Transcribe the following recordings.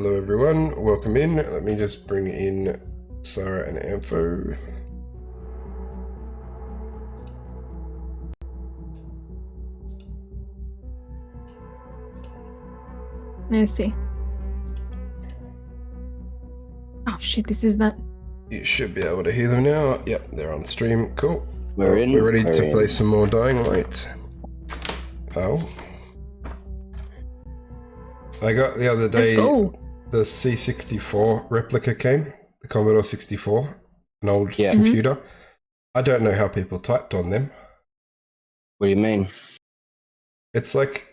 Hello everyone, welcome in. Let me just bring in Sarah and Ampho. Let's see. Oh shit, this is not... You should be able to hear them now. Yep, they're on stream. Cool. We're ready to play some more Dying Light. Oh. I got the other day, the C64 replica came, the Commodore 64, an old computer. I don't know how people typed on them. What do you mean? It's like,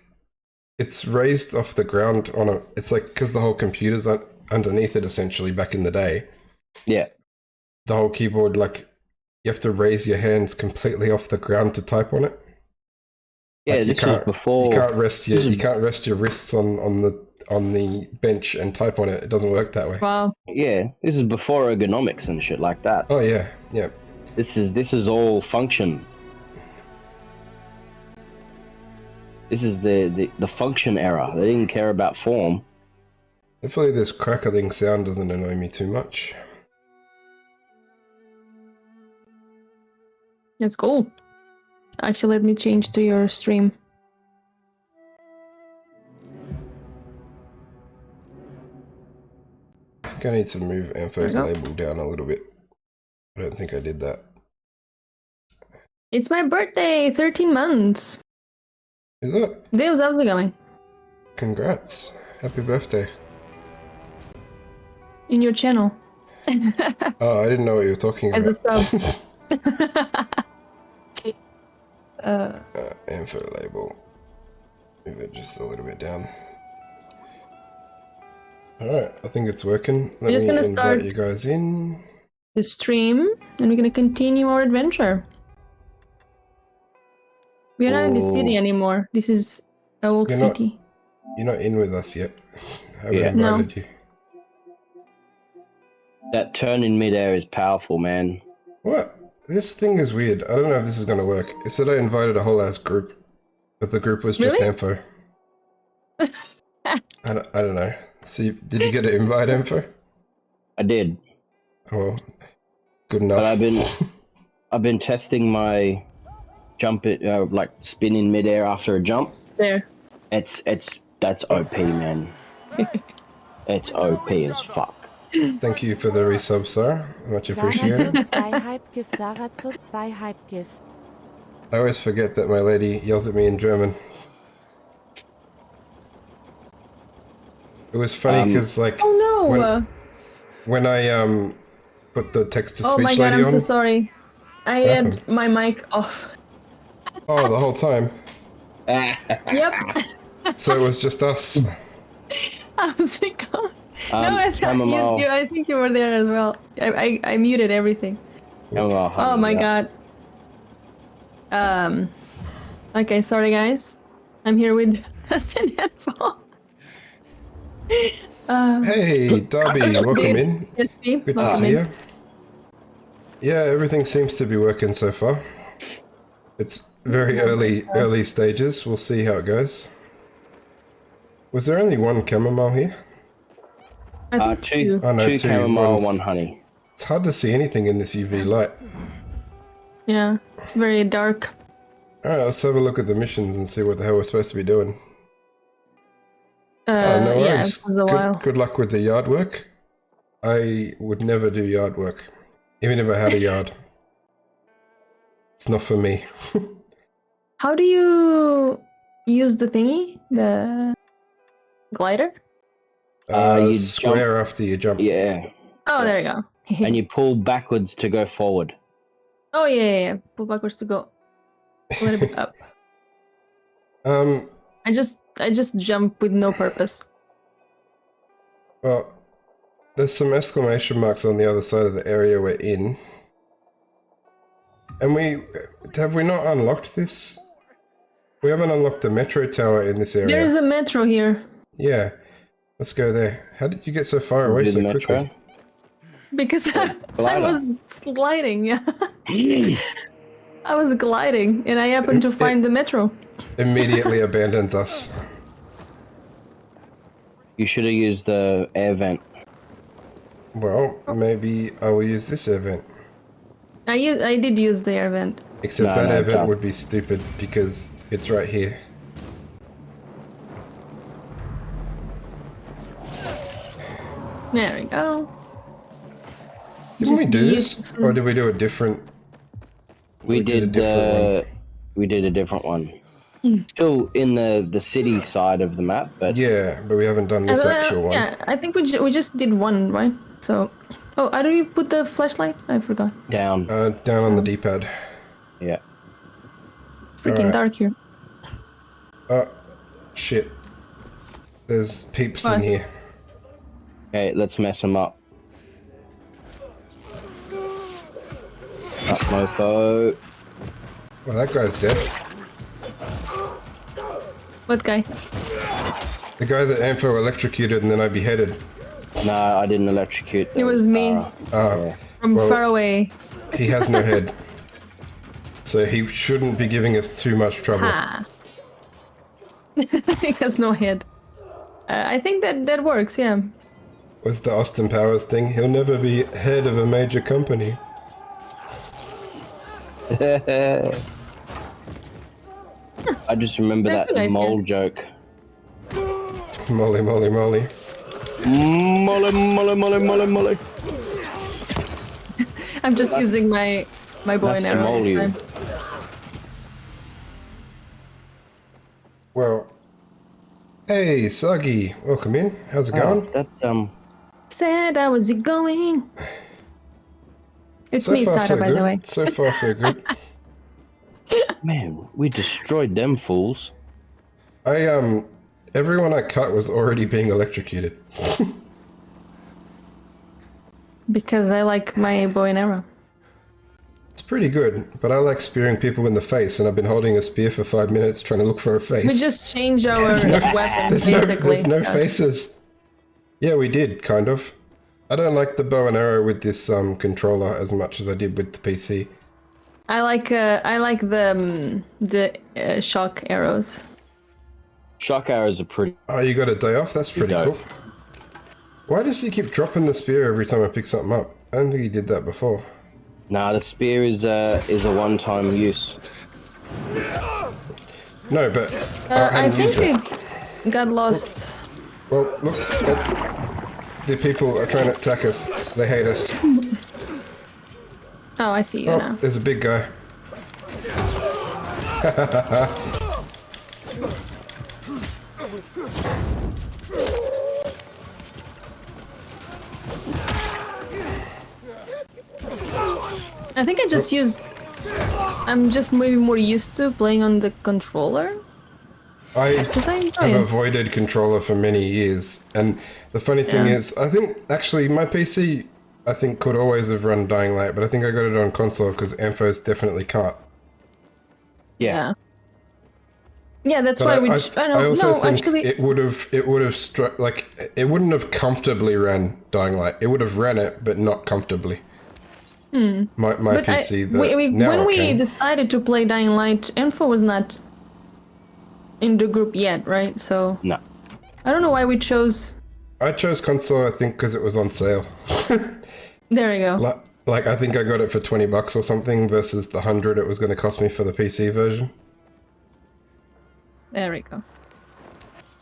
it's raised off the ground on a, it's like, because the whole computer's underneath it essentially back in the day. Yeah. The whole keyboard, like, you have to raise your hands completely off the ground to type on it. Yeah, like this was before. You can't rest your wrists on the bench and type on it. It doesn't work that way. Wow. Yeah, this is before ergonomics and shit like that. Oh yeah, yeah. This is all function. This is the function era. They didn't care about form. Hopefully this crackling sound doesn't annoy me too much. That's cool. Actually, let me change to your stream. I think I need to move Ampho's label down a little bit. I don't think I did that. It's my birthday, 13 months. Is it? Deus, how's it going? Congrats. Happy birthday. In your channel. Oh, I didn't know what you were talking about. As a sub. Ampho label. Move it just a little bit down. Alright, I think it's working. Let just me gonna invite start you guys in. the stream, and we're gonna continue our adventure. We're not in the city anymore. This is an old city. You're not in with us yet. I haven't invited you. That turn in midair is powerful, man. What? This thing is weird. I don't know if this is going to work. It said I invited a whole ass group, but the group was just Ampho. I don't know. See, did you get an invite, Ampho? I did. Oh, well, good enough. But I've been testing my jump it like spin in midair after a jump. There. That's OP, man. It's OP as fuck. Thank you for the resub, sir. Much appreciated. Sarah zu 2 Hype-GIF. I always forget that my lady yells at me in German. It was funny because, like, oh no! When I put the text-to-speech oh my lady god, I'm on, so sorry. I had my mic off. Oh, the whole time. Yep. So it was just us. I was like, oh. No, I think you were there as well. I muted everything. Oh my god. Okay, sorry guys. I'm here with Dustin and Paul. Hey, Darby, welcome in. Yes, me. Good to see you. Yeah, everything seems to be working so far. It's very early stages. We'll see how it goes. Was there only one chamomile here? I think two. Oh, no, two chamomile, one honey. It's hard to see anything in this UV light. Yeah, it's very dark. Alright, let's have a look at the missions and see what the hell we're supposed to be doing. No yeah, worries. it was a while. Good luck with the yard work. I would never do yard work, even if I had a yard. It's not for me. How do you use the thingy? The glider? You square jump, after you jump. Yeah. Oh, there you go. And you pull backwards to go forward. Oh yeah. Pull backwards to go a little bit up. I just jump with no purpose. Well, there's some exclamation marks on the other side of the area we're in. And have we not unlocked this? We haven't unlocked the metro tower in this area. There is a metro here. Yeah. Let's go there. How did you get so far away so quickly? Because I was sliding, yeah. I was gliding, and I happened to find the metro. Immediately abandons us. You should have used the air vent. Well, maybe I will use this air vent. I did use the air vent. Except that air vent would be stupid because it's right here. There we go. Didn't we do this? Or did we do a different... We did a different one. Still in the city side of the map, but... Yeah, but we haven't done this actual one. Yeah, I think we just did one, right? So... Oh, how do you put the flashlight? I forgot. Down. Down on the D-pad. Yeah. Freaking dark here. Oh, shit. There's peeps in here. Okay, let's mess them up. Up, mofo. Well, that guy's dead. What guy? The guy that Ampho electrocuted and then I beheaded. No, I didn't electrocute them. It was me. From far away. He has no head. So he shouldn't be giving us too much trouble. He has no head. I think that works, yeah. What's the Austin Powers thing? He'll never be head of a major company. I just remember that mole joke. Molly, molly, molly. Molly, molly, molly, molly, molly. I'm just using my bow and arrow this time. Well, hey, Soggy, welcome in. How's it going? Sad, how is it going? It's me, Sada, by the way. So far, so good. Man, we destroyed them fools. Everyone I cut was already being electrocuted. Because I like my bow and arrow. It's pretty good, but I like spearing people in the face, and I've been holding a spear for 5 minutes trying to look for a face. We just changed our weapons, basically. There's no faces. Yeah, we did, kind of. I don't like the bow and arrow with this controller as much as I did with the PC. I like the shock arrows. Shock arrows are pretty... Oh, you got a day off? That's pretty cool. Why does he keep dropping the spear every time I pick something up? I don't think he did that before. Nah, the spear is a one-time use. No, but... I think it got lost. Well, look, the people are trying to attack us. They hate us. Oh, I see you now. There's a big guy. I think I just used... I'm just maybe more used to playing on the controller. I have avoided controller for many years, and the funny thing is, I think, actually, my PC, I think, could always have run Dying Light, but I think I got it on console because Amphos definitely can't. Yeah. Yeah, that's why we... I also think actually... it would have like, it wouldn't have comfortably ran Dying Light. It would have ran it, but not comfortably. My PC, when we decided to play Dying Light, Info was not in the group yet, right? So no, I don't know why we chose. I chose console, I think, because it was on sale. There we go. Like I think I got it for $20 or something versus the 100 it was going to cost me for the PC version. There we go.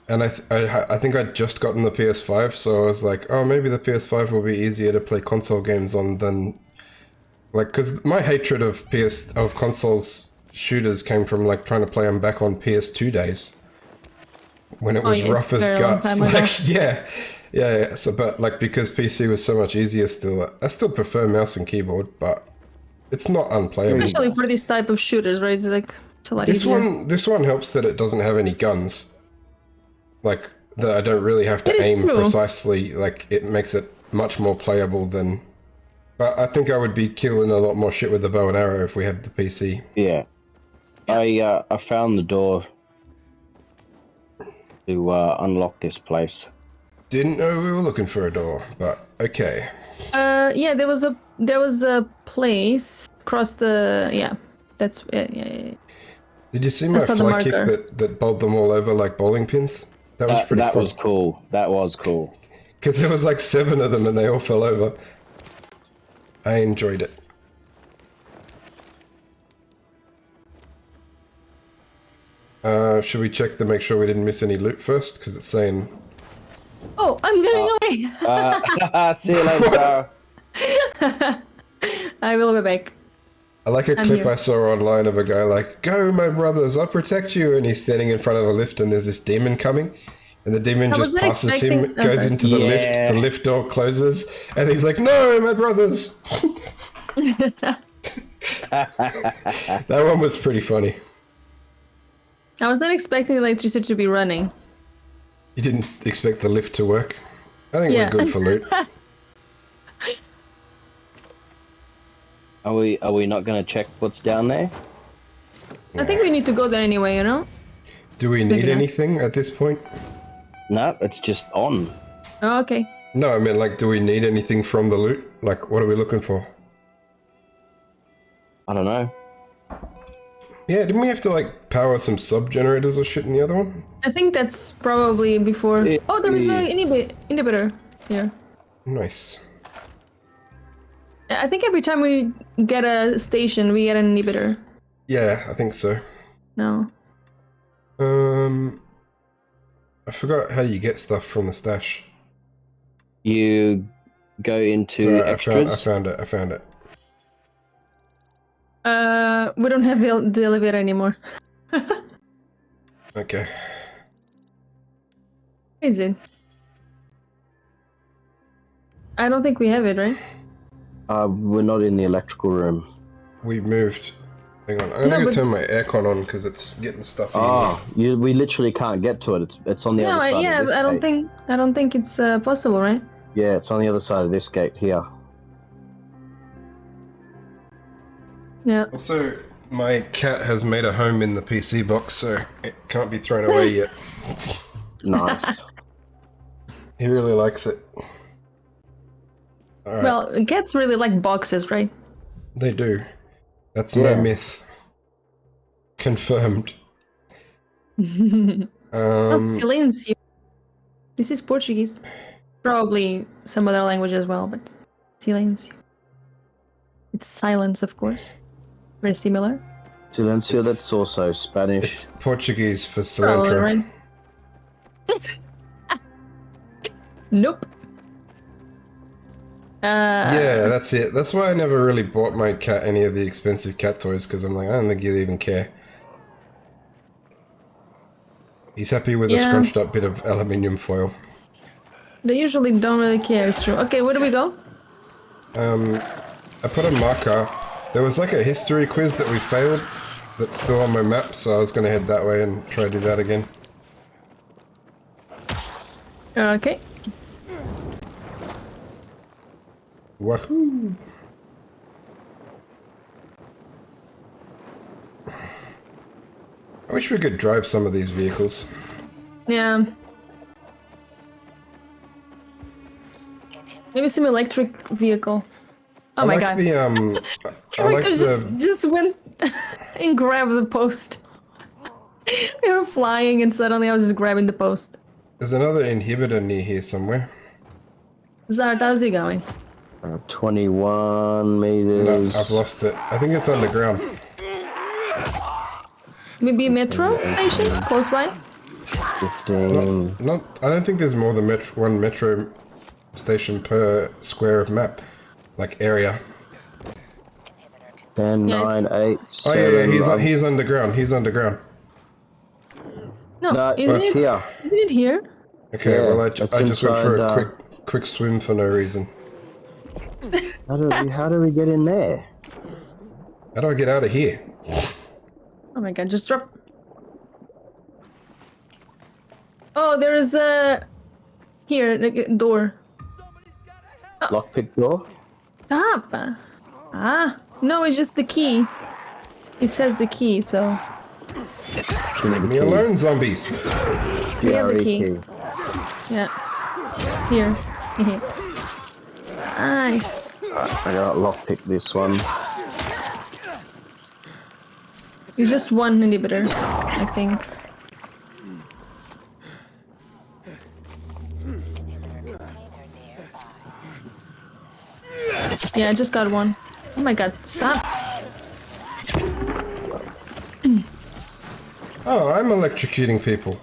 And I think I'd just gotten the PS5, so I was like, oh, maybe the PS5 will be easier to play console games on than... Like, because my hatred of consoles shooters came from, like, trying to play them back on PS2 days. When it was rough as guts. Like, yeah. So, but, like, because PC was so much easier still, I still prefer mouse and keyboard, but it's not unplayable. Especially for this type of shooters, right? It's like, it's a lot easier. This one helps that it doesn't have any guns. Like, that I don't really have to aim precisely. Like, it makes it much more playable than... But I think I would be killing a lot more shit with the bow and arrow if we had the PC. Yeah. I found the door to unlock this place. Didn't know we were looking for a door, but okay. Yeah, there was a place across the... Yeah, that's... Yeah. Did you see my fly kick that bowled them all over like bowling pins? That was pretty That fun. was cool. That was cool. Because there was like 7 of them and they all fell over. I enjoyed it. Should we check to make sure we didn't miss any loot first? Because it's saying... Oh, I'm going away! See you later, Sarah. I will be back. I like a clip here. I saw online of a guy like, "Go, my brothers, I'll protect you," and he's standing in front of a lift and there's this demon coming, and the demon I just wasn't passes him, expecting- goes sorry. into the lift door closes, and he's like, "No, my brothers!" That one was pretty funny. I was not expecting electricity to be running. You didn't expect the lift to work? I think Yeah. we're good for loot. Are we not going to check what's down there? I think we need to go there anyway, you know? Do we need Maybe not. anything at this point? No, it's just on. Oh, okay. No, I mean, like, do we need anything from the loot? Like, what are we looking for? I don't know. Yeah, didn't we have to, like, power some sub-generators or shit in the other one? I think that's probably before... Yeah, Oh, there was yeah. an inhibitor here. Nice. I think every time we get a station, we get an inhibitor. Yeah, I think so. No. I forgot how you get stuff from the stash. You go into Sorry, extras. I found it. We don't have the elevator anymore. Okay. Where is it? I don't think we have it, right? We're not in the electrical room. We moved. Hang on, I'm gonna but- turn my aircon on because it's getting stuffy. We literally can't get to it. It's on the No, other side yeah, of this I don't gate. think it's possible, right? Yeah, it's on the other side of this gate here. Yeah. Also, my cat has made a home in the PC box, so it can't be thrown away yet. Nice. He really likes it. Alright, Well, cats really like boxes, right? they do. That's Yeah. no myth. Confirmed. Oh, silêncio. This is Portuguese. Probably some other language as well, but silêncio. It's silence, of course. Very similar. Silencio, It's- that's also Spanish. It's Portuguese for Probably, cilantro. right? Nope. Yeah, that's it. That's why I never really bought my cat any of the expensive cat toys, because I'm like, I don't think he'll even care. He's happy with a Yeah. scrunched up bit of aluminium foil. They usually don't really care, it's true. Okay, where do we go? I put a marker. There was like a history quiz that we failed that's still on my map, so I was going to head that way and try to do that again. Okay. Wahoo! I wish we could drive some of these vehicles. Yeah. Maybe some electric vehicle. Oh I my like god. the I like Character the just went and grabbed the post. We were flying and suddenly I was just grabbing the post. there's another inhibitor near here somewhere. Zart, how's he going? 21 No, meters. I've lost it. I think it's underground. Maybe a metro station close by? 15. Not. I don't think there's more than one metro station per square of map, like area. 10, Yeah, it's- 9, 8, Oh 7. yeah, he's underground. He's underground. No, No, isn't it's it? here. Isn't it here? Okay, Yeah, well I it's just went for inside, a quick swim for no reason. How do we get in there? How do I get out of here? Oh my god, just drop. Oh, there is a here like a door. Lockpick door? Stop. Ah, no, it's just the key. It says the key, so Leave me alone, zombies. we have the PRE key. Yeah. Here. Nice. I gotta lockpick this one. It's just one inhibitor, I think. Yeah, I just got one. Oh my god, stop. Oh, I'm electrocuting people.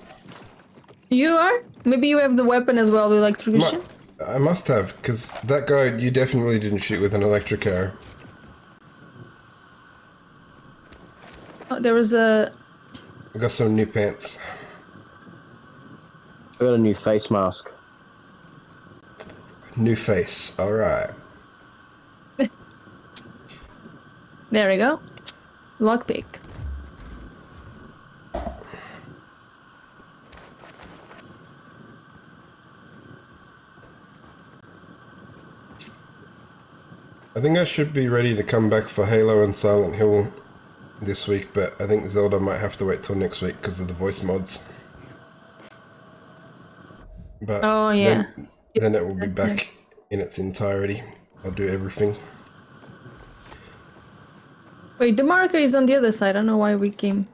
You are? Maybe you have the weapon as well, the electrocution? I must have, because that guy you definitely didn't shoot with an electric arrow. Oh, there was a... I got some new pants. I got a new face mask. New face. Alright. There we go. Lockpick. I think I should be ready to come back for Halo and Silent Hill this week, but I think Zelda might have to wait till next week because of the voice mods. But Oh, yeah. then it will be back in its entirety. I'll do everything. Wait, the marker is on the other side. I don't know why we came.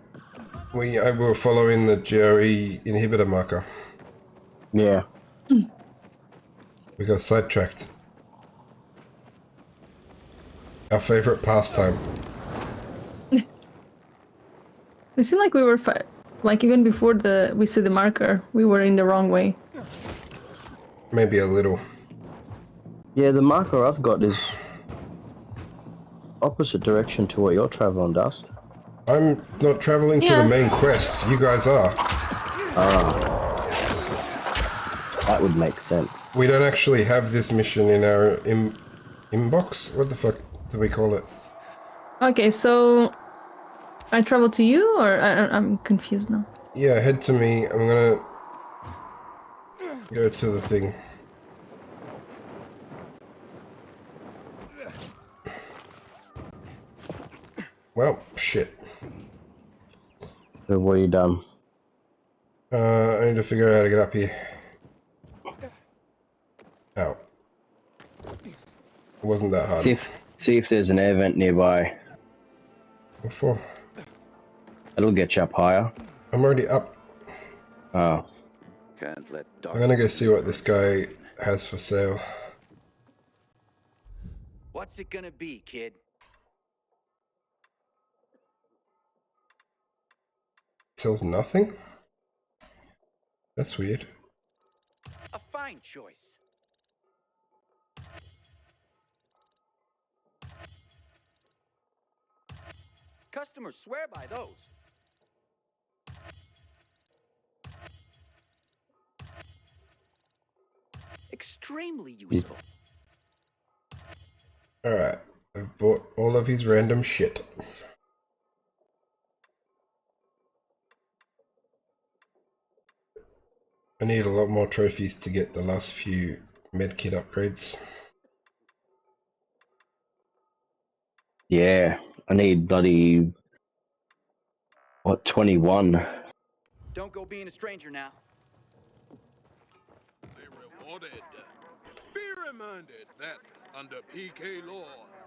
I will follow in the GRE inhibitor marker. Yeah. We got sidetracked. Our favorite pastime. It seemed like we were like even before we see the marker, we were in the wrong way. Maybe a little. Yeah, the marker I've got is opposite direction to what you're traveling, Dust. I'm not traveling to the main quest. You guys are. That would make sense. We don't actually have this mission in our inbox. What the fuck do we call it? Okay, so I travel to you, or I'm confused now. Yeah, head to me. I'm gonna go to the thing. Well, shit. So what have you done? I need to figure out how to get up here. Ow. It wasn't that hard. See if there's an air vent nearby. What for? It'll get you up higher. I'm already up. Oh. Can't let I'm gonna go see what this guy has for sale. What's it gonna be, kid? Sells nothing? That's weird. A fine choice. Customers swear by those. Extremely useful. Alright, I've bought all of his random shit. I need a lot more trophies to get the last few medkit upgrades. Yeah, I need bloody... What, 21? Don't go being a stranger now. Be rewarded. Be reminded that under PK law,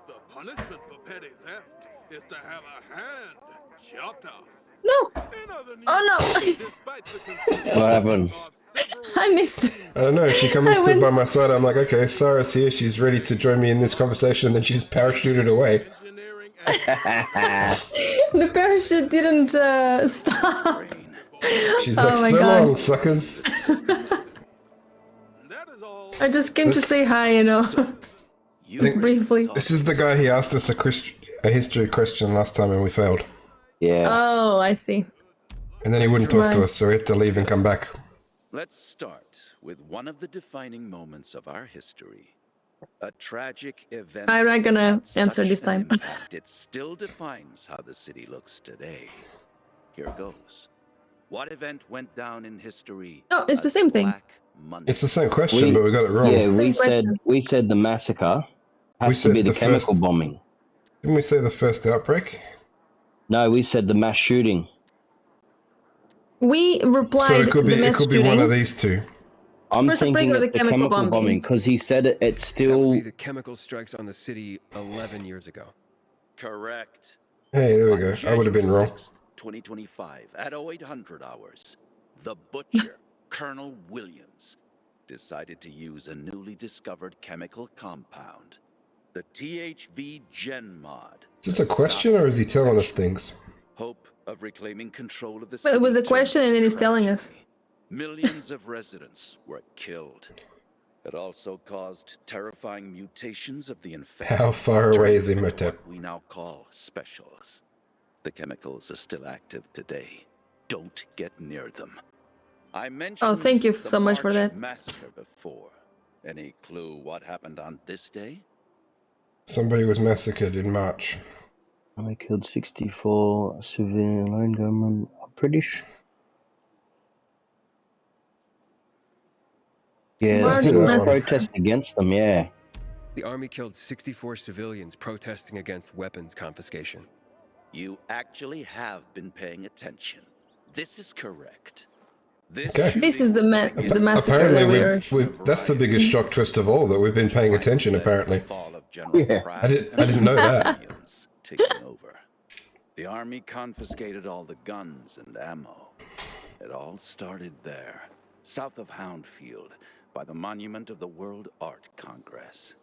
the punishment for petty theft is to have a hand chopped off. No! In other news, Oh no! despite the continued What happened? of several I missed it. I don't know, she come and I stood went- by my side, I'm like, okay, Sarah's here, she's ready to join me in this conversation, and then she just parachuted away. engineering and The parachute didn't stop. Brain. She's Oh like, my so God. long, suckers. that is all. I just came to This- say hi, you know. You Just briefly. This is the guy he asked us a history question last time and we failed. Yeah. Oh, I see. And then he wouldn't talk to Right. us, so we had to leave and come back. Let's start with one of the defining moments of our history. A tragic event. I'm not gonna had answer such this an time. impact, it still defines how the city looks today. Here goes. What event went down in history? No, it's the as same thing. Black Monday? It's the same question, but we got it wrong. Yeah, Same we said the massacre We has to said be the the chemical first- bombing. Didn't we say the first outbreak? No, we said the mass shooting. We replied So it could be the mass one shooting. of these two. I'm First outbreak thinking or the it's the chemical chemical bombing bombings? because he said it's That would still. be the chemical strikes on the city 11 years ago. Correct. Hey, there we On go. I would have been January wrong. 6th, 2025, at 0800 hours, the butcher, Colonel Williams, decided to use a newly discovered chemical compound The THV Gen Mod. Is this a question or is he telling us things? Hope of reclaiming control of the Well, it was city a question turned and then to he's telling us. tragedy. Millions of residents were killed. It also caused terrifying mutations of the infected. How far away is turning into Imhotep? what we now call specials. The chemicals are still active today. Don't get near them. I mentioned thank you the so much for March that. massacre before. Any clue what happened on this day? Somebody was massacred in March. I killed 64 civilian lone gunmen. I'm pretty sure. Yeah, Let's there do was that a one. protest against them, yeah. The army killed 64 civilians protesting against weapons confiscation. You actually have been paying attention. This is correct. This, Okay. This is the massacre Apparently, that that's the biggest shock twist of all, that we've been paying attention, apparently. Yeah. I didn't know that. Taking over. The army confiscated all the guns and ammo. It all started there, south of Houndfield, by the monument of the World Art Congress.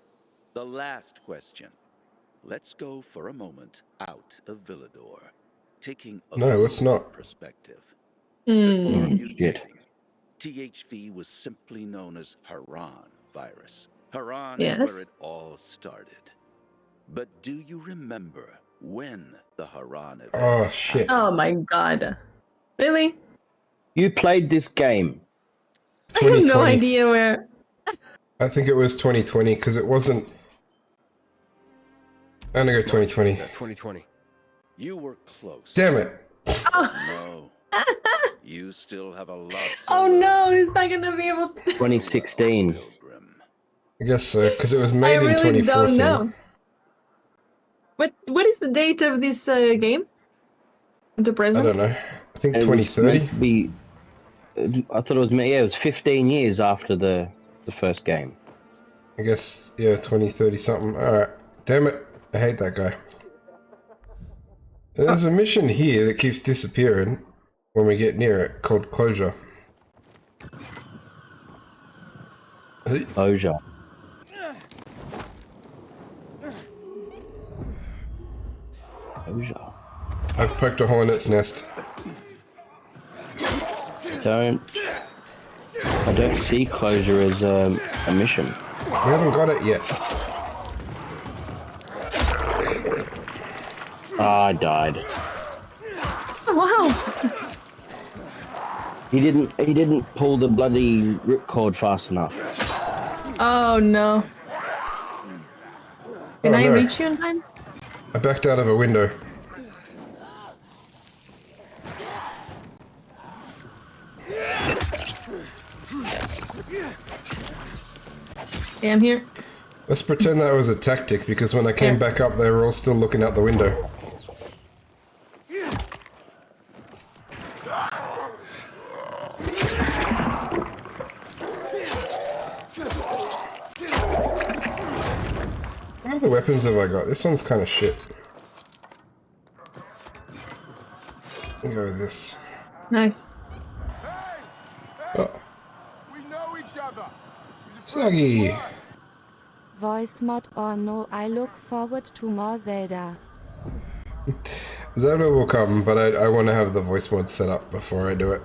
The last question. Let's go for a moment out of Villador, taking a No, let's global not. perspective. Mm. Before Shit. mutating, THV was simply known as Haran virus. Haran Yes. is where it all started. But do you remember when the Haran event? Oh, shit. Oh my god. Really? You played this game. I have no 2020. idea where. I think it was 2020 because it wasn't. I'm gonna go 2020. 2020. You were close. Damn it! No. You still have a lot to Oh learn, no, he's not gonna be able to. 2016. Pilgrim. I guess so because it was I made in really 2014. don't know. What is the date of this game? The I present? don't know. I think It was 2030. meant to be. I thought it was. Yeah, it was 15 years after the first game. I guess, yeah, 2030 something. Alright. Damn it. I hate that guy. And there's a mission here that keeps disappearing when we get near it called Closure. Closure. Closure. I've poked a hornet's nest. I don't see closure as a mission. We haven't got it yet. I died. Oh, wow. He didn't pull the bloody ripcord fast enough. Oh no. Can Oh, I no. reach you in time? I backed out of a window. Yeah, I'm here. Let's pretend that was a tactic because when I came Yeah. back up, they were all still looking out the window. What other weapons have I got? This one's kind of shit. I'll go with this. Nice. Oh, We know each other. Soggy! Voice mod or no, I look forward to more Zelda. Zelda will come, but I want to have the voice mod set up before I do it.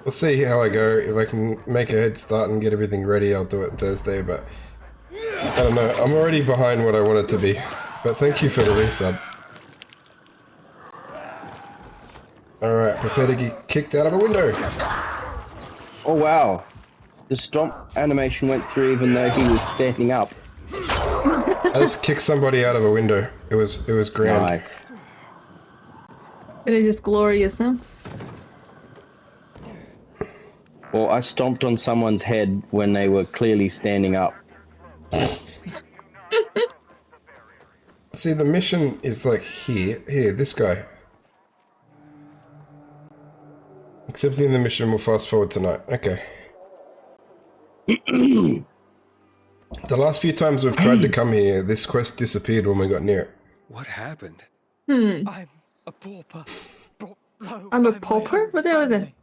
We'll see how I go. If I can make a head start and get everything ready, I'll do it Thursday, but I don't know. I'm already behind what I want it to be. But thank you for the resub. Alright, prepare to get kicked out of a window. Oh wow. The stomp animation went through even though he was standing up. I just kicked somebody out of a window. It was grand. Nice. It is just glorious, huh? Well, I stomped on someone's head when they were clearly standing up. See, the mission is like here. Here, this guy. Accepting the mission will fast forward tonight. Okay. The last few times we've tried to come here, this quest disappeared when we got near it. What happened? Hmm. I'm a pauper. Brought low I'm a by my pauper? own What the hell is it? family.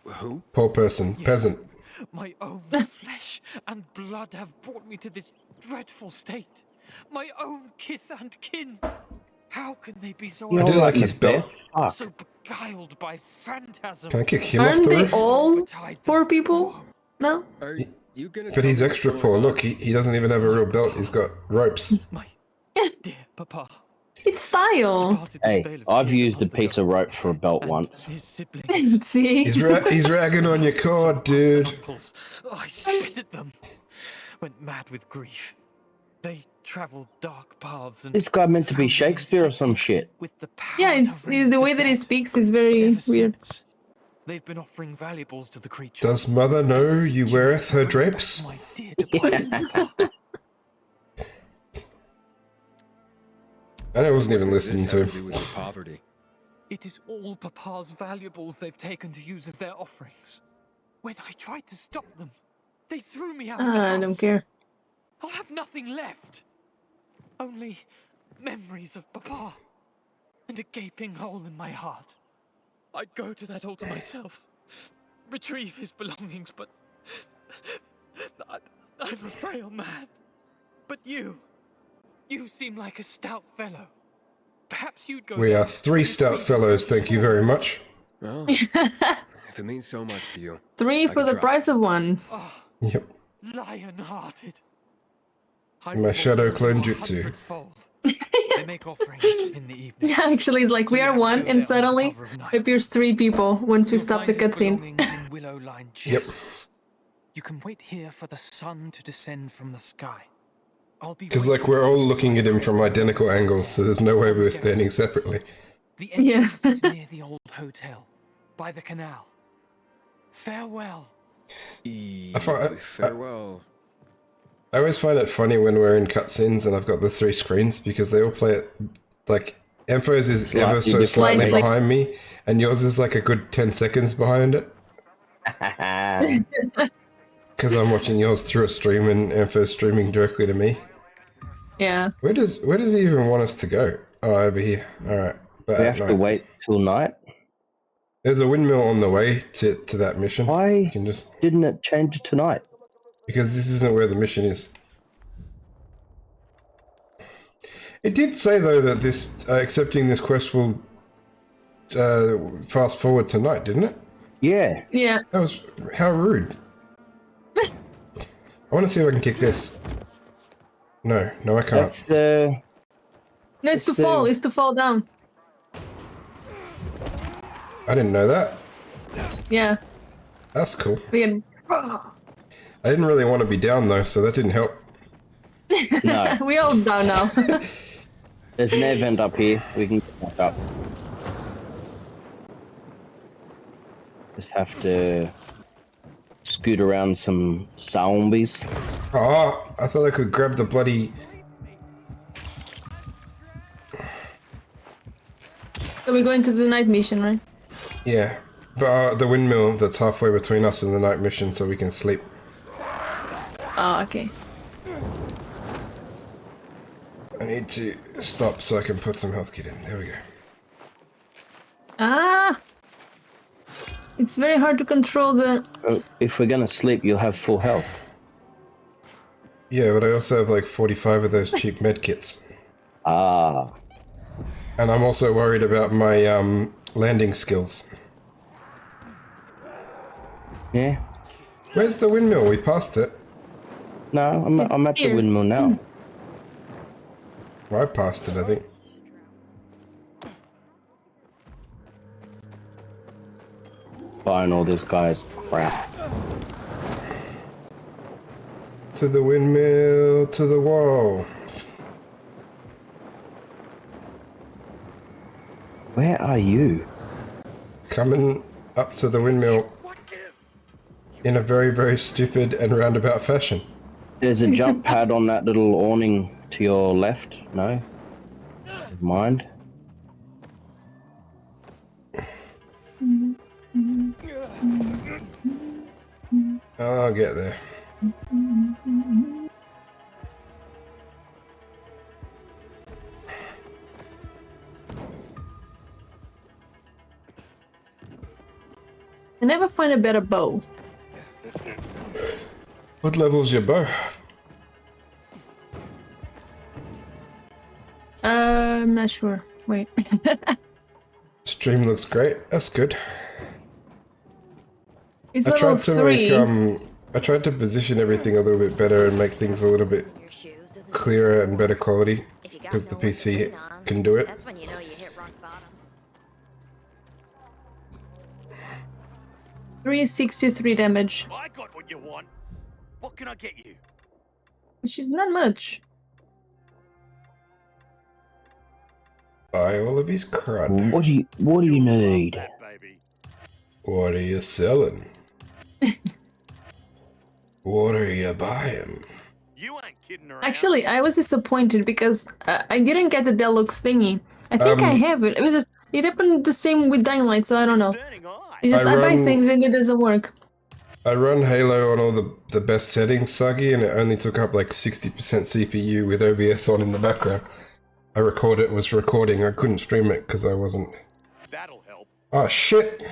Who? Poor person. Peasant. My own flesh and blood have brought me to this dreadful state. My own kith and kin. How can they be so I do like his belt. Fuck. so beguiled by phantasm? Can I kick him off Aren't the they roof? all Betide them. poor people? No? Are you gonna But tell he's me extra what's poor. going on? Look, he doesn't even have a real belt. He's got ropes. My dear papa. It's style. departed this Hey, vale of I've tears used a month piece ago, of rope for a belt and once. his siblings. See? He's ragging on your cord, Aunts and dude. uncles. I spit at them. Went mad with grief. They travelled dark paths and This guy meant to be found me Shakespeare or some infected shit. with the power Yeah, to it's raise the way that he dead. speaks is very Ever weird. since, they've been offering valuables to the creature. Does mother know you Beseeching weareth me her to bring back drapes? my dear departed papa. And I wasn't What even does this listening to have to him. do with your poverty? It is all Papa's valuables they've taken to use as their offerings. When I tried to stop them, they threw me out of the I house. don't care. I'll have nothing left. Only memories of Papa. And a gaping hole in my heart. I'd go to that altar myself. Retrieve his belongings, but... I'm a frail man. But you seem like a stout fellow. Perhaps you'd go We there are and 3 stout retrieve fellows, his thank you very much. Well, if it means so much to you. 3 for can the try. price of 1. Oh, Yep. lion-hearted. I My will shadow reward you clone jutsu. 100-fold. They make offerings in the evening. Yeah, actually, it's like we are 1 and suddenly appears 3 people once we stop the cutscene. in willow-lined Yep. chests. You can wait here for the sun to descend from the sky. I'll be Because, like, we're all looking at him from identical angles, so there's no way we were standing separately. The Yeah. entrance is near the old hotel, by the canal. Farewell. Farewell. I always find it funny when we're in cutscenes and I've got the 3 screens because they all play it like Empho's is Slightly ever so different. slightly Like- behind me, and yours is like a good 10 seconds behind it. Because I'm watching yours through a stream and Empho's streaming directly to me. Yeah. Where does he even want us to go? Oh, over here. All right. But We at have to night. wait till night. There's a windmill on the way to that mission. You Why can just didn't it change tonight? because this isn't where the mission is. It did say though that this accepting this quest will fast forward tonight, didn't it? Yeah. Yeah. That was how rude. I want to see if I can kick this. No, I can't. That's the... No, it's to It's, fall. uh, It's to fall down. I didn't know that. Yeah. That's cool. We can... I didn't really want to be down though, so that didn't help. No. we all down now. There's an air vent up here. We can get back up. Just have to scoot around some zombies. Oh, I thought I could grab the bloody. So we're going to the night mission, right? Yeah, but the windmill that's halfway between us and the night mission, so we can sleep. Oh, okay. I need to stop so I can put some health kit in. There we go. Ah! It's very hard to control the... If we're gonna sleep, you'll have full health. Yeah, but I also have like 45 of those cheap med kits. Ah. And I'm also worried about my landing skills. Yeah. Where's the windmill? We passed it. No, I'm at the Here. windmill now. Well, I passed it, I think. Buying all this guy's crap. To the windmill, to the wall. Where are you? Coming up to the windmill in a very, very stupid and roundabout fashion. There's a jump pad on that little awning to your left. No? Never mind. I'll get there. I never find a better bow. What level's your bow? I'm not sure. Wait. Stream looks great. That's good. It's I level tried to 3. make I tried to position everything a little bit better and make things a little bit clearer and better quality because the PC can do it. That's when you know you hit rock bottom. 363 damage, I got what you want. What can I get you? which is not much. Buy all of his crud. What do you need? That baby. What are you selling? What are you buying? You ain't kidding around. Actually, I was disappointed because I didn't get the deluxe thingy. I think I have it. It was just it happened the same with Dying Light, so I don't know. Discerning eye. It's just I I buy run- things and it doesn't work. I run Halo on all the best settings, Sagi, and it only took up like 60% CPU with OBS on in the background. I recorded it was recording. I couldn't stream it because I wasn't. That'll help. Oh shit! What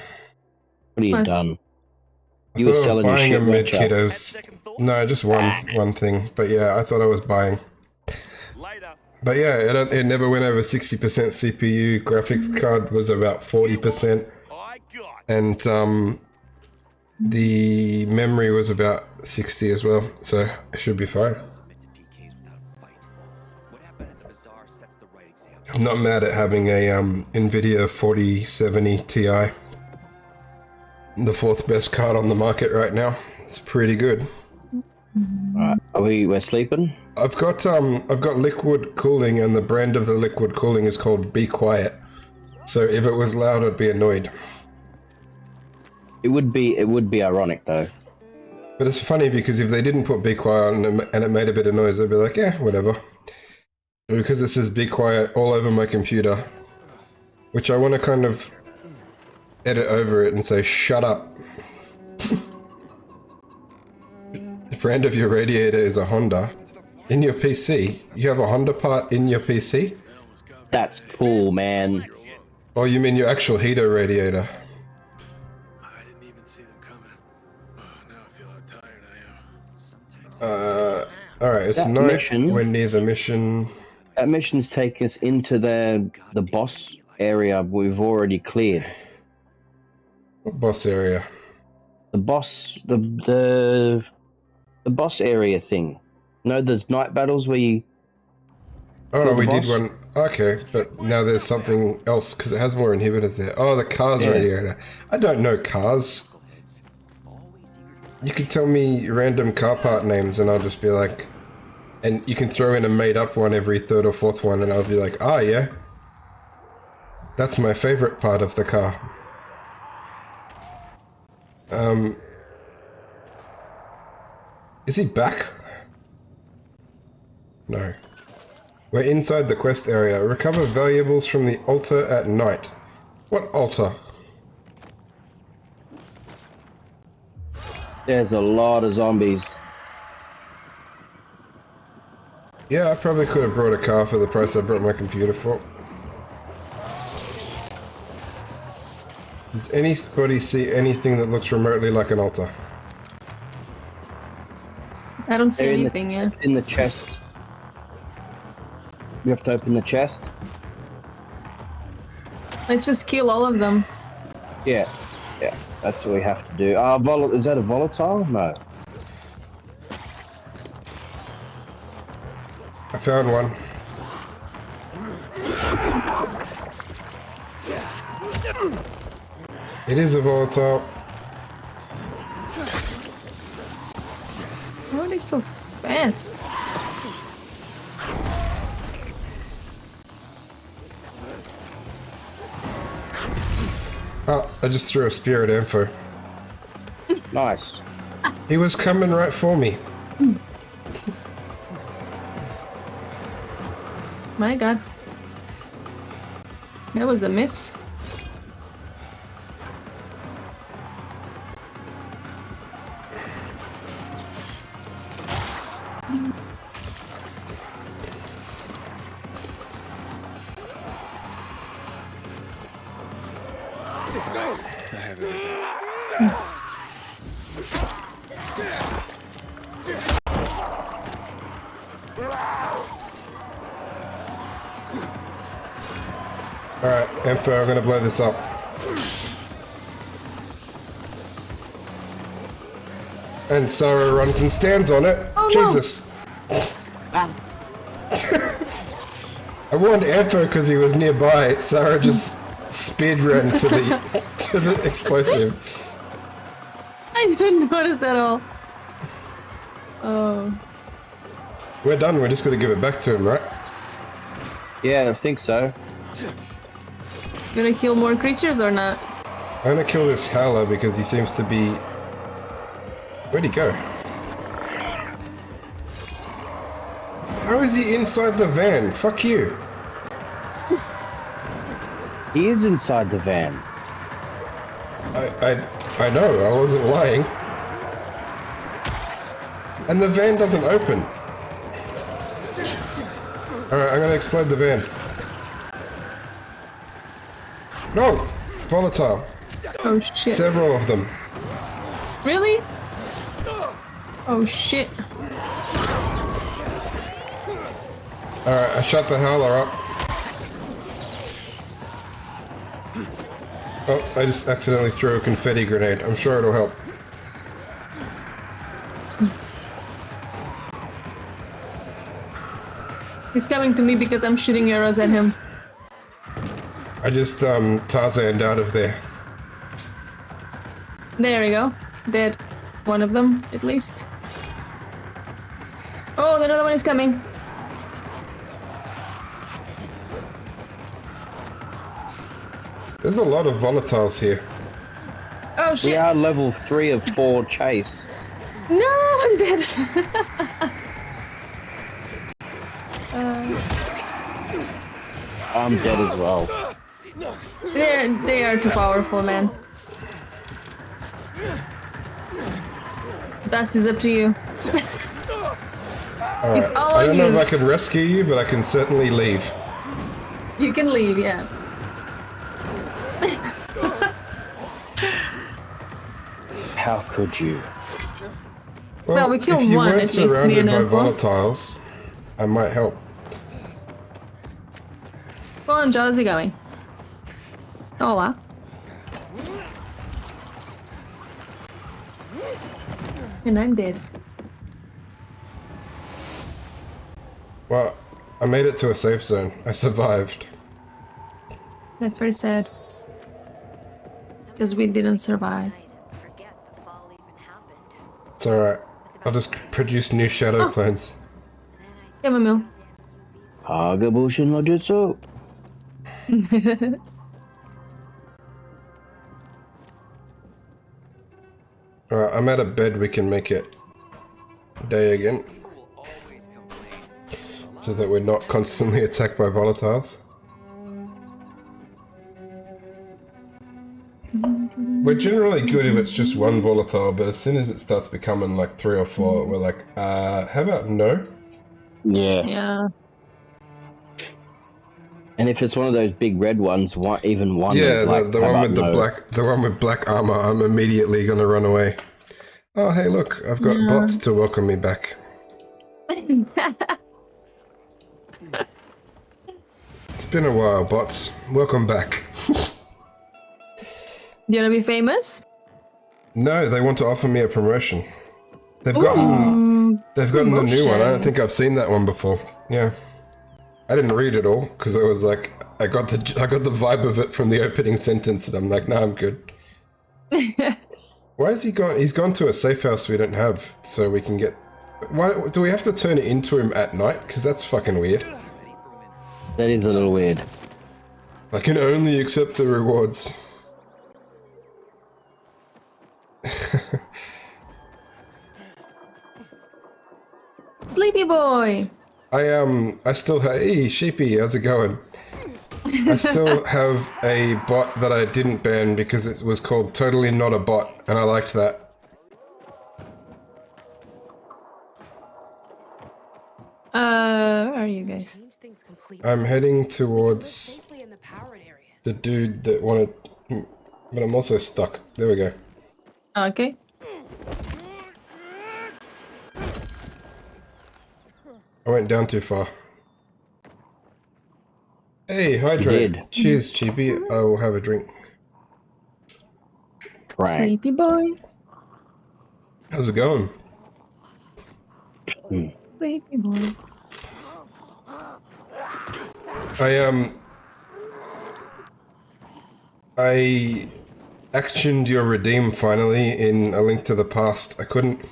have you What? done? I You were thought I was selling your buying shit, a med weren't you? kit. Had second thoughts? No, just one thing. But yeah, I thought I was buying. Later. But yeah, it never went over 60% CPU. Graphics card was about 40%, I got. and the memory was about 60 as well. So it should be fine. I'm not mad at having a Nvidia 4070 Ti. The fourth best card on the market right now. It's pretty good. Right, we're sleeping? I've got liquid cooling, and the brand of the liquid cooling is called Be Quiet. So if it was loud, I'd be annoyed. It would be ironic though. But it's funny because if they didn't put Be Quiet on and it made a bit of noise, I'd be like, yeah, whatever. But because it says Be Quiet all over my computer, which I want to kind of edit over it and say, shut up. The brand of your radiator is a Honda. In your PC? You have a Honda part in your PC? That's cool, man. Oh, you mean your actual heater radiator? I didn't even see them coming. Oh, now I feel how tired I am. Alright, it's That night. mission- We're near the mission. That mission's take us into the boss area we've already cleared. What boss area? The boss the boss area thing. No, the night battles where you Oh, Kill the we did boss? one. Okay, but now there's something else because it has more inhibitors there. Oh, the cars Yeah. radiator. I don't know cars. You could tell me random car part names and I'll just be like, and you can throw in a made up one every third or fourth one and I'll be like, ah, yeah. That's my favorite part of the car. Is he back? No. We're inside the quest area. Recover valuables from the altar at night. What altar? there's a lot of zombies. Yeah, I probably could have brought a car for the price I brought my computer for. Does anybody see anything that looks remotely like an altar? I don't see They're in anything, yeah. In the chest. You have to open the chest. Let's just kill all of them. Yeah, that's what we have to do. Is that a volatile? No. I found one. It is a volatile. Why are they so fast? Oh, I just threw a spear at Ampho. Nice. He was coming right for me. My god. That was a miss. I have everything. Emperor, I'm gonna blow this up. And Sarah runs and stands on it. Oh, no. Jesus. I warned Emperor because he was nearby. Sarah just speed ran to the explosive. I didn't notice at all. Oh. We're done. We're just gonna give it back to him, right? Yeah, I think so. Gonna kill more creatures or not? I'm gonna kill this howler because he seems to be... Where'd he go? How is he inside the van? Fuck you. He is inside the van. I know, I wasn't lying. And the van doesn't open. Alright, I'm gonna explode the van. No! Volatile. Oh shit. Several of them. Really? Oh shit. Alright, I shut the howler up. Oh, I just accidentally threw a confetti grenade. I'm sure it'll help. He's coming to me because I'm shooting arrows at him. I just Tarzan'd out of there. There we go. Dead. One of them, at least. Oh, another one is coming. There's a lot of volatiles here. Oh We shit. are level 3 of 4 chase. No, I'm dead. I'm dead as well. They are too powerful, man. Dust is up to you. Alright, It's all I on don't know you. if I can rescue you, but I can certainly leave. You can leave, yeah. How could you? Well, we killed if you one, weren't at least, me surrounded and by Emperor. volatiles, I might help. Go on, Joe, how's it going? Hola. And I'm dead. Well, I made it to a safe zone. I survived. That's very sad. Because we didn't survive. It's alright. I'll just produce new shadow clones. Chamomile. Hagebushin no Jutsu. Alright, I'm at a bed. We can make it day again. So that we're not constantly attacked by volatiles. We're generally good if it's just one volatile, but as soon as it starts becoming like 3 or 4, we're like, how about no? Yeah. Yeah. And if it's one of those big red ones, even one Yeah, is like, the how one with about the one with black armor, I'm immediately gonna run away. Oh hey look, I've got bots to welcome me back. It's been a while, bots. Welcome back. You wanna be famous? No, they want to offer me a promotion. They've gotten a new one. I don't promotion. think I've seen that one before. Yeah. I didn't read it all because I was like, I got the vibe of it from the opening sentence, and I'm like, nah, I'm good. Why is he gone? He's gone to a safe house we don't have, so we can get. Why do we have to turn it into him at night? Because that's fucking weird. That is a little weird. I can only accept the rewards. Sleepy boy. I still have. Hey, Sheepy, how's it going? I still have a bot that I didn't ban because it was called Totally Not a Bot, and I liked that. Where are you guys? I'm heading towards the dude that wanted, but I'm also stuck. There we go. Okay. I went down too far. Hey, Hey, hydrate. did. Cheers, Chibi. I will have a drink. Right. Sleepy boy. How's it going? Sleepy boy. I actioned your redeem finally in A Link to the Past. I couldn't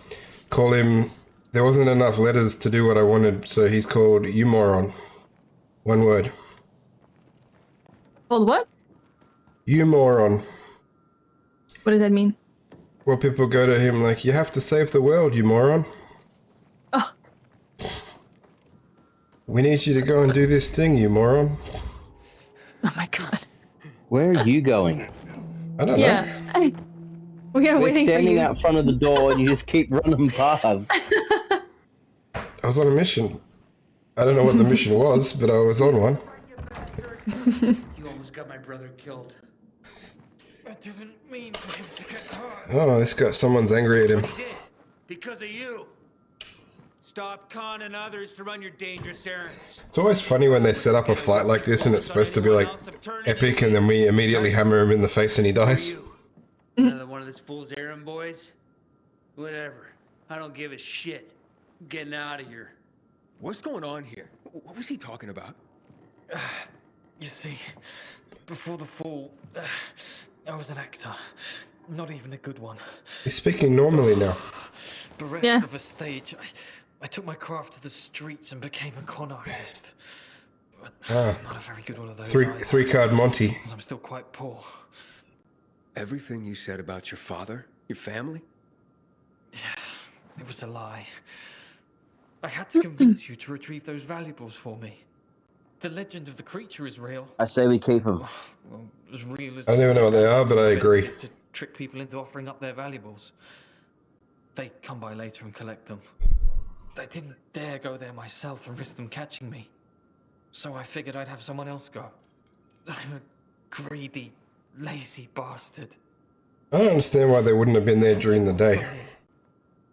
call him. There wasn't enough letters to do what I wanted, so he's called You Moron. One word. Called what? You Moron. What does that mean? Well, people go to him like, you have to save the world, you moron. Oh. We need you to go and do this thing, you moron. Oh my god. Where are you going? I don't know. Yeah. We are We're waiting for standing you. out front of the door and you just keep running past. I was on a mission. I don't know what the mission was, but I was on one. You almost got my brother killed. I didn't mean for him to get hurt. Oh, this guy, someone's angry at him. He did. Because of you. Stop conning others to run your dangerous errands. It's always funny when they set up a fight like this and it's supposed to be like epic and then we immediately hammer him in the face and he dies. You. Another one of this fool's errand boys? Whatever. I don't give a shit. I'm getting out of here. What's going on here? What was he talking about? You see, before the fall, I was an actor. Not even a good one. He's speaking normally now. Bereft Yeah. of a stage, I took my craft to the streets and became a con artist. But not a very good one of those either, Three-card Monty. as I'm still quite poor. Everything you said about your father, your family? It was a lie. I had to convince you to retrieve those valuables for me. The legend of the creature is real. I say we keep him. Well, as real as I don't even know what they are, but I agree. to trick people into offering up their valuables. They come by later and collect them. I didn't dare go there myself and risk them catching me. So I figured I'd have someone else go. I'm a greedy, lazy bastard. I don't understand why they wouldn't have been there during the day.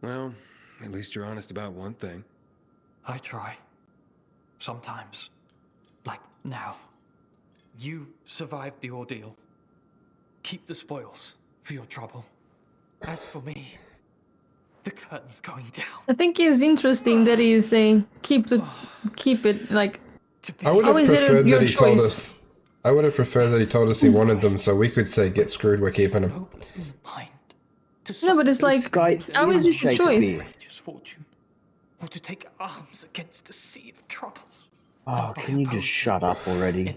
Well, at least you're honest about one thing. I try. Sometimes. Like now. You survived the ordeal. Keep the spoils for your trouble. As for me, the curtain's going down. I think it's interesting that he's saying keep it like. I would have How is it preferred your that he told choice? us. I would have preferred that he told us he wanted them, so we could say, "Get screwed, we're keeping them." Hope in the mind. To No, but it's like, Guy, how is this a choice? outrageous fortune, or to take arms against a sea of troubles. Oh, can you just shut up already?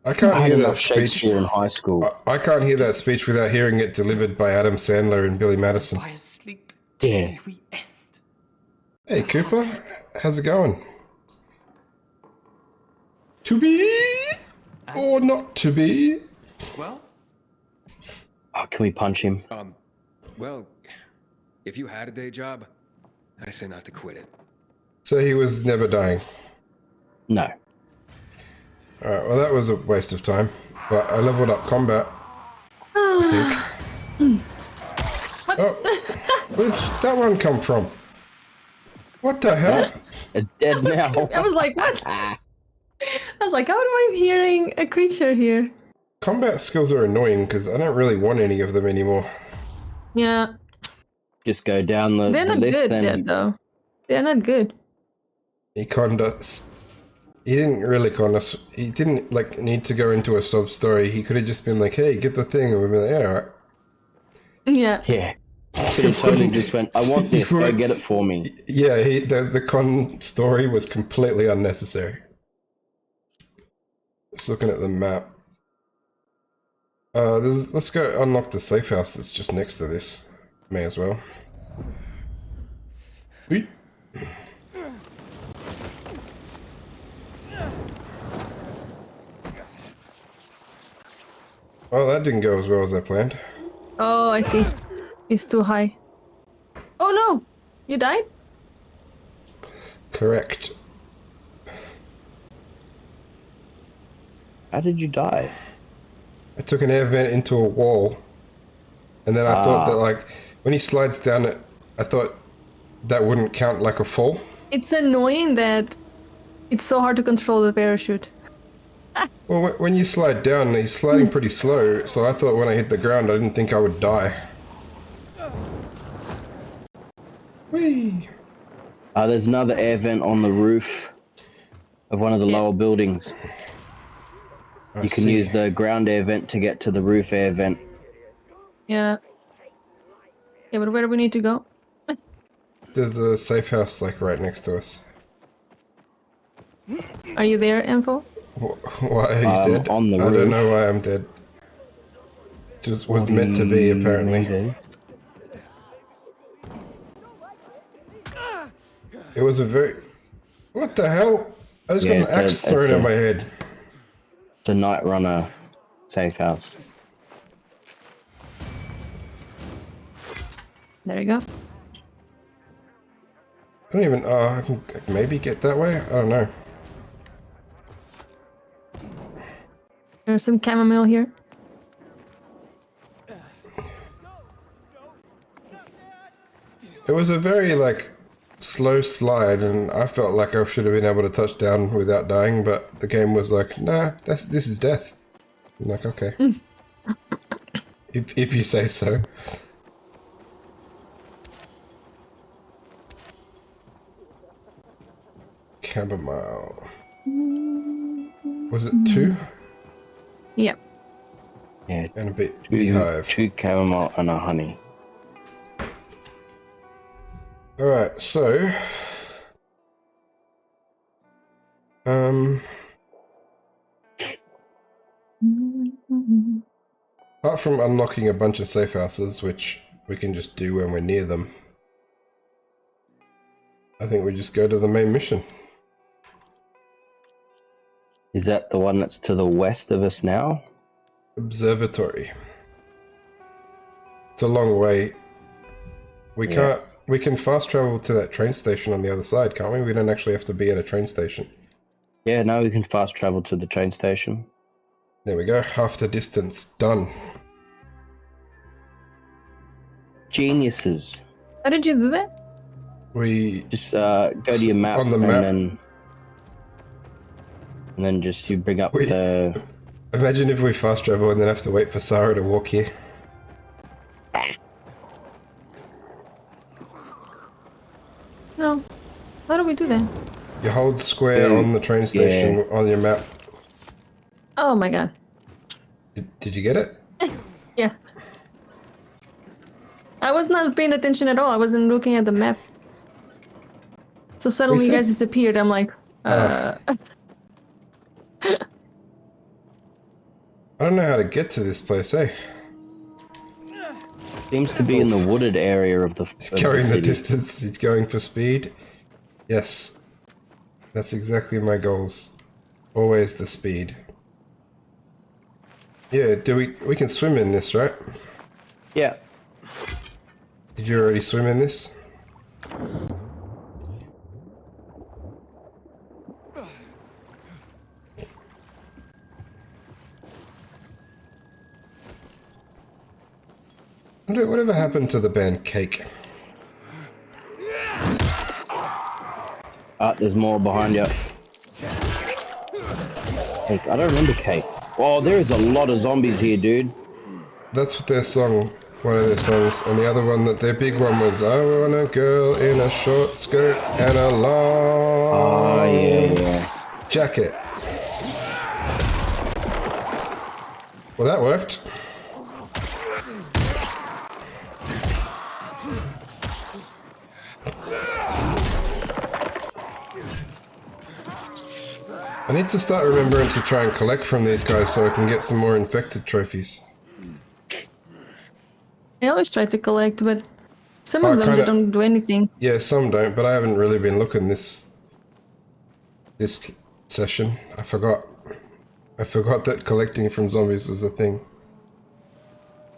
I can't I had hear enough that speech. Shakespeare in high school. I can't hear that speech without hearing it delivered by Adam Sandler and Billy Madison. By a sleep to Yeah. see we end. Hey, Cooper, how's it going? To be or not to be? Well, Oh, can we punch him? Well, if you had a day job, I say not to quit it. So he was never dying. No. Alright, well that was a waste of time. But I leveled up combat. I think. Oh, where'd that one come from? What the hell? It's dead now. I was like, what? I was like, how am I hearing a creature here? Combat skills are annoying because I don't really want any of them anymore. Yeah, Just go down the they're not list good, then. though. They're not good. He conned us. He didn't really con us. He didn't like need to go into a sob story. He could have just been like, "Hey, get the thing," and we'd be like, "Yeah, alright." Yeah. Yeah. Could have totally just went, I want this, go get it for me. Yeah, the con story was completely unnecessary. Just looking at the map. Let's go unlock the safe house that's just next to this. May as well. Sweet. Oh, that didn't go as well as I planned. Oh, I see. It's too high. Oh no! You died? Correct. How did you die? I took an air vent into a wall, and then I thought that like when he slides down it, I thought that wouldn't count like a fall. It's annoying that it's so hard to control the parachute. Well, when you slide down, he's sliding pretty slow, so I thought when I hit the ground, I didn't think I would die. Whee! There's another air vent on the roof of one of the lower buildings. You can use the ground air vent to get to the roof air vent. Yeah. Yeah, but where do we need to go? There's a safe house like right next to us. Are you there, Info? Why are you dead? On the I don't roof. know why I'm dead. Just was meant to be, apparently. It was a very... What the hell? I just got an axe thrown at my head. It's a Night Runner safe house. There you go. I don't even... I can maybe get that way? I don't know. There's some chamomile here. It was a very, like, slow slide, and I felt like I should have been able to touch down without dying, but the game was like, nah, this is death. I'm like, okay. if you say so. Chamomile. Was it 2? Yep. Yeah. And a beehive. 2 chamomile and a honey. Alright, so... Apart from unlocking a bunch of safe houses, which we can just do when we're near them, I think we just go to the main mission. Is that the one that's to the west of us now? Observatory. It's a long way. We can't... We can fast travel to that train station on the other side, can't we? We don't actually have to be at a train station. Yeah, now we can fast travel to the train station. There we go. Half the distance. Done. Geniuses. How did you do that? We just go to your map on the map. and then just you bring up the... Imagine if we fast travel and then have to wait for Sarah to walk here. No. How do we do that? You hold square on the train station on your map. Oh my god. Did you get it? Yeah. I was not paying attention at all. I wasn't looking at the map. So suddenly you guys disappeared. I'm like, I don't know how to get to this place, eh? Seems to be in the wooded area of the He's going the distance, he's going for speed. Yes. That's exactly my goals. Always the speed. Yeah, we can swim in this, right? Yeah. Did you already swim in this? Whatever happened to the band Cake? There's more behind you. Cake. I don't remember Cake. Oh, there is a lot of zombies here, dude. That's their song, one of their songs, and the other one, their big one was I want a girl in a short skirt and a long jacket. Well, that worked. I need to start remembering to try and collect from these guys so I can get some more infected trophies. I always try to collect, but some of them they don't do anything. Yeah, some don't, but I haven't really been looking this session. I forgot that collecting from zombies was a thing.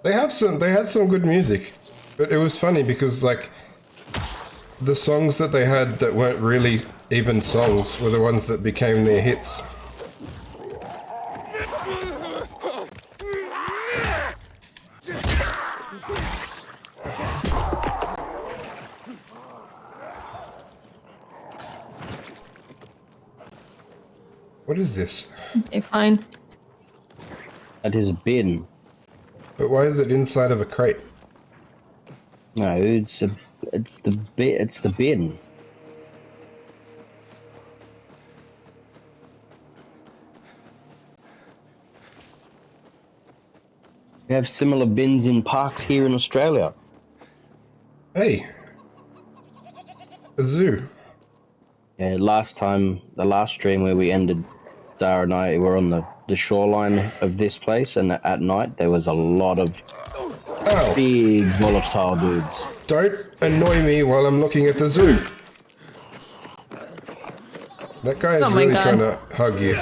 They had some good music, but it was funny because like the songs that they had that weren't really even songs were the ones that became their hits. What is this? Okay, fine. That is a bin. But why is it inside of a crate? No, it's the bin. We have similar bins in parks here in Australia. Hey, a zoo. Yeah, the last stream where we ended, Zara and I were on the shoreline of this place, and at night there was a lot of Ow! big volatile dudes. Don't annoy me while I'm looking at the zoo. That guy is Oh my really God. trying to hug you.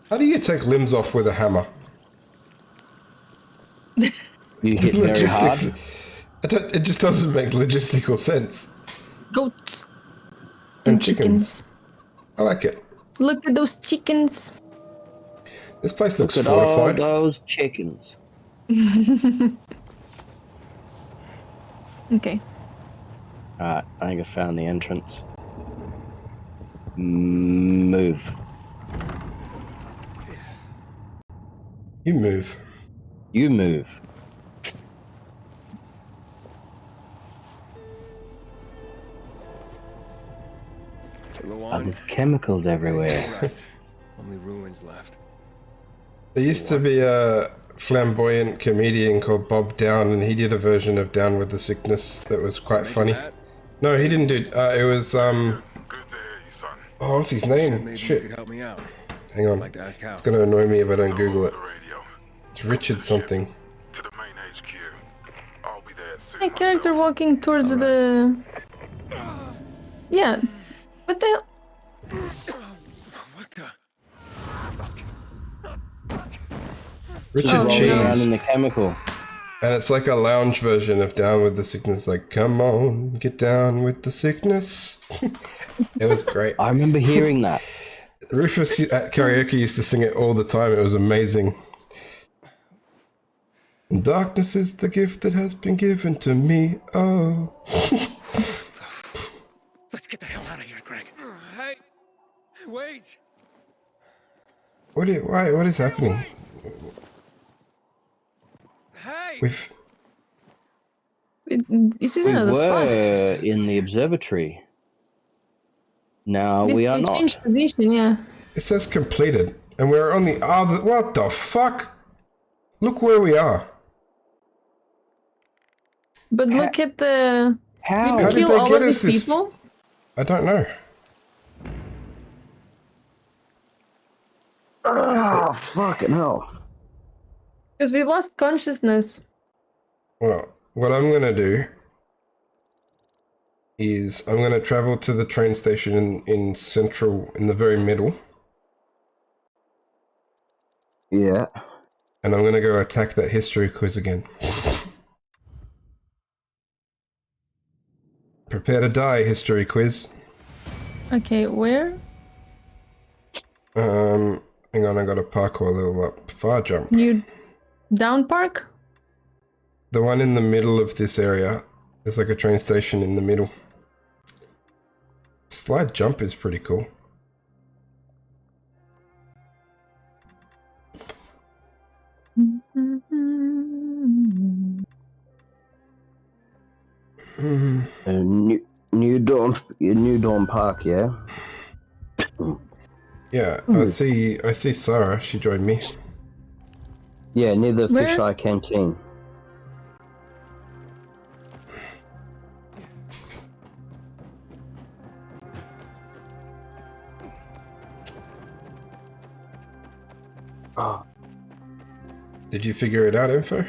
How do you take limbs off with a hammer? You hit very hard. It just doesn't make logistical sense. Goats And chickens. I like it. Look at those chickens. This place looks Look at all fortified. those chickens. Okay. Alright, I think I found the entrance. Move. You move. You move. Oh, there's chemicals everywhere. Right. Only ruins left. There used to be a flamboyant comedian called Bob Down, and he did a version of Down with the Sickness that was quite funny. That? No, he didn't do. It was Good to hear you, son. Oh, what's his Said name? maybe you Shit. could help me out. Hang on. I'd like to ask how. It's gonna annoy me if I don't Google it. The radio. It's Richard something. To the main HQ. I'll be there soon. My character walking towards the. Yeah. What the hell? What the? Richard Oh, no. Cheese. Around in the chemical. And it's like a lounge version of Down with the Sickness, like, come on, get down with the sickness. It was great. I remember hearing that. Rufus at karaoke used to sing it all the time. It was amazing. Darkness is the gift that has been given to me. Oh. Let's get the hell out of here, Greg. Hey, wait. What is happening? Hey. This is We another spot. were in the observatory. Now we are not. changed position, yeah. It says completed, and we're on the other. What the fuck? Look where we are. But look at the. How? Did How we did kill they all get of us these this- people? I don't know. Oh, fucking hell. Because we lost consciousness. Well, what I'm gonna do is I'm gonna travel to the train station in central, in the very middle, Yeah. and I'm gonna go attack that history quiz again. Prepare to die, history quiz. Okay, where? Hang on, I got a parkour level up. Far jump. You. Down Park? The one in the middle of this area. There's like a train station in the middle. Slide jump is pretty cool. New Dawn Park, yeah. Yeah, I see Sarah, she joined me. Yeah, near the Where? Fisheye Canteen. Oh, Did you figure it out, Info?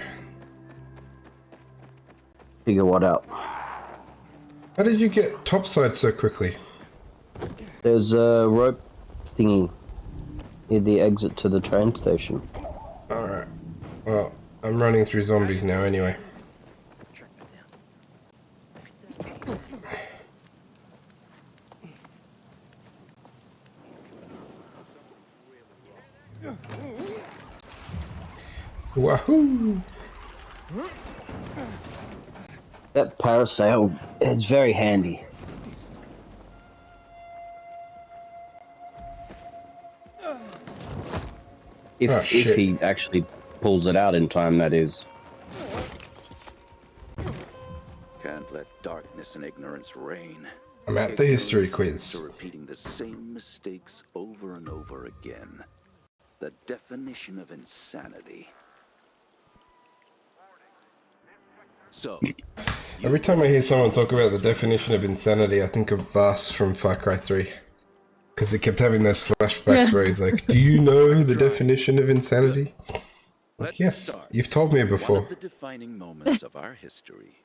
figure what out? How did you get topside so quickly? There's a rope thingy near the exit to the train station. Alright. Well, I'm running through zombies now anyway. Wahoo! That parasail is very handy. If shit. he actually pulls it out in time, that is. Can't let darkness and ignorance reign. I'm at the history Ignorance quiz. to repeating the same mistakes over and over again. The definition of insanity. So, Every time I hear someone talk about the definition of insanity, I think of Vaas from Far Cry 3. Because he kept having those flashbacks Yeah. where he's like, do you know the definition of insanity? let's Yes, start you've told me with before. One of the defining moments of our history.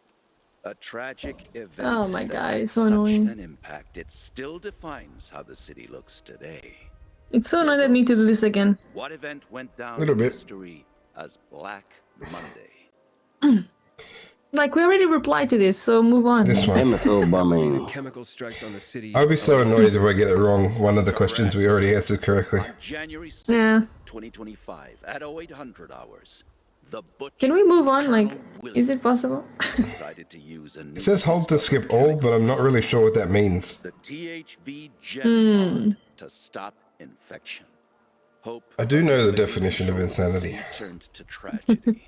A tragic event Oh my that God, had it's so such annoying. an impact, it still defines how the city looks today. It's so annoying that I need to do this again. What event went down Little in bit. history as Black Monday? Like, we already replied to this, so move on. This one. Chemical bombing. Chemical strikes on the city. I'll be so annoyed if I get it wrong. One of the questions we already answered correctly. On January 6th, Yeah. 2025, at 0800 hours, the butcher Can we move on? Like, Colonel is it possible? decided to use a new It says hold to skip all, but I'm not really sure what that means. the THV Gen Pod to stop infection. Hope I do know the faded definition of until the insanity. city turned to tragedy.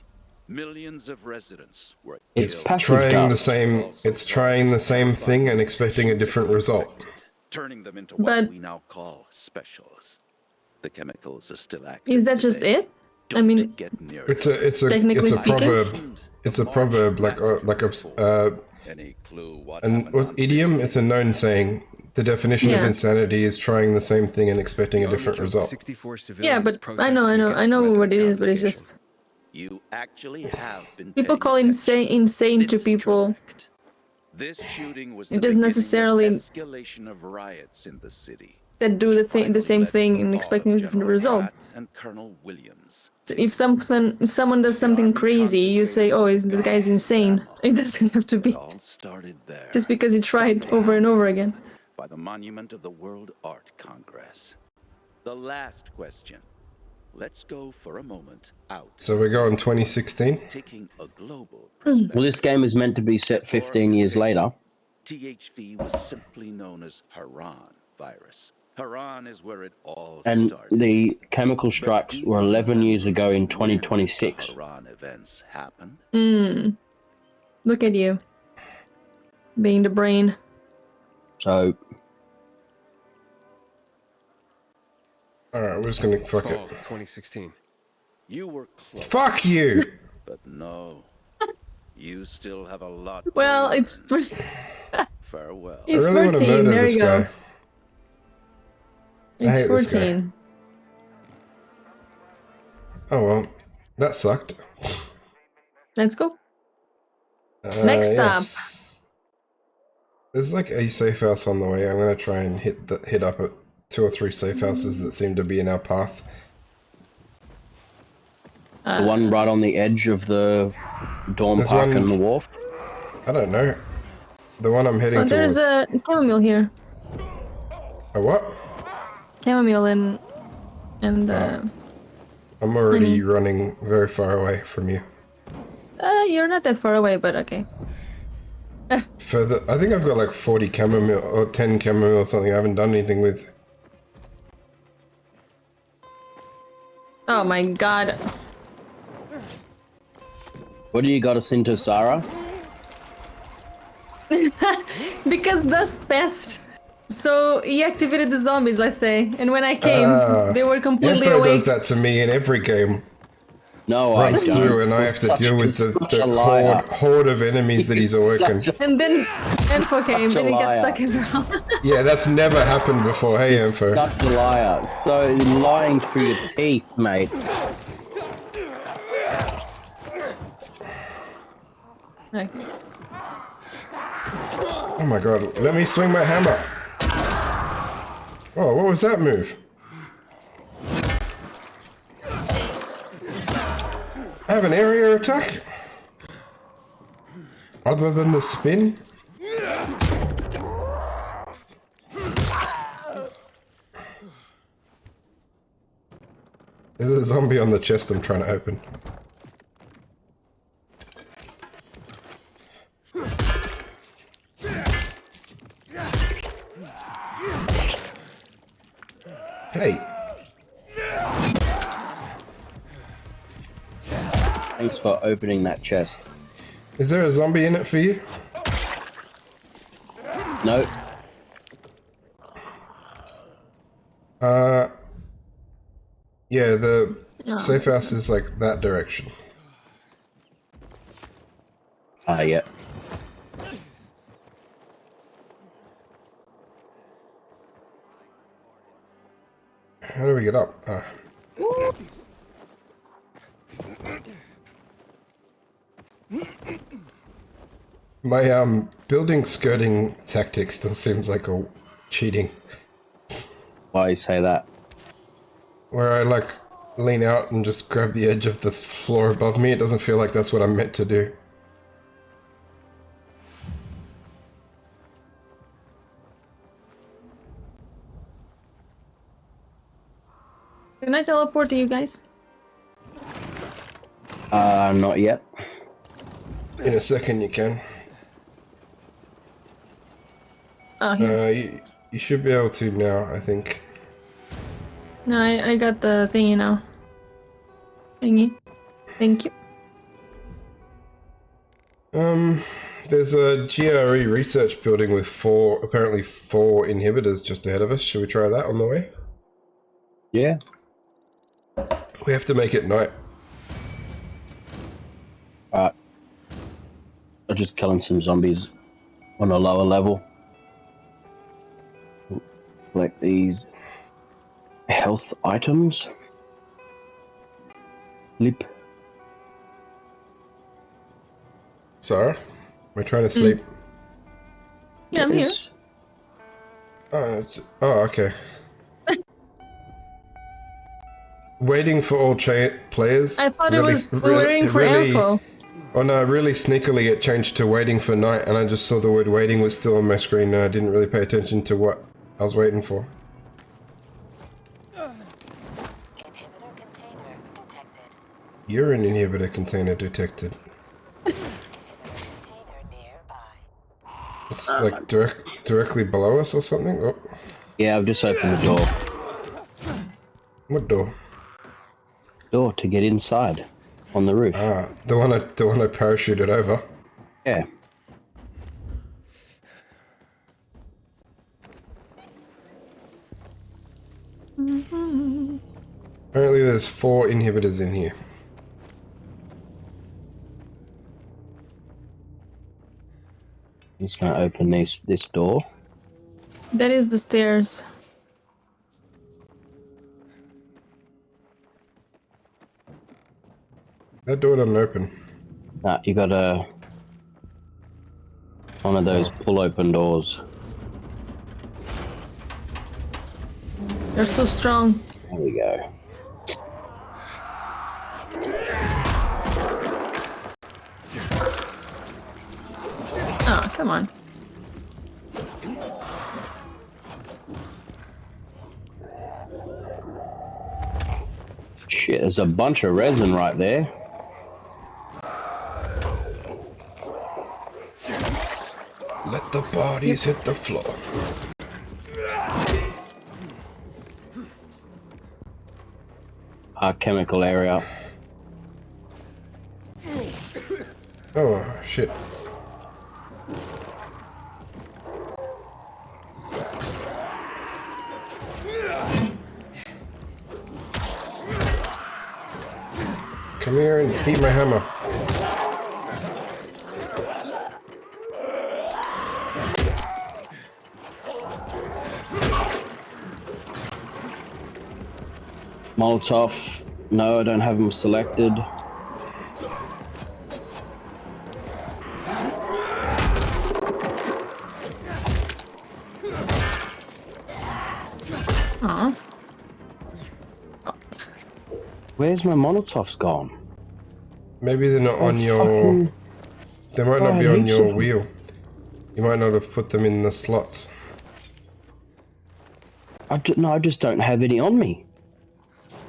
Millions of residents were It's killed, passage Trying the dust. same. It's trying the same thing and expecting a different result. turning them into what But- we now call specials. The chemicals are still active. Is that just today. it? I Don't mean, get near It's a Technically speaking? proverb. It's a proverb like any clue what an happened what's on idiom? this It's a known saying. The definition of Yeah. insanity is trying the same thing and expecting a different result. 64 yeah, civilians but I protesting know against what it weapons is, but it's confiscation. just You actually have been people paying call attention. insane This to is people. correct. This shooting was It the doesn't beginning of necessarily- escalation of riots in the city. That do the same Finally led thing to the and fall expecting a of different General result. Pratt and Colonel Williams. So if someone does something crazy, you say, "Oh, the guy's insane." It doesn't have to It be all started there. just because he tried over and over again. By the monument of the World Art Congress. The last question. Let's go for a moment out, So we're going 2016. taking a global Hmm. perspective. Well, this game is meant to be set 15 years later. THV was simply known as Haran virus. Haran is where it all And started. the chemical strikes Do you were 11 years remember ago in when 2026. the Haran events happened? Look at you, being the brain. So, Alright, we're just gonna fuck Fall it. 2016. You were close, Fuck you! but no. You still have a lot to Well, learn. it's Farewell. it's I really want to 14. murder There this you go. guy. It's hate this guy. 14. Oh well, that sucked. Let's go. Next stop. yes. There's like a safe house on the way. I'm gonna try and hit up at 2 or 3 safe houses that seem to be in our path. the one right on the edge of the dorm There's park one- and the wharf. I don't know. The one I'm heading Oh, there's towards. a chamomile here. A what? Chamomile and I'm already running very far away from you. you're not that far away, but okay. Further, I think I've got like 40 chamomile or 10 chamomile or something I haven't done anything with. Oh my god. What do you got us into, Sarah? Because Dust passed. So he activated the zombies, let's say. And when I came, they were completely Info awake. does that to me in every game. No, I Runs don't. through and I have to deal with Such the a liar. horde of enemies that he's awoken. And then Info came Such a and he got liar. stuck as well. Yeah, that's never happened before. Hey, Info. Such a liar. So you're lying through your teeth, mate. Okay. Oh my god, let me swing my hammer. Oh, what was that move? I have an area attack? Other than the spin? There's a zombie on the chest I'm trying to open. Hey. Thanks for opening that chest. Is there a zombie in it for you? No. Yeah, the No. safe house is like that direction. Ah, yeah. How do we get up? Ah. My building skirting tactic still seems like a cheating. Why you say that? Where I like lean out and just grab the edge of the floor above me, it doesn't feel like that's what I'm meant to do. Can I teleport to you guys? Not yet. In a second you can. Oh, here. You should be able to now, I think. No, I got the thingy now. Thingy. Thank you. There's a GRE research building with apparently four inhibitors just ahead of us. Should we try that on the way? Yeah. We have to make it night. Alright. I'm just killing some zombies on a lower level. Like these health items. Lip. Sarah? Am I trying to sleep? Yeah, I'm here. Yes. Oh, okay. Waiting for all players. I thought it was waiting for info. Oh no, really sneakily it changed to waiting for night, and I just saw the word waiting was still on my screen, and I didn't really pay attention to what I was waiting for. Inhibitor container detected. You're an inhibitor container detected. Container nearby. It's like directly below us or something? Oh, Yeah, I've just opened the door. what door? Door to get inside. On the roof. Ah, the one I parachuted over. Yeah. Apparently there's 4 inhibitors in here. I'm just gonna open this door. That is the stairs. That door doesn't open. Nah, you got one of those pull open doors. They're so strong. There we go. Oh, come on. Shit, there's a bunch of resin right there. Let the bodies hit the floor. Our chemical area. Oh, shit. Come here and eat my hammer. Molotov. No, I don't have them selected. Aw. Where's my Molotovs gone? Maybe they're not on your... They might not be on your wheel. You might not have put them in the slots. No, I just don't have any on me.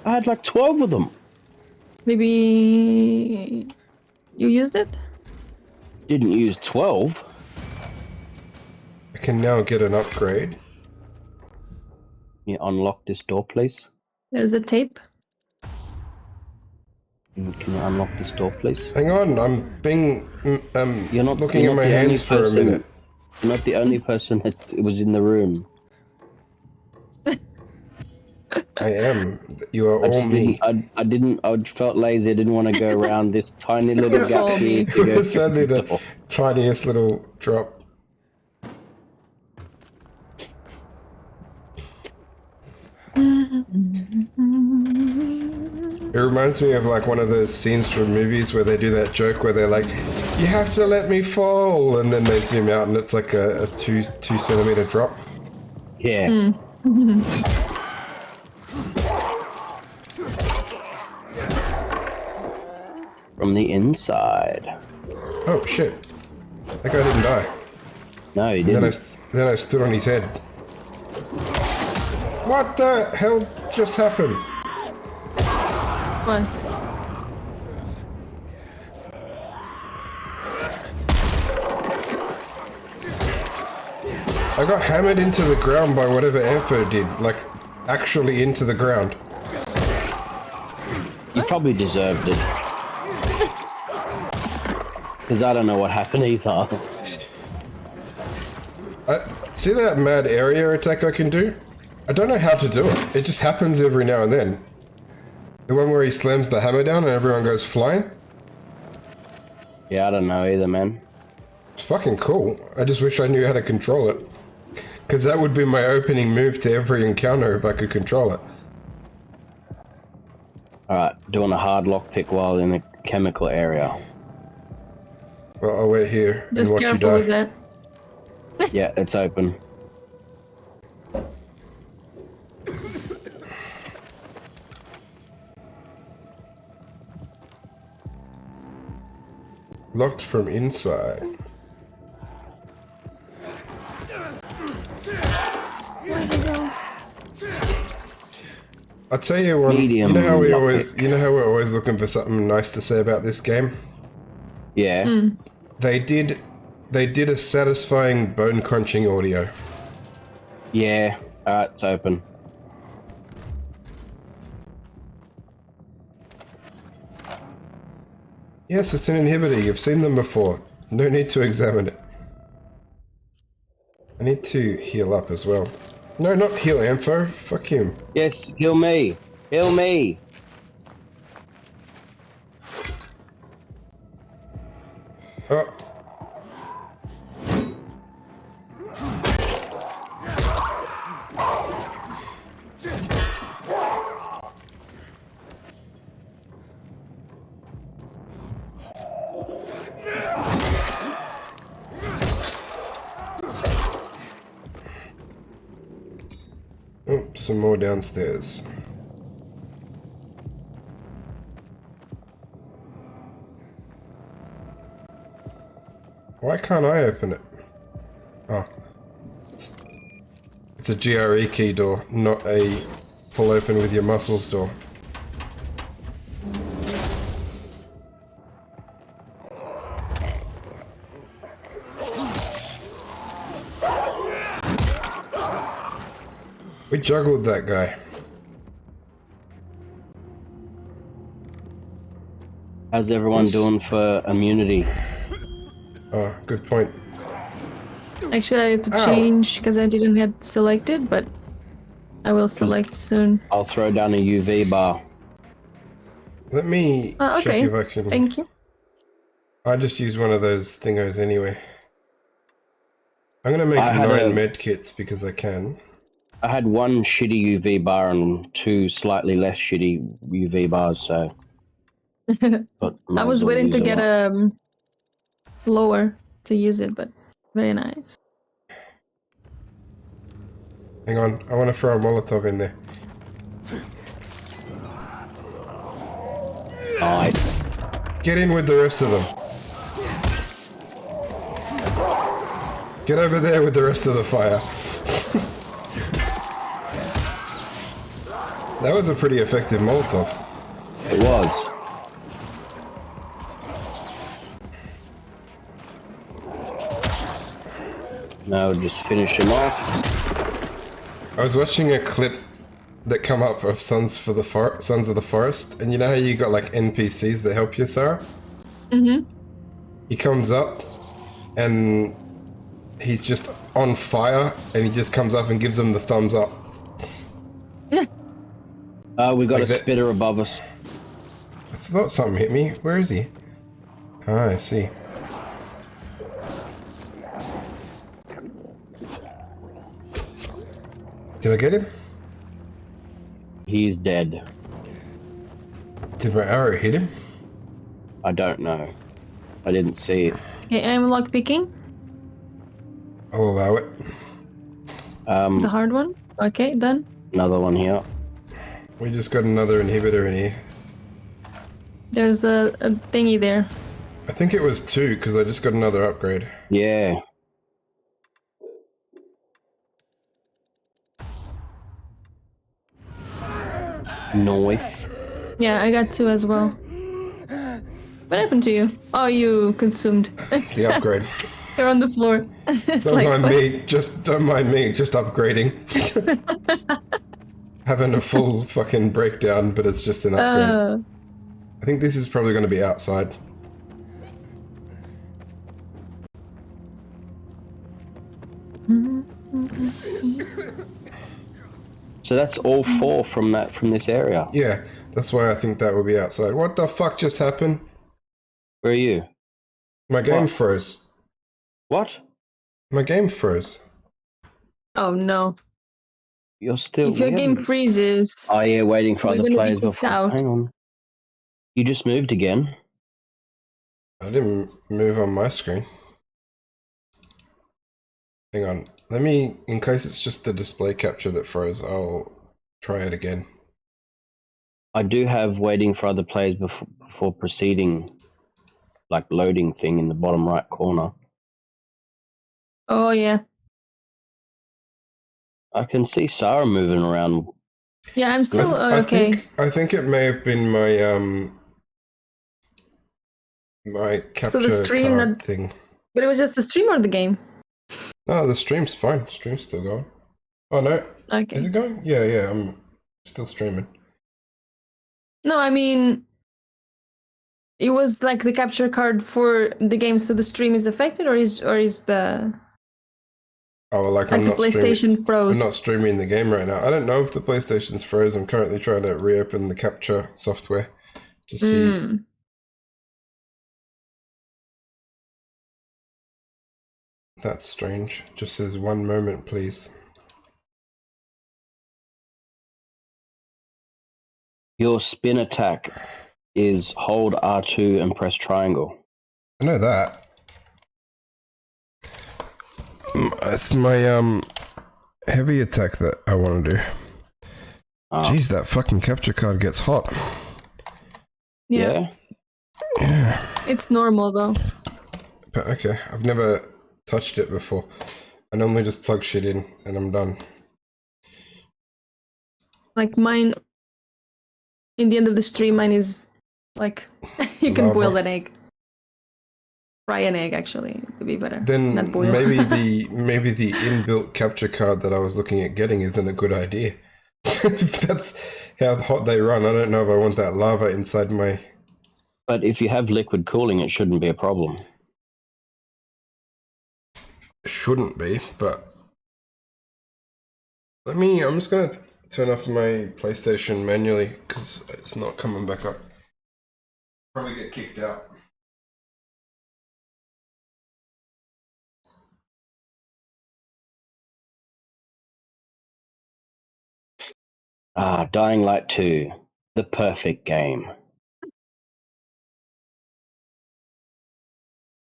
I had like 12 of them. Maybe you used it? Didn't use 12. I can now get an upgrade. Can you unlock this door, please? There's a tape. Can you unlock this door, please? Hang on, I'm being You're not looking you're at not my the only hands for a person- minute. You're not the only person that was in the room. I am. You are I all just me. I felt lazy. I didn't want to go around this tiny little You're all gap here me. to go It's through only this the door. tiniest little drop. It reminds me of like one of those scenes from movies where they do that joke where they're like, "You have to let me fall," and then they zoom out and it's like a 2 centimeter drop. Yeah. From the inside. Oh shit! That guy didn't die. No, he Then didn't. then I stood on his head. What the hell just happened? What? I got hammered into the ground by whatever Ampho did, like actually into the ground. You probably deserved it. Because I don't know what happened either. See that mad area attack I can do? I don't know how to do it. It just happens every now and then. The one where he slams the hammer down and everyone goes flying? Yeah, I don't know either, man. It's fucking cool. I just wish I knew how to control it. Because that would be my opening move to every encounter if I could control it. Alright, doing a hard lockpick while in the chemical area. Well, I'll wait here Just and watch you careful with die. that. Yeah, it's open. Locked from inside. I'll tell you one. Medium you know how lockpick. we're always looking for something nice to say about this game. Yeah. They did a satisfying bone crunching audio. Yeah. Alright, it's open. Yes, it's an inhibitor. You've seen them before. No need to examine it. I need to heal up as well. No, not heal Ampho. Fuck him. Yes, heal me. Heal me. Oh. Oh, some more downstairs. Why can't I open it? Oh. It's a GRE key door, not a pull open with your muscles door. We juggled that guy. How's everyone Yes. doing for immunity? Oh, good point. Actually, I had to Ow. change because I didn't have selected, but I will select soon. I'll throw down a UV bar. Let me check Okay, if I can... thank you. I just use one of those thingos anyway. I'm gonna make I had 9 a- med kits because I can. I had one shitty UV bar and 2 slightly less shitty UV bars, so... But I was waiting to get a lower to use it, but very nice. Hang on, I want to throw a Molotov in there. Nice. Get in with the rest of them. Get over there with the rest of the fire. That was a pretty effective Molotov. It was. Now just finish him off. I was watching a clip that come up of Sons of the Forest, and you know how you got like NPCs that help you, Sarah? Mm-hmm. He comes up, and he's just on fire, and he just comes up and gives them the thumbs up. We got Like a that- spitter above us. I thought something hit me. Where is he? Ah, I see. Did I get him? He's dead. Did my arrow hit him? I don't know. I didn't see it. Okay, I'm lockpicking. I'll allow it. The hard one. Okay, done. Another one here. We just got another inhibitor in here. There's a thingy there. I think it was 2, because I just got another upgrade. Yeah. Noise. Yeah, I got 2 as well. What happened to you? Oh, you consumed. The upgrade. You're on the floor. It's Don't like, mind what? me. Don't mind me. Just upgrading. Having a full fucking breakdown, but it's just an upgrade. I think this is probably going to be outside. So that's all 4 from this area. Yeah, that's why I think that will be outside. What the fuck just happened? Where are you? My game What? froze. What? My game froze. Oh no. You're still. If your we game haven't- freezes, Oh yeah, waiting for you're other gonna be players kicked before. out. Hang on. You just moved again. I didn't move on my screen. Hang on. Let me, in case it's just the display capture that froze, I'll try it again. I do have waiting for other players before proceeding, like loading thing in the bottom right corner. oh yeah. I can see Sarah moving around. Yeah, I'm still okay. I think it may have been my my capture stream card not- thing. But it was just the stream or the game? No, the stream's fine. Stream's still going. Oh no, Okay. is it going? Yeah, I'm still streaming. No, I mean, it was like the capture card for the game, so the stream is affected, or is the Oh, well, like like I'm the not PlayStation streaming. froze? I'm not streaming the game right now. I don't know if the PlayStation's froze. I'm currently trying to reopen the capture software to see. Mm. That's strange. Just says 1 moment, please. Your spin attack is hold R2 and press triangle. I know that. It's my heavy attack that I want to do. Oh. Jeez, that fucking capture card gets hot. Yeah. Yeah. It's normal though. But okay, I've never touched it before. I normally just plug shit in and I'm done. Like mine, in the end of the stream, mine is like you can boil Lava. an egg, fry an egg actually to be better. Then not boil. maybe the inbuilt capture card that I was looking at getting isn't a good idea. If that's how hot they run, I don't know if I want that lava inside my. But if you have liquid cooling, it shouldn't be a problem. Shouldn't be, but I'm just gonna turn off my PlayStation manually because it's not coming back up. Probably get kicked out. Dying Light 2, the perfect game.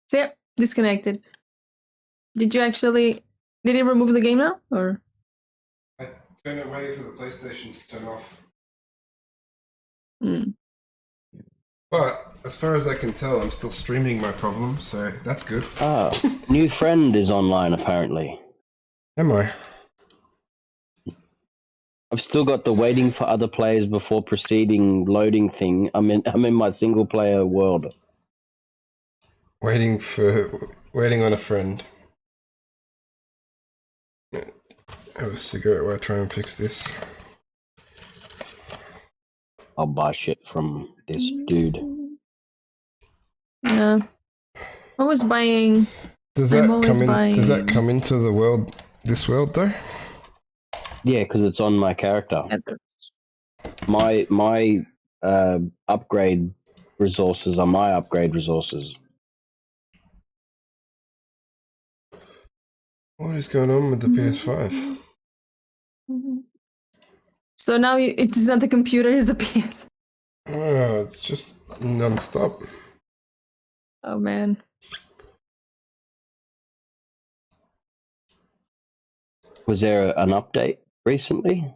So yeah, disconnected. Did you actually? Did it remove the game now, or? I've been waiting for the PlayStation to turn off. Mm. But as far as I can tell, I'm still streaming my problem, so that's good. New friend is online apparently. Am I? I've still got the waiting for other players before proceeding loading thing. I'm in my single player world. Waiting on a friend. Have a cigarette while I try and fix this. I'll buy shit from this dude. Yeah. I was buying. Does I'm that always come in? buying. Does that come into the world? This world though? Yeah, because it's on my character. Ether. My upgrade resources are my upgrade resources. What is going on with the PS5? So now it is not the computer, it's the PS. Oh, it's just non-stop. Oh man. Was there an update recently?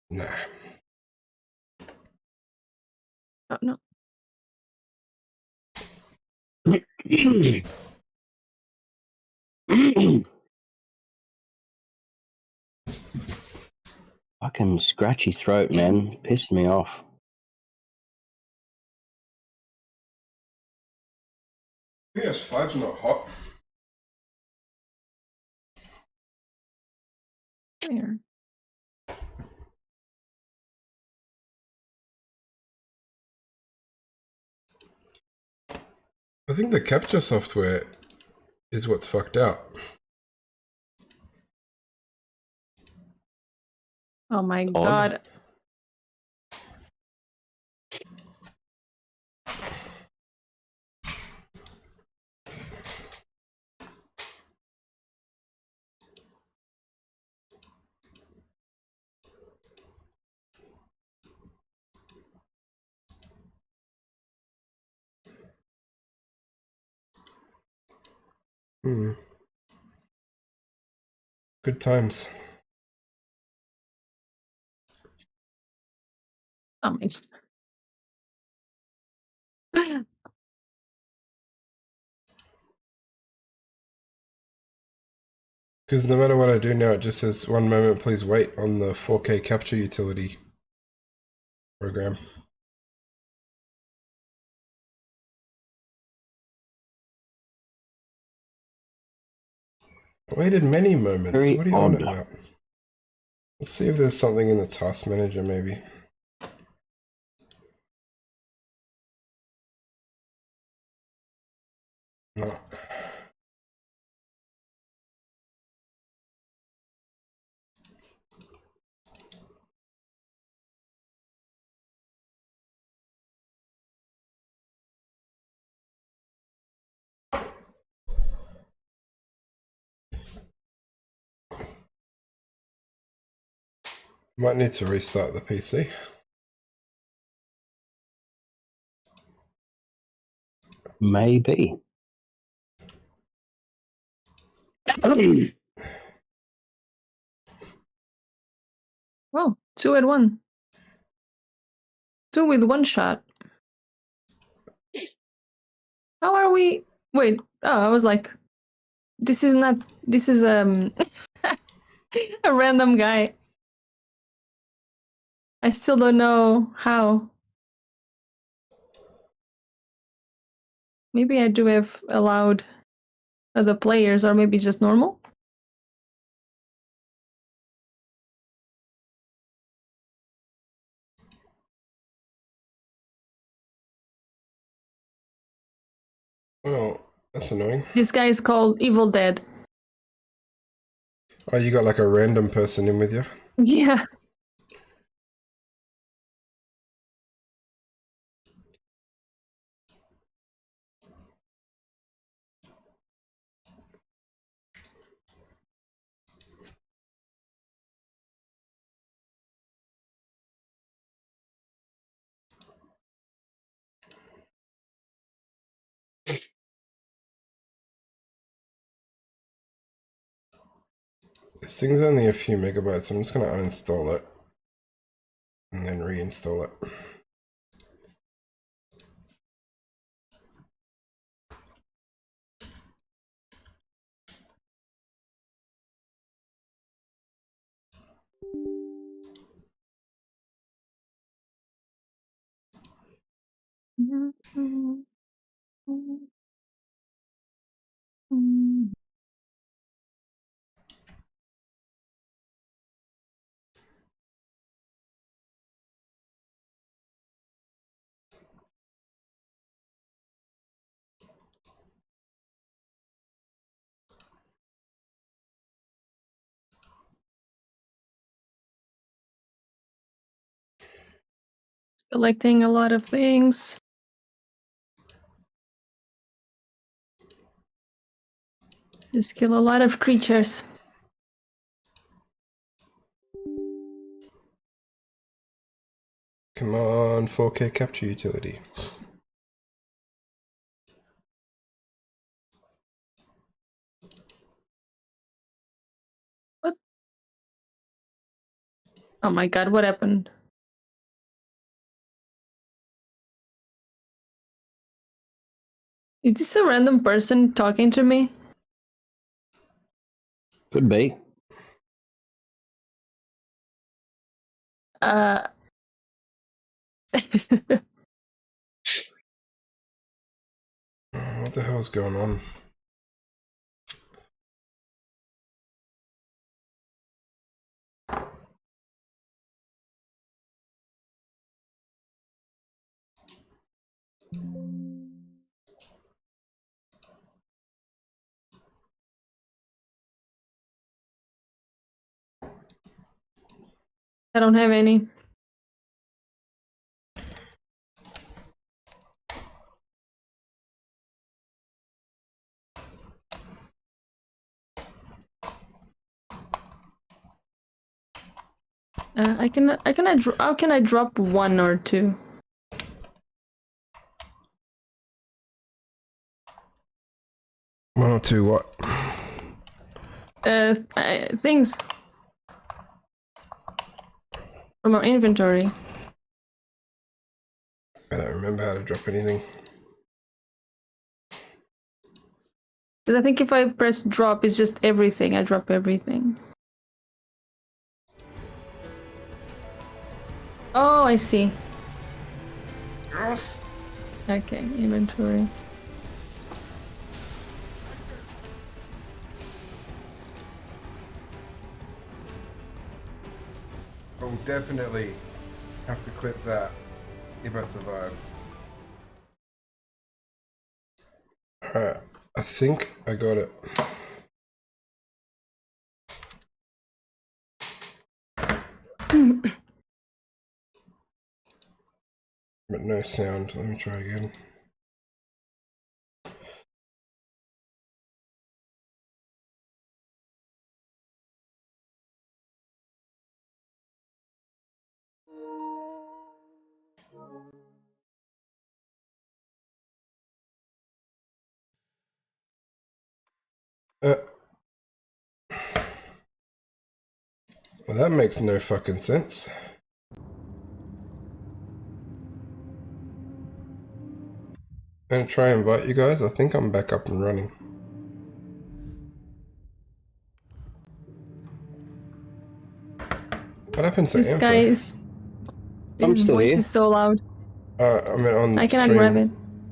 Nah. Oh, no. Fucking scratchy throat, man. Pissed me off. PS5's not hot. Where? I think the capture software is what's fucked out. Oh my god. Good times. Oh my. Because no matter what I do now, it just says 1 moment, please wait on the 4K capture utility program. I waited many moments. Very What are you on odd. about? Let's see if there's something in the task manager, maybe. No. Might need to restart the PC. Maybe. Wow, 2 at 1. 2 with 1 shot. How are we? Wait. Oh, I was like, this is not. This is a random guy. I still don't know how. Maybe I do have allowed other players, or maybe just normal. Oh, that's annoying. This guy is called Evil Dead. Oh, you got like a random person in with you? Yeah. This thing's only a few megabytes. I'm just going to uninstall it and then reinstall it. Collecting a lot of things. Just kill a lot of creatures. Come on, 4K capture utility. What? Oh my god, what happened? Is this a random person talking to me? Could be. What the hell's going on? I don't have any. How can I drop one or two? One or two what? Things from our inventory. I don't remember how to drop anything. Because I think if I press drop, it's just everything. I drop everything. Oh, I see. Yes. Okay, inventory. I'll definitely have to clip that if I survive. Alright, I think I got it. But no sound. Let me try again. Well, that makes no fucking sense. I'm gonna try and invite you guys. I think I'm back up and running. What happened to This Ampho? guy is. I'm His still voice here. is so loud. I mean, on I cannot stream, grab it.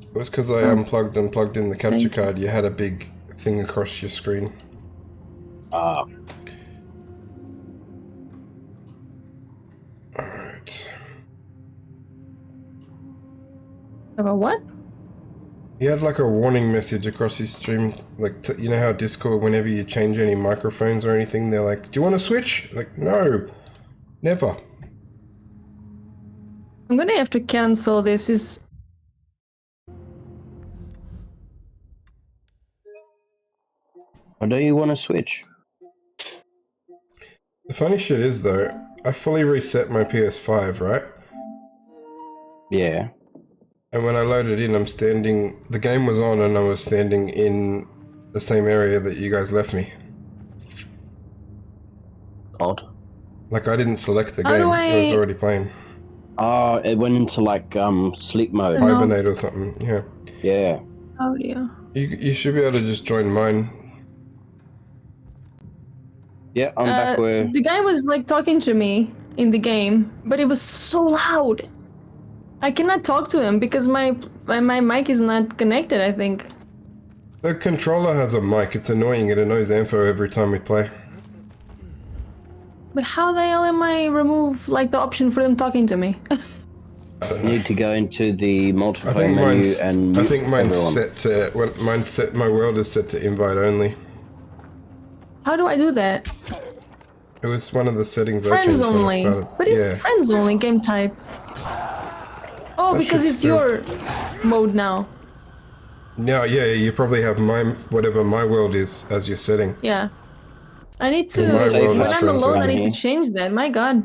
it was because I Oh. unplugged and plugged in the capture Thank you. card. You had a big thing across your screen. Ah, Alright. About what? He had like a warning message across his stream, like you know how Discord, whenever you change any microphones or anything, they're like, "Do you want to switch?" Like, no, never. I'm gonna have to cancel this. Is or do you want to switch? The funny shit is though, I fully reset my PS5, right? Yeah. And when I loaded in, I'm standing. The game was on, and I was standing in the same area that you guys left me. Odd. Like I didn't select the How do game; it was I- already playing. Oh, it went into like sleep mode. No. Hibernate or something. Yeah. Yeah. audio? You should be able to just join mine. Yeah, I'm back where. The guy was like talking to me in the game, but it was so loud. I cannot talk to him because my mic is not connected, I think. The controller has a mic. It's annoying. It annoys Ampho every time we play. But how the hell am I remove like the option for them talking to me? You need to go into the I multiplayer think menu mine's. and I mute think mine's everyone. set to. Well, mine's set. My world is set to invite only. How do I do that? It was one of the settings I Friends changed when I only. started. But it's Yeah. friends only game type. Oh, That because should it's still- your mode now. No, yeah, you probably have whatever my world is as your setting. Yeah. I need to. In my world, When it's I'm friends alone, I only. need to change that. My god.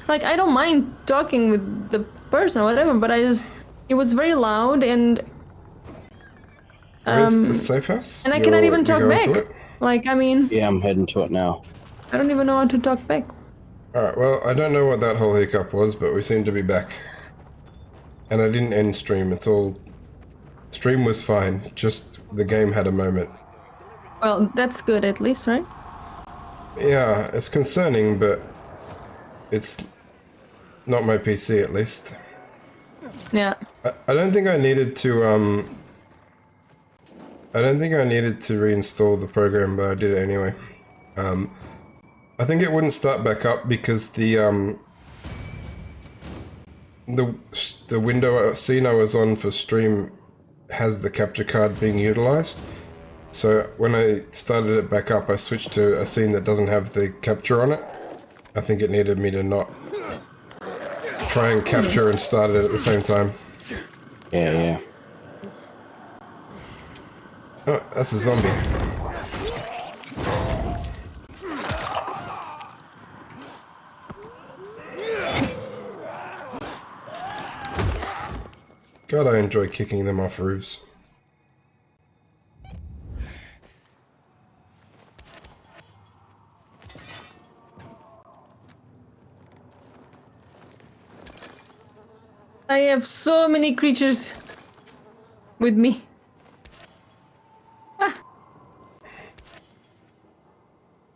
Like, I don't mind talking with the person or whatever, but it was very loud and. Where's the safe house? And I cannot even You're talk going to back. it? Like, I mean, Yeah, I'm heading to it now. I don't even know how to talk back. Alright, well, I don't know what that whole hiccup was, but we seem to be back. And I didn't end stream, it's all... Stream was fine, just the game had a moment. Well, that's good at least, right? Yeah, it's concerning, but... It's... Not my PC, at least. Yeah. I don't think I needed to, I don't think I needed to reinstall the program, but I did it anyway. I think it wouldn't start back up because the window scene I was on for stream has the capture card being utilized. So when I started it back up, I switched to a scene that doesn't have the capture on it. I think it needed me to not try and capture and start it at the same time. Yeah, yeah. Oh, that's a zombie. God, I enjoy kicking them off roofs. I have so many creatures with me.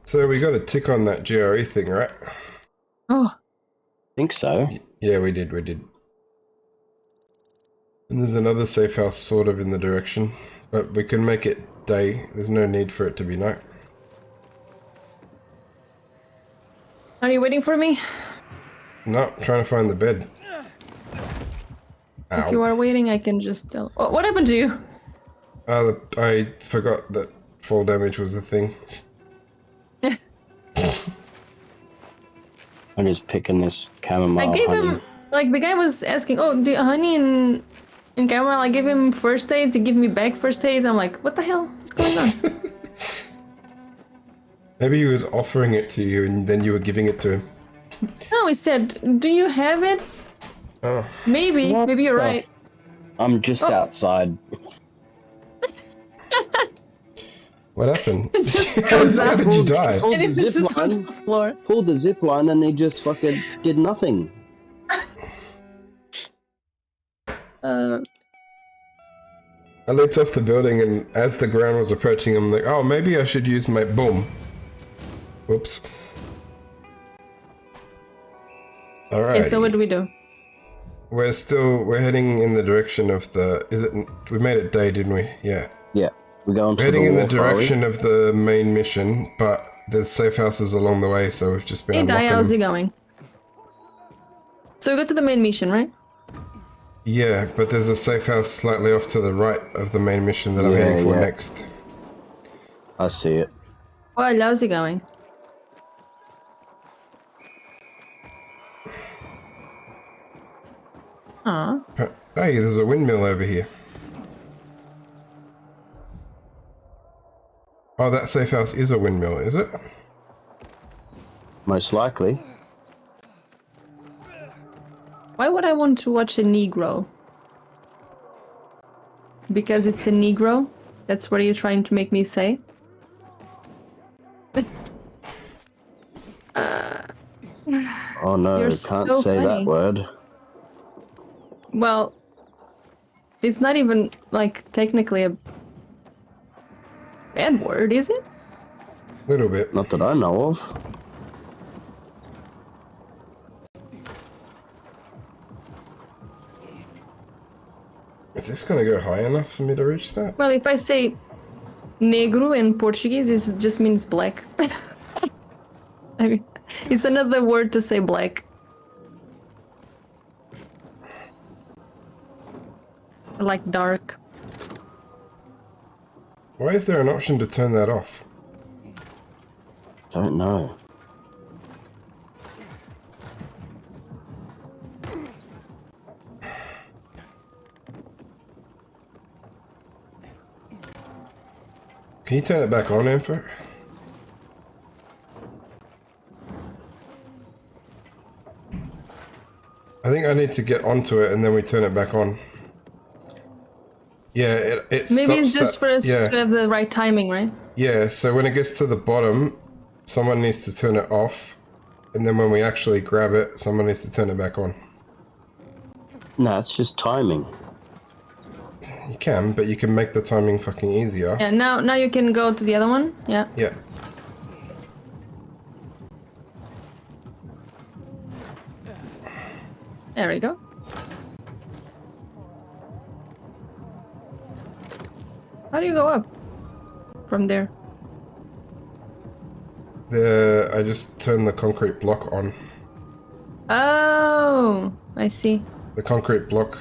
So we got a tick on that GRE thing, right? Oh. Think so. Yeah, we did. And there's another safe house sort of in the direction, but we can make it day. There's no need for it to be night. Are you waiting for me? No, trying to find the bed. If you are waiting, I can just tell. Oh, what happened to you? I forgot that fall damage was a thing. I'm just picking this chamomile I gave honey. him, like, the guy was asking, oh, the honey and chamomile, I gave him first aids, he gave me back first aids. I'm like, what the hell? What's going on? Maybe he was offering it to you and then you were giving it to him. No, he said, do you have it? Oh. Maybe you're the right. I'm just outside. What happened? It just comes How out. did you die? Pulled And the it was zip just on line, the floor. pulled the zip line, and he just fucking did nothing. I leaped off the building and as the ground was approaching, I'm like, oh, maybe I should use my boom. Whoops. Alright. Okay, so what do we do? We're heading in the direction of we made it day, didn't we? Yeah. Yeah, we're going to We're heading in the wharf, are we? direction of the main mission, but there's safe houses along the way, so we've just been Hey, Di, unlocking how's it them. going? So we go to the main mission, right? Yeah, but there's a safe house slightly off to the right of the main mission that I'm Yeah, heading for yeah. next. I see it. Well, how's it going? Aw. Hey, there's a windmill over here. Oh, that safe house is a windmill, is it? Most likely. Why would I want to watch a Negro? Because it's a Negro? That's what you're trying to make me say? Oh no, You're can't so say funny. that word. Well, it's not even, like, technically a bad word, is it? Little bit. Not that I know of. Is this gonna go high enough for me to reach that? Well, if I say negro in Portuguese, it just means black. I mean, it's another word to say black. Or like dark. Why is there an option to turn that off? Don't know. Can you turn it back on, Ampho? I think I need to get onto it and then we turn it back on. Yeah, it Maybe it's stops just for us yeah. to have the right timing, right? Yeah, so when it gets to the bottom, someone needs to turn it off, and then when we actually grab it, someone needs to turn it back on. No, it's just timing. You can, but you can make the timing fucking easier. Yeah, now you can go to the other one. Yeah. Yeah. There we go. How do you go up from there? I just turned the concrete block on. Oh, I see. The concrete block,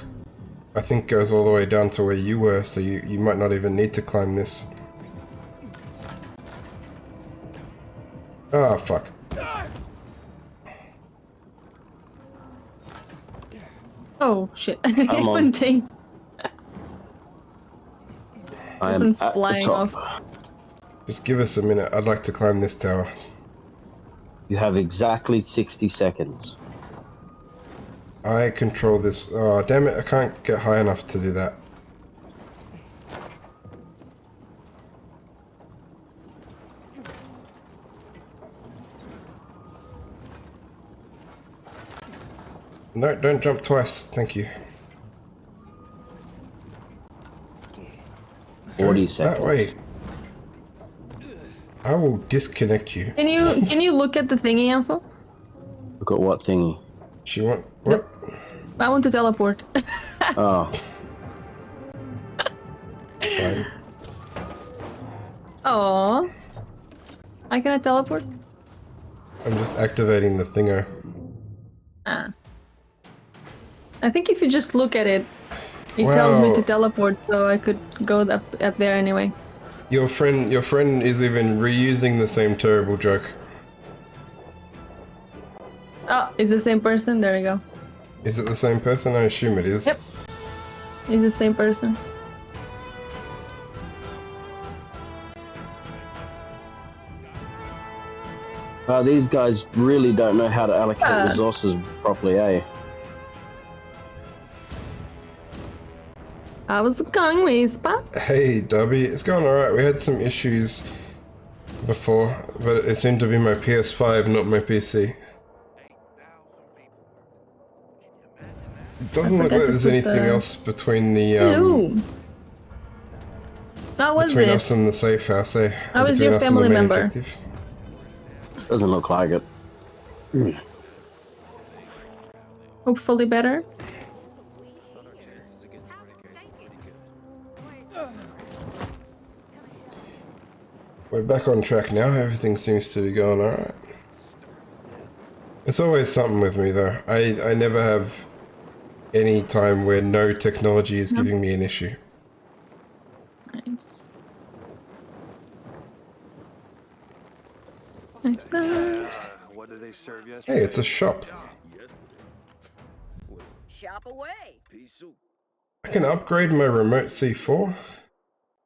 I think, goes all the way down to where you were, so you might not even need to climb this. Ah, fuck. Oh shit! I'm on. Fontaine. I It's am been at the flying top. off. Just give us a minute. I'd like to climb this tower. You have exactly 60 seconds. I control this. Oh, damn it. I can't get high enough to do that. No, don't jump twice. Thank you. 40 Go seconds. that way. I will disconnect you. Can you look at the thingy, Info? Look at what thingy? She want what? I want to teleport. Oh, It's fine. Oh. How can I teleport? I'm just activating the thinger. Ah. I think if you just look at it, it tells me to Wow. teleport, so I could go up there anyway. Your friend is even reusing the same terrible joke. Oh, it's the same person. There we go. Is it the same person? I assume it is. Yep. It's the same person. these guys really don't know how to allocate resources properly, eh? How's it going, Whisper? Hey, Dubby, it's going alright. We had some issues before, but it seemed to be my PS5, not my PC. It doesn't look forgot like to there's put anything the- else between the Hello. How was between it? us and the safe house, eh? How was Between your us and the family main member? objective. Doesn't look like it. Hopefully better. We're back on track now. Everything seems to be going alright. It's always something with me though. I never have any time where no technology is giving me an issue. Nice. Nice. What did they serve yesterday? Hey, it's a shop. Shop away. Pea soup. I can upgrade my remote C4.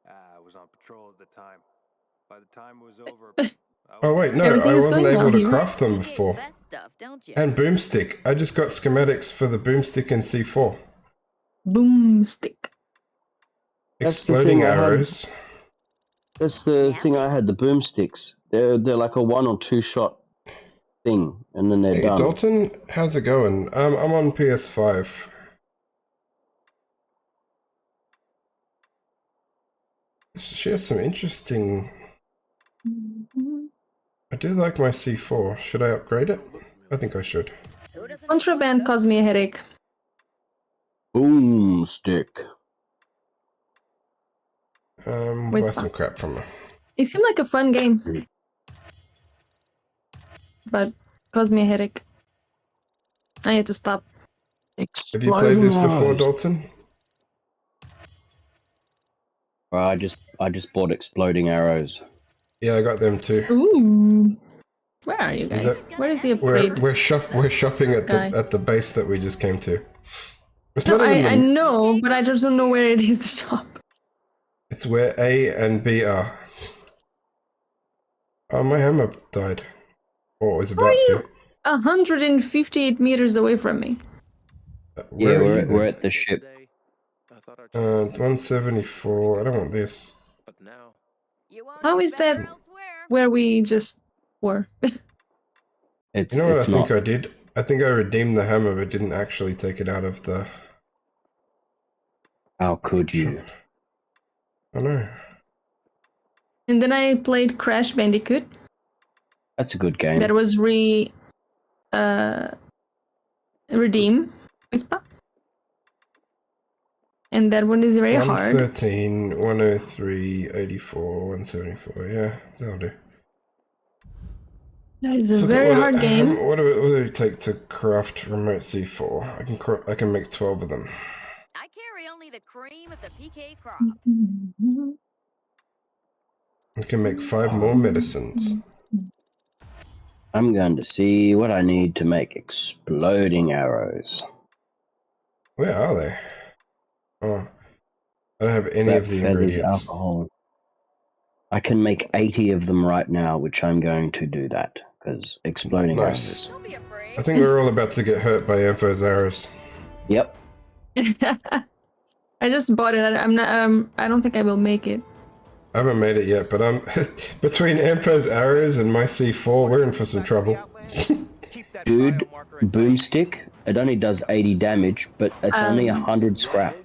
I was on patrol at the time. By the time it was over, Oh wait, no, Everything I is wasn't going able well to here. craft them before. Best stuff, don't you? And boomstick. I just got schematics for the boomstick and C4. Boomstick. That's the Exploding thing I had. arrows. That's the thing I had, the boomsticks. They're like a 1 or 2 shot thing, and then they're Hey done. Dalton, how's it going? I'm on PS5. She has some interesting... I do like my C4. Should I upgrade it? I think I should. Contraband caused me a headache. Boomstick. Buy Where's some that? crap from her. It seemed like a fun game, but caused me a headache. I had to stop. Have you played this before, Exploding arrows. Dalton? Well, I just bought exploding arrows. Yeah, I got them too. Ooh, where are you guys? Where is the We're upgrade? we're shopping at Guy. the base that we just came to. It's No, not even I know, but I just don't know where it is. The shop. It's where A and B are. Oh, my hammer died. Or is How about are you to. 158 meters away from me? Where are you we're then? at the ship. 174. I don't want this. But now, You won't How do is that better elsewhere. where we just were? It's You know what I it's think not. I did? I think I redeemed the hammer, but didn't actually take it out of the. How could you? I know. And then I played Crash Bandicoot. That's a good game. That was redeem. And that one is very hard. 113, 103, 84, 174. Yeah, that'll do. That is a very hard game. What do it take to craft remote C4? I can make 12 of them. I carry only the cream of the PK crop. I can make 5 more medicines. I'm going to see what I need to make exploding arrows. Where are they? Oh, I don't have any That of the feathers ingredients. alcohol. I can make 80 of them right now, which I'm going to do that because exploding Nice. arrows. Don't be afraid. I think we're all about to get hurt by Ampho's arrows. Yep. I just bought it. I'm not. I don't think I will make it. I haven't made it yet, but I'm between Ampho's arrows and my C4, we're in for some trouble. Dude, boomstick, it only does 80 damage, but it's only 100 scrap.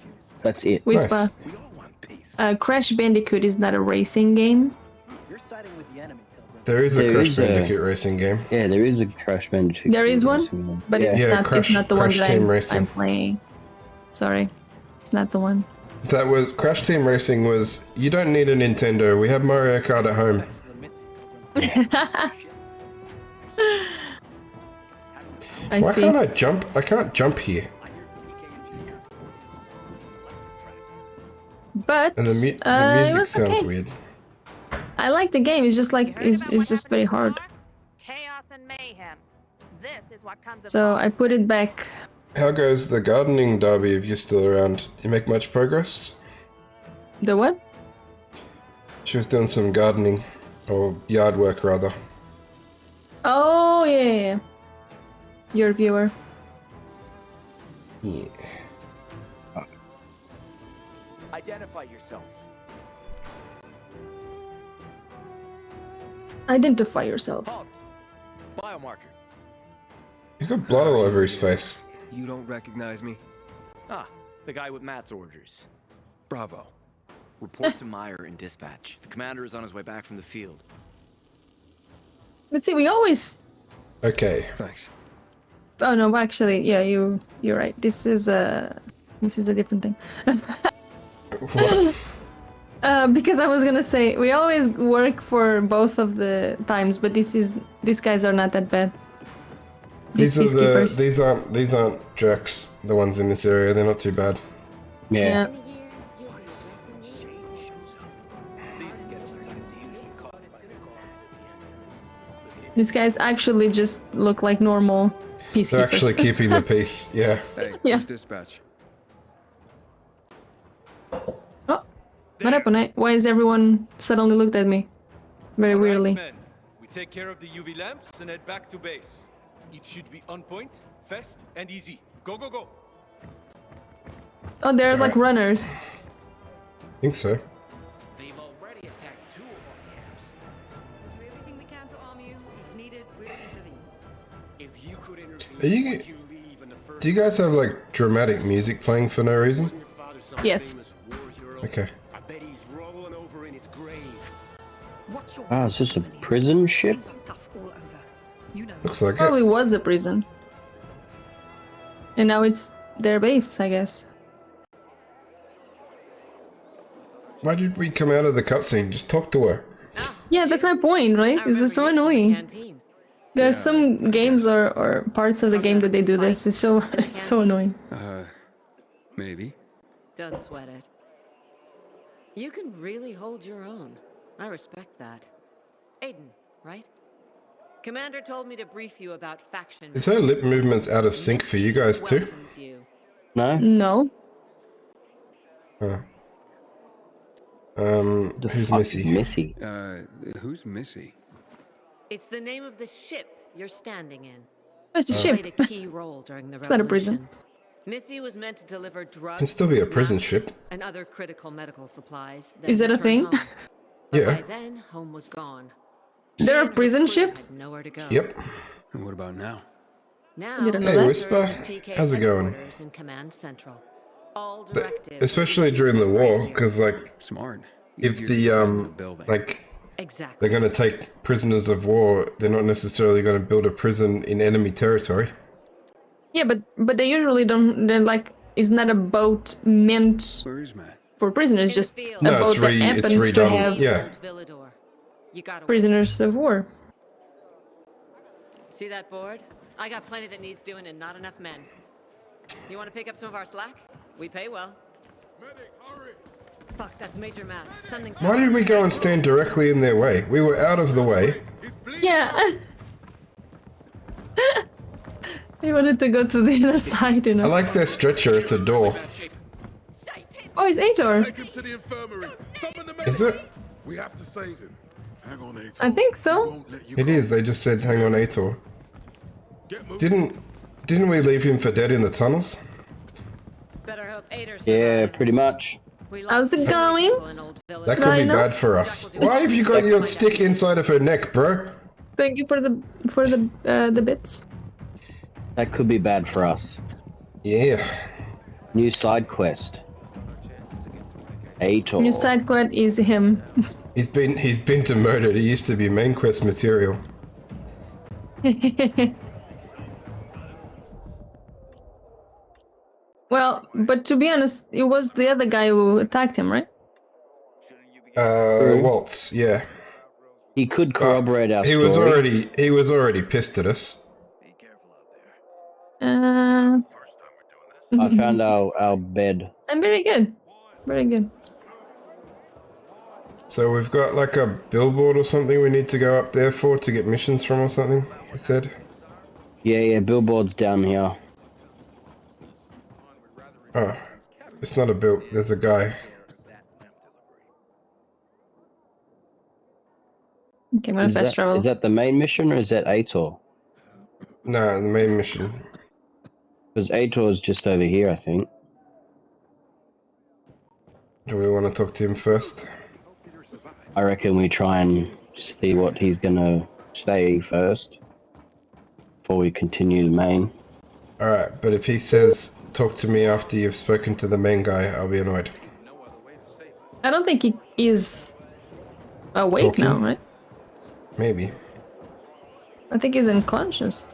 That's it. Whisper. Crash Bandicoot is not a racing game. There is a Crash Bandicoot racing game. Yeah, there is a Crash Bandicoot. There is one, racing game. but yeah. it's not the one Crash that Team I'm Racing. playing. Sorry, it's not the one. That was Crash Team Racing was. You don't need a Nintendo. We have Mario Kart at home. I Why see. can't I jump? I can't jump here. But And the it music was sounds okay. weird. I like the game. It's just like it's just very hard. Chaos and mayhem. This is what comes of So I put it back. How goes the gardening derby if you're still around? Do you make much progress? The what? She was doing some gardening, or yard work rather. Oh yeah. Your viewer. Yeah. Identify yourself. Identify yourself. Halt. Biomarker. He's got blood all over his face. You don't recognize me? Ah, the guy with Matt's orders. Bravo. Report to Meyer in dispatch. The commander is on his way back from the field. Let's see. We always. Okay. Thanks. Oh no, actually, yeah, you're right. This is a different thing. What? Because I was gonna say we always work for both of the times, but these guys are not that bad. These peacekeepers. These aren't jerks. The ones in this area, they're not too bad. Yeah. These guys actually just look like normal peacekeepers. They're actually keeping the peace. Yeah. Hey, Yeah. who's dispatch? Oh, what happened? Why is everyone suddenly looked at me very weirdly? men, we take care of the UV lamps and head back to base. It should be on point, fast, and easy. Go, go, go. Oh, they're like runners. I think so. They've already attacked 2 of our camps. Do everything we can to arm you. If needed, we'll intervene. If you could intervene, Are you? why'd you leave in the first Do you guys have like dramatic music playing for no reason? Your father some Yes. famous war hero? Okay. I bet he's rolling over in his grave. What's your Ah, is this a prison ship? Things are tough all over. You know. Looks like it. Probably was a prison. And now it's their base, I guess. Why did we come out of the cutscene? Just talk to her. Yeah, that's my point, right? This is so annoying. There are some games or parts of the game that they do this. It's so it's so annoying. Maybe. Don't sweat it. You can really hold your own. I respect that. Aiden, right? Commander told me to brief you about faction. Is her lip movements out of sync for you guys too? Welcomes you. No? No. Huh. The Who's fuck Missy? is Missy? Who's Missy? It's the name of the ship you're standing in. Oh, it's a It ship. played a key role during the It's not a revolution. prison. Missy was meant to deliver drugs, Can still be a prison masks, ship. and other critical medical supplies. Is that a return thing? home. But Yeah. by then, home was gone. There are She and her prison crew ships? had nowhere to go. Yep. And what about now? Now, You don't know Hey, that? Whisper. serves as PK How's it going? headquarters in Command Central. All directives Especially during the war, because like Smart. if Easier the to defend the building. like Exactly. they're going to take prisoners of war, they're not necessarily going to build a prison in enemy territory. Yeah, but they usually don't. They're like, it's not a boat meant Where is Matt? for prisoners. In the Just field. a No, boat it's that happens to redone. have Yeah. Villador. You gotta prisoners of war. see that board? I got plenty that needs doing and not enough men. You want to pick up some of our slack? We pay well. Medic, hurry! Fuck, that's Major Matt. Something's Why did we go and stand directly in their way? We were out of the way. He's bleeding! Yeah. They wanted to go to the other side, you I know. like their stretcher. It's a door. Oh, it's Ator. Take him to the infirmary! Summon the medic! Is it? We have to save him. Hang on, Ator. I think We so. won't let you It go. is. They just said, "Hang on, Ator." Get moving. Didn't we leave him for dead in the tunnels? Better hope Ader survives. Yeah, pretty much. We How's lost it so many going? people in Old Village. That could be Rhino? bad for us. Why have you got your stick inside of her neck, bro? Thank you for the bits. That could be bad for us. Yeah. New side quest. Ator. New side quest is him. He's been demoted. He used to be main quest material. Well, but to be honest, it was the other guy who attacked him, right? Waltz. Yeah. He could corroborate our He story. was already pissed at us. I found our bed. I'm very good. Very good. So we've got like a billboard or something we need to go up there for to get missions from or something. I said. Yeah, billboard's down here. Oh, it's not a bill. There's a guy. Okay, I'm gonna fast travel. Is that the main mission or is that Ator? No, the main mission. Because Ator is just over here, I think. Do we want to talk to him first? I reckon we try and see what he's gonna say first before we continue the main. Alright, but if he says, talk to me after you've spoken to the main guy, I'll be annoyed. I don't think he is awake Talking? now, right? Maybe. I think he's unconscious.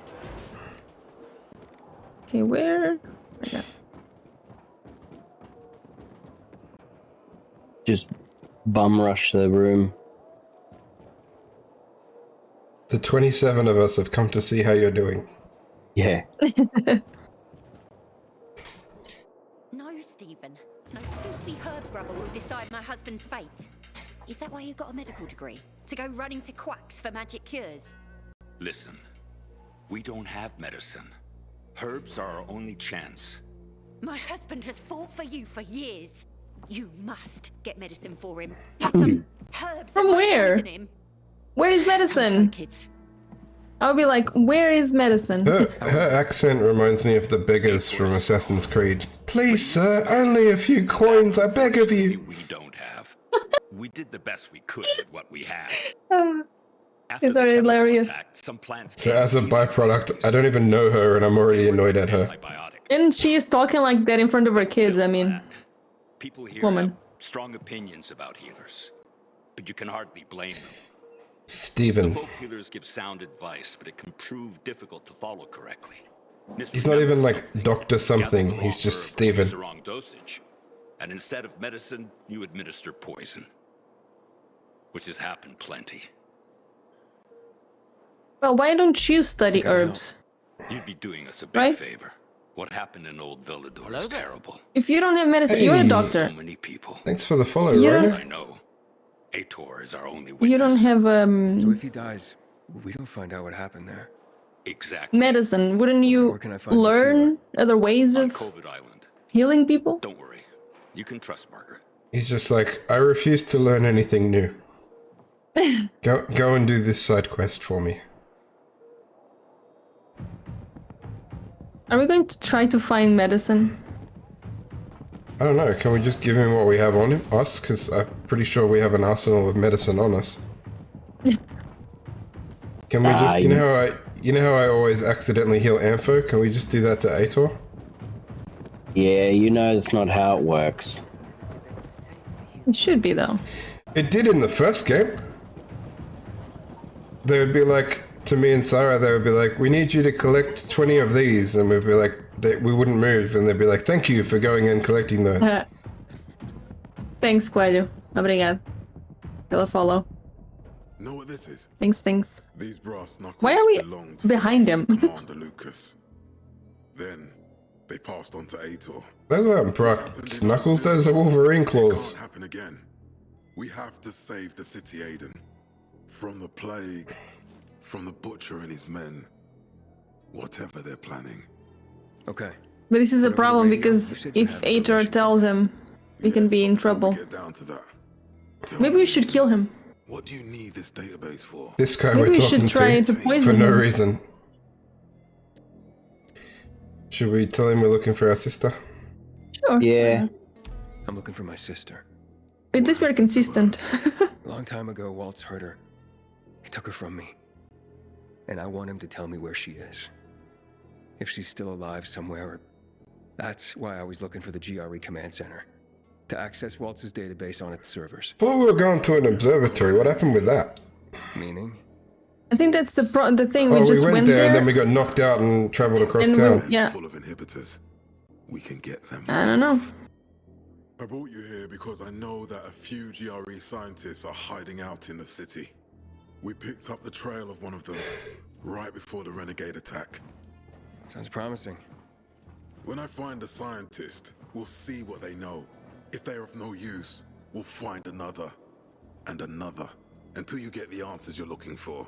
Okay, where? Okay. Just bum rush the room. The 27 of us have come to see how you're doing. Yeah. No, Stephen. No filthy herb grubber will decide my husband's fate. Is that why you got a medical degree? To go running to quacks for magic cures? Listen, we don't have medicine. Herbs are our only chance. My husband has fought for you for years. You must get medicine for him. Get some herbs. From that won't where? poison him. Where is medicine? I'll be like, where is medicine? Her accent reminds me of the beggars from Assassin's Creed. Please, sir, only a few coins, I beg of you. We don't have. We did the best we could with what we had. It's already hilarious. Some plants So as a byproduct, I don't even know her and I'm already annoyed at her. And she is talking like that in front of her kids, I mean. People here Woman. have strong opinions about healers, but you can hardly blame them. Stephen. Folk healers give sound advice, but it can prove difficult to follow correctly. He's not even like Dr. something, he's just Use Stephen. the wrong dosage, and instead of medicine, you administer poison, which has happened plenty. Well, why don't you study herbs? You'd be doing us a big Right? favor. What happened in Old Villador is terrible. If you don't have medicine, you're a Hey. doctor. So many people. Thanks for the follow, You Rona. don't- I know. Ator is our only You don't have So if he dies, we don't find out what happened there. Exactly. medicine. Wouldn't you Where can I find this learn other ways On of COVID Island. healing people? Don't worry. You can trust Margaret. He's just like, I refuse to learn anything new. Go and do this side quest for me. Are we going to try to find medicine? I don't know, can we just give him what we have on us? Because I'm pretty sure we have an arsenal of medicine on us. Can we just, you know how I always accidentally heal Ampho? Can we just do that to Aitor? Yeah, you know it's not how it works. It should be though. It did in the first game. They would be like, to me and Sarah, they would be like, we need you to collect 20 of these, and we'd be like, we wouldn't move, and they'd be like, thank you for going and collecting those. Thanks, Coelho. Obrigado. Pela follow. Know what this is? Thanks. These brass knuckles Why are we belonged behind first him? to Commander Lucas. Then they passed on to Aitor. Those aren't Brock Knuckles, those are Wolverine It claws. can't happen again. We have to save the city, Aiden. From the plague, from the butcher and his men. Whatever they're planning. Okay. But this is a Whatever the problem radio, because you said you if have Aitor information. tells him, we can be in Before we trouble. get down to that, tell Maybe me, we should kill him. what do you need this database for? This guy Maybe we're we talking should try to for poison no him. reason. Should we tell him we're looking for our sister? Sure. Yeah. I'm looking for my sister. At least we're consistent. A long time ago, Waltz hurt her. He took her from me. And I want him to tell me where she is. If she's still alive somewhere. That's why I was looking for the GRE command center. To access Waltz's database on its servers. Thought we were going to an observatory. What happened with that? Meaning? I think that's the thing. Oh, We just we went there there. and then we got knocked out and travelled across And town. yeah. Full of inhibitors. We can get them. I don't know. I brought you here because I know that a few GRE scientists are hiding out in the city. We picked up the trail of one of them right before the renegade attack. Sounds promising. When I find a scientist, we'll see what they know. If they're of no use, we'll find another and another until you get the answers you're looking for.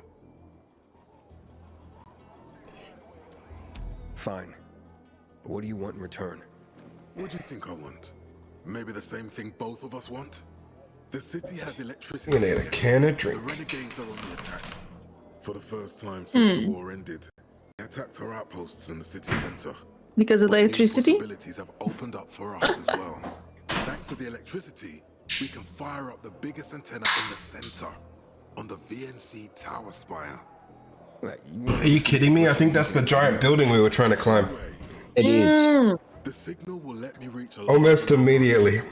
Fine. But what do you want in return? What do you think I want? Maybe the same thing both of us want? The city has electricity. I'm gonna get a can of drink. The renegades are on the attack. For the first time since the war ended, they attacked our outposts in the city center. Because of the But new electricity? possibilities have opened up for us as well. Thanks to the electricity, we can fire up the biggest antenna in the center, on the VNC tower spire. Are you kidding me? I think that's the giant building we were trying to climb. It is. The signal will let me reach a Almost immediately.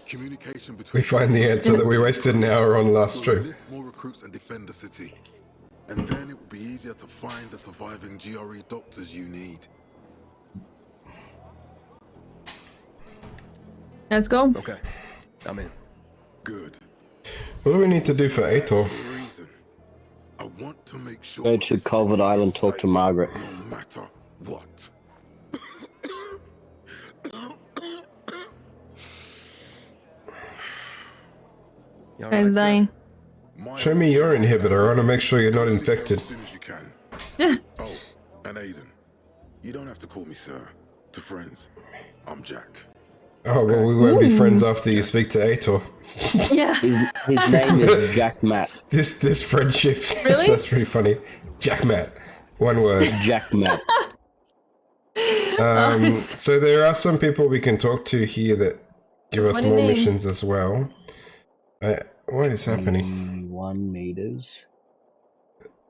communication between We find the answer that we wasted an hour on last We'll stream. enlist more recruits and defend the city. And then it will be easier to find the surviving GRE doctors you need. Let's go. Okay. I'm in. Good. What do we need to do for Aitor? For a reason. I want to make sure Go to this Culvert city is Island, talk to safe, Margaret. No matter what. You all Guy's right, sir? dying. Show me your inhibitor. I want to make sure you're not infected. As soon as you can. Oh, and Aiden, you don't have to call me sir. To friends, I'm Jack. Oh, well, we won't be friends after you speak to Aitor. Yeah. His name is Jack Matt. This friendship, Really? that's pretty funny. Jack Matt. One word. Jack Matt. So there are some people we can talk to here that give us Funny more name. missions as well. What is happening? 1 meters.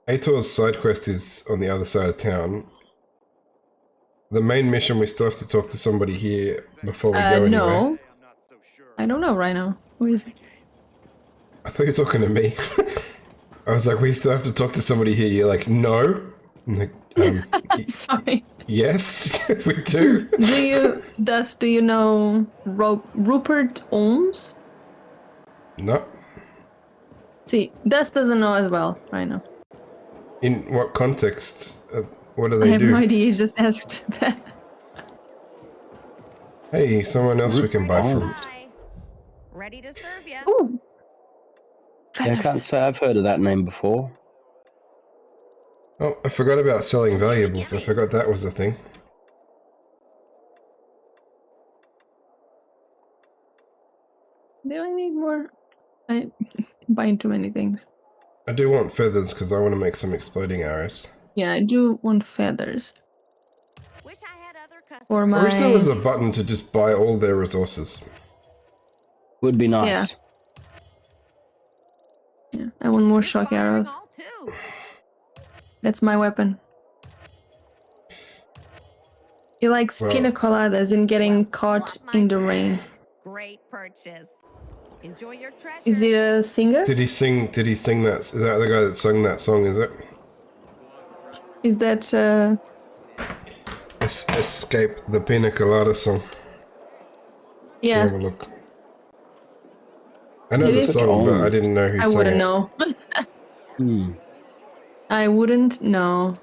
Aitor's side quest is on the other side of town. The main mission, we still have to talk to somebody here before we go anywhere. No. I don't know right now. Who is it? I thought you were talking to me. I was like, we still have to talk to somebody here. You're like, no. I'm like, Sorry. yes, we do. Do you know Rupert Holmes? No. See, Dust doesn't know as well right now. In what context? What do I they have do? no idea. He just asked that. Hey, someone else we can buy from. Ready to serve you. Ooh. Yeah, I can't say I've heard of that name before. Oh, I forgot about selling valuables. I forgot that was a thing. Do I need more? I buying too many things. I do want feathers because I want to make some exploding arrows. Yeah, I do want feathers. For my... I wish there was a button to just buy all their resources. Would be nice. Yeah. Yeah, I want more shock arrows. That's my weapon. He likes pina coladas and getting caught in the rain. Great purchase. Enjoy your treasure. Is he a singer? Did he sing that? Is that the guy that sung that song, is it? Is that Escape the Pina Colada song. Yeah. Have a look. I know Did the it? song, but I didn't know who I sang wouldn't it. know. I wouldn't know.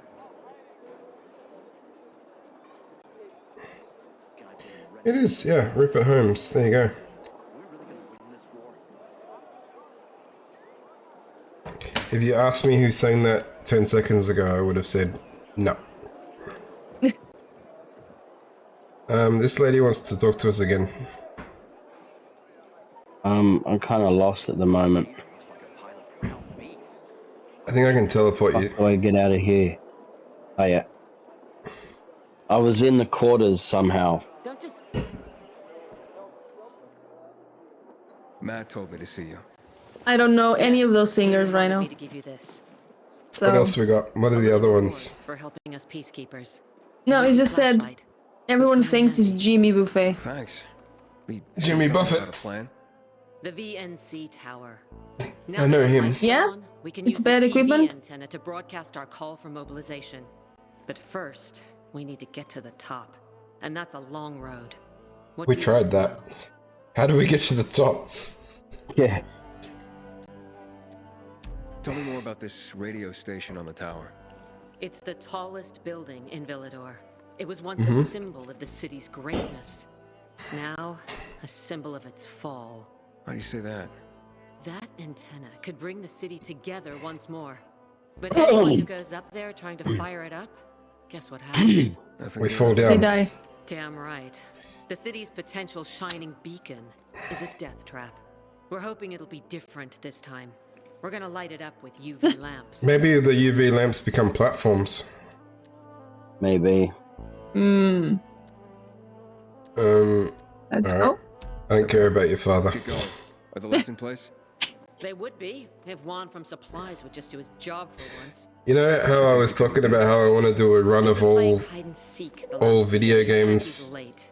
It is, yeah, Rupert Holmes. There you go. If you asked me who sang that 10 seconds ago, I would have said no. This lady wants to talk to us again. I'm kind of lost at the moment. I think I can teleport you. How do I get out of here? Oh yeah. I was in the quarters somehow. Don't just... Matt told me to see you. I don't know any of those singers right now. to give you this. So, What else we got? What are the other ones? For helping us peacekeepers. no, it just said everyone thinks it's Jimmy Buffet. Thanks. Jimmy Buffett. A plan? The VNC tower. I know him. Yeah? We can It's use bad the TV equipment? antenna to broadcast our call for mobilization. But first, we need to get to the top. And that's a long road. What We do you tried want to that. How do we get to the top? Yeah. Tell me more about this radio station on the tower. It's the tallest building in Villador. It was once Mm-hmm. a symbol of the city's greatness. Now, a symbol of its fall. How do you say that? That antenna could bring the city together once more. But anyone who goes up there trying to fire it up, guess what happens? We fall They down. die. Damn right. The city's potential shining beacon is a death trap. We're hoping it'll be different this time. We're gonna light it up with UV lamps. Maybe the UV lamps become platforms. Maybe. Hmm. Let's alright. go. I don't care about your father. Let's get going. Are the lights in place? They would be, if Juan from Supplies would just do his job for once. You know how I was talking about how I want to do a run of all Hide and seek the all last video few days games after he's late.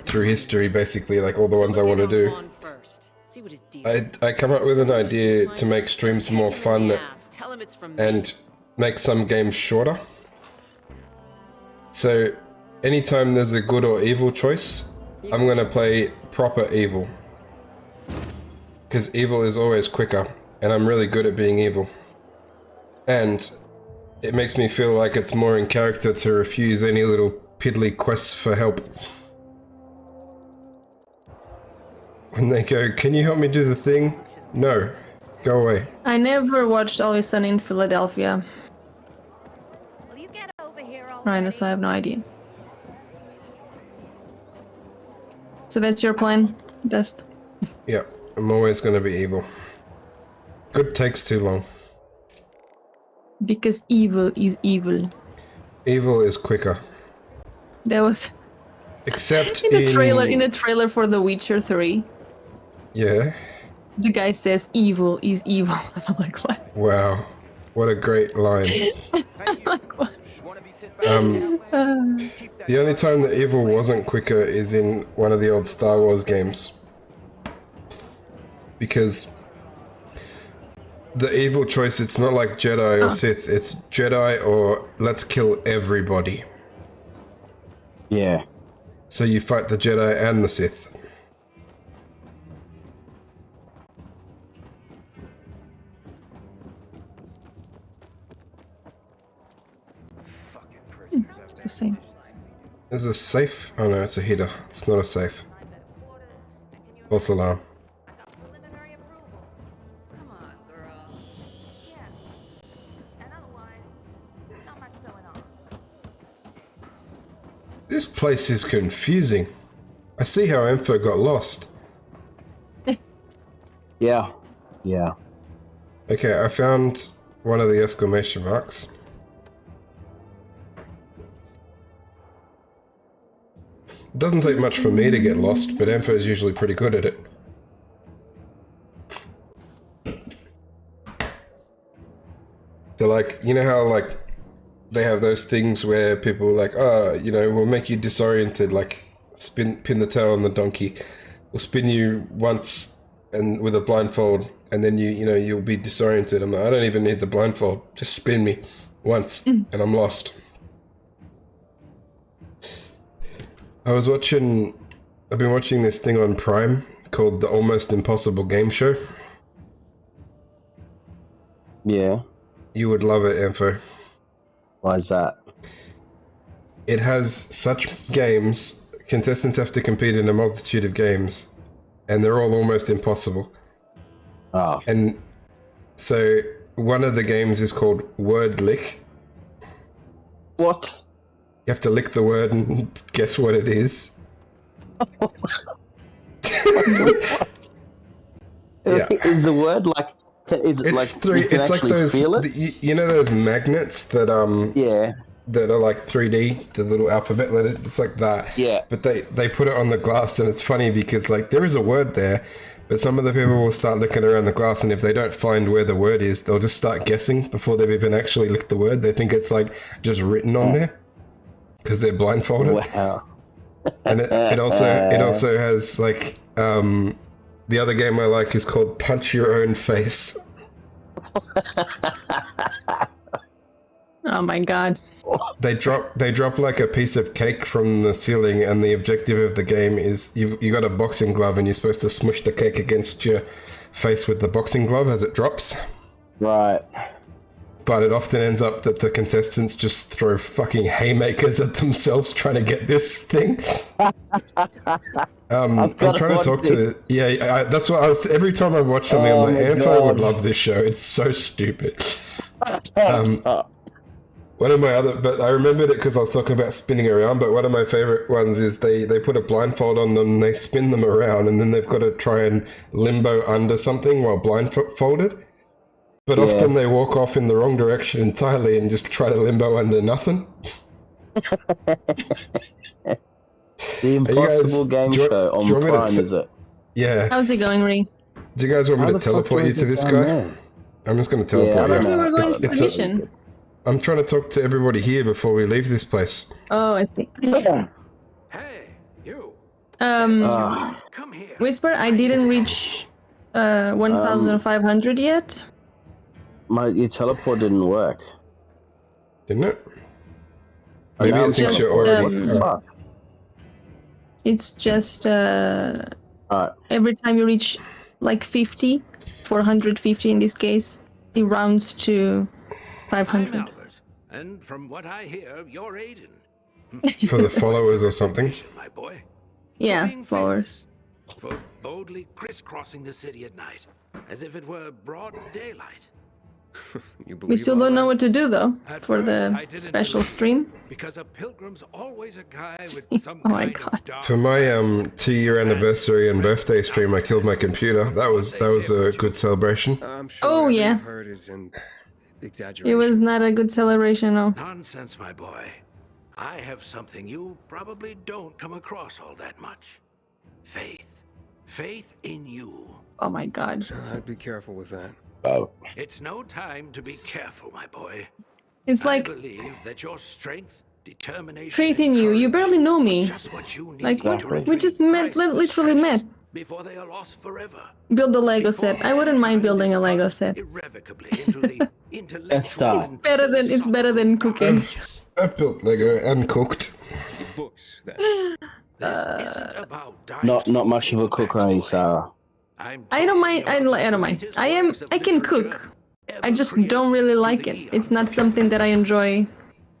through history, basically, like all the ones I want to do. Juan first. See what his deal I come up with an idea to make streams more fun Tell him it's from me. and make some games shorter. So anytime there's a good or evil choice, I'm gonna play proper evil. Because evil is always quicker, and I'm really good at being evil. And it makes me feel like it's more in character to refuse any little piddly quests for help. When they go, can you help me do the thing? No. Go away. I never watched Always Sunny in Philadelphia. Right, so I have no idea. So that's your plan, Dust? Yeah, I'm always gonna be evil. Good takes too long. Because evil is evil. Evil is quicker. That was Except in the trailer for The Witcher 3. Yeah. The guy says evil is evil. And I'm like, what? Wow. What a great line. Like, what? The only time that evil wasn't quicker is in one of the old Star Wars games. Because the evil choice, it's not like Jedi or Sith, it's Jedi or let's kill everybody. Yeah. So you fight the Jedi and the Sith. It's the same. There's a safe. Oh no, it's a heater. It's not a safe. False alarm. This place is confusing. I see how Info got lost. Yeah. Yeah. Okay, I found one of the exclamation marks. It doesn't take much for me to get lost, but Ampho is usually pretty good at it. They're like, you know how like they have those things where people are like, oh, you know, we'll make you disoriented, like pin the tail on the donkey. We'll spin you once and with a blindfold, and then you'll be disoriented. I'm like, I don't even need the blindfold. Just spin me once and I'm lost. I've been watching this thing on Prime called The Almost Impossible Game Show. Yeah. You would love it, Ampho. Why is that? It has such games. Contestants have to compete in a multitude of games, and they're all almost impossible. Oh. And so one of the games is called Word Lick. What? You have to lick the word and guess what it is. Yeah. Is the word like? Is it it's like? Three. It's like those. You know those magnets that Yeah. That are like 3D, the little alphabet letters. It's like that. Yeah. But they put it on the glass, and it's funny because like there is a word there, but some of the people will start looking around the glass, and if they don't find where the word is, they'll just start guessing before they've even actually licked the word. They think it's like just written on there because they're blindfolded. Wow. And it also has like the other game I like is called Punch Your Own Face. Oh my god. They drop like a piece of cake from the ceiling, and the objective of the game is you got a boxing glove and you're supposed to smush the cake against your face with the boxing glove as it drops. Right. But it often ends up that the contestants just throw fucking haymakers at themselves trying to get this thing. I'm trying to talk to that's what I was every time I watch something I'm like, Ampho would love this show. It's so stupid. One of my other, but I remembered it because I was talking about spinning around, but one of my favorite ones is they put a blindfold on them, they spin them around, and then they've got to try and limbo under something while blindfolded. But often they walk off in the wrong direction entirely and just try to limbo under nothing. The Impossible Game Show on Prime, is it? Yeah. How's it going, Ring? Do you guys want me to teleport you to this guy? I'm just going to teleport you. I thought we were going to the mission. I'm trying to talk to everybody here before we leave this place. Oh, I see. Hey, you. Come here. Whisper, I didn't reach 1,500 yet. Your teleport didn't work. Didn't it? Maybe it's just you're already... It's just every time you reach like 50, 450 in this case, it rounds to 500. I'm Albert, and from what I hear, you're Aiden. For the followers or something? My boy. Yeah, followers. For boldly crisscrossing the city at night, as if it were broad daylight. We still don't know what to do though for the special stream. Because a pilgrim's always a guy with some Oh my god. For my 2-year anniversary and birthday stream, I killed my computer. That was a good celebration. Oh yeah. It was not a good celebration, no. Nonsense, my boy. I have something you probably don't come across all that much. Faith. Faith in you. Oh my god. I'd be careful with that. Oh. It's no time to be careful, my boy. It's like I believe that your strength, determination, faith in you. You barely know me. just what you need Like to we just met, literally met. before they are lost forever. Build a Lego set. I wouldn't mind building a Lego set. Irrevocably into the intellectual. It's better than cooking. I've built Lego and cooked. Books. Not much of a cooker, are you, Sarah? I don't mind. I don't mind. I can cook. I just don't really like it. It's not something that I enjoy.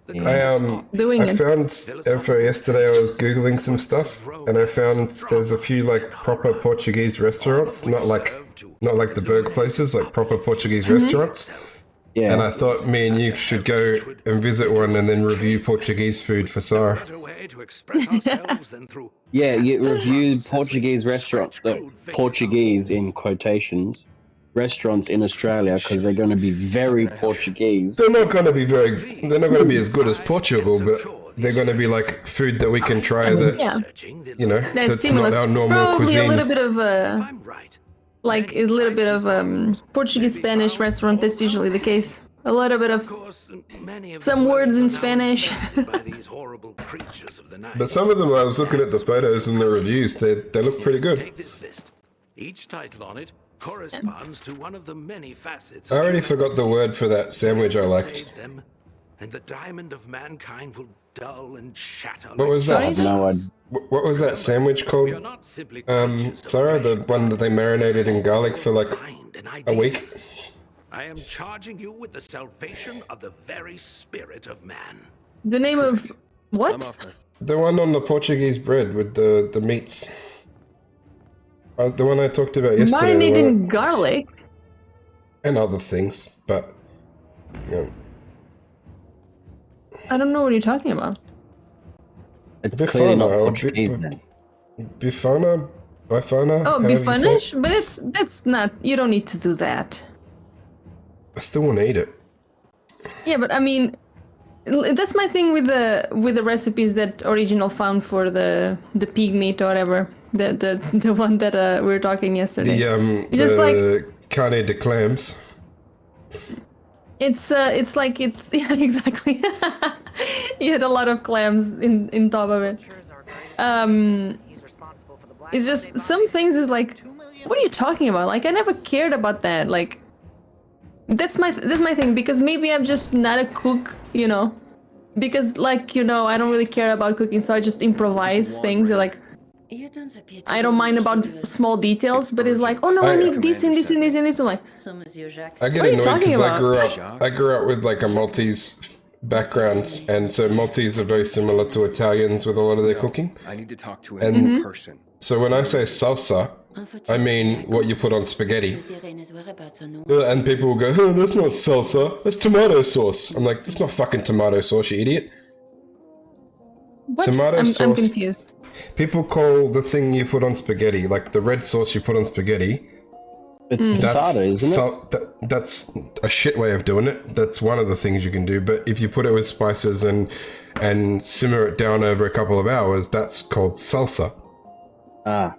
Doing I it. found info yesterday. I was googling some stuff, and I found there's a few like proper Portuguese restaurants, not like the burger places, like proper Portuguese restaurants. Yeah. And I thought me and you should go and visit one and then review Portuguese food for Sarah. Yeah, you review Portuguese restaurants, Portuguese in quotations, restaurants in Australia because they're going to be very Portuguese. They're not going to be They're not going to be as good as Portugal, but they're going to be like food that we can try that you know that's similar. not our It's normal probably cuisine. a little bit of Portuguese Spanish restaurant. That's usually the case. A little bit of some words in Spanish. But some of them, I was looking at the photos and the reviews. They look pretty good. Each title on it corresponds to one of the many facets. I already forgot the word for that sandwich I liked. Them, and the diamond of mankind will dull and shatter. What was that? No, What was that sandwich called? Sarah, the one that they marinated in garlic for like a week. I am charging you with the salvation of the very spirit of man. The name of what? The one on the Portuguese bread with the meats. The one I talked about yesterday. Marinated in garlic. And other things, but I don't know what you're talking about. It's clearly not Portuguese then. Bifana? Oh, bifanish? But that's not. You don't need to do that. I still want to eat it. Yeah, but I mean, that's my thing with the recipes that Original found for the pig meat or whatever. The one that we were talking yesterday. Just like carne de clams. It's like it's yeah, exactly. You had a lot of clams in top of it. It's just some things is like, what are you talking about? Like I never cared about that. Like that's my thing, because maybe I'm just not a cook, you know. Because like, you know, I don't really care about cooking, so I just improvise things. Like I don't mind about small details, but it's like, oh no, I need this and this and this and this. I'm like, I get annoyed because I grew up with like a Maltese background, and so Maltese are very similar to Italians with a lot of their cooking. I need to talk to him in person. So when I say salsa, I mean what you put on spaghetti. And people will go, oh, that's not salsa, that's tomato sauce. I'm like, that's not fucking tomato sauce, you idiot. what? Tomato sauce. I'm confused. People call the thing you put on spaghetti, like the red sauce you put on spaghetti. It's tostada, isn't it? That's a shit way of doing it. That's one of the things you can do. But if you put it with spices and simmer it down over a couple of hours, that's called salsa. Ah.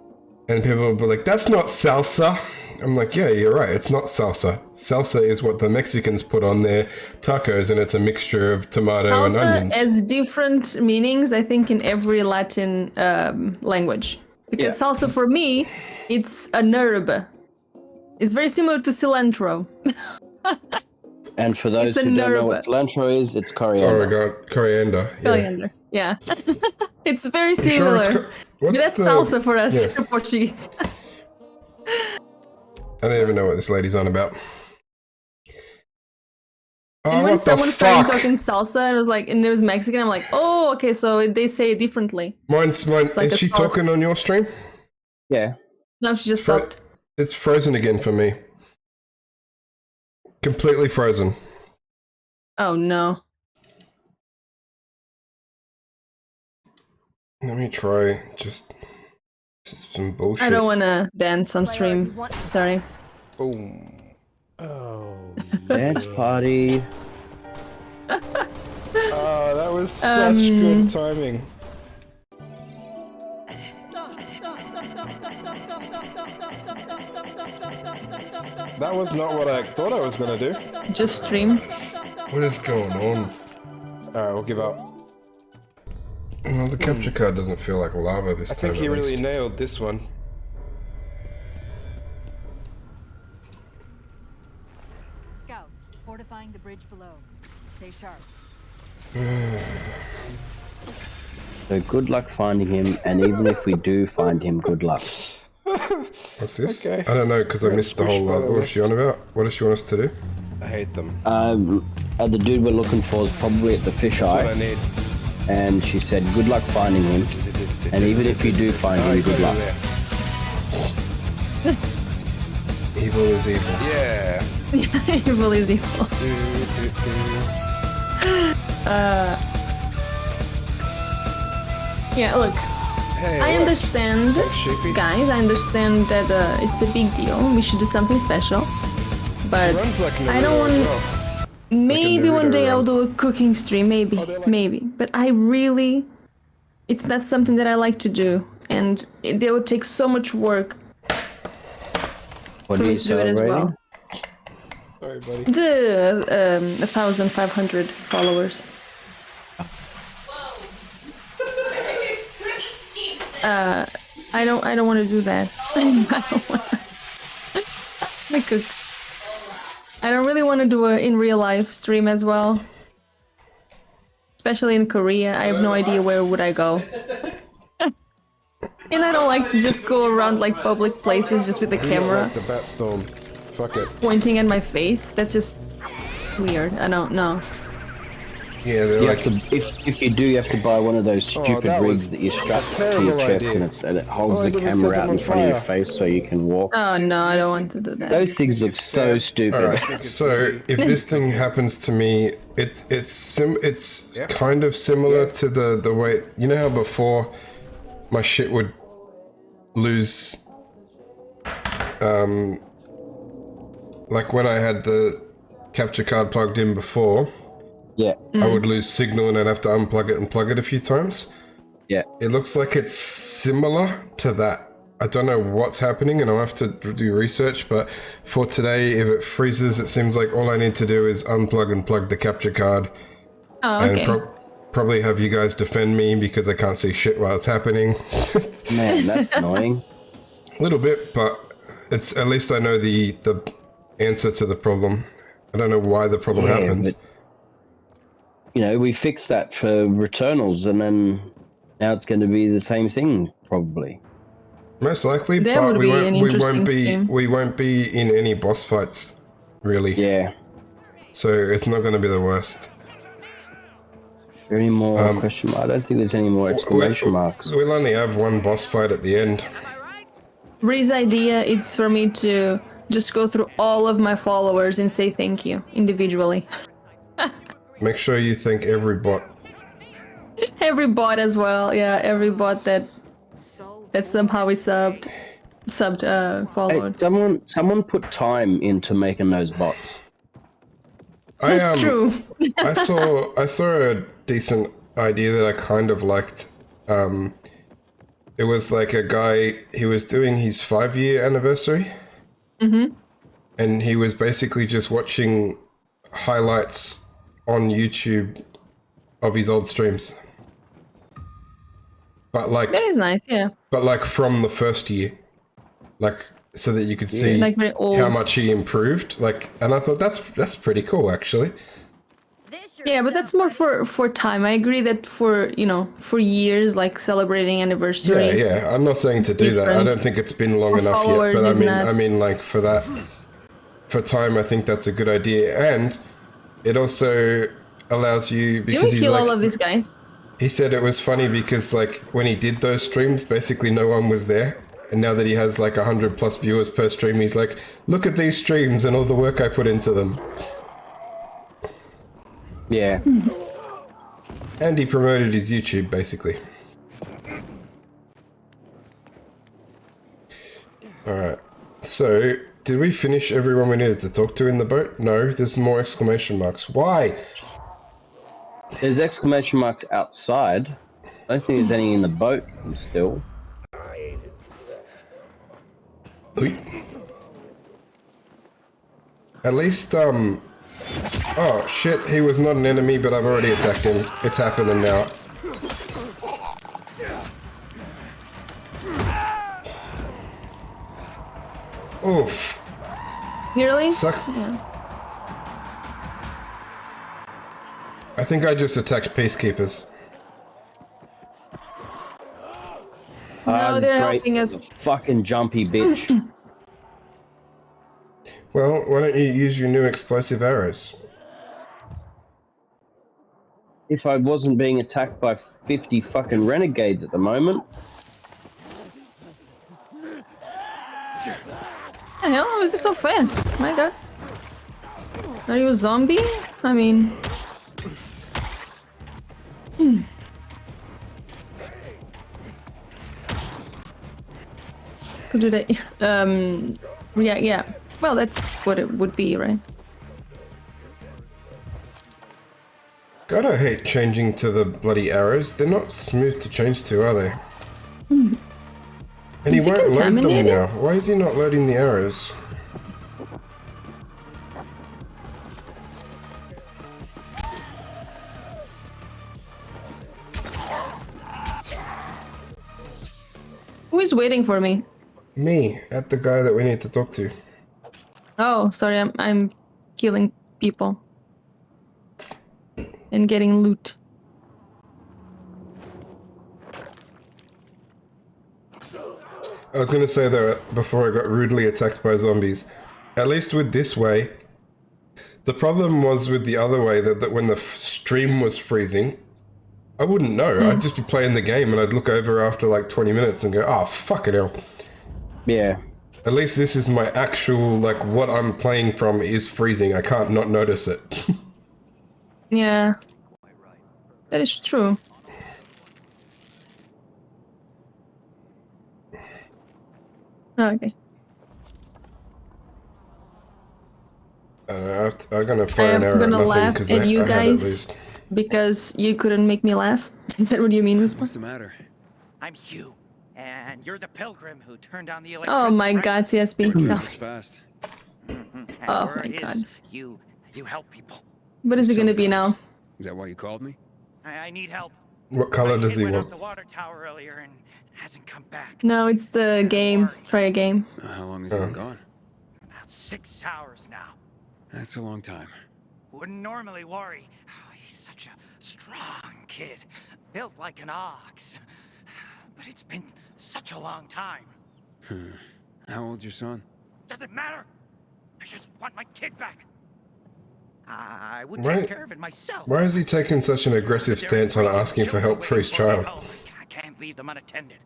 And people will be like, that's not salsa. I'm like, yeah, you're right. It's not salsa. Salsa is what the Mexicans put on their tacos, and it's a mixture of tomato and Salsa onions. has different meanings, I think, in every Latin language. Because salsa for me, it's an herb. It's very similar to cilantro. And for those who don't know what cilantro is, it's coriander. Coriander. Yeah. Coriander, yeah. It's very similar. But that's salsa for us, Portuguese. I don't even know what this lady's on about. And when someone started talking salsa, and it was like, and it was Mexican, I'm like, oh, okay, so they say it differently. Mine. Like Is she talking on your stream? Yeah. No, she just stopped. It's frozen again for me. Completely frozen. Oh no. Let me try just some bullshit. I don't want to dance on stream. Sorry. Boom. Oh. Dance party. Oh, that was such good timing. That was not what I thought I was gonna do. Just stream. What is going on? Alright, we'll give up. Well, the capture card doesn't feel like lava this time. I think he really nailed this one. Scouts, fortifying the bridge below. Stay sharp. So good luck finding him, and even if we do find him, good luck. What's this? Okay. I don't know, because I missed the whole... what is she on about? What does she want us to do? I hate them. The dude we're looking for is probably at the fisheye. That's what I need. And she said, good luck finding him. And even if you do find him, good luck. Evil is evil. Yeah. Evil is evil. Yeah, look. Hey, I understand, sheepy? guys. I understand that it's a big deal. We should do something special. But runs like I don't Naruto want. as well. Maybe Naruto one day run. I'll do a cooking stream. Maybe, maybe. But I really, it's not something that I like to do, and they would take so much work What for are me you to do it as well. celebrating? The 1,500 followers. I don't want to do that. I don't want to cook. I don't really want to do a in real life stream as well. Especially in Korea, I have no idea where would I go. And I don't like to just go around like public places just with the camera Like the bat storm. Fuck it. pointing at my face. That's just weird. I don't know. Yeah, they're You like. have to, if you do, you have to buy one of those stupid that rigs was that you strap a to your terrible chest idea. and it holds All I the did was set camera them out on in front of your fire. face so you can walk. Oh no, I don't want to do that. Those things look so stupid. Alright, so if this thing happens to me, it's kind of similar to the way, you know how before my shit would lose, like when I had the capture card plugged in before, Yeah. I would lose signal and I'd have to unplug it and plug it a few times. Yeah. It looks like it's similar to that. I don't know what's happening and I'll have to do research, but for today, if it freezes, it seems like all I need to do is unplug and plug the capture card. Oh, okay. And probably have you guys defend me because I can't see shit while it's happening. Man, that's annoying. A little bit, but it's at least I know the answer to the problem. I don't know why the problem Yeah, happens. but, you know, we fixed that for Returnals, and then now it's going to be the same thing, probably. Most likely, That but would we be won't. an We won't interesting be. stream. We won't be in any boss fights, really. Yeah. So it's not going to be the worst. Any more question mark? I don't think there's any more exclamation marks. We'll only have one boss fight at the end. Bree's idea is for me to just go through all of my followers and say thank you individually. Make sure you thank every bot. Every bot as well, yeah, every bot that somehow is subbed, followed. Hey, someone put time into making those bots. That's true. I saw a decent idea that I kind of liked. It was like a guy, he was doing his 5-year anniversary. Mm-hmm. And he was basically just watching highlights on YouTube of his old streams. But like That is nice, yeah. But like from the first year. Like so that you could see Like very old. how much he improved. Like and I thought that's pretty cool actually. Yeah, but that's more for time. I agree that for years, like celebrating anniversary. Yeah. I'm not saying to do that. I different. don't think it's been long For enough yet. followers But is not. I mean like for that for time I think that's a good idea. And it also allows you Did because we he's kill like all of these guys? he said it was funny because like when he did those streams, basically no one was there. And now that he has like 100+ viewers per stream, he's like, look at these streams and all the work I put into them. Yeah. And he promoted his YouTube basically. Alright. So, did we finish everyone we needed to talk to in the boat? No, there's more exclamation marks. Why? There's exclamation marks outside. I don't think there's any in the boat still. At least, oh shit, he was not an enemy, but I've already attacked him. It's happening now. Oof. Really? Suck. Yeah. I think I just attacked peacekeepers. No, they're great. helping us. Fucking jumpy bitch. Well, why don't you use your new explosive arrows? If I wasn't being attacked by 50 fucking renegades at the moment. The hell? How is this so fast? My god. Are you a zombie? I mean... Could do that. Yeah. Well, that's what it would be, right? God, I hate changing to the bloody arrows. They're not smooth to change to, are they? Hmm. And he Is it won't load them contaminated? now. Why is he not loading the arrows? Who is waiting for me? Me, at the guy that we need to talk to. Oh, sorry, I'm killing people and getting loot. I was going to say though, before I got rudely attacked by zombies, at least with this way, the problem was with the other way that when the stream was freezing, I wouldn't know. I'd just be playing the game and I'd look over after like 20 minutes and go, oh, fuck it hell. Yeah. At least this is my actual, like, what I'm playing from is freezing. I can't not notice it. Yeah, that is true. Okay. I don't know, I'm gonna fire an arrow I'm at gonna nothing laugh because at I you had at guys least. because you couldn't make me laugh. Is that what you mean, Whisper? What's the matter? I'm Hugh, and you're the pilgrim who turned on the electricity. Oh my right? god, CSP. No. It's fast. And Oh word my is god. You help people. What is it gonna be now? Is that why you called me? I need help. What color My does kid he went want? off the water tower earlier and hasn't come back. No, it's the game. Try a game. How long has he been gone? About 6 hours now. That's a long time. Wouldn't normally worry. Oh, he's such a strong kid, built like an ox. But it's been such a long time. How old's your son? Doesn't matter. I just want my kid back. I would Why- take care of it myself. Why is he taking such an aggressive stance on asking for help for his child? I can't leave them unattended.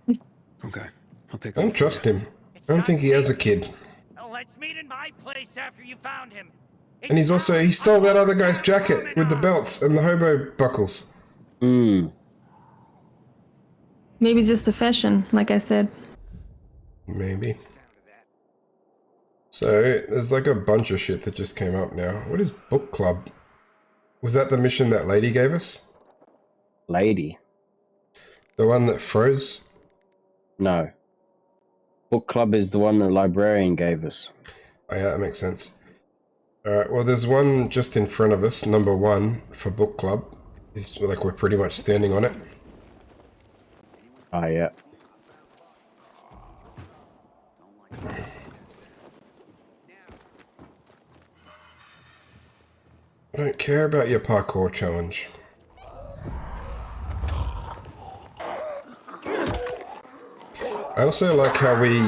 Okay, I'll take I don't trust him. I don't think he has a kid. Let's meet in my place after you found him. And he stole that other guy's jacket with the belts and the hobo buckles. Hmm. Maybe just a fashion, like I said. Maybe. So, there's like a bunch of shit that just came up now. What is book club? Was that the mission that lady gave us? Lady? The one that froze? No. Book club is the one the librarian gave us. Oh yeah, that makes sense. Alright, well there's one just in front of us, number 1 for book club. It's like we're pretty much standing on it. Ah, yeah. I don't care about your parkour challenge. I also like how we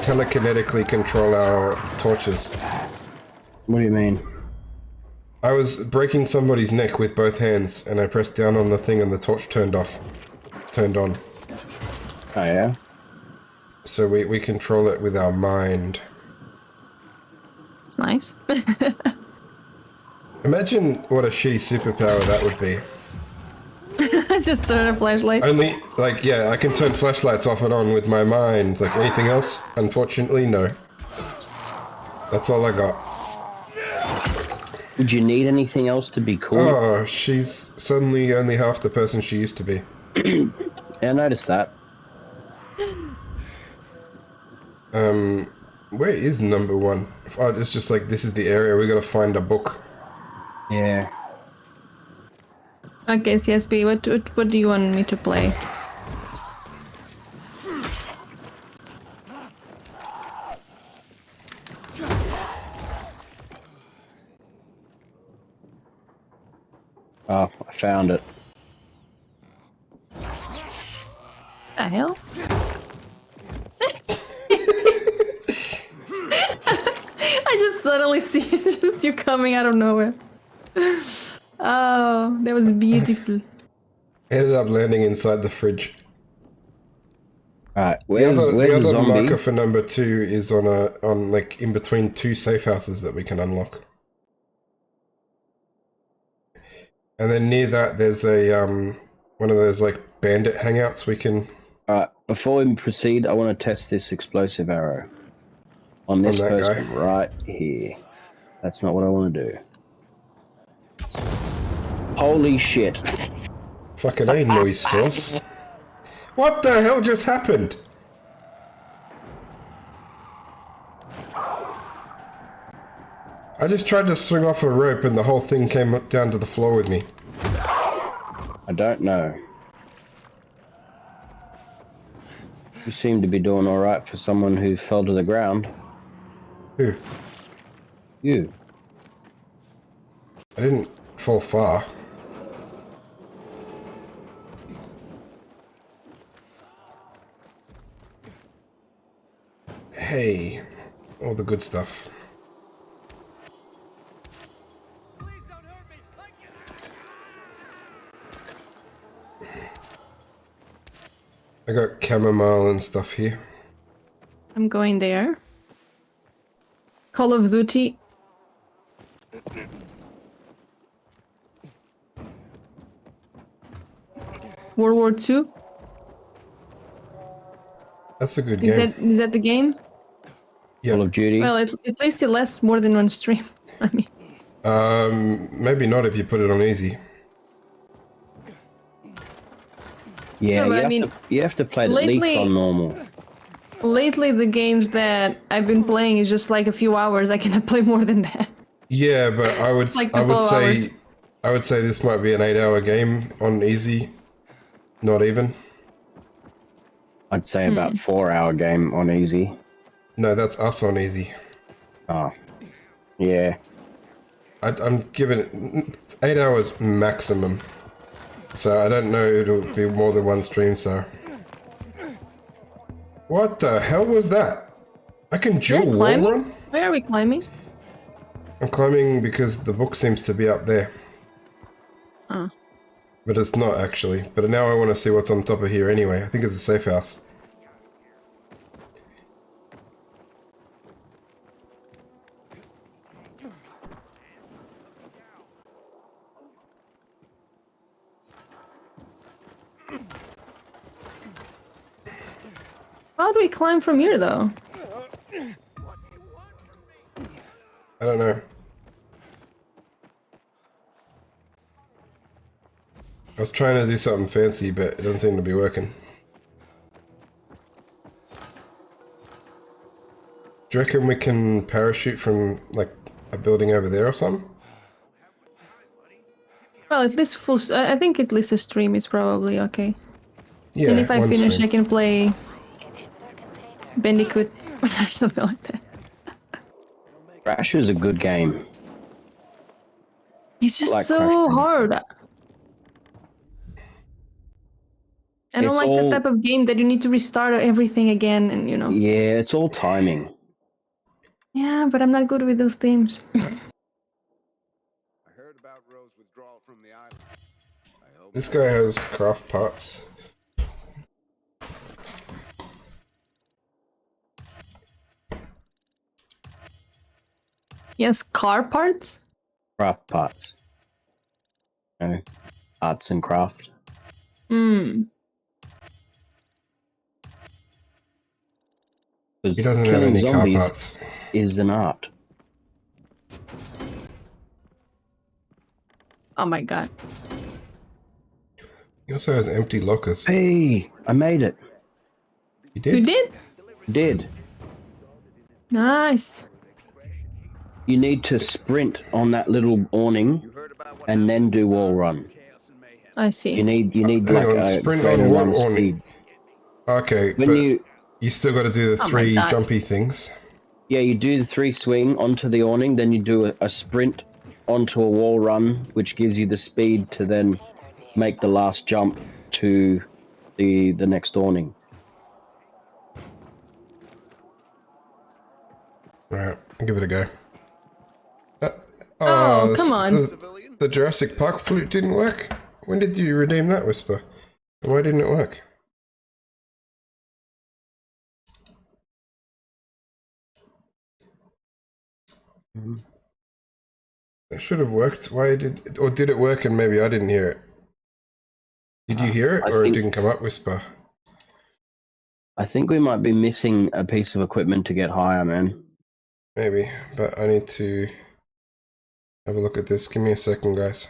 telekinetically control our torches. What do you mean? I was breaking somebody's neck with both hands and I pressed down on the thing and the torch turned on. Oh, yeah? So we control it with our mind. It's nice. Imagine what a shitty superpower that would be. Just turn a flashlight. Only, like, yeah, I can turn flashlights off and on with my mind. Like, anything else? Unfortunately, no. That's all I got. Would you need anything else to be cool? Oh, she's suddenly only half the person she used to be. Yeah, I noticed that. Where is number 1? Oh, it's just like, this is the area, we gotta find a book. Yeah. Okay, CSB, what do you want me to play? Oh, I found it. The hell? I just suddenly see it, just you coming out of nowhere. Oh, that was beautiful. Ended up landing inside the fridge. Alright, The where's the other zombie? marker for number 2 is on like in between 2 safe houses that we can unlock. And then near that there's a one of those like bandit hangouts we can Alright, before we proceed, I want to test this explosive arrow. On this that person guy. right here. That's not what I want to do. Holy shit. Fucking A noise source. What the hell just happened? I just tried to swing off a rope and the whole thing came up down to the floor with me. I don't know. You seem to be doing alright for someone who fell to the ground. Who? You. I didn't fall far. Hey, all the good stuff. I got chamomile and stuff here. I'm going there. Call of Duty. World War II. That's a good Is game. that the game? Yeah. Call of Duty. Well, at least it lasts more than one stream. I mean. Maybe not if you put it on easy. Yeah, No, but you have to play it at lately- least on normal. Lately, the games that I've been playing is just like a few hours. I cannot play more than that. Yeah, but I would Like I would couple say hours. I would say this might be an 8-hour game on easy. Not even. I'd say about 4-hour game on easy. No, that's us on easy. Oh. Yeah. I'm giving it 8 hours maximum. So I don't know it'll be more than one stream, so. What the hell was that? I can dual wall climbing? run? Where are we climbing? I'm climbing because the book seems to be up there. Oh. But it's not actually. But now I want to see what's on top of here anyway. I think it's a safe house. How do we climb from here, though? I don't know. I was trying to do something fancy, but it doesn't seem to be working. Do you reckon we can parachute from, like, a building over there or something? Well, at least I think at least a stream is probably okay. Yeah, And if I one finish, stream. I can play Bandicoot or something like that. Crash is a good game. It's just Like so Crash hard. I don't It's like all- that type of game that you need to restart everything again, and you know. Yeah, it's all timing. Yeah, but I'm not good with those themes. This guy has craft parts. Yes, car parts. Craft parts. Arts and craft. Hmm. He doesn't have killing any car zombies parts. is an art. Oh my god. He also has empty lockers. Hey, I made it. You You did? did? Did. Nice. You need to sprint on that little awning and then do wall run. I see. You need Hang like on, a sprint 3 on to what 1 awning? speed. Okay, When but you you still got to do the Oh my 3 God. jumpy things. Yeah, you do the 3 swing onto the awning, then you do a sprint onto a wall run, which gives you the speed to then make the last jump to the next awning. Alright, I'll give it a go. Oh, come on. The Jurassic Park flute didn't work? When did you redeem that, Whisper? Why didn't it work? It should have worked. Why did... Or did it work and maybe I didn't hear it? Did you hear it I or it think- didn't come up, Whisper? I think we might be missing a piece of equipment to get higher, man. Maybe, but I need to have a look at this. Give me a second, guys.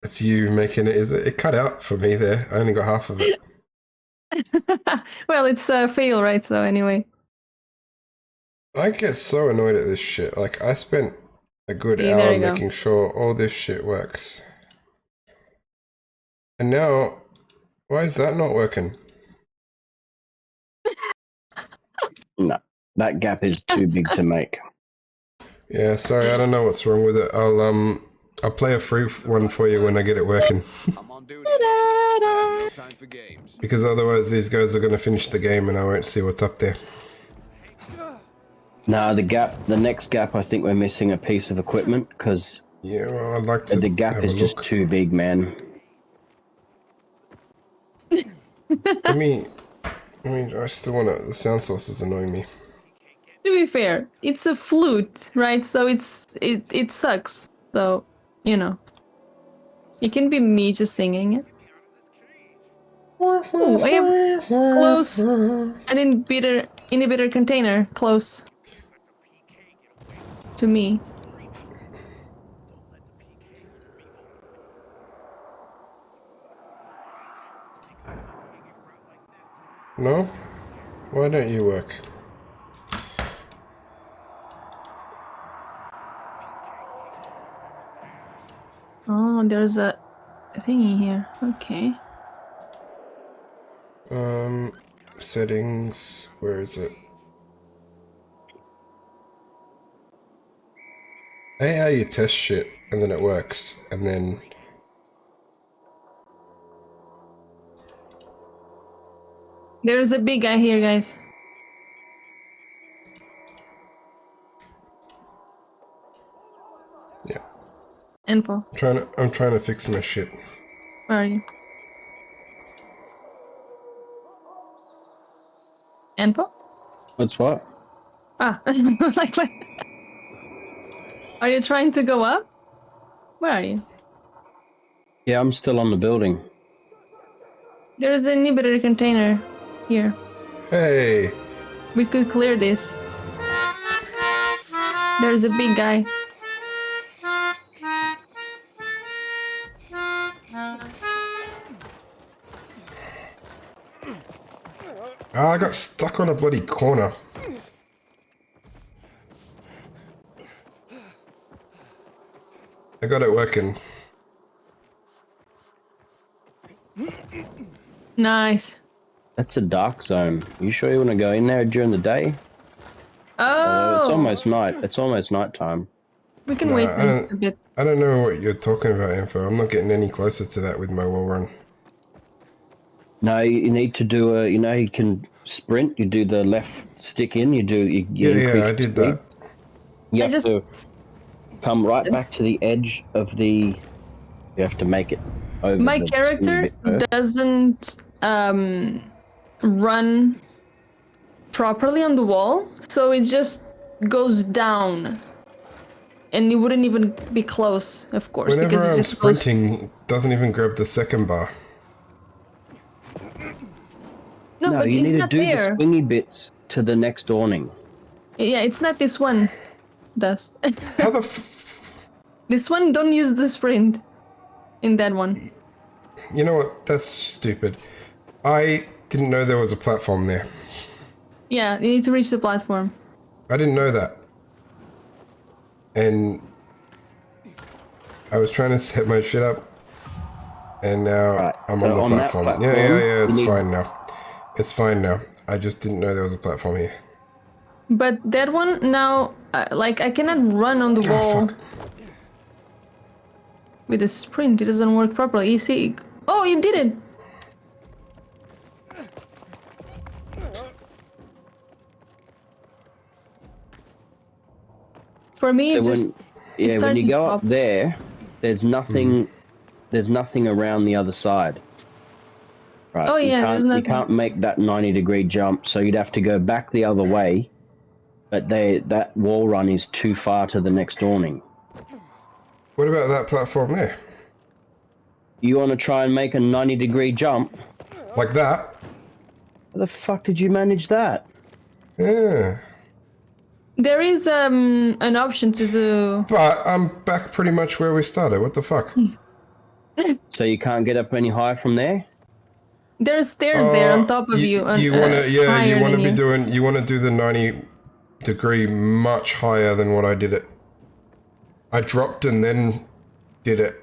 It's you making it, is it? It cut out for me there. I only got half of it. Well, it's a fail, right? So anyway. I get so annoyed at this shit. Like, I spent a good Yeah, there hour you go. making sure all this shit works. And now, why is that not working? No, that gap is too big to make. Yeah, sorry, I don't know what's wrong with it. I'll play a free one for you when I get it working. Because otherwise these guys are going to finish the game and I won't see what's up there. Nah, the next gap, I think we're missing a piece of equipment because yeah, well, I'd like to the gap have is a just look. too big, man. I still want to. The sound source is annoying me. To be fair, it's a flute, right? So it sucks. So, you know. It can be me just singing it. Ooh, I have close an inhibitor container close to me. No? Why don't you work? Oh, there's a thingy here. Okay. Settings. Where is it? I hate how you test shit and then it works and then. There's a big guy here, guys. Yeah. Info. I'm trying to fix my shit. Where are you? Info? What's what? Ah, like what? Are you trying to go up? Where are you? Yeah, I'm still on the building. There's an inhibitor container here. Hey. We could clear this. There's a big guy. Ah, I got stuck on a bloody corner. I got it working. Nice. That's a dark zone. You sure you want to go in there during the day? Oh, It's almost night. It's almost nighttime. we can Nah, wait I don't- a bit. I don't know what you're talking about, Info. I'm not getting any closer to that with my wall run. No, you need to do a. You know, you can sprint. You do the left stick in. You Yeah, increase I the did speed. that. You I have just- to come right back to the edge of the. You have to make it over. My the character bit first. doesn't run properly on the wall, so it just goes down. And it wouldn't even be close, of course, Whenever because it I'm just goes. sprinting, it doesn't even grab the second bar. No, No, but you it's need to not do there. the swingy bits to the next awning. Yeah, it's not this one. Dust. How the This one, don't use the sprint. In that one. You know what? That's stupid. I didn't know there was a platform there. Yeah, you need to reach the platform. I didn't know that. And I was trying to set my shit up, and now I'm so on the on that platform. platform, Yeah, it's you need- fine now. It's fine now. I just didn't know there was a platform here. But that one now, like I cannot run on the wall with a sprint. It doesn't work properly. You see? Oh, you did it. For me, it's So just. when you starting go to up pop. there, there's nothing. There's nothing around the other side. Right. Oh, yeah, there's You nothing. can't make that 90-degree jump, so you'd have to go back the other way but that wall run is too far to the next awning. What about that platform there? You want to try and make a 90-degree jump? Like that? How the fuck did you manage that? Yeah. There is an option to do. But I'm back pretty much where we started. What the fuck? So you can't get up any higher from there? There's stairs there on top of you. You wanna, yeah, you wanna be you. doing. You wanna do the 90-degree much higher than what I did it. I dropped and then did it.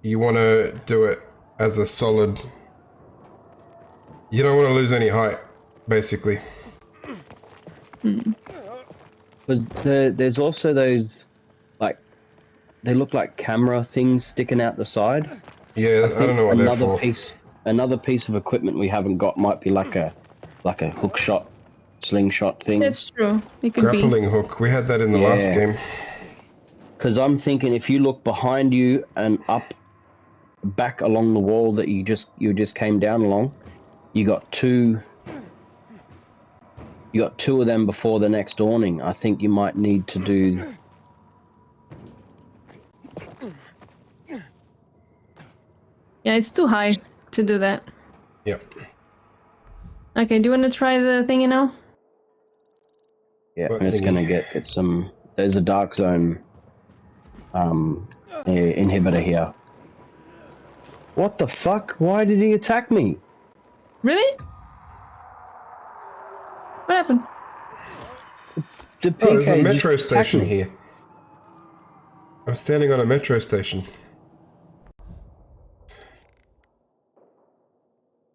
You wanna do it as a solid. You don't want to lose any height, basically. Because there's also those, like, they look like camera things sticking out the side. Yeah, I don't know what they're for. Another piece of equipment we haven't got might be like a hook shot, slingshot thing. That's true. It could Grappling hook. We had that in the last game. Because I'm thinking if you look behind you and up, back along the wall that you just came down along, you got two of them before the next awning. I think you might need to do. Yeah, it's too high to do that. Yep. Okay, do you want to try the thingy now? Yeah, and it's gonna get some. There's a dark zone inhibitor here. What the fuck? Why did he attack me? Really? What happened? The PK there's a metro just attacked station me. here. I'm standing on a metro station. Okay,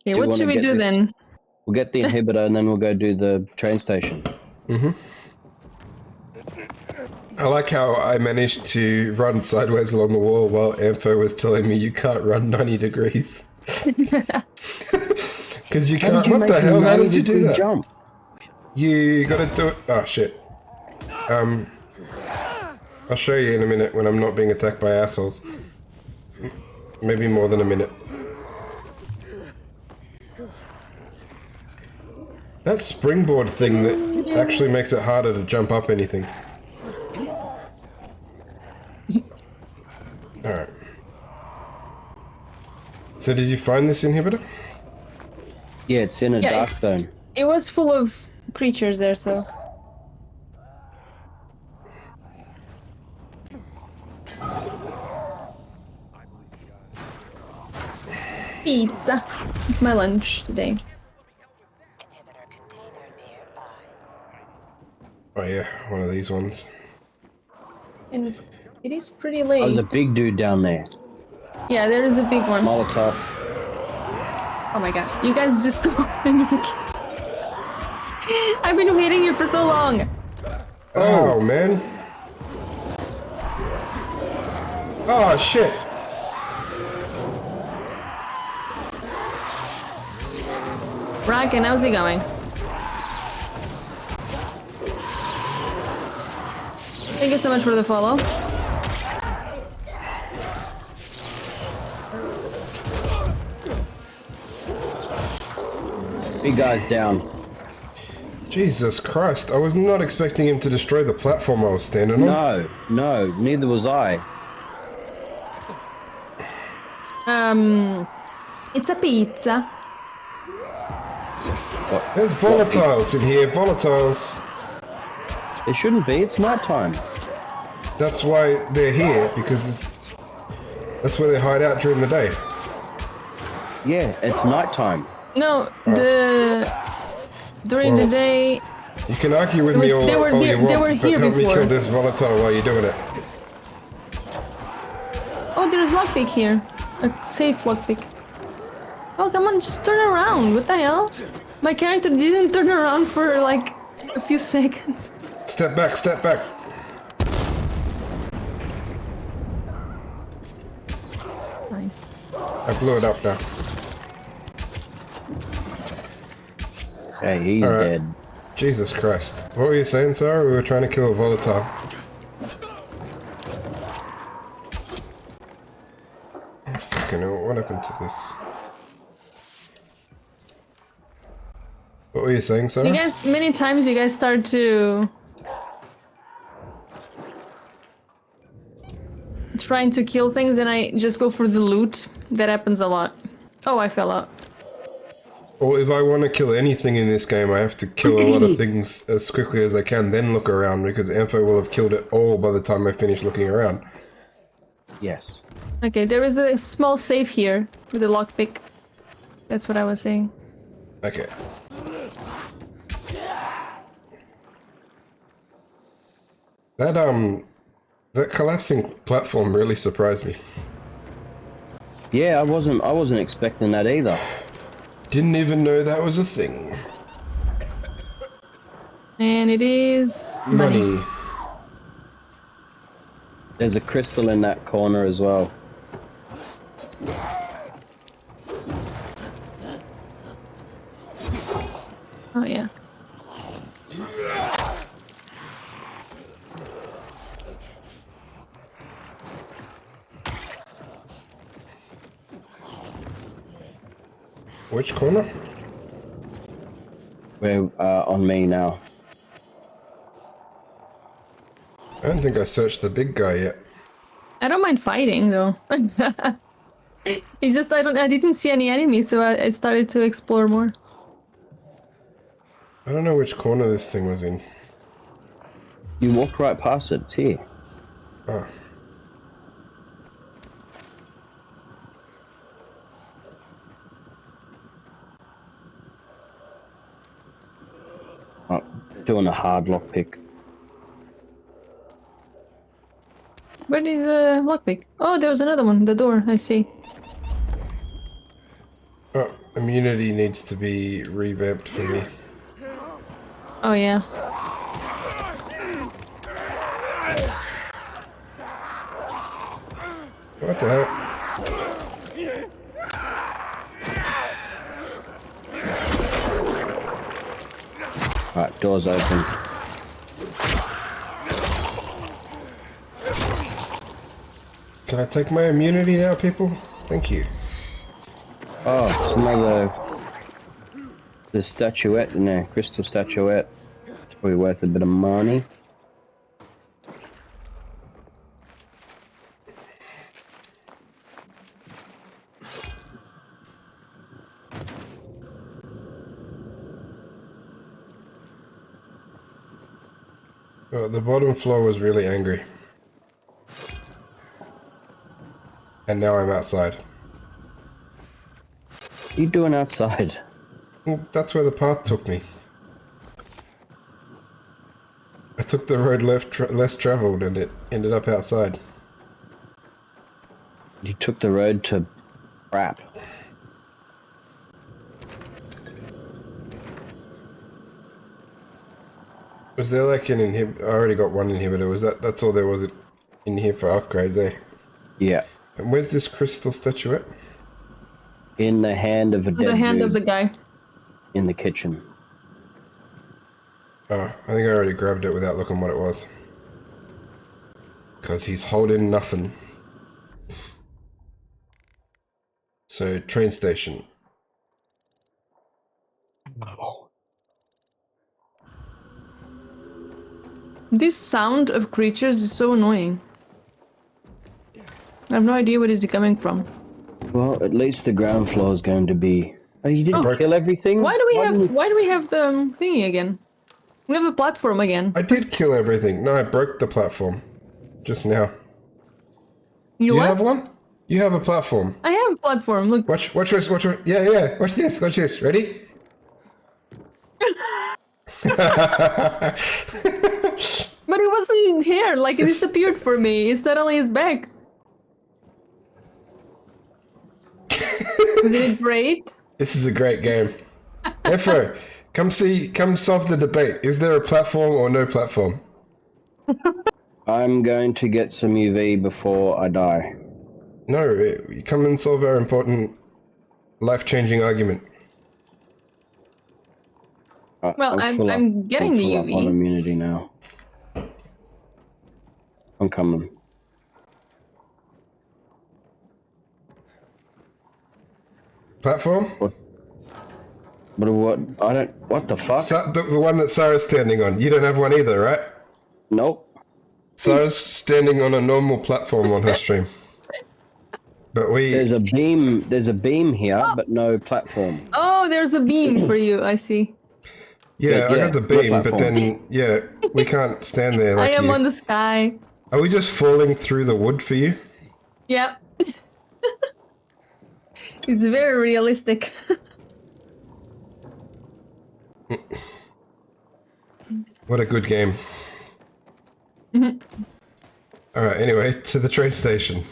Do you what should wanna we get do this- then? We'll get the inhibitor and then we'll go do the train station. I like how I managed to run sideways along the wall while Ampho was telling me you can't run 90 degrees. Because you can't. What the hell? How did you do that? Jump? You gotta do it. Oh shit. I'll show you in a minute when I'm not being attacked by assholes. Maybe more than a minute. That springboard thing that actually makes it harder to jump up anything. Alright. So did you find this inhibitor? Yeah, it's in a Yeah, dark zone. It was full of creatures there, so. Pizza. It's my lunch today. Oh yeah, one of these ones. And it is pretty Oh, late. there's a big dude down there. Yeah, there is a big one. Molotov. Oh my god. You guys just go. I've been waiting here for so long. Oh man. Oh shit. Bracken, how's it going? Thank you so much for the follow. Big guy's down. Jesus Christ, I was not expecting him to destroy the platform I was standing on. No, neither was I. It's a pizza. What? There's volatiles in here, volatiles. It shouldn't be, it's nighttime. That's why they're here, because that's where they hide out during the day. Yeah, it's nighttime. No, during the day. You can argue with me all you want, here but help me before. kill this volatile while you're doing it. Oh, there's lockpick here. A safe lockpick. Oh, come on, just turn around. What the hell? My character didn't turn around for like a few seconds. Step back, step back. Fine. I blew it up now. Hey, he's All right. dead. Jesus Christ. What were you saying, Sarah? We were trying to kill a volatile. Oh, fucking hell, what happened to this? What were you saying, Sarah? You guys, many times you guys start to trying to kill things and I just go for the loot. That happens a lot. Oh, I fell out. Well, if I want to kill anything in this game, I have to kill a lot of things as quickly as I can, then look around, because Ampho will have killed it all by the time I finish looking around. Yes. Okay, there is a small safe here with a lockpick. That's what I was saying. Okay. That collapsing platform really surprised me. Yeah, I wasn't expecting that either. Didn't even know that was a thing. And it is money. There's a crystal in that corner as well. Oh yeah. Which corner? We're on me now. I don't think I searched the big guy yet. I don't mind fighting though. It's just I didn't see any enemies, so I started to explore more. I don't know which corner this thing was in. You walked right past it, it's here. Oh. Oh, doing a hard lockpick. Where is the lockpick? Oh, there was another one. The door. I see. Oh, immunity needs to be revamped for me. Oh yeah. What the hell? Alright, doors open. Can I take my immunity now, people? Thank you. Oh, some other... The statuette in there, crystal statuette. It's probably worth a bit of money. Oh, the bottom floor was really angry. And now I'm outside. What are you doing outside? Well, that's where the path took me. I took the road less traveled and it ended up outside. You took the road to crap. Was there like an inhibitor? I already got one inhibitor. Was that's all there was in here for upgrades, eh? Yeah. And where's this crystal statuette? In the hand of a dead The hand dude of the guy. in the kitchen. Oh, I think I already grabbed it without looking what it was. Because he's holding nothing. So, train station. This sound of creatures is so annoying. I have no idea where is it coming from. Well, at least the ground floor is going to be... Oh, you didn't kill everything? Why do we have the thingy again? We have the platform again. I did kill everything. No, I broke the platform. Just now. You what? have one? You have a platform. I have a platform, look. Watch this, yeah. Watch this. Ready? But it wasn't here, like it disappeared for me. It suddenly is back. Isn't it great? This is a great game. Efro, come solve the debate. Is there a platform or no platform? I'm going to get some UV before I die. No, you come and solve our important, life-changing argument. Well, I'm getting the full up on UV. immunity now. I'm coming. Platform? But what? I don't. What the fuck? The one that Sarah's standing on. You don't have one either, right? Nope. Sarah's standing on a normal platform on her stream. But There's a beam here, but no platform. Oh, there's a beam for you. I see. Yeah, I got the no beam, but platform. then, yeah, we can't stand there like I am you. on the sky. Are we just falling through the wood for you? Yep. It's very realistic. What a good game. Alright, anyway, to the train station.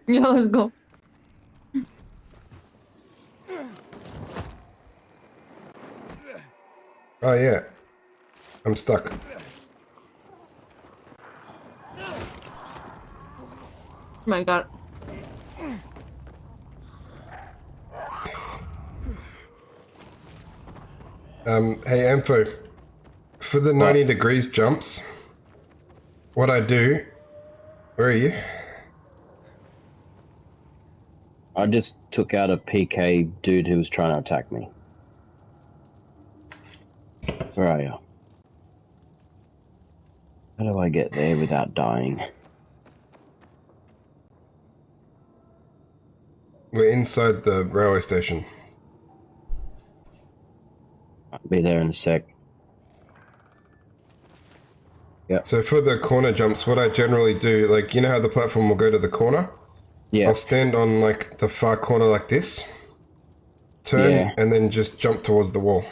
Yeah, let's go. Oh yeah. I'm stuck. Oh my god. Hey Ampho, for the 90 degrees jumps, what I do, where are you? I just took out a PK dude who was trying to attack me. Where are you? How do I get there without dying? We're inside the railway station. I'll be there in a sec. Yeah. So for the corner jumps, what I generally do, like, you know how the platform will go to the corner? Yeah. I'll stand on, like, the far corner like this, turn, Yeah. and then just jump towards the wall.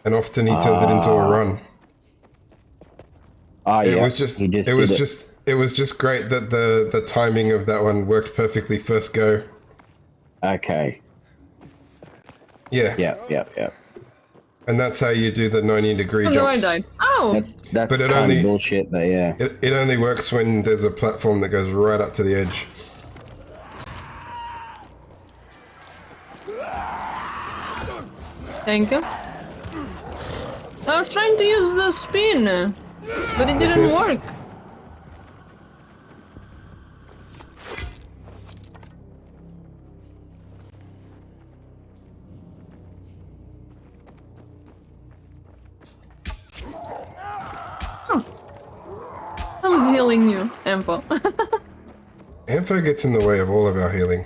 And often he turns it into a run. It Yeah. was just, He it was did just, it was just great that the timing of that one worked perfectly first go. Okay. Yeah. Yep. And that's how you do the 90-degree Oh jumps. no, I died. Oh! That's But it kind only- of bullshit, but yeah. It only works when there's a platform that goes right up to the edge. Thank you. I was trying to use the spin, but it didn't Yes. work. Oh. I was healing you, Ampho. Ampho gets in the way of all of our healing.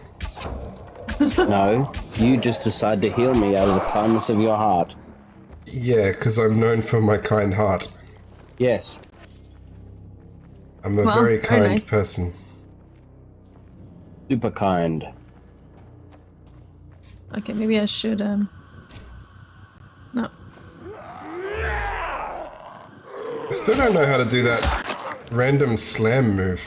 No, you just decide to heal me out of the kindness of your heart. Yeah, because I'm known for my kind heart. Yes. I'm a Well, very very kind nice. person. Super kind. Okay, maybe I should, No. I still don't know how to do that random slam move.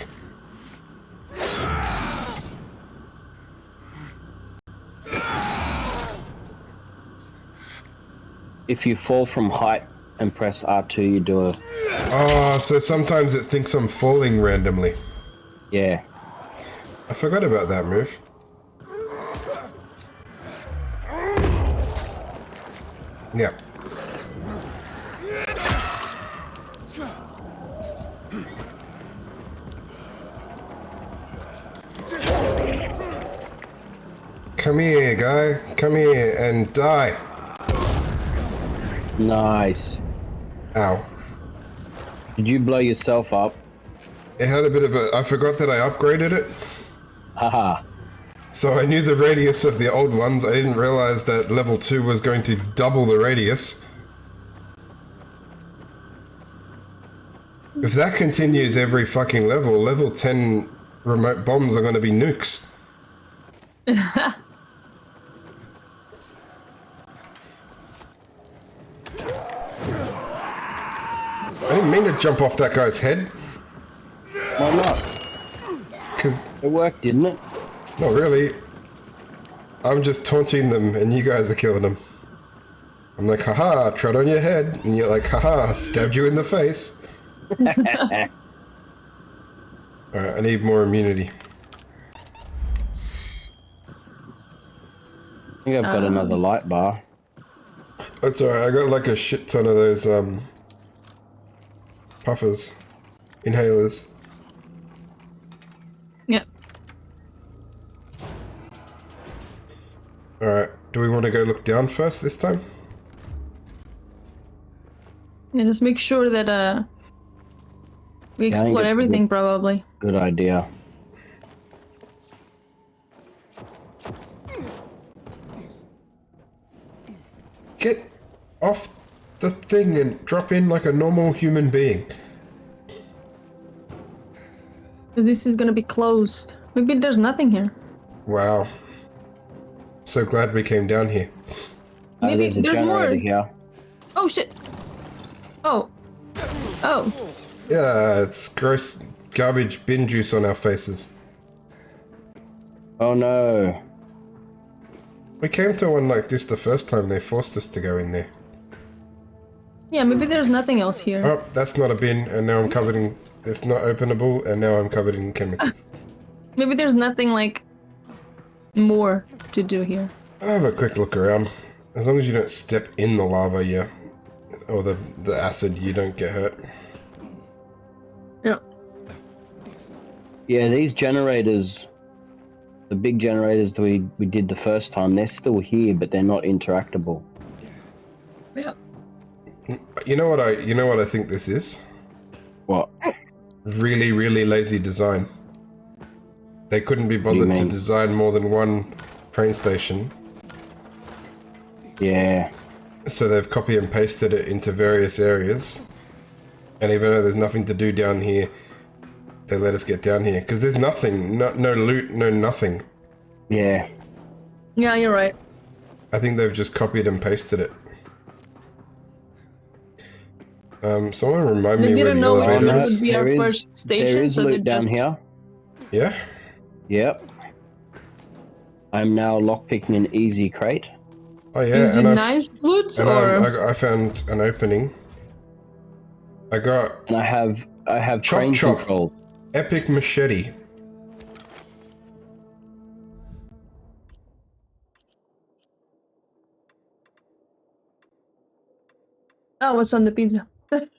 If you fall from height and press R2, you do a... Oh, so sometimes it thinks I'm falling randomly. Yeah. I forgot about that move. Yep. Come here, guy. Come here and die. Nice. Ow. Did you blow yourself up? It had a bit of a... I forgot that I upgraded it. Haha. So I knew the radius of the old ones. I didn't realize that level 2 was going to double the radius. If that continues every fucking level, level 10 remote bombs are going to be nukes. I didn't mean to jump off that guy's head. Why not? Because it worked, didn't it? Not really. I'm just taunting them and you guys are killing them. I'm like, haha, trod on your head. And you're like, haha, stabbed you in the face. Alright, I need more immunity. I think I've got another light bar. That's alright, I got like a shit ton of those, puffers. Inhalers. Yep. Alright, do we want to go look down first this time? Yeah, just make sure that, We Yeah, I think explore it's everything probably. Good idea. Get off the thing and drop in like a normal human being. This is gonna be closed. Maybe there's nothing here. Wow. So glad we came down here. Maybe There's a there's generator more. here. Oh shit. Oh. Oh. Yeah, it's gross garbage bin juice on our faces. Oh no. We came to one like this the first time they forced us to go in there. Yeah, maybe there's nothing else here. Oh, that's not a bin, and now I'm covered in... It's not openable, and now I'm covered in chemicals. Maybe there's nothing like more to do here. I'll have a quick look around. As long as you don't step in the lava, yeah. Or the acid, you don't get hurt. Yeah. Yeah, these generators, the big generators that we did the first time, they're still here, but they're not interactable. Yeah. You know what I think this is? What? Really, really lazy design. They couldn't be What do you bothered to mean? design more than one train station. Yeah. So they've copy and pasted it into various areas. And even though there's nothing to do down here, they let us get down here. Because there's nothing, no loot, no nothing. Yeah. Yeah, you're right. I think they've just copied and pasted it. Someone remind They me where didn't the know which elevator one is. would be our first station, there is so they loot down just... here. Yeah? Yep. I'm now lockpicking an easy crate. Oh yeah, Is it and nice loot and or... I found an opening. I got... And I have Chop train Chop. control. Epic machete. Oh, what's on the pizza? What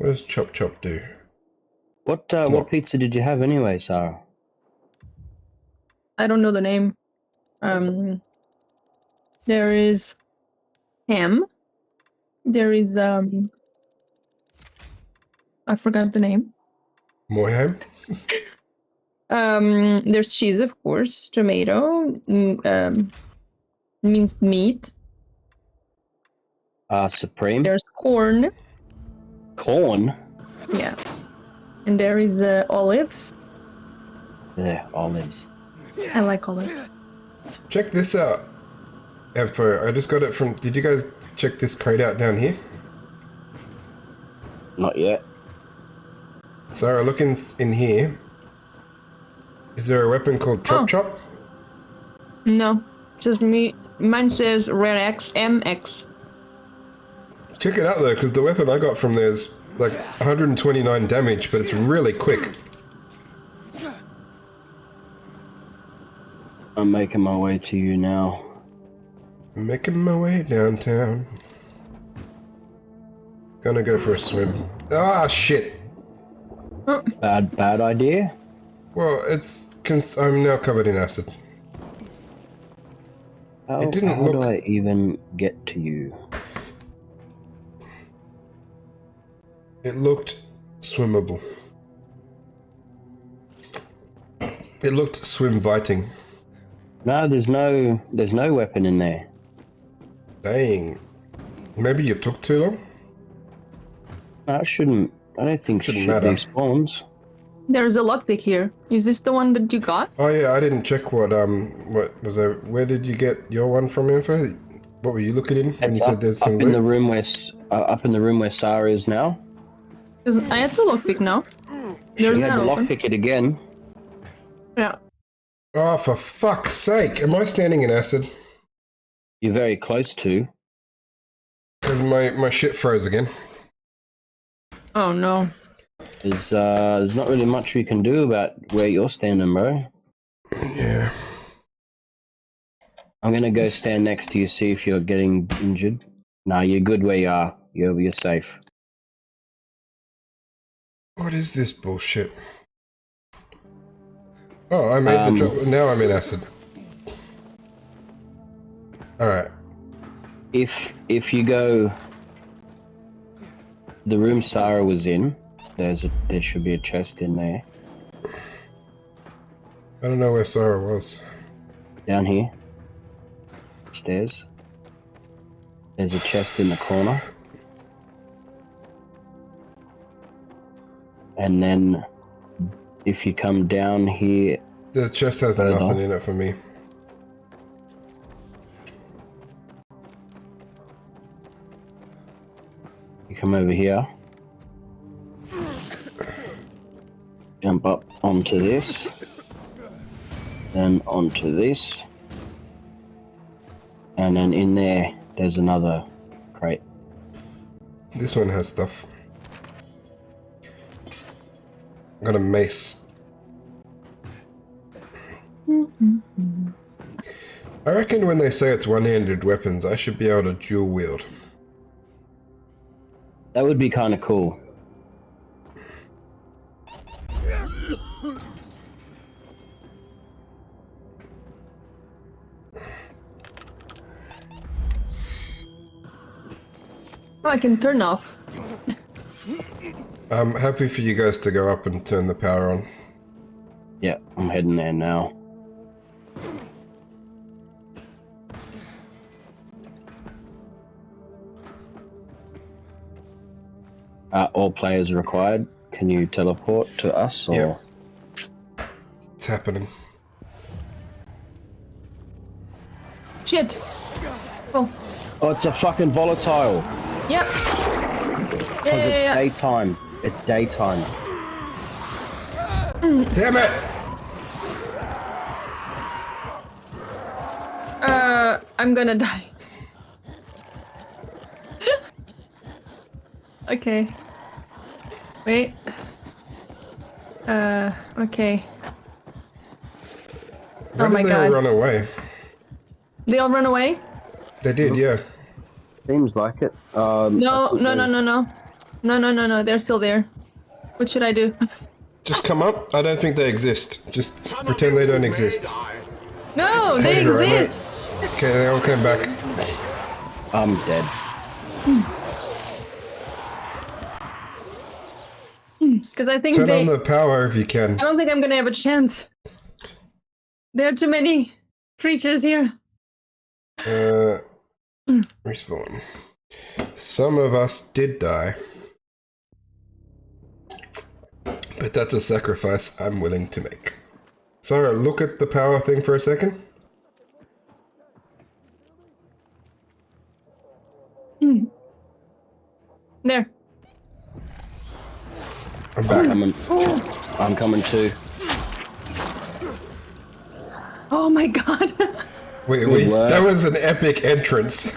does Chop Chop do? What not- what pizza did you have anyway, Sarah? I don't know the name. There is ham. There is I forgot the name. More ham? There's cheese, of course, tomato, minced meat. Supreme. There's corn. Corn? Yeah. And there is olives. Yeah, olives. I like olives. Check this out. Info. I just got it from... Did you guys check this crate out down here? Not yet. Sarah, look in here. Is there a weapon called Chop Oh. Chop? No, just me. Mine says Red X MX. Check it out though, because the weapon I got from there's like 129 damage, but it's really quick. I'm making my way to you now. Making my way downtown. Gonna go for a swim. Ah, shit. Bad idea? Well, I'm now covered in acid. How didn't do look- I even get to you? It looked swimmable. It looked swim-viting. No, there's no weapon in there. Dang. Maybe you took too long? No, it shouldn't. I don't think Shouldn't shit matter. respawns. There's a lockpick here. Is this the one that you got? Oh yeah, I didn't check what was there. Where did you get your one from, Info? What were you looking in when It's you said there's some up in loot? the room where up in the room where Sarah is now. 'Cause I had to lockpick now. There's You had none to open. lockpick it again. Yeah. Oh, for fuck's sake! Am I standing in acid? You're very close to. Because my shit froze again. Oh no. There's not really much we can do about where you're standing, bro. Yeah. I'm gonna go stand next to you, see if you're getting injured. Nah, you're good where you are. You're safe. What is this bullshit? Oh, I made the drop. Now I'm in acid. Alright. If you go the room Sarah was in, there should be a chest in there. I don't know where Sarah was. Down here. Stairs. There's a chest in the corner. And then if you come down here... The chest has nothing in it for me. You come over here. Jump up onto this. Then onto this. And then in there, there's another crate. This one has stuff. I got a mace. I reckon when they say it's one-handed weapons, I should be able to dual wield. That would be kind of cool. Oh, I can turn off. I'm happy for you guys to go up and turn the power on. Yeah, I'm heading there now. All players required. Can you teleport to us or? Yeah. It's happening. Shit. Oh. Oh, it's a fucking volatile. Yep. Because it's daytime. It's daytime. Damn it! I'm gonna die. Okay. Wait. Okay. Why Oh my did they god. all run away? They all run away? They did, yeah. Seems like it. No, they're still there. What should I do? Just come up. I don't think they exist. Just pretend they don't exist. No, they Hey, right, exist! Okay, they all came back. I'm dead. Because I think Turn they... on the power if you can. I don't think I'm gonna have a chance. There are too many creatures here. Respawn. Some of us did die. But that's a sacrifice I'm willing to make. Sarah, look at the power thing for a second. There. I'm back. I'm coming too. Oh my god. Wait, that was an epic entrance.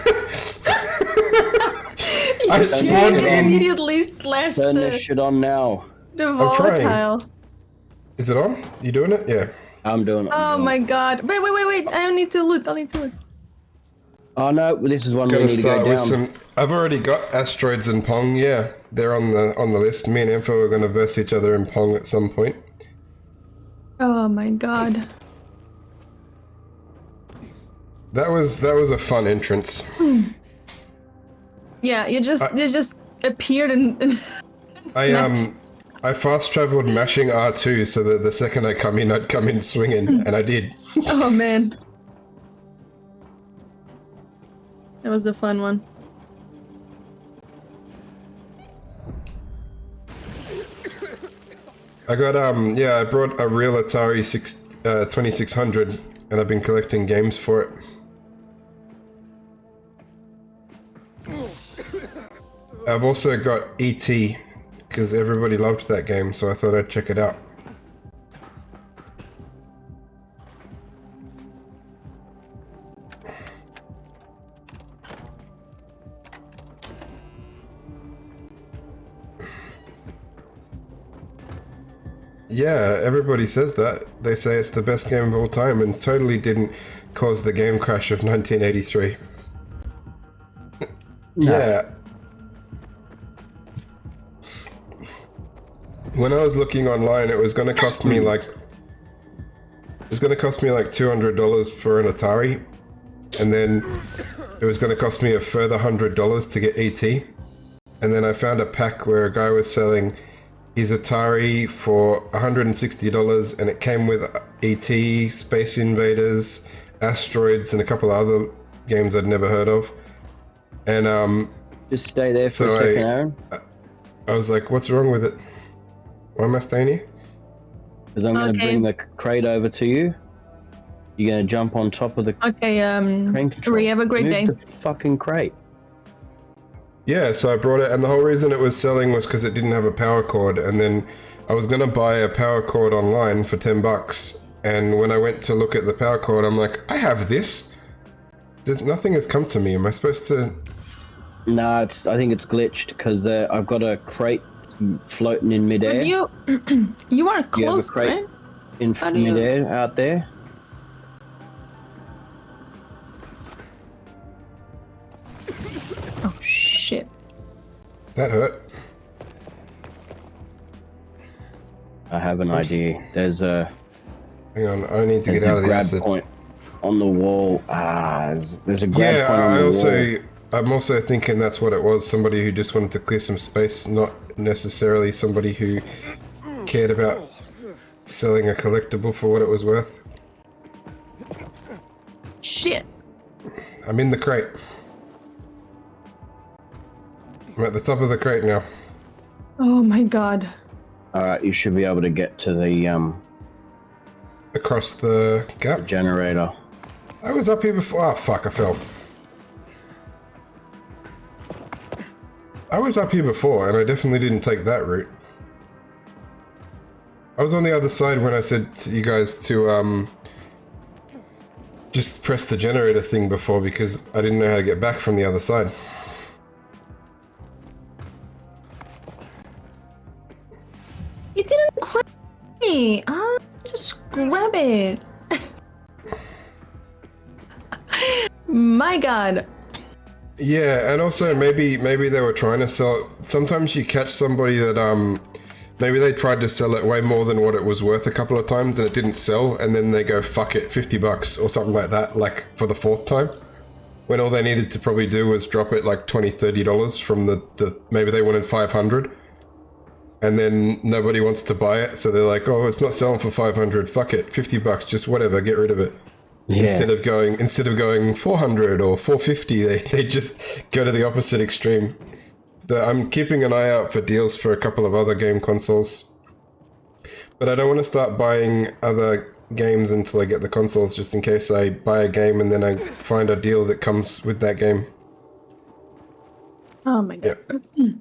I You spawned in. immediately slashed Turn this shit on now. the I'm trying. volatile. Is it on? You doing it? Yeah. I'm doing it. Oh my god. Wait. I don't need to loot. I need to loot. Oh no, this is one we Gotta need to go start down. with some. I've already got asteroids and Pong. Yeah, they're on the list. Me and Info are gonna verse each other in Pong at some point. Oh my god. That was a fun entrance. Yeah, you just appeared and I fast traveled mashing R2 so that the second I come in, I'd come in swinging, and I did. Oh man. That was a fun one. I got I brought a real Atari 2600, and I've been collecting games for it. I've also got E.T. because everybody loved that game, so I thought I'd check it out. Yeah, everybody says that. They say it's the best game of all time and totally didn't cause the game crash of 1983. Yeah. When I was looking online, it was going to cost me like $200 for an Atari, and then it was going to cost me a further $100 to get ET, and then I found a pack where a guy was selling his Atari for $160, and it came with E.T., Space Invaders, Asteroids, and a couple of other games I'd never heard of. And just stay there for a second, Aaron. I was like, "What's wrong with it? Why am I staying here?" Because I'm going to bring the crate over to you. You're going to jump on top of the crane control. Ray, have a great day. Move the fucking crate. Yeah, so I brought it, and the whole reason it was selling was because it didn't have a power cord, and then I was going to buy a power cord online for $10, and when I went to look at the power cord, I'm like, I have this. Nothing has come to me. Am I supposed to... Nah, I think it's glitched, because I've got a crate floating in midair. You are close, you have a crate right? in midair out there. Oh shit! That hurt. I have an idea. There's a. Hang on, I need to get out of the acid. Point on the wall. There's a grab point on the wall. I'm also thinking that's what it was. Somebody who just wanted to clear some space, not necessarily somebody who cared about selling a collectible for what it was worth. Shit! I'm in the crate. I'm at the top of the crate now. Oh my god. Alright, you should be able to get to the across the gap? The generator. I was up here before. Oh fuck, I fell. I was up here before, and I definitely didn't take that route. I was on the other side when I said to you guys to just press the generator thing before, because I didn't know how to get back from the other side. You didn't grab me! Just grab it! My god. Yeah, and also maybe they were trying to sell... Sometimes you catch somebody that maybe they tried to sell it way more than what it was worth a couple of times and it didn't sell, and then they go, fuck it, $50 or something like that, like for the fourth time. When all they needed to probably do was drop it like $20, $30 from the maybe they wanted 500. And then nobody wants to buy it, so they're like, oh, it's not selling for 500, fuck it, $50, just whatever, get rid of it. Yeah. Instead of going 400 or 450, they just go to the opposite extreme. I'm keeping an eye out for deals for a couple of other game consoles, but I don't want to start buying other games until I get the consoles, just in case I buy a game and then I find a deal that comes with that game. Oh my god. Yeah.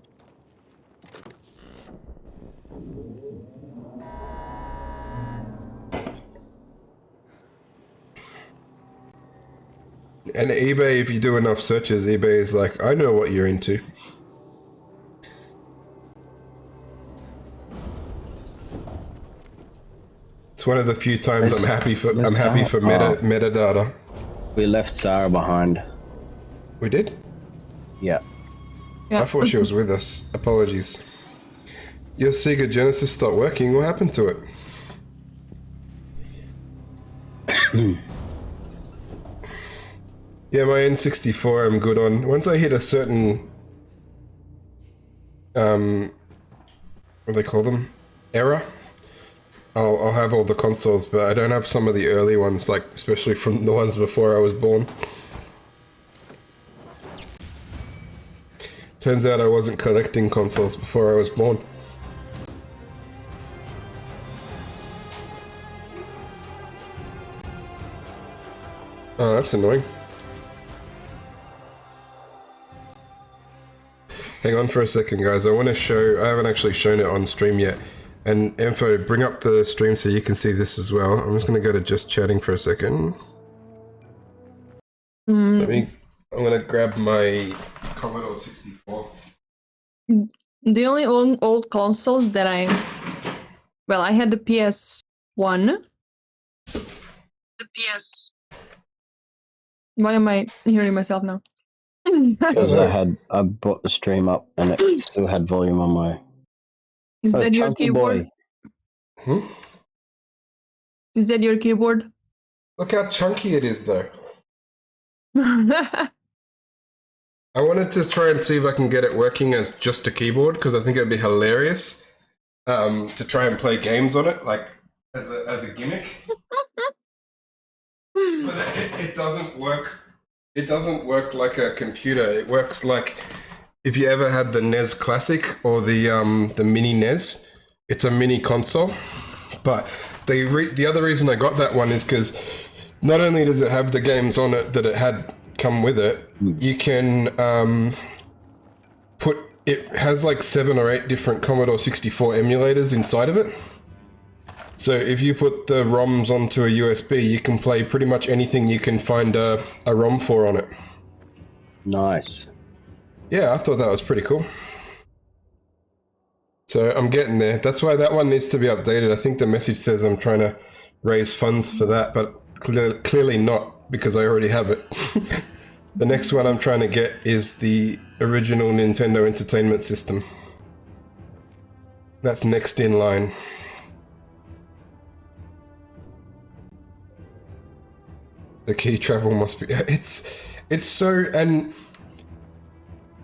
And eBay, if you do enough searches, eBay is like, I know what you're into. It's one of the few times I'm happy for metadata. We left Sarah behind. We did? Yeah. Yeah. I thought she was with us. Apologies. Your Sega Genesis stopped working. What happened to it? Yeah, my N64 I'm good on. Once I hit a certain... what do they call them? Error? I'll have all the consoles, but I don't have some of the early ones, like especially from the ones before I was born. Turns out I wasn't collecting consoles before I was born. Oh, that's annoying. Hang on for a second, guys. I want to show... I haven't actually shown it on stream yet. And Info, bring up the stream so you can see this as well. I'm just going to go to just chatting for a second. I'm going to grab my Commodore 64. The only old consoles that I... Well, I had the PS1. The PS... Why am I hearing myself now? Because I brought the stream up and it still had volume on my... Is that your keyboard? Is that your keyboard? Look how chunky it is, though. I wanted to try and see if I can get it working as just a keyboard, because I think it'd be hilarious. to try and play games on it, like as a gimmick. But it doesn't work. It doesn't work like a computer. It works like if you ever had the NES Classic or the mini NES. It's a mini console. But the other reason I got that one is because not only does it have the games on it that it had come with it, you can it has like 7 or 8 different Commodore 64 emulators inside of it. So if you put the ROMs onto a USB, you can play pretty much anything you can find a ROM for on it. Nice. Yeah, I thought that was pretty cool. So I'm getting there. That's why that one needs to be updated. I think the message says I'm trying to raise funds for that, but clearly not, because I already have it. The next one I'm trying to get is the original Nintendo Entertainment System. That's next in line. The key travel must be... It's so... And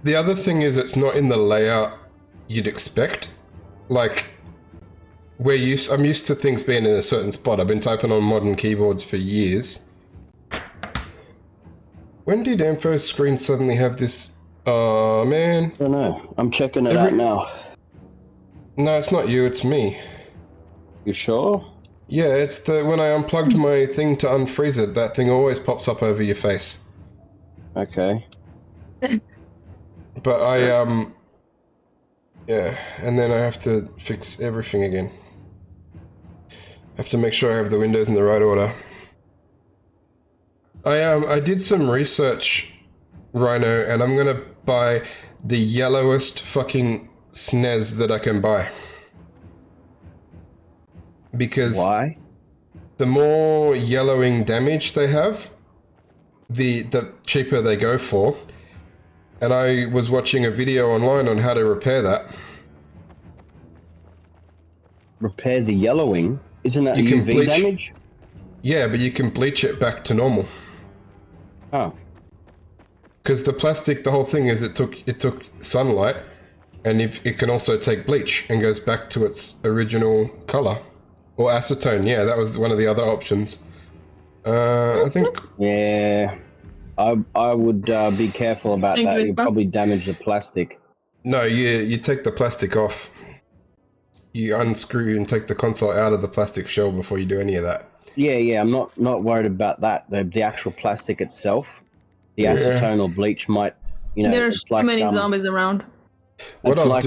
the other thing is it's not in the layout you'd expect. Like, I'm used to things being in a certain spot. I've been typing on modern keyboards for years. When did Ampho's screen suddenly have this... Oh, man. I don't know. I'm checking it out now. No, it's not you, it's me. You sure? Yeah, it's when I unplugged my thing to unfreeze it, that thing always pops up over your face. Okay. But yeah, and then I have to fix everything again. I have to make sure I have the windows in the right order. I did some research, Rhino, and I'm gonna buy the yellowest fucking SNES that I can buy. Because why? The more yellowing damage they have, the cheaper they go for. And I was watching a video online on how to repair that. Repair the yellowing? Isn't that UV damage? Yeah, but you can bleach it back to normal. Oh. Because the plastic, the whole thing is it took sunlight, and it can also take bleach and goes back to its original color. Or acetone, yeah, that was one of the other options. I think... Yeah, I would be careful about that. You'd probably damage the plastic. No, you take the plastic off. You unscrew and take the console out of the plastic shell before you do any of that. Yeah, I'm not worried about that. The actual plastic itself, the acetone or bleach might, There's too many zombies around. What I'll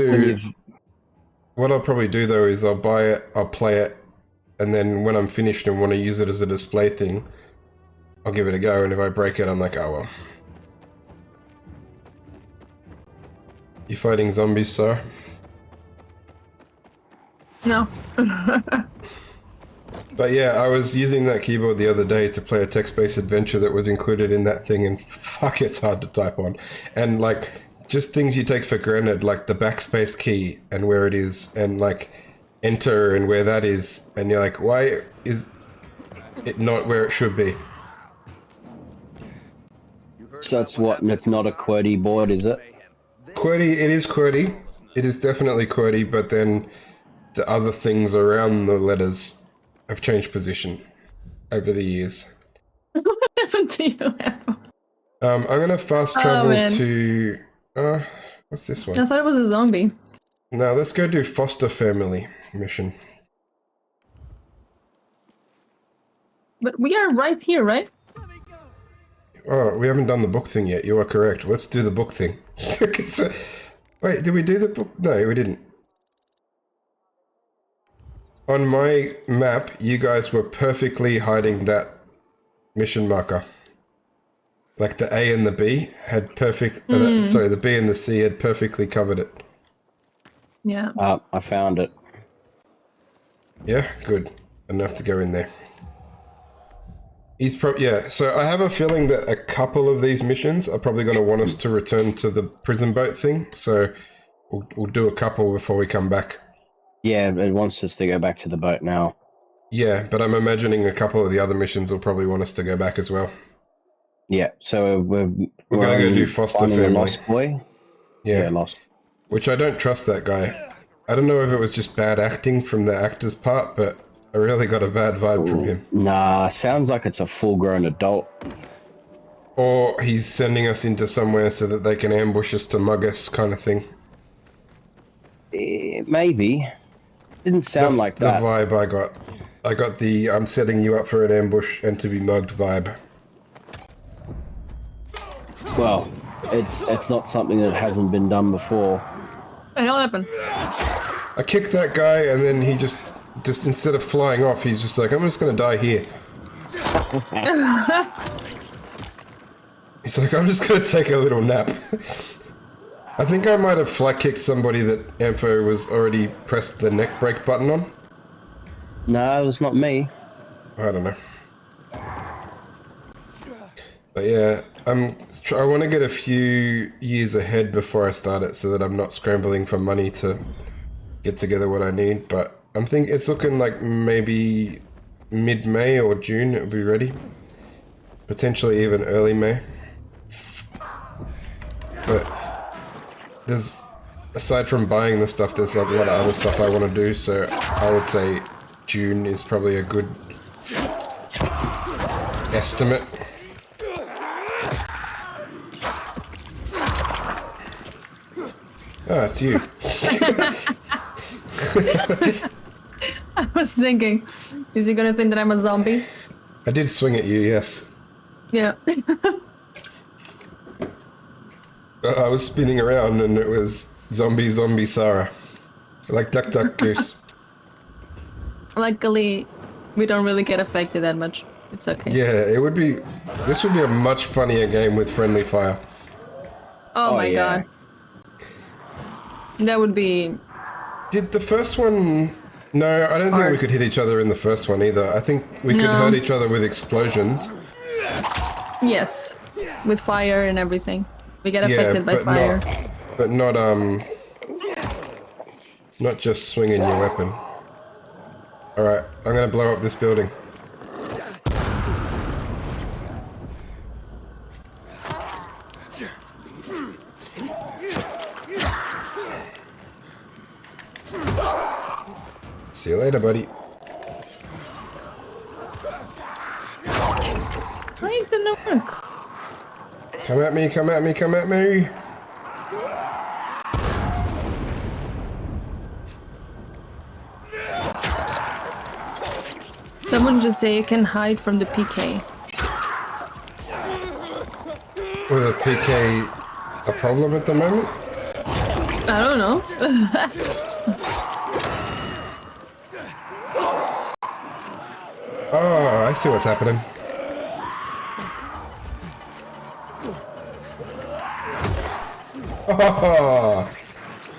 probably do though is I'll buy it, I'll play it, and then when I'm finished and want to use it as a display thing, I'll give it a go, and if I break it, I'm like, oh well. You fighting zombies, sir? No. But yeah, I was using that keyboard the other day to play a text-based adventure that was included in that thing, and fuck, it's hard to type on. And like, just things you take for granted, like the backspace key and where it is, and like enter and where that is, and you're like, why is it not where it should be? So it's what? It's not a QWERTY board, is it? QWERTY, it is QWERTY. It is definitely QWERTY, but then the other things around the letters have changed position over the years. What happened to you, Apple? I'm gonna fast travel to... what's this one? I thought it was a zombie. No, let's go do Foster Family mission. But we are right here, right? Oh, we haven't done the book thing yet. You are correct. Let's do the book thing. Wait, did we do the book? No, we didn't. On my map, you guys were perfectly hiding that mission marker. Like the A and the B had perfect... sorry, the B and the C had perfectly covered it. Yeah. I found it. Yeah, good. Enough to go in there. He's yeah, so I have a feeling that a couple of these missions are probably going to want us to return to the prison boat thing, so we'll do a couple before we come back. Yeah, it wants us to go back to the boat now. Yeah, but I'm imagining a couple of the other missions will probably want us to go back as well. Yeah, so we're going to go do Foster Family. Lost Boy? Yeah, Lost. Which I don't trust that guy. I don't know if it was just bad acting from the actor's part, but I really got a bad vibe from him. Nah, sounds like it's a full-grown adult. Or he's sending us into somewhere so that they can ambush us to mug us, kind of thing. Maybe. Didn't sound That's like that. the vibe I got. I got the I'm setting you up for an ambush and to be mugged vibe. Well, it's not something that hasn't been done before. What the hell happened? I kicked that guy and then he just instead of flying off, he's just like, I'm just gonna die here. He's like, I'm just gonna take a little nap. I think I might have flat kicked somebody that Ampho was already pressed the neck break button on. No, it was not me. I don't know. But yeah, I want to get a few years ahead before I start it so that I'm not scrambling for money to get together what I need. But I'm thinking it's looking like maybe mid-May or June it'll be ready. Potentially even early May. But there's, aside from buying the stuff, there's a lot of other stuff I want to do, so I would say June is probably a good estimate. Oh, it's you. I was thinking, is he gonna think that I'm a zombie? I did swing at you, yes. Yeah. I was spinning around and it was zombie Sarah. Like Duck Duck Goose. Luckily, we don't really get affected that much. It's okay. Yeah, this would be a much funnier game with friendly fire. Oh my god. That would be... Did the first one... No, I don't think we could hit each other in the first one either. I think we could hurt each other with explosions. Yes. With fire and everything. We get affected by fire. But not just swinging your weapon. Alright, I'm gonna blow up this building. See you later, buddy. Why ain't gonna work? Come at me, come at me, come at me! Someone just say you can hide from the PK. With a PK a problem at the moment? I don't know. Oh, I see what's happening.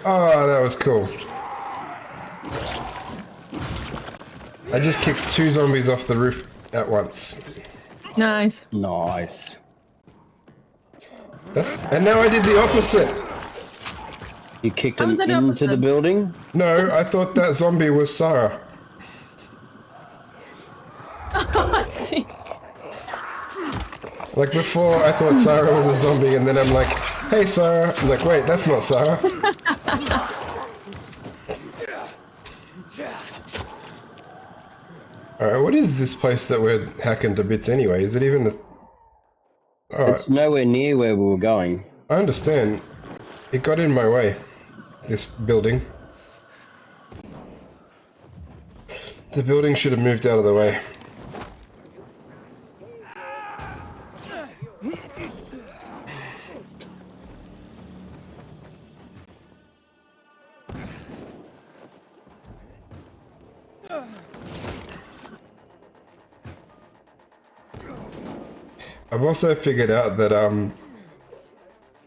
Oh, that was cool. I just kicked 2 zombies off the roof at once. Nice. Nice. And now I did the opposite. You kicked him into the building? No, I thought that zombie was Sarah. I see. Like before, I thought Sarah was a zombie, and then I'm like, hey Sarah. I'm like, wait, that's not Sarah. Alright, what is this place that we're hacking to bits anyway? Is it even a... It's nowhere near where we were going. I understand. It got in my way. This building. The building should have moved out of the way. I've also figured out that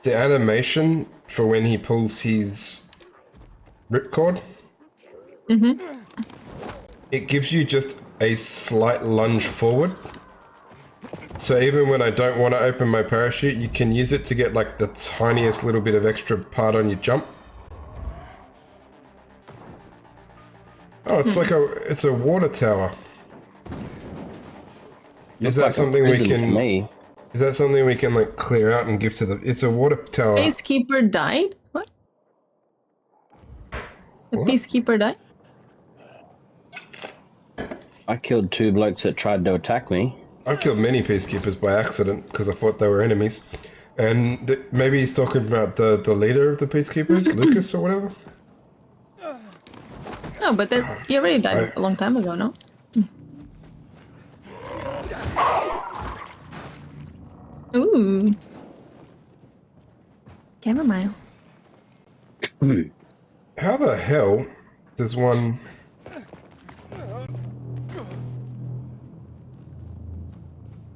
the animation for when he pulls his ripcord, it gives you just a slight lunge forward. So even when I don't want to open my parachute, you can use it to get like the tiniest little bit of extra part on your jump. Oh, it's like it's a water tower. Is that something we can? Is that something we can like clear out and give to the? It's a water tower. Peacekeeper died? What? The peacekeeper died? I killed 2 blokes that tried to attack me. I killed many peacekeepers by accident because I thought they were enemies. And maybe he's talking about the leader of the peacekeepers, Lucas or whatever? No, but that he already died a long time ago, no? Ooh. Chamomile. How the hell does one...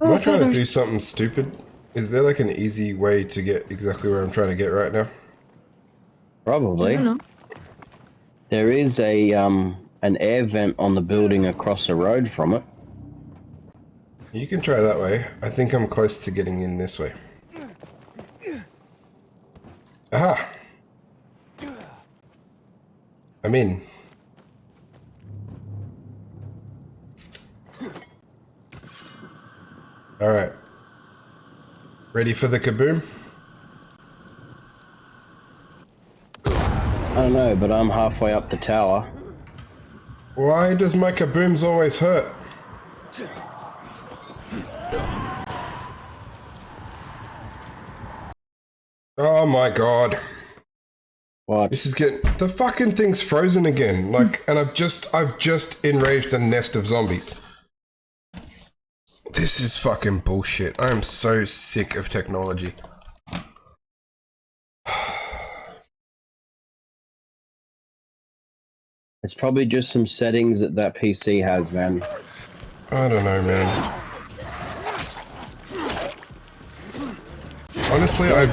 Am I trying to do something stupid? Is there like an easy way to get exactly where I'm trying to get right now? Probably. I don't know. There is a an air vent on the building across the road from it. You can try that way. I think I'm close to getting in this way. Aha! I'm in. Alright. Ready for the kaboom? I don't know, but I'm halfway up the tower. Why does my kabooms always hurt? Oh my god. What? This is getting... The fucking thing's frozen again. Like, and I've just enraged a nest of zombies. This is fucking bullshit. I am so sick of technology. It's probably just some settings that PC has, man. I don't know, man. Honestly, I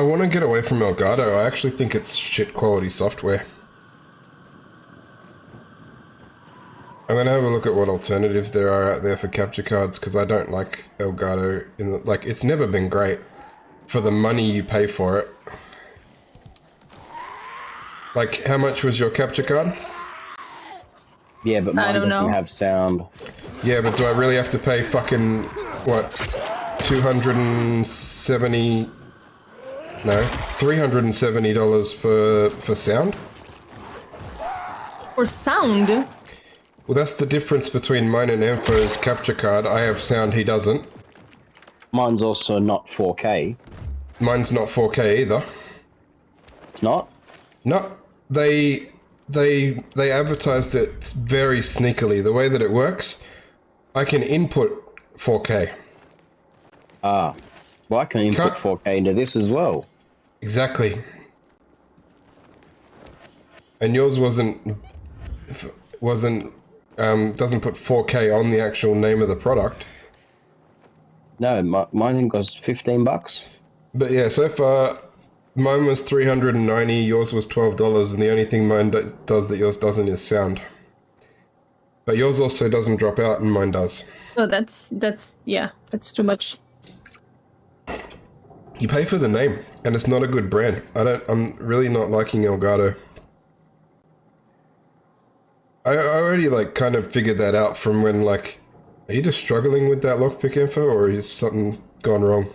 want to get away from Elgato. I actually think it's shit quality software. I'm gonna have a look at what alternatives there are out there for capture cards, because I don't like Elgato. It's never been great for the money you pay for it. Like, how much was your capture card? Yeah, but mine doesn't have sound. Yeah, but do I really have to pay fucking, what, $270... No, $370 for sound? For sound? Well, that's the difference between mine and Ampho's capture card. I have sound, he doesn't. Mine's also not 4K. Mine's not 4K either. It's not? No. They advertised it very sneakily. The way that it works, I can input 4K. Ah. Well, I can input 4K into this as well. Exactly. And yours doesn't put 4K on the actual name of the product. No, mine costs $15. But yeah, so far, mine was $390, yours was $12, and the only thing mine does that yours doesn't is sound. But yours also doesn't drop out, and mine does. So that's too much. You pay for the name, and it's not a good brand. I'm really not liking Elgato. I already, kind of figured that out from when, are you just struggling with that lockpick info, or is something gone wrong?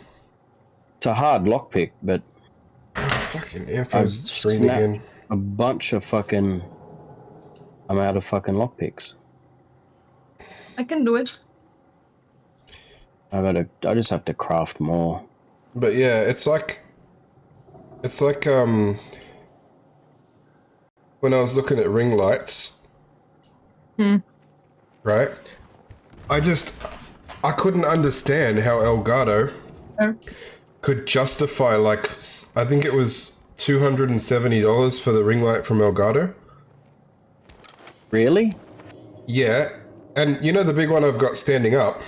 It's a hard lockpick, but... Fucking info's streamed again. A bunch of fucking... I'm out of fucking lockpicks. I can do it. I just have to craft more. But yeah, it's like when I was looking at ring lights, right? I couldn't understand how Elgato could justify I think it was $270 for the ring light from Elgato. Really? Yeah, and you know the big one I've got standing up?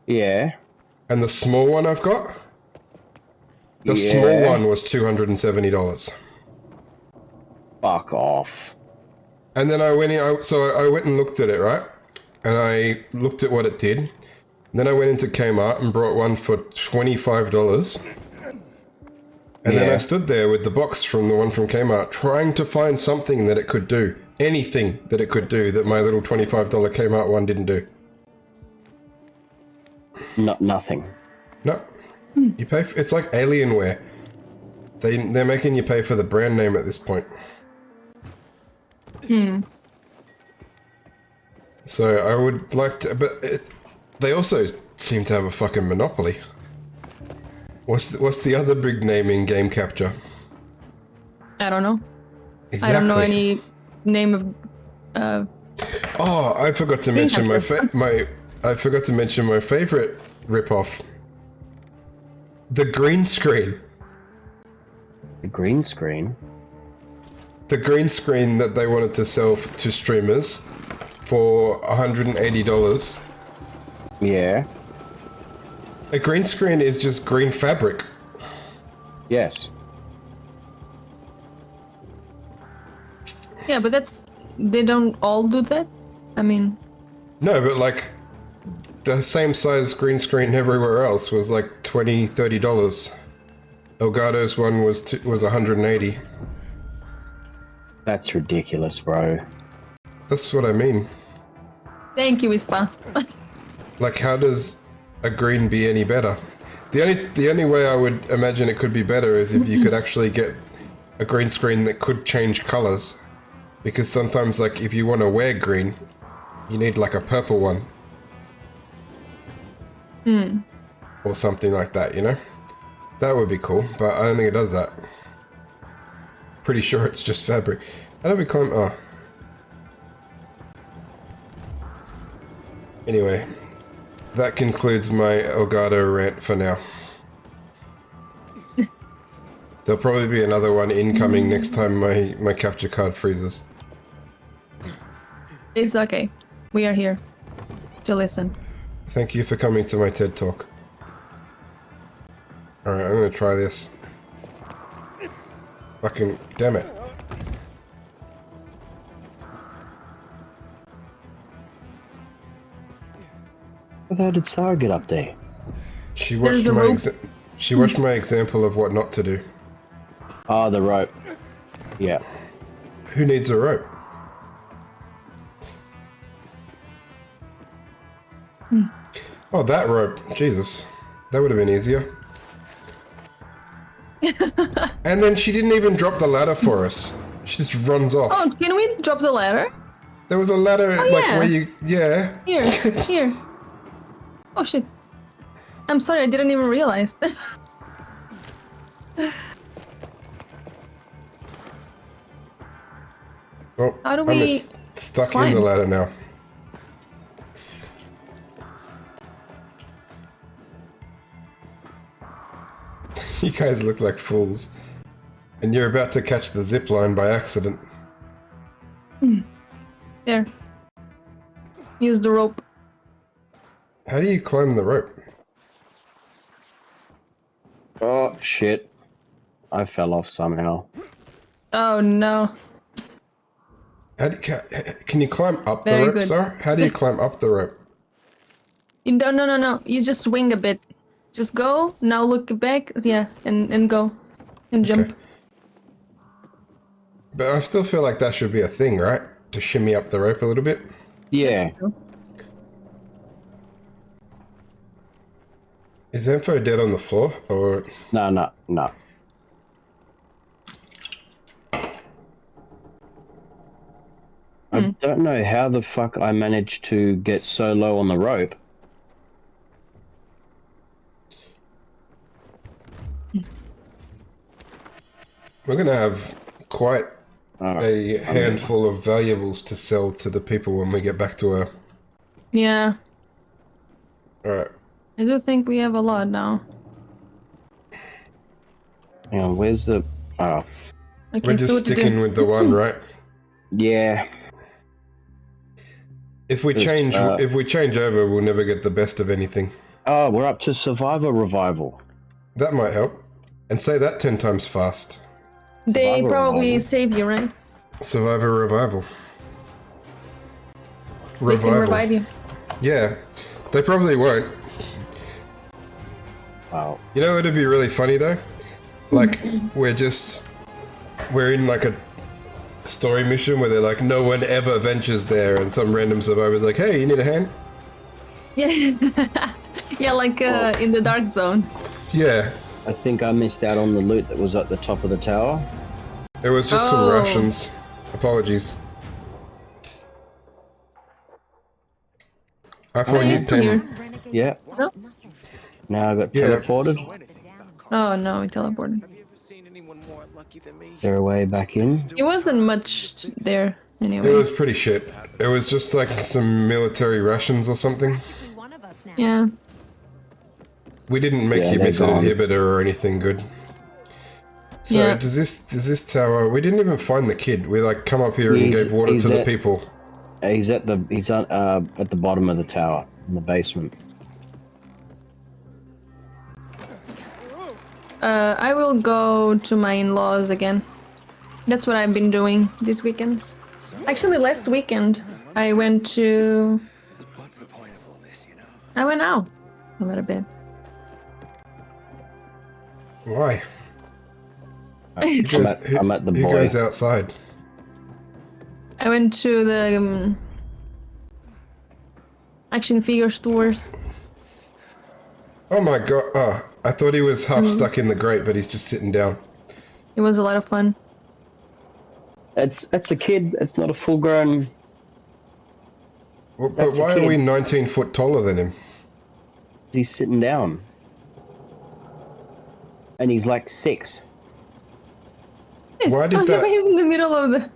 Yeah. And the small one I've got? The small one was $270. Fuck off. And then I went and looked at it, right? And I looked at what it did. And then I went into Kmart and brought one for $25. And then I stood there with the box from the one from Kmart, trying to find something that it could do. Anything that it could do that my little $25 Kmart one didn't do. Nothing. No. You pay for, it's like Alienware. They're making you pay for the brand name at this point. So I would like to, but they also seem to have a fucking monopoly. What's the other big name in game capture? I don't know. Exactly. I don't know any name of. Oh, I forgot to mention I forgot to mention my favorite ripoff. The green screen. The green screen? The green screen that they wanted to sell to streamers for $180. Yeah. A green screen is just green fabric. Yes. Yeah, but they don't all do that. I mean. No, but like the same size green screen everywhere else was like $20, $30. Elgato's one was $180. That's ridiculous, bro. That's what I mean. Thank you, Ispa. Like, how does a green be any better? The only way I would imagine it could be better is if you could actually get a green screen that could change colors. Because sometimes, like, if you want to wear green, you need like a purple one. Or something like that, you know? That would be cool, but I don't think it does that. Pretty sure it's just fabric. How do we climb? Oh. Anyway, that concludes my Elgato rant for now. There'll probably be another one incoming next time my capture card freezes. It's okay. We are here to listen. Thank you for coming to my TED Talk. Alright, I'm gonna try this. Fucking damn it. How did Sarah get up there? She watched my example of what not to do. Oh, the rope. Yeah. Who needs a rope? Oh, that rope. Jesus. That would have been easier. And then she didn't even drop the ladder for us. She just runs off. Oh, can we drop the ladder? There was a ladder, yeah. where you... Yeah. Here. Oh, shit. I'm sorry, I didn't even realize. Well, How do I'm we just stuck in climb? the ladder now. You guys look like fools. And you're about to catch the zip line by accident. There. Use the rope. How do you climb the rope? Oh, shit. I fell off somehow. Oh, no. Can you climb up the Very rope, good. sir? How do you climb up the rope? No. You just swing a bit. Just go, now look back, yeah, and go. And jump. Okay. But I still feel like that should be a thing, right? To shimmy up the rope a little bit. Yeah. Is Zenfo dead on the floor, or...? No. I don't know how the fuck I managed to get so low on the rope. We're gonna have quite a handful of valuables to sell to the people when we get back to her. Yeah. Alright. I do think we have a lot now. Hang on, where's the... Oh. Okay, We're just sticking with the one, right? Yeah. If we change over, we'll never get the best of anything. Oh, we're up to Survivor Revival. That might help. And say that 10 times fast. They Survivor probably Revival. save you, right? Survivor Revival. They can revive you. Yeah. They probably won't. Wow. You know it'd be really funny though? Like, we're in like a story mission where they're like, no one ever ventures there, and some random survivor's like, hey, you need a hand? Yeah. Yeah, like in the dark zone. Yeah. I think I missed out on the loot that was at the top of the tower. It was just some rations. Apologies. I thought he's you'd still here. Yeah. No? Now I got Yeah. teleported. Oh no, he teleported. They're away back in. He wasn't much there It anyway. was pretty shit. It was just like some military rations or something. Yeah. We didn't make Yeah, you they're miss an gone. inhibitor or anything good. So Yeah. does this tower? We didn't even find the kid. We like come up here and He's- gave water he's to the at- people. He's at the bottom of the tower in the basement. I will go to my in-laws again. That's what I've been doing these weekends. Actually, last weekend I went to. I went out a little bit. Why? I'm at the Who boy. goes outside? I went to the action figure stores. Oh my god! Oh, I thought he was half Mm. stuck in the grate, but he's just sitting down. It was a lot of fun. It's a kid. It's not a full-grown. Well, but That's a why are kid. we 19 foot taller than him? He's sitting down, and he's like 6. Yes. Why did oh, that- he's in the middle of the.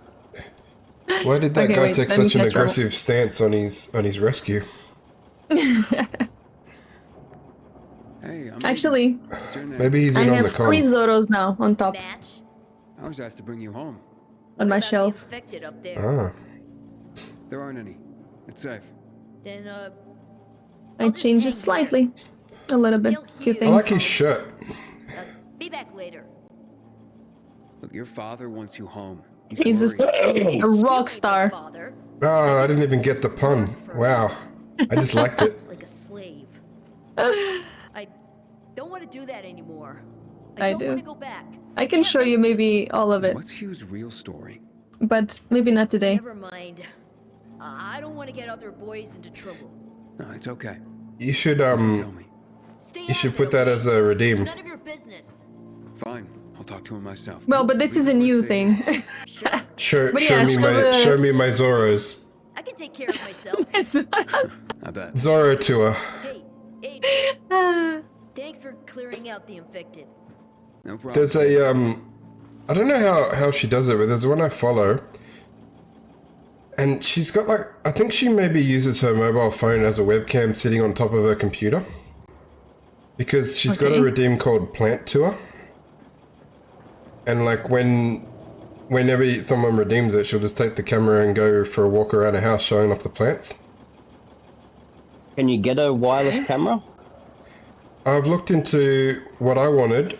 Why did that Okay, guy wait, take let me such an guess, Rebel. aggressive stance on his rescue? Hey, I'm Actually, What's your name? Maybe he's I in on the have 3 comms. Zoros now on top I was asked to bring you home. on my shelf. Infected up there. Ah, There aren't any. It's safe. Then, I changed it slightly, a little bit, few I things. like his shirt. be back later. Look, your father wants you home. He's just a rock star. Oh, I didn't even get the pun. Wow, I just liked it. Like a slave. I don't want to do that anymore. I don't do. want to go back. I can show you maybe all of it, What's Hugh's real story? but maybe not today. Never mind. I don't want to get other boys into trouble. No, it's okay. You should Tell me. you should put that as a redeem. None of your business. Fine. I'll talk to him myself. Well, but this is a new thing. Show But yeah, show me my Zoros. I can take care of myself. I bet. Zorro tour. Hey, Aiden. Thanks for clearing out the infected. No problem. There's a I don't know how she does it, but there's one I follow. And she's got like, I think she maybe uses her mobile phone as a webcam sitting on top of her computer. Because she's got a Okay. redeem called Plant Tour. And like whenever someone redeems it, she'll just take the camera and go for a walk around a house showing off the plants. Can you get a wireless camera? I've looked into what I wanted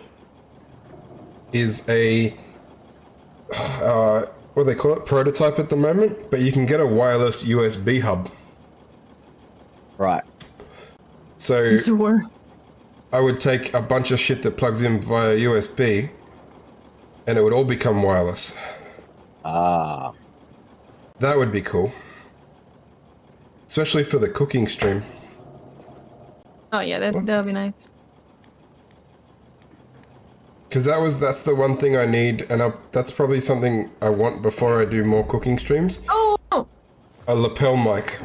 is a what do they call it, prototype at the moment, but you can get a wireless USB hub. Right. So Zor. I would take a bunch of shit that plugs in via USB and it would all become wireless. Ah. That would be cool. Especially for the cooking stream. Oh yeah, that'll be nice. Because that's the one thing I need, and that's probably something I want before I do more cooking streams. Oh, A lapel mic.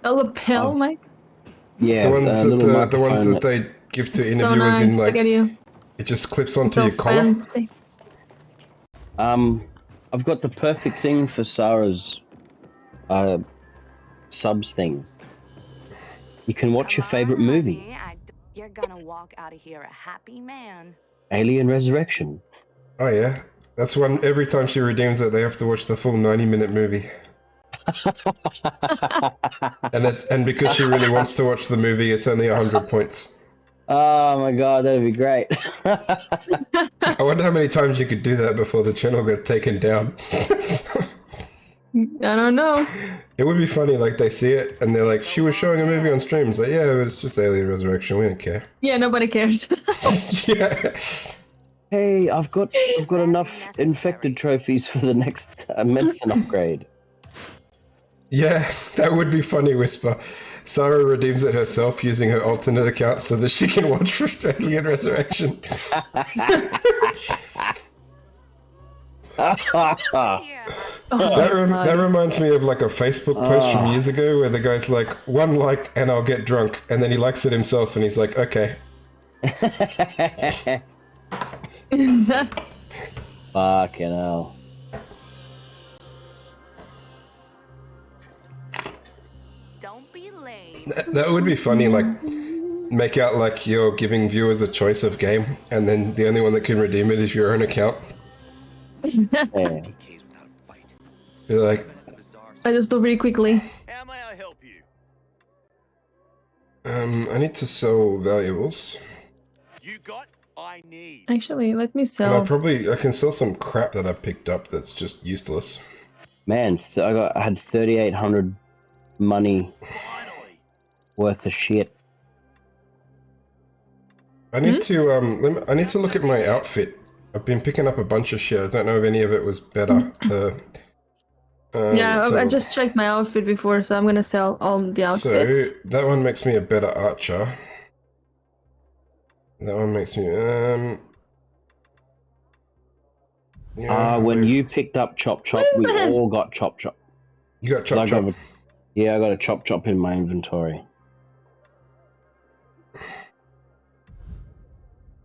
a lapel mic. Yeah. The ones the ones microphone that they give to So interviewers nice. in like Look at you. it just clips onto So your collar. fancy. I've got the perfect thing for Sarah's subs thing. You can watch your favorite movie, You're gonna walk out of here a happy man. Alien Resurrection. Oh yeah, that's one. Every time she redeems it, they have to watch the full 90-minute movie. and because she really wants to watch the movie, it's only 100 points. Oh my god, that'd be great. I wonder how many times you could do that before the channel got taken down. I don't know. It would be funny, like they see it and they're like, she was showing a movie on stream. It's like, yeah, it was just Alien Resurrection. We don't care. Yeah, nobody cares. Yeah. Hey, I've got enough infected trophies for the next medicine upgrade. Yeah, that would be funny, Whisper. Sarah redeems it herself using her alternate account so that she can watch Alien Resurrection. That reminds me of like a Facebook post from years ago where the guy's like, 1 like and I'll get drunk, and then he likes it himself and he's like, okay. Fucking hell. Don't be lame. That would be funny, like, make out like you're giving viewers a choice of game, and then the only one that can redeem it is your own account. Yeah. You're like, I just do really quickly. How may I help you? I need to sell valuables. You got, I need. Actually, let me And sell. I can sell some crap that I picked up that's just useless. Man, I had 3,800 money worth of shit. I need to I need to look at my outfit. I've been picking up a bunch of shit. I don't know if any of it was better. Yeah, so- I just checked my outfit before, so I'm gonna sell all the So outfits. that one makes me a better archer. That one makes me When you picked up Chop Chop, we all got Chop Chop. You got Chop Chop? Yeah, I got a Chop Chop in my inventory.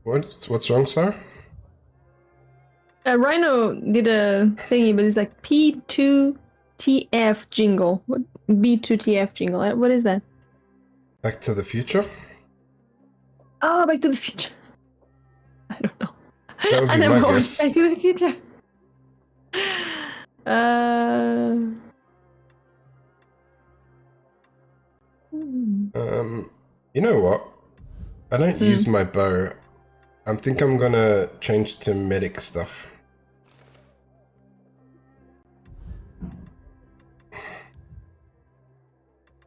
What's wrong, sir? Rhino did a thingy, but it's like P2TF jingle. What B2TF jingle? What is that? Back to the Future? Oh, Back to the Future. I don't know. That would I be never my watched guess. Back to the Future. You know what? I don't use my bow. I think I'm gonna change to medic stuff.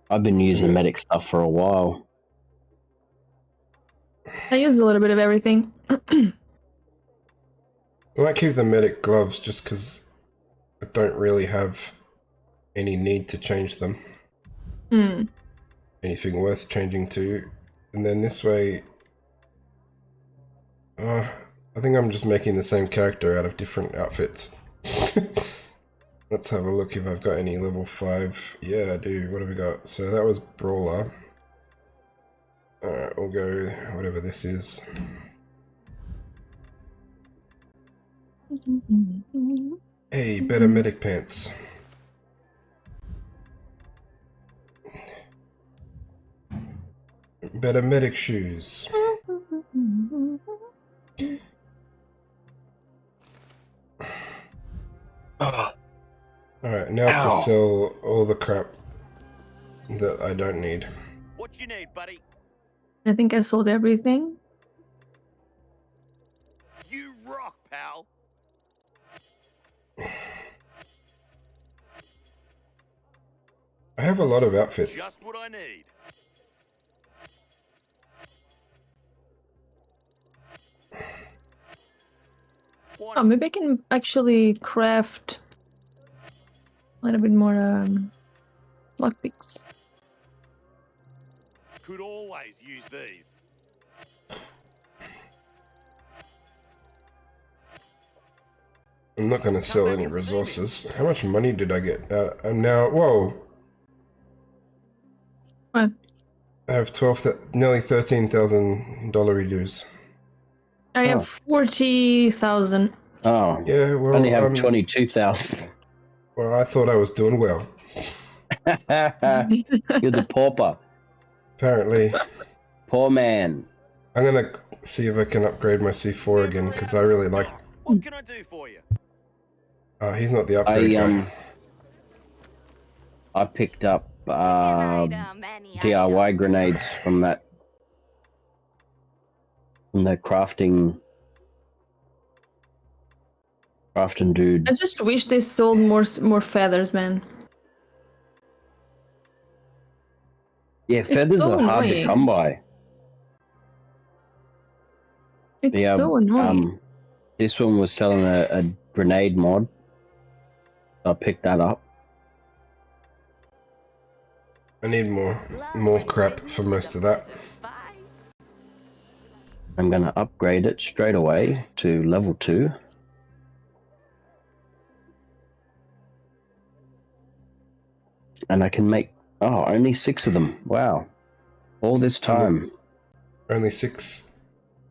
I've been using medic stuff for a while. I use a little bit of everything. I might keep the medic gloves just because I don't really have any need to change them. Anything worth changing to. And then this way... I think I'm just making the same character out of different outfits. Let's have a look if I've got any level 5. Yeah, I do. What have we got? So that was Brawler. Alright, we'll go whatever this is. Hey, better medic pants. Better medic shoes. Alright, now to sell all the crap that I don't need. What you need, buddy? I think I sold everything. You rock, pal. I have a lot of outfits. Just what I need. Oh, maybe I can actually craft a little bit more lockpicks. Could always use these. I'm not going to sell any resources. How much money did I get? Now, whoa. What? I have nearly $13,000 redues. I have 40,000. Oh. Yeah, well, I only have 22,000. Well, I thought I was doing well. You're the pauper. Apparently. Poor man. I'm going to see if I can upgrade my C4 again, because I really like... What can I do for you? He's not the upgrade guy. I picked up DIY grenades from that crafting dude. I just wish they sold more feathers, man. Yeah, feathers so are hard to annoying. come by. It's so annoying. This one was selling a grenade mod. I picked that up. I need more crap for most of that. I'm gonna upgrade it straight away to level 2. And I can make... Oh, only 6 of them. Wow. All this time. Only 6?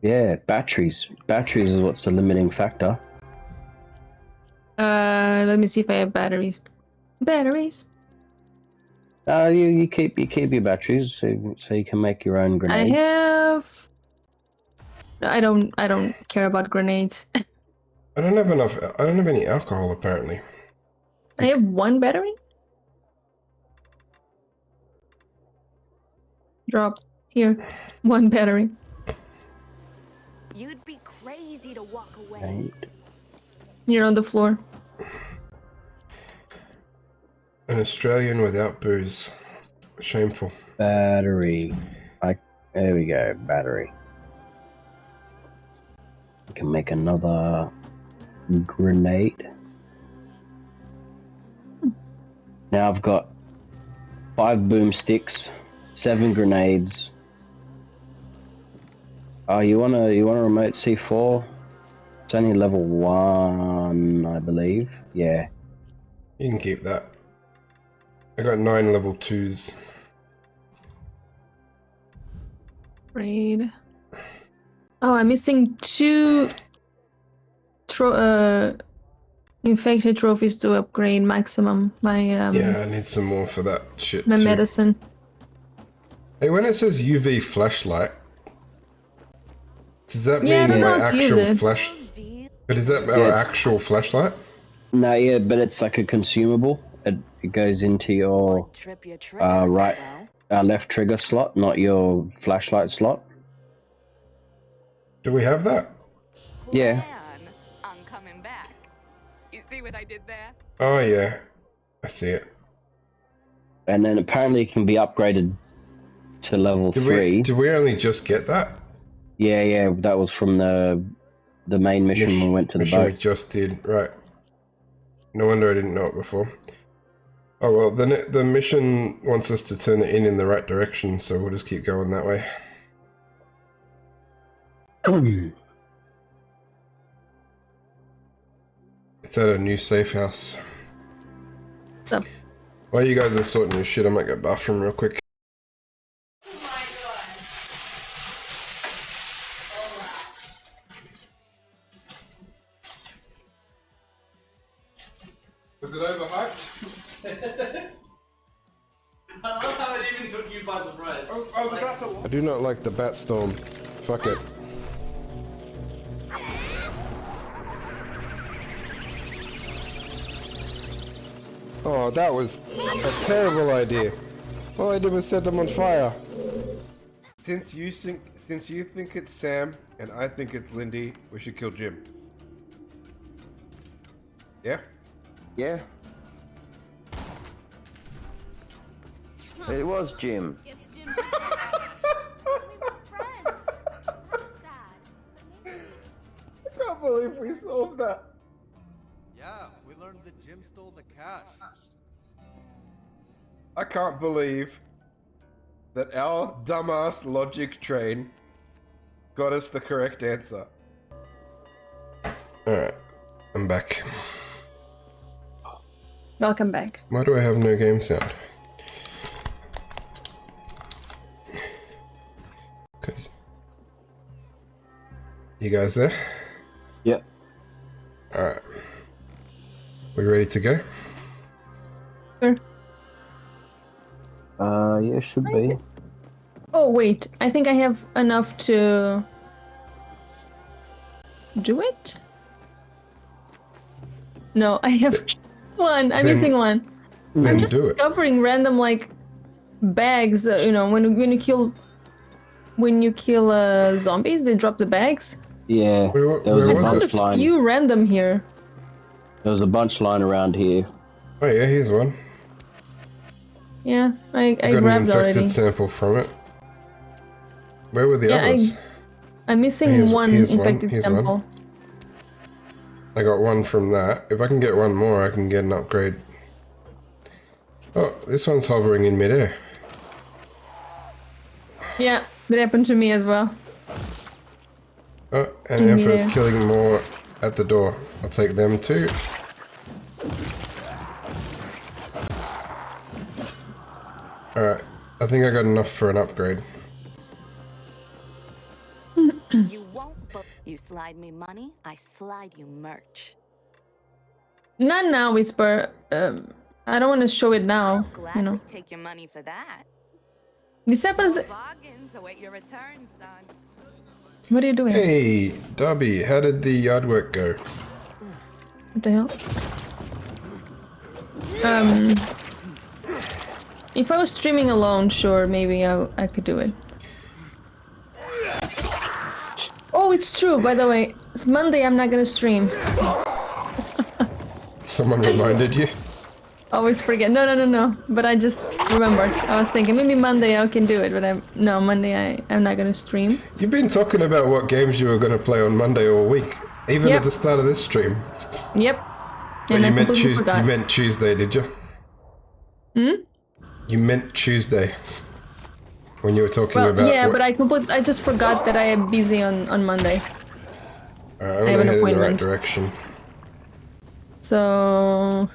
Yeah, batteries. Batteries is what's the limiting factor. Let me see if I have batteries. Batteries. You keep your batteries so you can make your own I grenades. have. I don't care about grenades. I don't have enough. I don't have any alcohol apparently. I have 1 battery. Drop here. 1 battery. You'd be crazy to walk away. You're on the floor. An Australian without booze. Shameful. Battery. There we go. Battery. I can make another grenade. Now I've got 5 boomsticks, 7 grenades. Oh, you want a remote C4? It's only level 1, I believe. Yeah. You can keep that. I got 9 level 2s. Raid. Oh, I'm missing 2 infected trophies to upgrade maximum my Yeah, I need some more for that shit my too. medicine. Hey, when it says UV flashlight, does that Yeah, I mean don't my know how to use actual it. flash? But is that our Yeah, actual flashlight? No, yeah, but it's like a consumable. It goes into your left trigger slot, not your flashlight slot. Do we have that? Yeah. I'm coming back. You see what I did there? Oh yeah, I see it. And then apparently it can be upgraded to level 3. Did we only just get that? Yeah, that was from the main mission when we went to the mission boat. we just did, right. No wonder I didn't know it before. Oh well, the mission wants us to turn it in the right direction, so we'll just keep going that way. It's at a new safe house. So. While you guys are sorting your shit, I might go bathroom real quick. Was it overhyped? I love how it even took you by surprise. I was about to. I do not like the bat storm. Fuck it. Oh, that was a terrible idea. All I did was set them on fire. Since you think it's Sam and I think it's Lindy, we should kill Jim. Yeah? Yeah. It was Jim. I can't believe we solved that. Yeah, we learned that Jim stole the cash. I can't believe that our dumbass logic train got us the correct answer. Alright, I'm back. Welcome back. Why do I have no game sound? Because... You guys there? Yep. Alright. We ready to go? Sure. Yeah, should be. Oh wait, I think I have enough to do it. No, I have 1. I'm missing 1. I'm just discovering random like bags. You know, when you kill zombies, they drop the bags. Yeah. There was I a found bunch a lying. few random here. There was a bunch lying around here. Oh yeah, here's one. Yeah, I got an grabbed infected already. sample from it. Where were the others? I'm missing Here's- one here's infected here's sample. one. I got 1 from that. If I can get 1 more, I can get an upgrade. Oh, this one's hovering in midair. Yeah, that happened to me as well. Oh, and In Emperor's midair. killing more at the door. I'll take them too. Alright, I think I got enough for an upgrade. You won't, but you slide me money, I slide you merch. Not now, Whisper. I don't want to show it now. You know. Take your money for that. This happens. Bargains await your return, son. What are you doing? Hey, Darby, how did the yard work go? What the hell? If I was streaming alone, sure, maybe I could do it. Oh, it's true, by the way. It's Monday, I'm not gonna stream. Someone reminded you? Always forget. No. But I just remembered. I was thinking maybe Monday I can do it, but Monday I'm not gonna stream. You've been talking about what games you were going to play on Monday all week, even at the start of this stream. Yep. But And you I meant, completely forgot. you meant Tuesday, did you? Hmm? You meant Tuesday when you were talking Well, about. yeah, what... but I just forgot that I am busy on Monday. Alright, I'm I have gonna an head in the right appointment. direction. So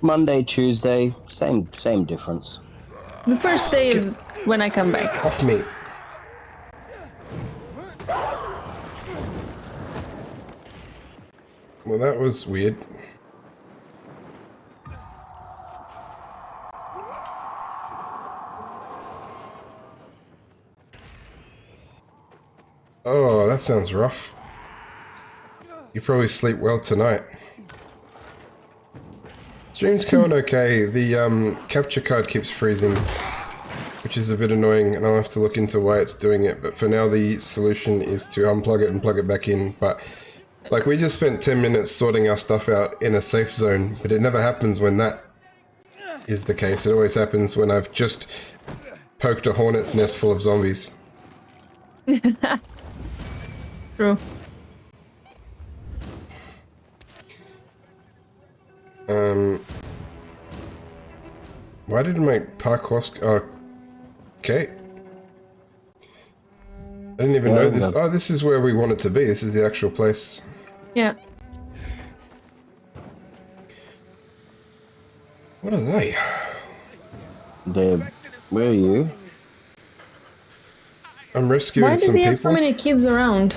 Monday, Tuesday, same difference. the first day is when I come back. Off me. Well, that was weird. Oh, that sounds rough. You probably sleep well tonight. Stream's going okay. The capture card keeps freezing, which is a bit annoying, and I'll have to look into why it's doing it. But for now, the solution is to unplug it and plug it back in. But like, we just spent 10 minutes sorting our stuff out in a safe zone, but it never happens when that is the case. It always happens when I've just poked a hornet's nest full of zombies. True. Why did my parkour... Oh, okay. I didn't even know this. Oh, this is where we wanted to be. This is the actual place. Yeah. What are they? Where are you? I'm rescuing Why some does he people. have so many kids around?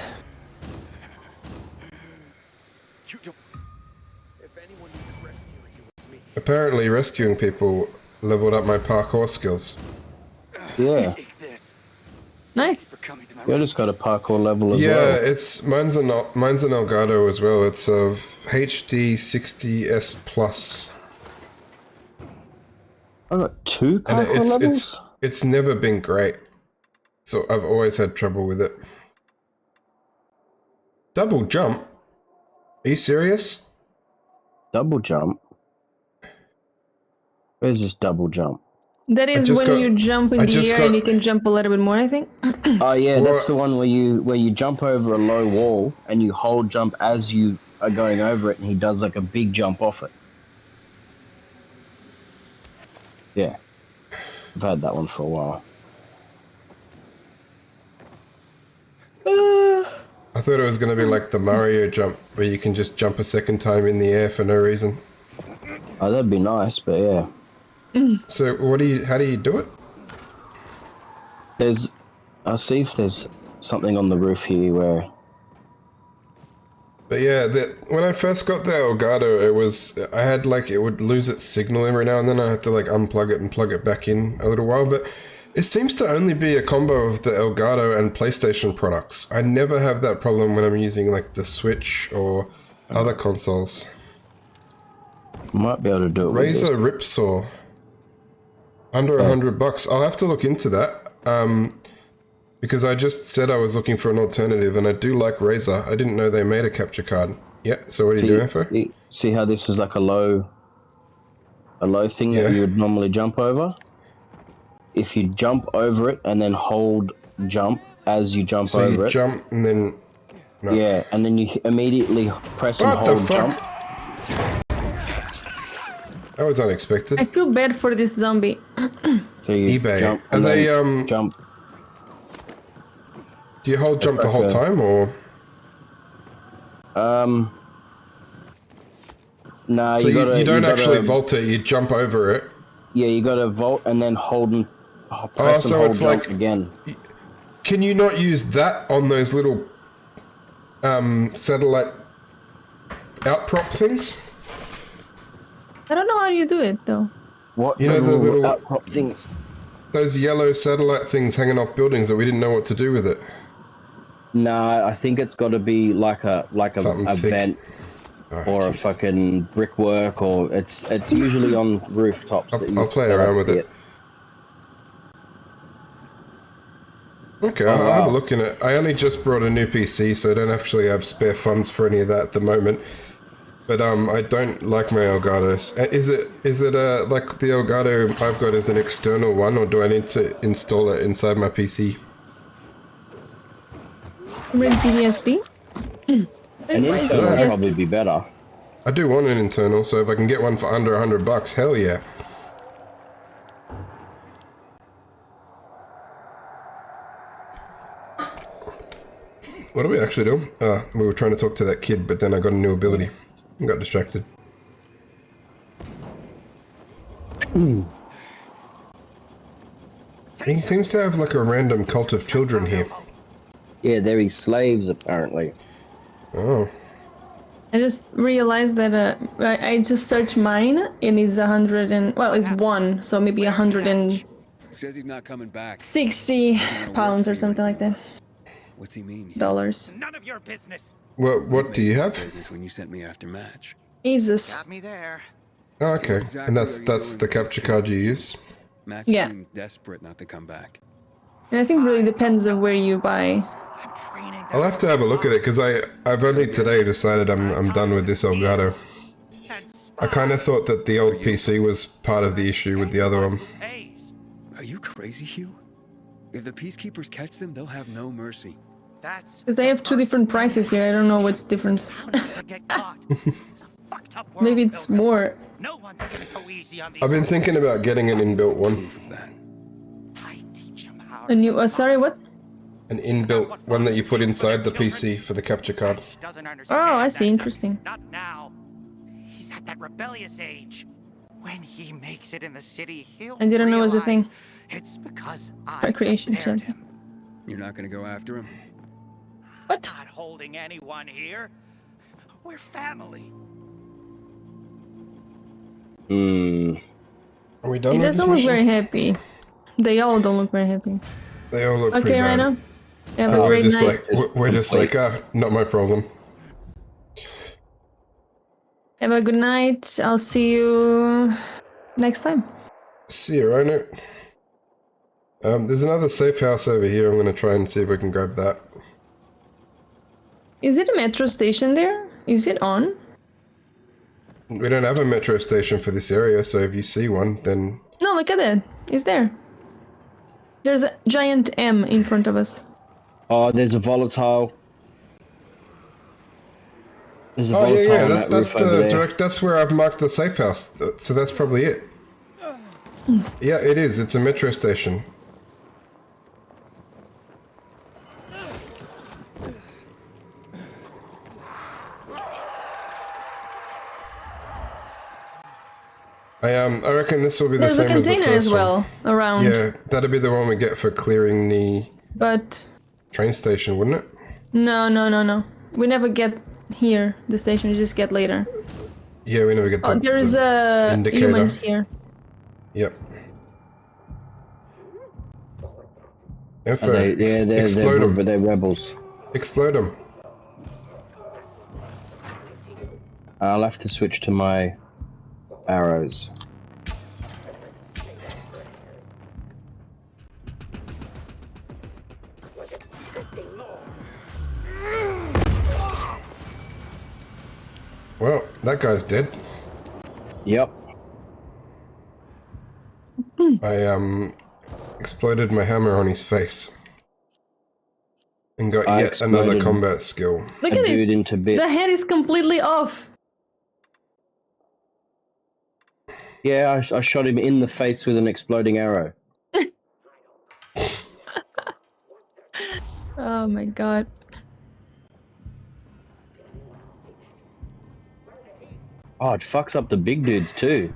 Apparently rescuing people leveled up my parkour skills. Yeah. Nice. You just got a parkour level as Yeah, well. it's mine's an Elgato as well. It's a HD 60S Plus. I got 2 And parkour levels? it's never been great. So I've always had trouble with it. Double jump? Are you serious? Double jump? Where's this double jump? That is when you jump in the air and you can jump a little bit more, I think. Oh yeah, that's the one where you jump over a low wall and you hold jump as you are going over it, and he does like a big jump off it. Yeah, I've had that one for a while. I thought it was going to be like the Mario jump, where you can just jump a second time in the air for no reason. Oh, that'd be nice, but yeah. So how do you do it? I'll see if there's something on the roof here where... But yeah, when I first got the Elgato, I had like, it would lose its signal every now and then. I had to like unplug it and plug it back in a little while, but it seems to only be a combo of the Elgato and PlayStation products. I never have that problem when I'm using like the Switch or other consoles. Might be able to do it with Razer this. Ripsaw. Under $100. I'll have to look into that. Because I just said I was looking for an alternative, and I do like Razer. I didn't know they made a capture card. Yeah, so what are you doing for? See how this is like a low thing that you would normally jump over? If you jump over it and then hold jump as you jump over So you it. jump and then... No. Yeah, and then you immediately press and What the hold fuck? jump. That was unexpected. I feel bad for this zombie. So you eBay. jump Are and they then jump. Do you hold jump the whole time, or? No, So you you don't gotta, actually vault it. You jump over it, Yeah, you got to vault and then hold and press and so hold it's jump like- again. Can you not use that on those little satellite outprop things? I don't know how you do it though. What? You know the little outcrop things? Those yellow satellite things hanging off buildings that we didn't know what to do with it. Nah, I think it's got to be like a Something thick. vent or a jeez. fucking brickwork, or it's usually on rooftops. I'll play around with it. Okay, I'll have a look in it. I only just brought a new PC, so I don't actually have spare funds for any of that at the moment. But I don't like my Elgatos. Is it like the Elgato I've got is an external one, or do I need to install it inside my PC? Red PTSD? An internal would probably be better. I do want an internal, so if I can get one for under $100, hell yeah. What are we actually doing? We were trying to talk to that kid, but then I got a new ability. I got distracted. He seems to have like a random cult of children here. Yeah, they're his slaves apparently. Oh. I just realized that I just searched mine and it's 100 and well, it's 1, so maybe 160 Says he's not coming back. pounds or something like that. What's he mean? Dollars. None of your business. What do you have? Business when you sent me after match. Jesus. Got me there. Oh, okay. And that's the capture card you use? Match Yeah. seemed desperate not to come back. And I think really depends on where you buy. I'll have to have a look at it, because I've only today decided I'm done with this Elgato. I kind of thought that the old PC was part of the issue with the other one. Are you crazy, Hugh? If the peacekeepers catch them, they'll have no mercy. Because they have 2 different prices here, I don't know what's the difference. Maybe it's more. No one's gonna go easy on these. I've been thinking about getting an inbuilt one. A new, sorry, what? An inbuilt one that you put inside the PC for the capture card. Oh, I see, interesting. Not now. He's at that rebellious age. When he makes it in the city, he'll I didn't know it was a thing. It's because I Recreation prepared center. him. You're not gonna go after him? What? Not holding anyone here. We're family. Are we done He with this doesn't look mission? very happy. They all don't look very happy. They all look pretty Okay, bad. Rhino. Have a We're great just night. like we're just like not my problem. Have a good night. I'll see you next time. See you, Rhino. There's another safe house over here. I'm gonna try and see if I can grab that. Is it a metro station there? Is it on? We don't have a metro station for this area, so if you see one, then No, look at that. It's there. There's a giant M in front of us. Oh, there's a volatile. There's a oh volatile yeah, on that's that roof over the there. direct. That's where I've marked the safe house. So that's probably it. Yeah, it is. It's a metro station. I reckon this will be the There's a same as the container first as well one. around. Yeah, that'd be the one we get for clearing the But train station, wouldn't it? no. We never get here. The station we just get later. Yeah, we never get Oh, that. there is a indicator. humans here. Yep. Are they, yeah, explode them. but they're rebels. Explode them. I'll have to switch to my arrows. Well, that guy's dead. Yep. I exploded my hammer on his face. And got I yet another exploded combat skill. Look at this. into bits. The head is completely off. Yeah, I shot him in the face with an exploding arrow. Oh my god. Oh, it fucks up the big dudes too.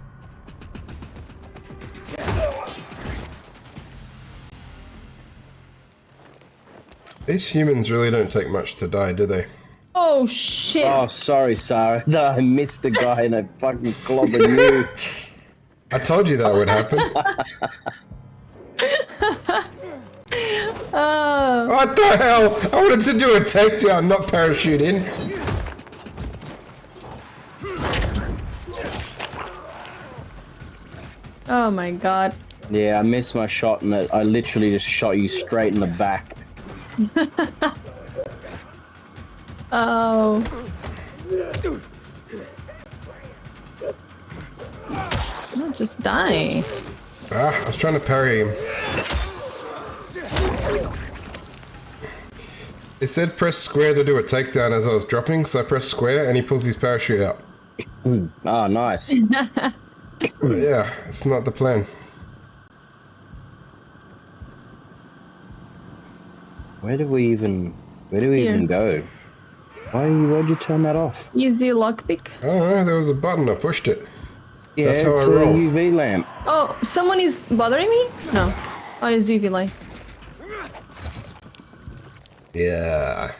These humans really don't take much to die, do they? Oh shit! Oh, sorry, Sarah. I missed the guy and I fucking clobbered you. I told you that would happen. Oh. What the hell? I wanted to do a takedown, not parachute in. Oh my god. Yeah, I missed my shot and I literally just shot you straight in the back. Oh. No, just die. Ah, I was trying to parry him. It said press square to do a takedown as I was dropping, so I pressed square and he pulls his parachute out. Oh, nice. Well, yeah, it's not the plan. Where do we even go? Why'd you turn that off? Easy lockpick. Oh, there was a button, I pushed it. Yeah, That's how it's I roll. a UV lamp. Oh, someone is bothering me? No. Oh, it's UV light. Yeah.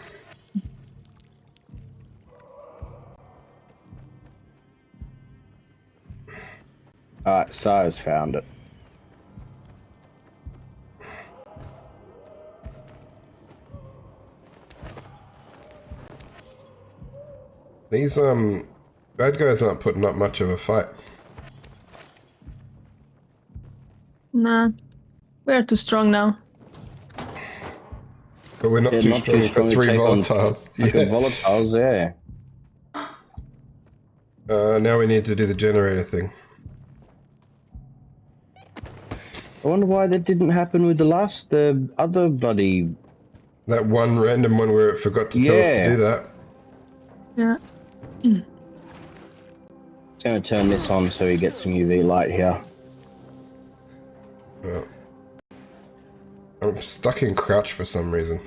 Alright, Sarah's found it. These bad guys aren't putting up much of a fight. Nah. We are too strong now. But we're not Yeah, too not strong too for strong to 3 take on volatiles. fucking volatiles, yeah. Now we need to do the generator thing. I wonder why that didn't happen with the other bloody... That one random one where it forgot to tell us to do that. Yeah. It's gonna turn this on so we get some UV light here. Well, I'm stuck in crouch for some reason.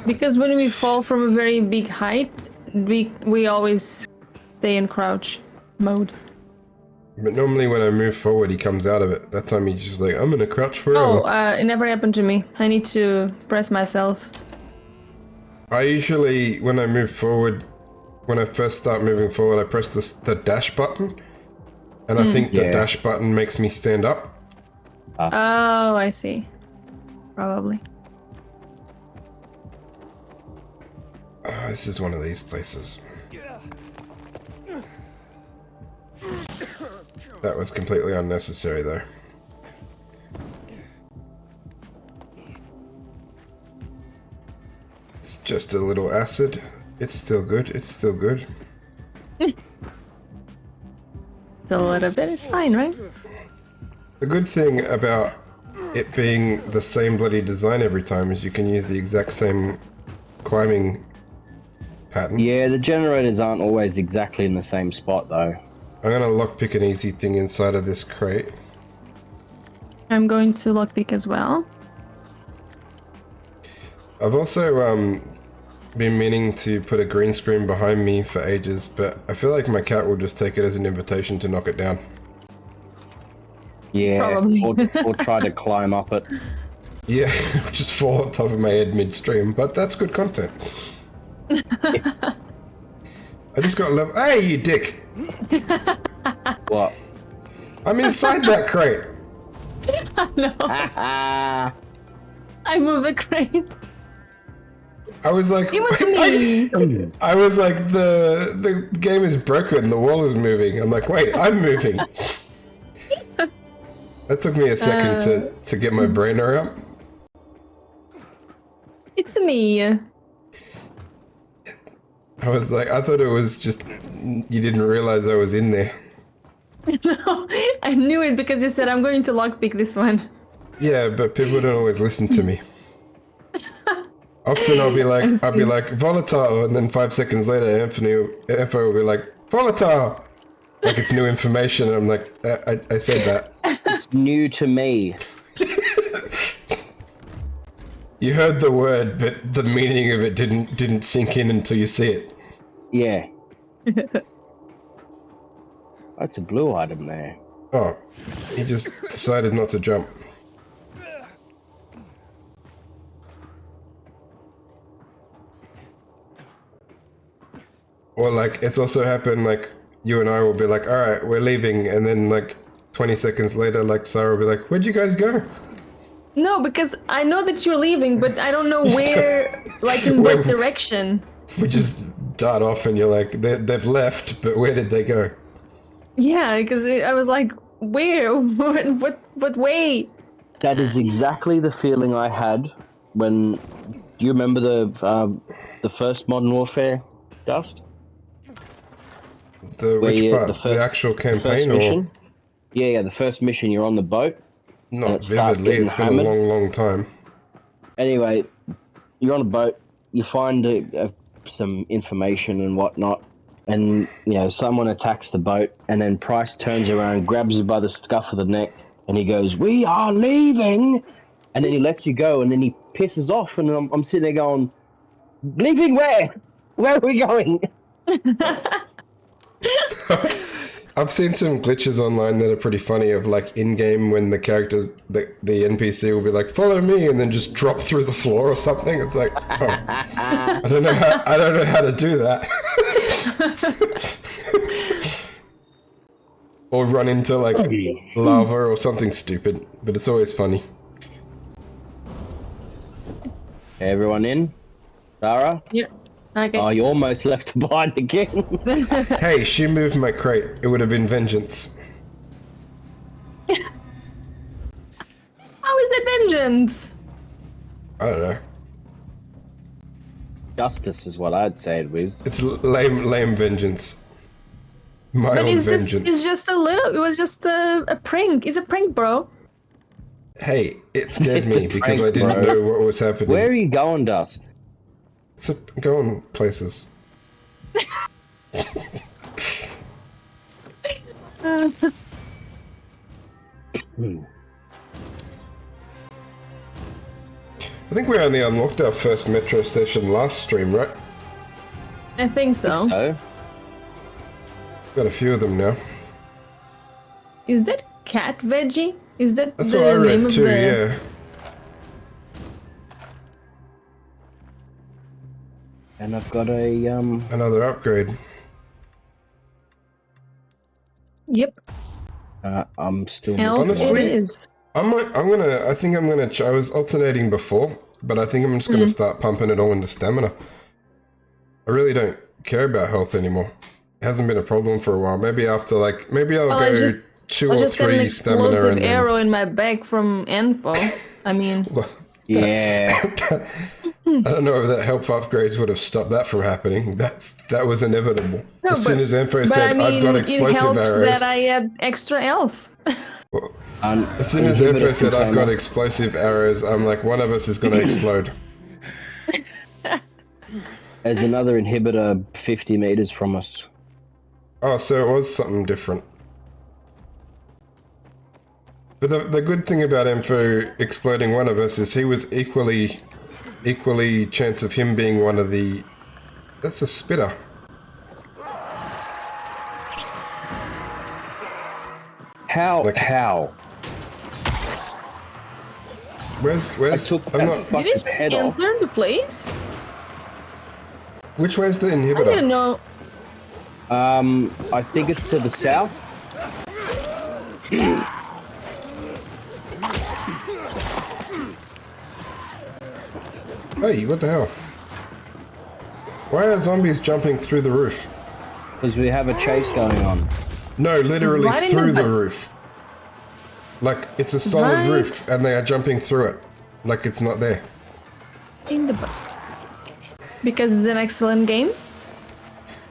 Because when we fall from a very big height, we always stay in crouch mode. But normally when I move forward, he comes out of it. That time he's just like, I'm gonna crouch forever. Oh, it never happened to me. I need to press myself. I usually, when I move forward, when I first start moving forward, I press the dash button. And I think the dash button makes me stand up. Oh, I see. Probably. Oh, this is one of these places. That was completely unnecessary though. It's just a little acid. It's still good. It's still good. A little bit is fine, right? The good thing about it being the same bloody design every time is you can use the exact same climbing pattern. Yeah, the generators aren't always exactly in the same spot though. I'm gonna lockpick an easy thing inside of this crate. I'm going to lockpick as well. I've also been meaning to put a green screen behind me for ages, but I feel like my cat will just take it as an invitation to knock it down. Yeah, or try to climb up it. Yeah, just fall on top of my head midstream, but that's good content. I just got level. Hey, you dick! What? I'm inside that crate. No. I moved the crate. I was like, It was me. I was like, the game is broken. The wall is moving. I'm like, wait, I'm moving. That took me a second to get my brain around. It's me. I was like, I thought it was just you didn't realize I was in there. No, I knew it because you said I'm going to lockpick this one. Yeah, but people don't always listen to me. Often I'll be like volatile, and then 5 seconds later, Info will be like volatile, like it's new information. And I'm like, I said that. It's new to me. You heard the word, but the meaning of it didn't sink in until you see it. Yeah. That's a blue item there. Oh, he just decided not to jump. Or like it's also happened like you and I will be like, all right, we're leaving, and then like 20 seconds later, like Sarah will be like, where'd you guys go? No, because I know that you're leaving, but I don't know where, like in what direction. We just dart off, and you're like, they've left, but where did they go? Yeah, because I was like, where? What way? That is exactly the feeling I had when. Do you remember the first Modern Warfare, Dust? Which part? The actual campaign, or mission? Yeah, the first mission. You're on the boat. Not vividly. It's been a long time. Anyway, you're on a boat. You find some information and whatnot, and someone attacks the boat, and then Price turns around, grabs you by the scuff of the neck, and he goes, "We are leaving," and then he lets you go, and then he pisses off, and I'm sitting there going, "Leaving where? Where are we going?" I've seen some glitches online that are pretty funny of like in-game when the characters, the NPC will be like, "Follow me," and then just drop through the floor or something. It's like, oh, I don't know how to do that. Or run into like lava or something stupid, but it's always funny. Everyone in? Sarah? Yeah. Okay. Oh, you almost left behind again. Hey, she moved my crate. It would have been vengeance. How is that vengeance? I don't know. Justice is what I'd say, Wiz. It's lame vengeance. My But own vengeance. It's just a little. It was just a prank. It's a prank, bro. Hey, it scared It's a me because prank, I didn't bro. know what was happening. Where are you going, Dust? So go on places. I think we only unlocked our first metro station last stream, right? I think so. Got a few of them now. Is that cat veggie? Is that That's the what I name read of too, the... yeah. And I've got a another upgrade. Yep. I'm still Honestly, I think I'm gonna I was alternating before, but I think I'm just gonna start pumping it all into stamina. I really don't care about health anymore. It hasn't been a problem for a while. Maybe after maybe I'll go 2 or 3 stamina explosive and then... arrow in my back from Enfo. I mean... Yeah. I don't know if that health upgrades would have stopped that from happening. That was inevitable. No, as soon as Enfo but said, I mean, I've got explosive it helps arrows. that I had extra health. As soon as Enfo said, I've got explosive arrows, I'm like, one of us is going to explode. There's another inhibitor 50 meters from us. Oh, so it was something different. But the good thing about Enfo exploding one of us is he was equally chance of him being one of the... That's a spitter. How? Where's I'm not... Did it just enter the place? Which way's the I inhibitor? didn't know. I think it's to the south. Hey, what the hell? Why are zombies jumping through the roof? Because we have a chase going on. No, literally Right in through the the roof. Like, it's a solid Right. roof, and they are jumping through it. Like it's not there. In the... Because it's an excellent game?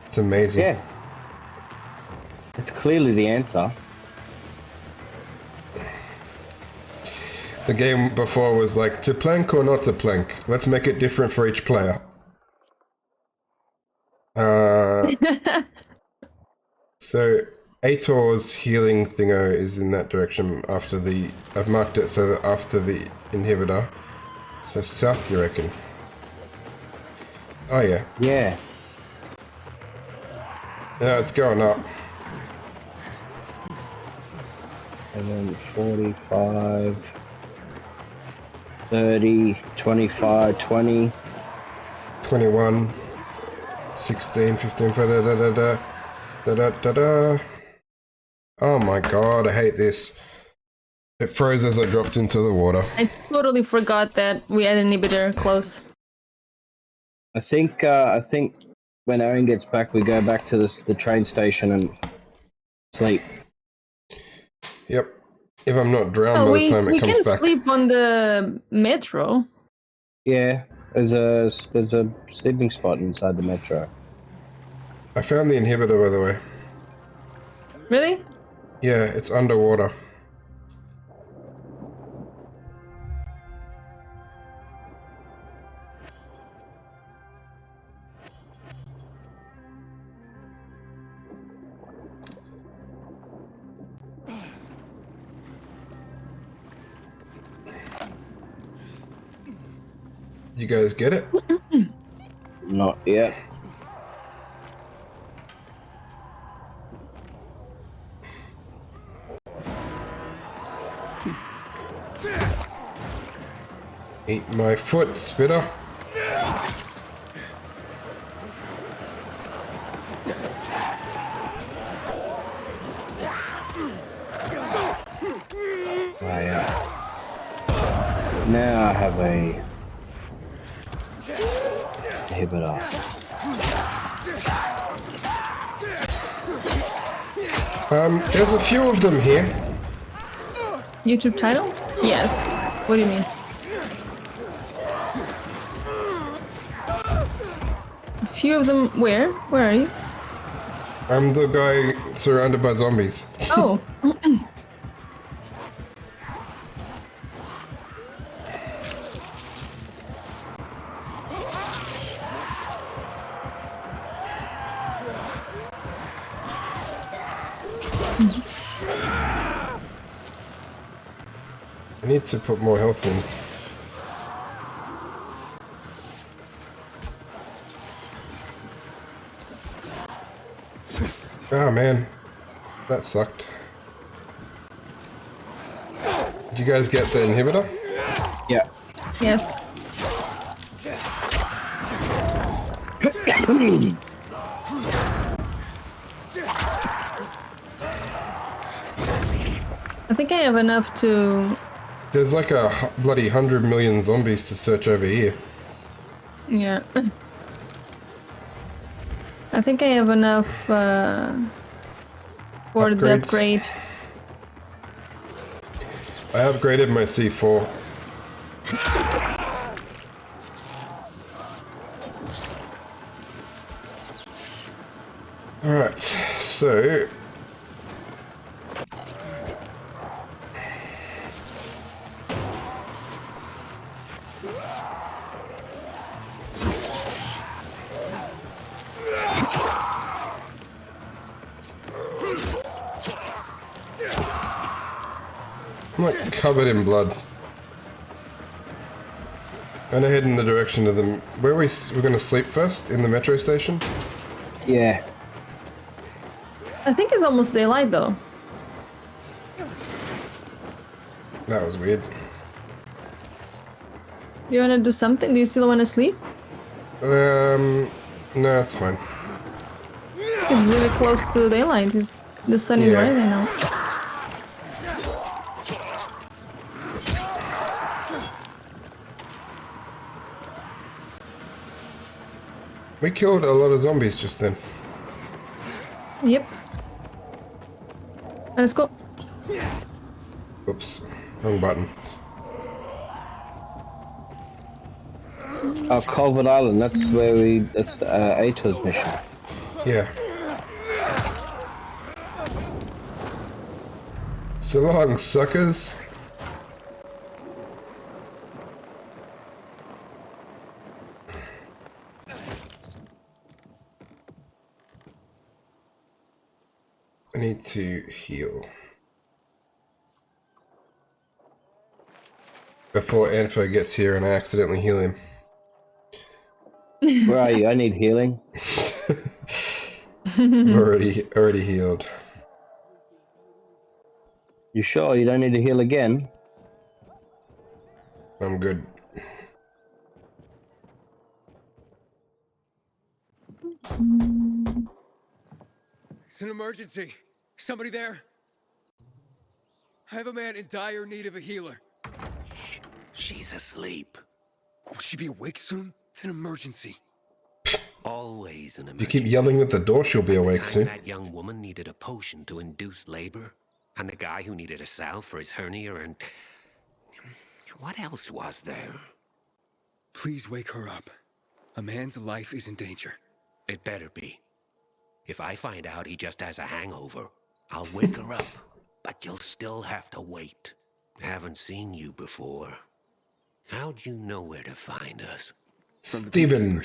It's amazing. Yeah. It's clearly the answer. The game before was like, to plank or not to plank? Let's make it different for each player. So, Aitor's healing thingo is in that direction after the... I've marked it so that after the inhibitor. So south, you reckon? Oh yeah. Yeah. Yeah, it's going up. And then 45, 30, 25, 20. 21. 16, 15, da da da da da da da da. Oh my god, I hate this. It froze as I dropped into the water. I totally forgot that we had an inhibitor close. I think when Aaron gets back, we go back to the train station and sleep. Yep. If I'm not drowned Oh, by the time it we comes can back. sleep on the metro. Yeah, there's a sleeping spot inside the metro. I found the inhibitor, by the way. Really? Yeah, it's underwater. You guys get it? Not yet. Eat my foot, spitter. Now I have a inhibitor. There's a few of them here. YouTube title? Yes. What do you mean? A few of them where? Where are you? I'm the guy surrounded by zombies. Oh. I need to put more health in. Oh man, that sucked. Did you guys get the inhibitor? Yeah. Yes. I think I have enough to... There's like a bloody 100 million zombies to search over here. Yeah. I think I have enough for the Upgrades. upgrade. I upgraded my C4. Alright, so... I'm like covered in blood. I'm gonna head in the direction of the... Where we're gonna sleep first? In the metro station? Yeah. I think it's almost daylight though. That was weird. You wanna do something? Do you still wanna sleep? No, it's fine. It's really close to daylight. The sun is Yeah. rising now. We killed a lot of zombies just then. Yep. Let's go. Oops, wrong button. Oh, Culvert Island, that's where that's Ato's mission. Yeah. So long, suckers. I need to heal. Before Anfa gets here and I accidentally heal him. Where are you? I need healing. already healed. You sure you don't need to heal again? I'm good. It's an emergency. Somebody there? I have a man in dire need of a healer. She's asleep. Will she be awake soon? It's an emergency. Always an If emergency. you keep yelling at the door, she'll be awake soon. That young woman needed a potion to induce labor, and the guy who needed a salve for his hernia, and what else was there? Please wake her up. A man's life is in danger. It better be. If I find out he just has a hangover, I'll wake her up, but you'll still have to wait. Haven't seen you before. How'd you know where to find us? Stephen.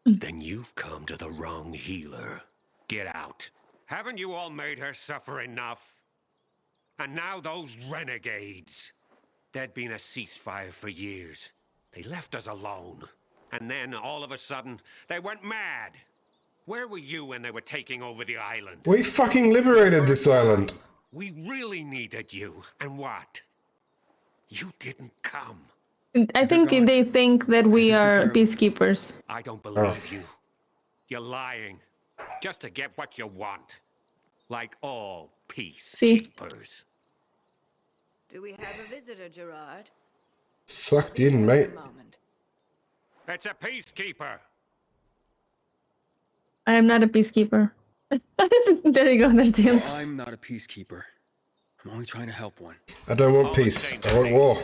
Then you've come to the wrong healer. Get out. Haven't you all made her suffer enough? And now those renegades. There'd been a ceasefire for years. They left us alone. And then, all of a sudden, they went mad. Where were you when they were taking over the island? We fucking liberated this island. We really needed you. And what? You didn't come. I think they think that we are peacekeepers. I don't believe you. You're lying. Just to get what you want. Like all peacekeepers. Do we have a visitor, Gerard? Sucked in, mate. It's a peacekeeper. I am not a peacekeeper. There you go, there's the answer. I'm not a peacekeeper. I'm only trying to help one. I don't want peace. I want war.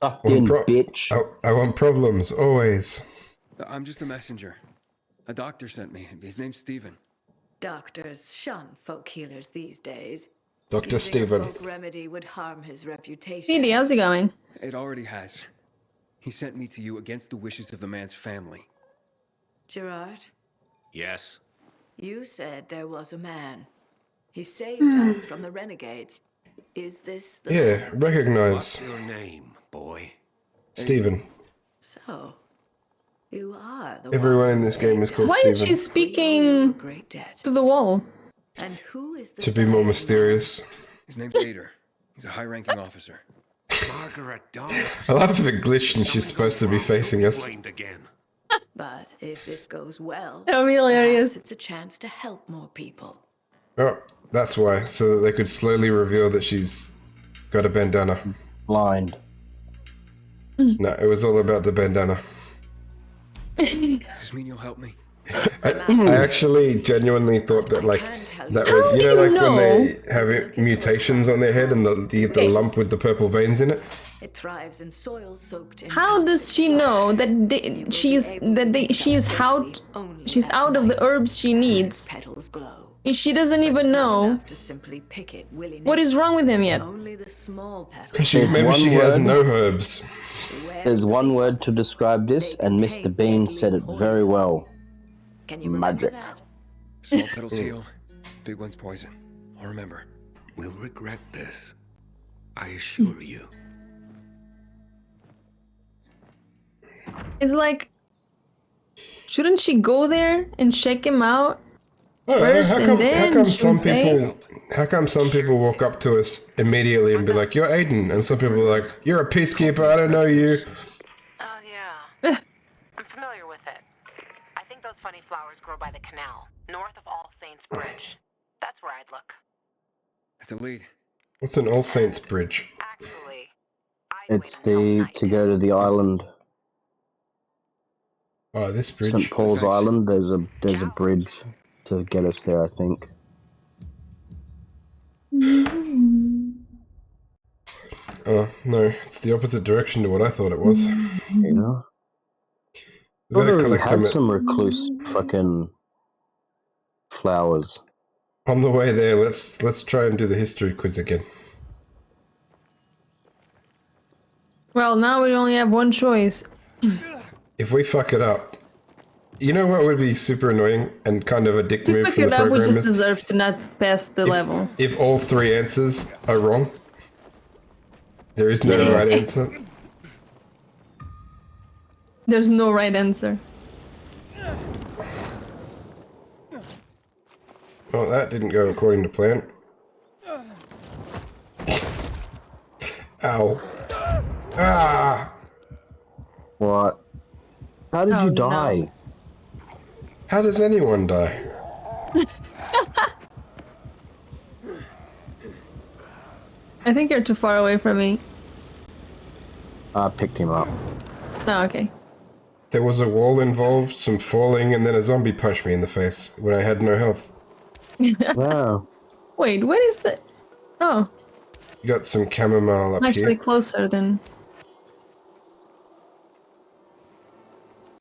Sucked in, bitch. I want problems, always. I'm just a messenger. A doctor sent me. His name's Stephen. Doctors shun folk healers these days. Dr. Using a Stephen. folk remedy would harm his reputation. Speedy, how's it going? It already has. He sent me to you against the wishes of the man's family. Gerard, Yes? you said there was a man. He saved us from the renegades. Is this the Yeah, man? recognize. What's your name, boy? Stephen. So, you are the Everyone one in who this game is saved called Why is she Stephen. speaking to the wall? And who is the To be more mysterious. His name's Ader. He's a high-ranking officer. Margaret Dawn. I love if it glitched and she's supposed to be facing us. Blamed again. But if this goes well, That would be hilarious. perhaps it's a chance to help more people. Oh, that's why. So that they could slowly reveal that she's got a bandana. Blind. No, it was all about the bandana. Does this mean you'll help me? I actually genuinely thought that, like, that was, you know, like when they have mutations on their head and the lump with the purple veins in it? It thrives in soil soaked in How does she know that she's out of the herbs she needs? petals glow. She doesn't even know To simply pick it willy-nilly. what is wrong with him yet. Only the small petals. Maybe she has no herbs. There's one word to describe this, and Mr. Bean said it very well. Can you remember Magic. that? Small petals heal. Big one's poison. I'll remember. We'll regret this. I assure you. It's like, shouldn't she go there and check him out first, and then she can say, How come some people walk up to us immediately and be like, "You're Aiden," and some people are like, "You're a peacekeeper. I don't know you." Oh, yeah. I'm familiar with it. I think those funny flowers grow by the canal, north of All Saints Bridge. That's where I'd look. That's a lead. What's an All Saints Bridge? Actually, It's to go to the island. Oh, this bridge. St. Paul's Island. There's a bridge to get us there, I think. Oh no, it's the opposite direction to what I thought it was. Yeah. We gotta Already collect them had some recluse fucking flowers. on the way there. Let's try and do the history quiz again. well, now we only have one choice. If we fuck it up, you know what would be super annoying and kind of a dick If we move fuck from the it up, we just programmers? deserve to not pass the level. If all three answers are wrong, there is no right answer. There's no right answer. Well, that didn't go according to plan. Ow. Ah! What? How did Oh, you no. die? How does anyone die? I think you're too far away from me. I picked him up. No, okay. There was a wall involved, some falling, and then a zombie punched me in the face when I had no health. Wow. Wait, what is the... Oh, You got some chamomile I'm up actually here. closer than...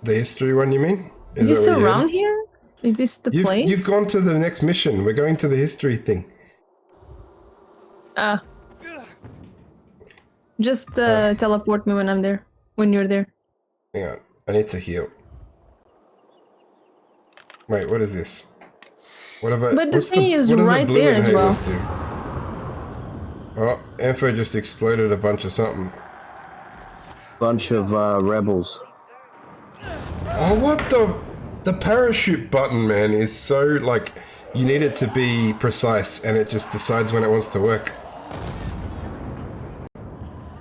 The history one, you mean? Is that this where you're around heading? here? Is this the place? You've gone to the next mission. We're going to the history thing. Just teleport me when I'm there. When you're there. Hang on. I need to heal. Wait, what is this? What have I... But the what's thing is what do the right blue there as well. inhalers do? Oh, Ampho just exploded a bunch of something. Bunch of rebels. Oh, what the... The parachute button, man, is so, like... You need it to be precise, and it just decides when it wants to work.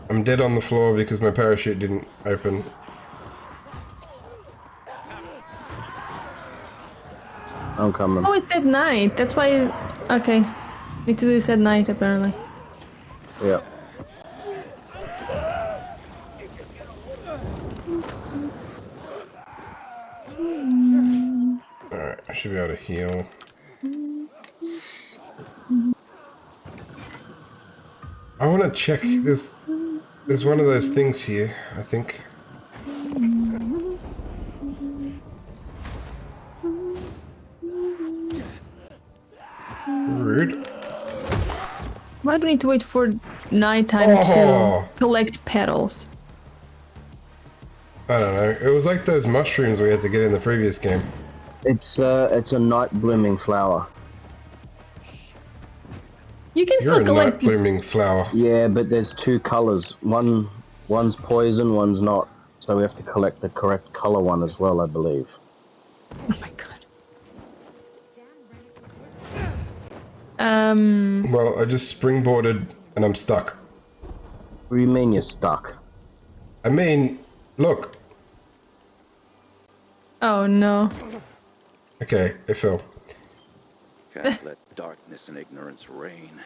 I'm dead on the floor because my parachute didn't open. I'm coming. Oh, it's at night. That's why... Okay. Need to do this at night, apparently. Yep. Alright, I should be able to heal. I want to check this. There's one of those things here, I think. Rude. Why do we need to wait for nighttime to collect petals? I don't know. It was like those mushrooms we had to get in the previous game. It's a night blooming flower. You can You're still a collect... night blooming flower. Yeah, but there's two colors. One's poison, one's not. So we have to collect the correct color one as well, I believe. Oh my god. Well, I just springboarded and I'm stuck. What do you mean you're stuck? I mean, look. Oh no. Okay, it fell. Can't let darkness and ignorance reign.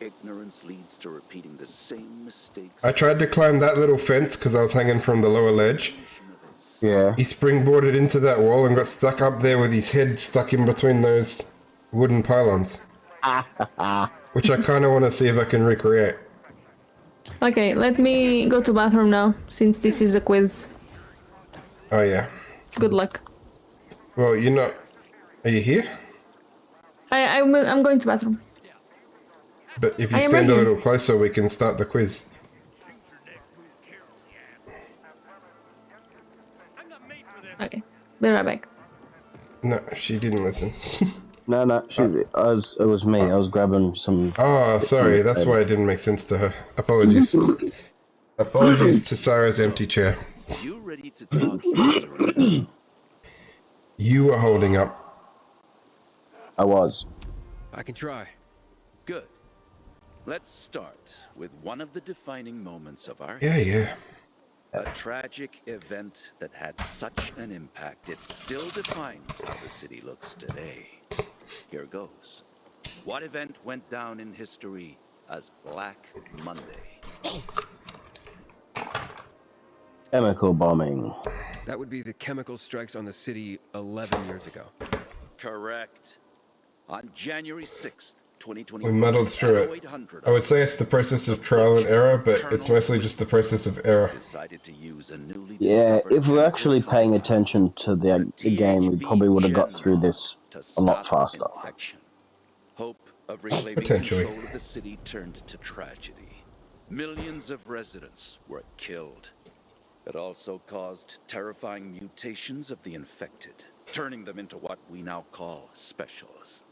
Ignorance leads to repeating the same mistakes. I tried to climb that little fence because I was hanging from the lower ledge. Yeah. He springboarded into that wall and got stuck up there with his head stuck in between those wooden pylons. Which I kind of want to see if I can recreate. Okay, let me go to bathroom now, since this is a quiz. Oh yeah. Good luck. Well, you're not... Are you here? I'm going to bathroom. But if you I am stand right a here. little closer, we can start the quiz. Okay, be right back. No, she didn't listen. No, it was me. I was grabbing some... Oh, sorry. That's why it didn't make sense to her. Apologies. Apologies to Sarah's empty chair. You ready to talk history? You were holding up. I was. I can try. Good. Let's start with one of the defining moments of our Yeah, history. yeah. A tragic event that had such an impact it still defines how the city looks today. Here goes. What event went down in history as Black Monday? Chemical bombing. That would be the chemical strikes on the city 11 years ago. Correct. On January 6th, 2020. We muddled through it. I would say it's the process of trial and error, but it's mostly just the process of error. Decided to use a newly Yeah, if we're actually paying attention to the game, we probably would have got through this a lot faster. Hope of reclaiming Potentially. control of the city turned to tragedy. Millions of residents were killed. It also caused terrifying mutations of the infected, turning them into what we now call specials.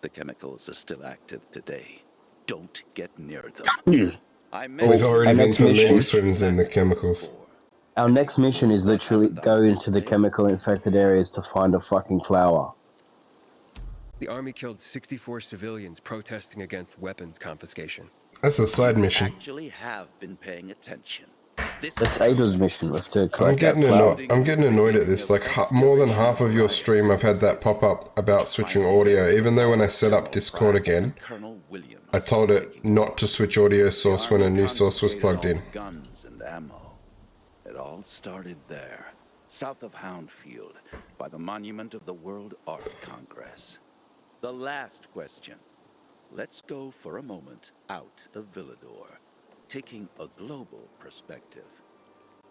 The chemicals are still active today. Don't get near them. I We've already been next for many mission- swims in the chemicals. Our next mission is literally go into the chemical infected areas to find a fucking flower. The army killed 64 civilians protesting against weapons confiscation. That's a side mission. Actually have been paying attention. That's Ada's mission with to I'm collect getting that flower. annoyed. I'm getting annoyed at this. Like more than half of your stream, I've had that pop up about switching audio. Even though when I set up Discord again, I told it not to switch audio source when a new source was plugged in. Guns and ammo. It all started there, south of Houndfield, by the monument of the World Art Congress. The last question. Let's go for a moment out of Villador, taking a global perspective.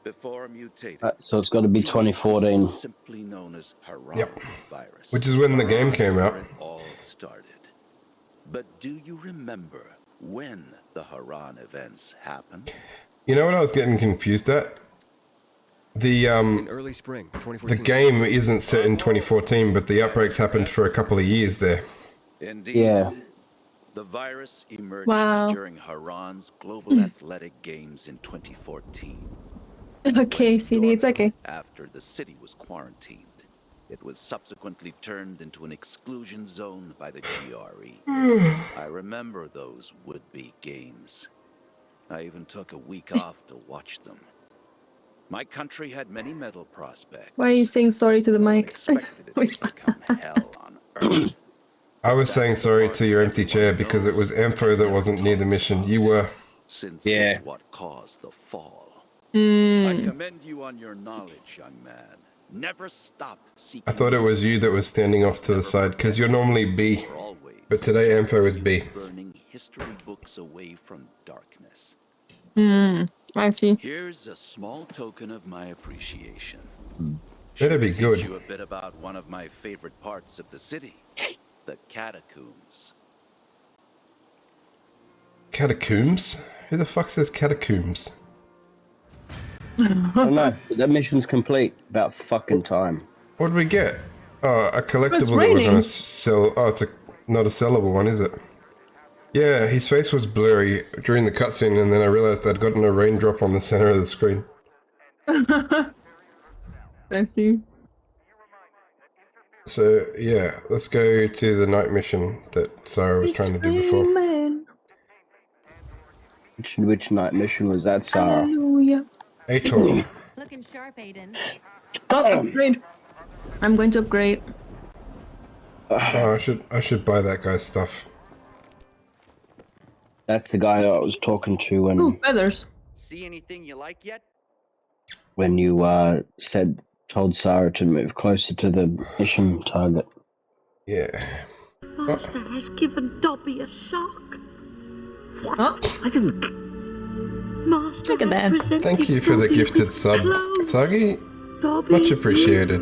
Before mutating, So it's got to be 2014. simply known as Haran Yep. virus. Which is when the game came out. Where it all started. But do you remember when the Haran events happened? You know what I was getting confused at? The In early spring, the 2014. game isn't set in 2014, but the outbreaks happened for a couple of years there. Indeed. Yeah. The virus emerged Wow. during Haran's Global Athletic Games in 2014. Okay, CD, it's okay. After the city was quarantined, it was subsequently turned into an exclusion zone by the GRE. I remember those would-be games. I even took a week off to watch them. My country had many medal prospects. Why are you saying sorry to the mic? Expected it to become hell on earth. I was saying sorry to your empty chair because it was Ampho that wasn't near the mission. You were. Since Yeah. it's what caused the fall. Hmm. I commend you on your knowledge, young man. Never stop seeking. I thought it was you that was standing off to the side because you're normally B, but today Ampho is B. burning history books away from darkness. I see. Here's a small token of my appreciation. Better be Teach good. you a bit about one of my favorite parts of the city, the catacombs. Catacombs? Who the fuck says catacombs? I don't know. But that mission's complete. About fucking time. What did we get? Oh, a collectible It's that we're raining. gonna sell. Oh, it's not a sellable one, is it? Yeah, his face was blurry during the cutscene, and then I realized I'd gotten a raindrop on the center of the screen. I see. So yeah, let's go to the night mission that Sarah was trying to do before. Amen. Which night mission was that, Sarah? Hallelujah. Ator. Looking sharp, Aiden. Oh, upgrade. I'm going to upgrade. Oh, I should buy that guy's stuff. That's the guy I was talking to when Ooh, feathers. See anything you like yet? when you told Sarah to move closer to the mission target. Yeah. Master has given Dobby a sock. What? Oh. I didn't. Master Look at that. has presented Thank you for the Dobby gifted with sub, clothes. Sagi. Dobby Much appreciated.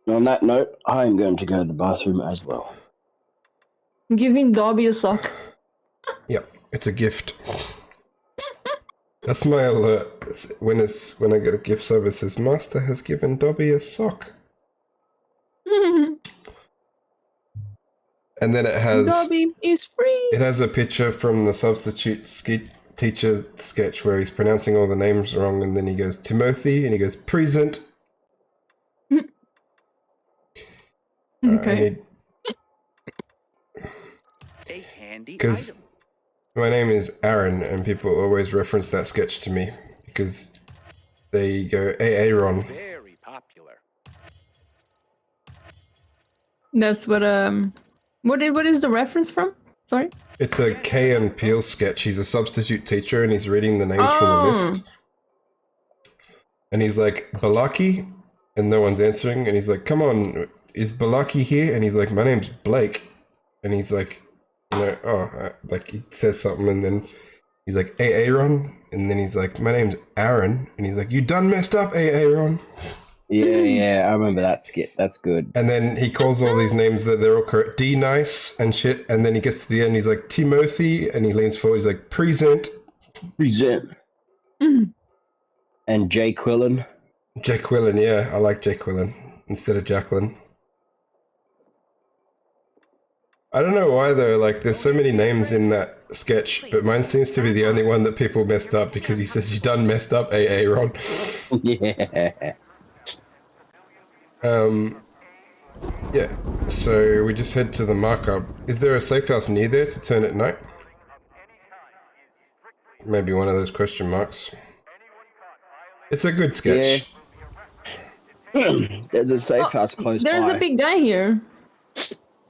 On that note, I am going to go to the bathroom as well. Giving Dobby a sock. Yep, it's a gift. That's my alert. When I get a gift sub, it says Master has given Dobby a sock. And then it has Dobby is free. it has a picture from the substitute teacher sketch where he's pronouncing all the names wrong, and then he goes Timothy and he goes present. Okay. A handy Because item. my name is Aaron, and people always reference that sketch to me because they go, "Hey, Aaron." Very popular. That's what what is the reference from? Sorry. It's a Key and Peele sketch. He's a substitute teacher, and he's reading the names from the list. And he's like, "Balaki," and no one's answering. And he's like, "Come on, is Balaki here?" And he's like, "My name's Blake." And he's like, like he says something, and then he's like, "Hey, Aaron," and then he's like, "My name's Aaron," and he's like, "You done messed up, hey, Aaron." Yeah, I remember that skit. That's good. And then he calls all these names that they're all correct, D nice and shit. And then he gets to the end, he's like Timothy, and he leans forward, he's like present. And Jay Quillen. Jay Quillen, yeah, I like Jay Quillen instead of Jacqueline. I don't know why though, like there's so many names in that sketch, but mine seems to be the only one that people messed up because he says you done messed up, Aaron. Yeah. Yeah, so we just head to the markup. Is there a safe house near there to turn at night? maybe one of those question marks. It's a good sketch. There's a safe house close There's by. a big guy here.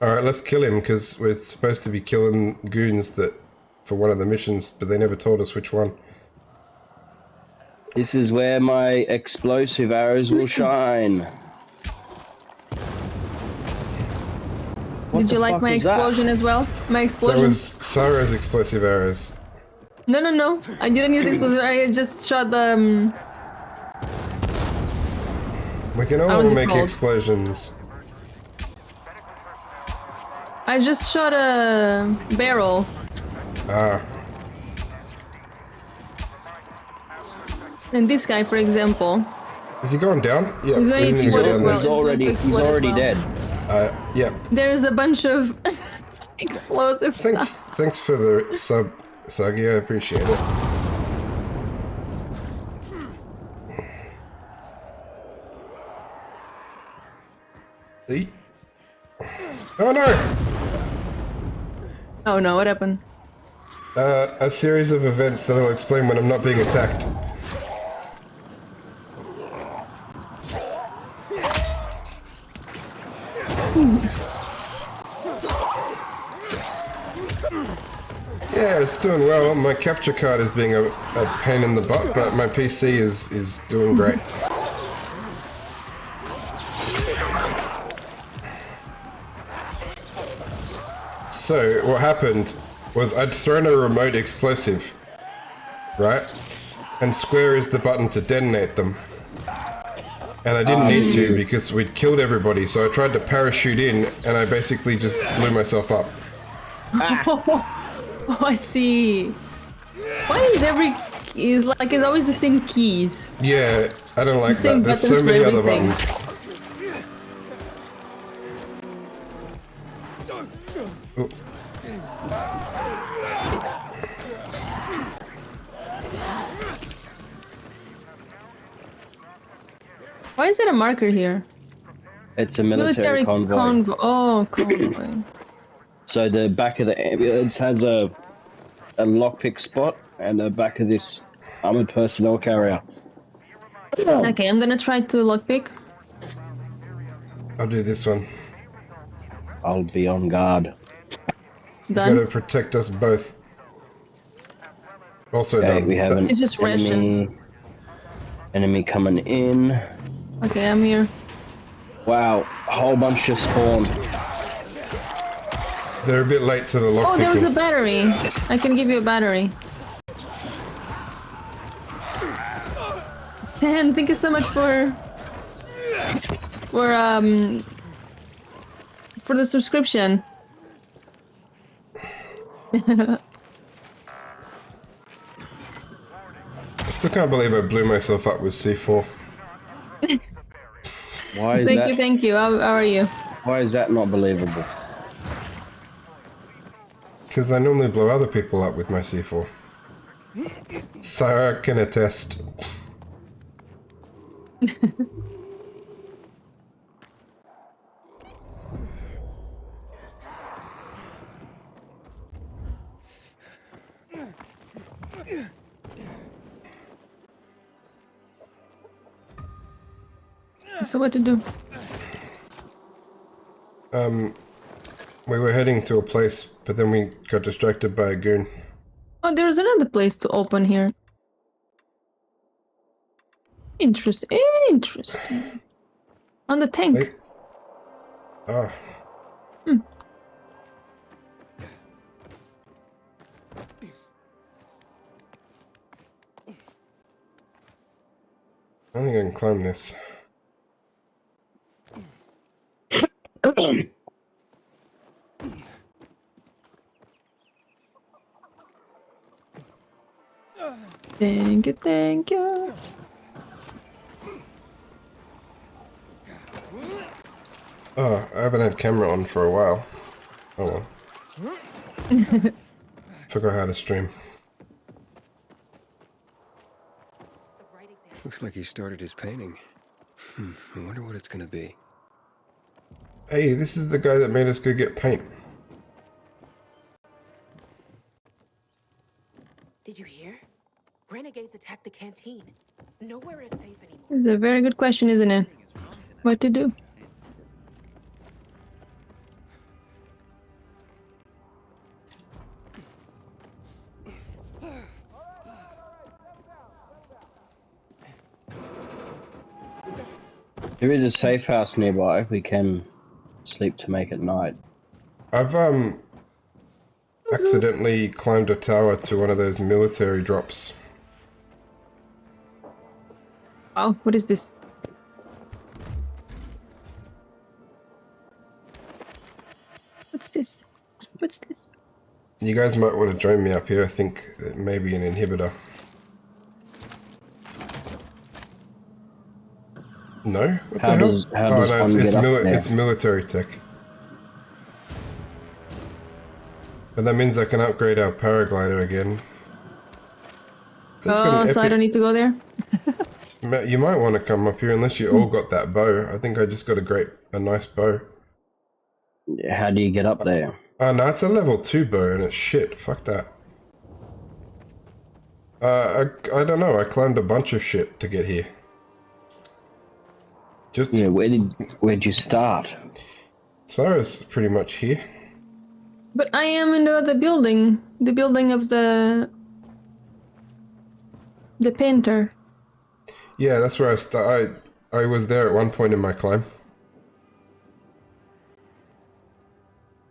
Alright, let's kill him, because we're supposed to be killing goons that for one of the missions, but they never told us which one. This is where my explosive arrows will shine. Did you like my explosion as well? My explosion? That was Sarah's explosive arrows. No, no, no. I didn't use explosive. I just shot the... We can How all was it make called? explosions. I just shot a barrel. Ah. And this guy, for example. Is he going down? Yeah. He's going we to didn't go explode as down well. there. He's already dead. Yeah. There's a bunch of explosive Thanks, stuff. thanks for the sub, Sagi. I appreciate it. See? Oh no! Oh no, what happened? A series of events that I'll explain when I'm not being attacked. Yeah, it's doing well. My capture card is being a pain in the butt, but my PC is doing great. So, what happened was I'd thrown a remote explosive, right? And square is the button to detonate them. And I didn't need to because we'd killed everybody, so I tried to parachute in and I basically just blew myself up. Oh, I see. Why is it's always the same keys? Yeah, I don't like same that. There's buttons so for many other everything. buttons. Ooh. Why is it a marker here? It's a military convoy. Oh, convoy. So the back of the ambulance has a lockpick spot, and the back of this armored personnel carrier. Okay, I'm gonna try to lockpick. I'll do this one. I'll be on guard. You Done. gotta protect us both. Also Okay, done. we have an It's just enemy coming in. Okay, I'm here. Wow, a whole bunch just spawned. They're a bit late to the lockpicking. Oh, there was a battery. I can give you a battery. Sam, thank you so much for the subscription. I still can't believe I blew myself up with C4. Why is that? Thank you. How are you? Why is that not believable? Because I normally blow other people up with my C4. Sarah can attest. So what to do? We were heading to a place, but then we got distracted by a goon. Oh, there's another place to open here. Interesting. On the tank. Wait. Oh. I think I can climb this. Thank you. Oh, I haven't had camera on for a while. Oh well. Forgot how to stream. Looks like he started his painting. I wonder what it's gonna be. Hey, this is the guy that made us go get paint. Did you hear? It's a very good question, isn't it? What to do? There is a safe house nearby. We can sleep to make it night. I've accidentally climbed a tower to one of those military drops. Oh, what is this? What's this? What's this? You guys might want to join me up here. I think it may be an inhibitor. No? What How the hell? does- how oh does no, one get up there? it's military tech. But that means I can upgrade our paraglider again. Oh, so I don't need to go there? You might want to come up here unless you all got that bow. I think I just got a nice bow. How do you get up there? Oh no, it's a level 2 bow and it's shit. Fuck that. I don't know. I climbed a bunch of shit to get here. Just Yeah, where'd you start? Sarah's pretty much here. But I am in the other building. The building of the painter. Yeah, that's where I was there at one point in my climb.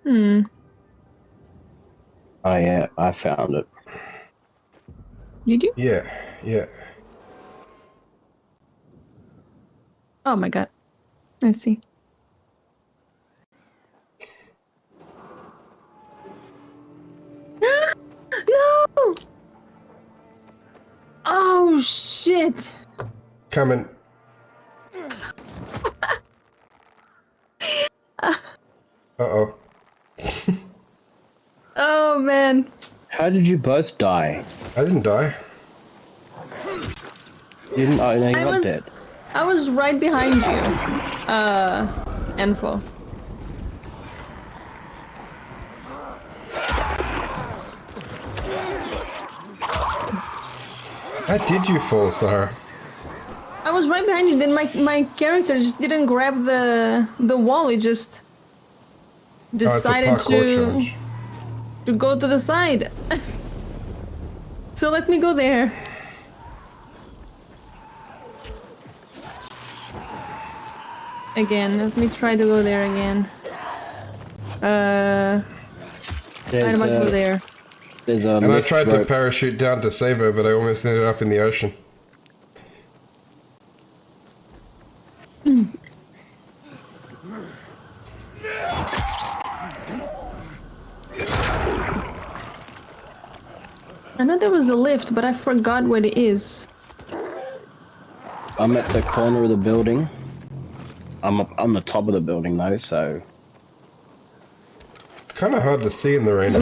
Hmm. Oh yeah, I found it. Did you? Yeah, yeah. Oh my god. I see. No! Oh shit! Coming. Uh-oh. Oh man. How did you both die? I didn't die. You didn't? Oh, no, you're I not was- dead. I was right behind you. Info. How did you fall, Sarah? I was right behind you, then my character just didn't grab the wall, it just decided parkour to go to the side. So let me go there. Again, let me try to go there again. How do I go there? There's a And I lift tried to rope. parachute down to save her, but I almost ended up in the ocean. I know there was a lift, but I forgot what it is. I'm at the corner of the building. I'm up on the top of the building though, so. It's kind of hard to see in the rain.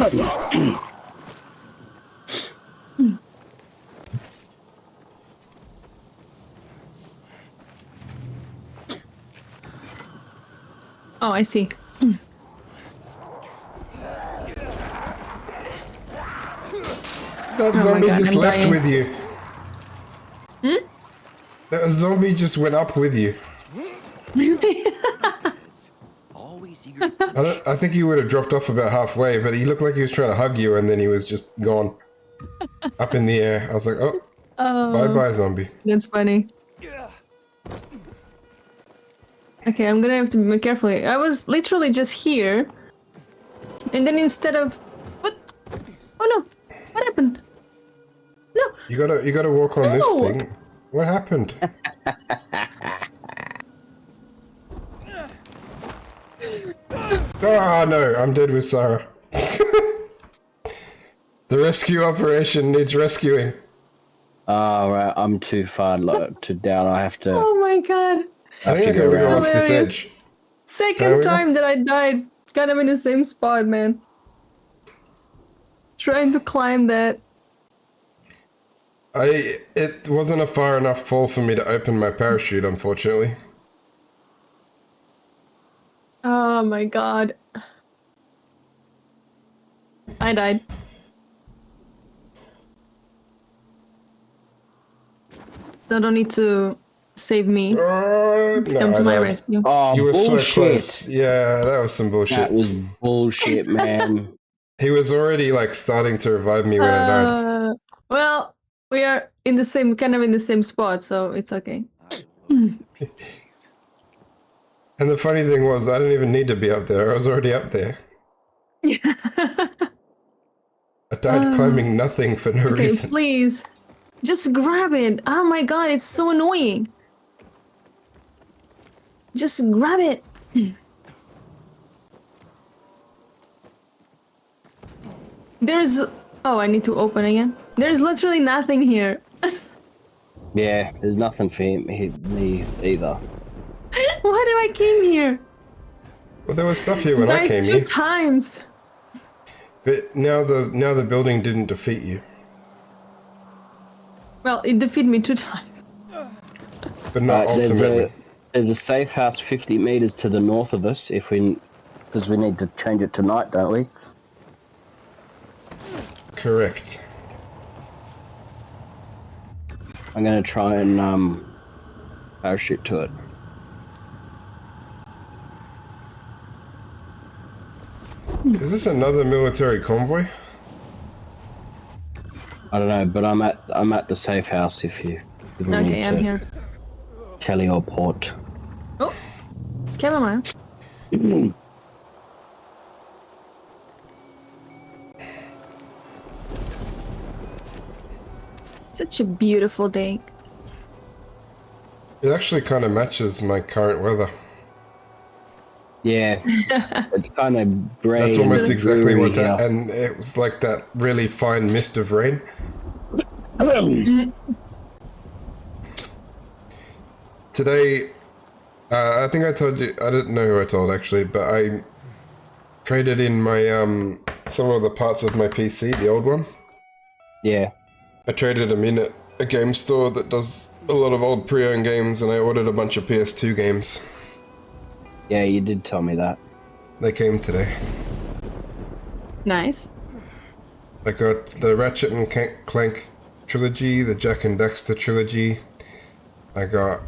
Oh, I see. That my zombie God, just I'm left dying. with you. Hmm? That zombie just went up with you. I think he would have dropped off about halfway, but he looked like he was trying to hug you and then he was just gone. Up in the air. I was like, oh, bye-bye, zombie. That's funny. Okay, I'm gonna have to be more careful here. I was literally just here, and then instead of... What? Oh no! What happened? No! You gotta walk on No! this thing. What happened? Oh no, I'm dead with Sarah. The rescue operation needs rescuing. Oh, right, I'm too far to down. I have to. Oh my god! I think I can wiggle off this Hilarious. edge. Can I Second wiggle? time that I died, kind of in the same spot, man. Trying to climb that. It wasn't a far enough fall for me to open my parachute, unfortunately. Oh my god. I died. So I don't need to save me. No, Come to I my know. rescue. Oh, You were bullshit. so close. Yeah, that was some bullshit. That was bullshit, man. He was already like starting to revive me when I died. Well, we are in the same spot, so it's okay. And the funny thing was, I didn't even need to be up there. I was already up there. I died climbing nothing for no Okay, reason. please. Just grab it. Oh my god, it's so annoying. Just grab it. There's... Oh, I need to open again. There's literally nothing here. Yeah, there's nothing for me either. Why did I came here? Well, there was stuff here when I Died came 2 here. times. But now the building didn't defeat you. Well, it defeated me 2 times. But not ultimately. There's a safe house 50 meters to the north of us because we need to change it tonight, don't we? Correct. I'm gonna try and parachute to it. Is this another military convoy? I don't know, but I'm at the safe house if you need Okay, I'm to here. teleport. Oh, cameraman. Such a beautiful day. It actually kind of matches my current weather. Yeah, it's kind of grey. That's almost and exactly dreary what's here. and it was like that really fine mist of rain. Today, I think I told you, I didn't know who I told actually, but I traded in my some of the parts of my PC, the old one. Yeah. I traded them in at a game store that does a lot of old pre-owned games, and I ordered a bunch of PS2 games. Yeah, you did tell me that. They came today. Nice. I got the Ratchet and Clank trilogy, the Jak and Daxter trilogy. I got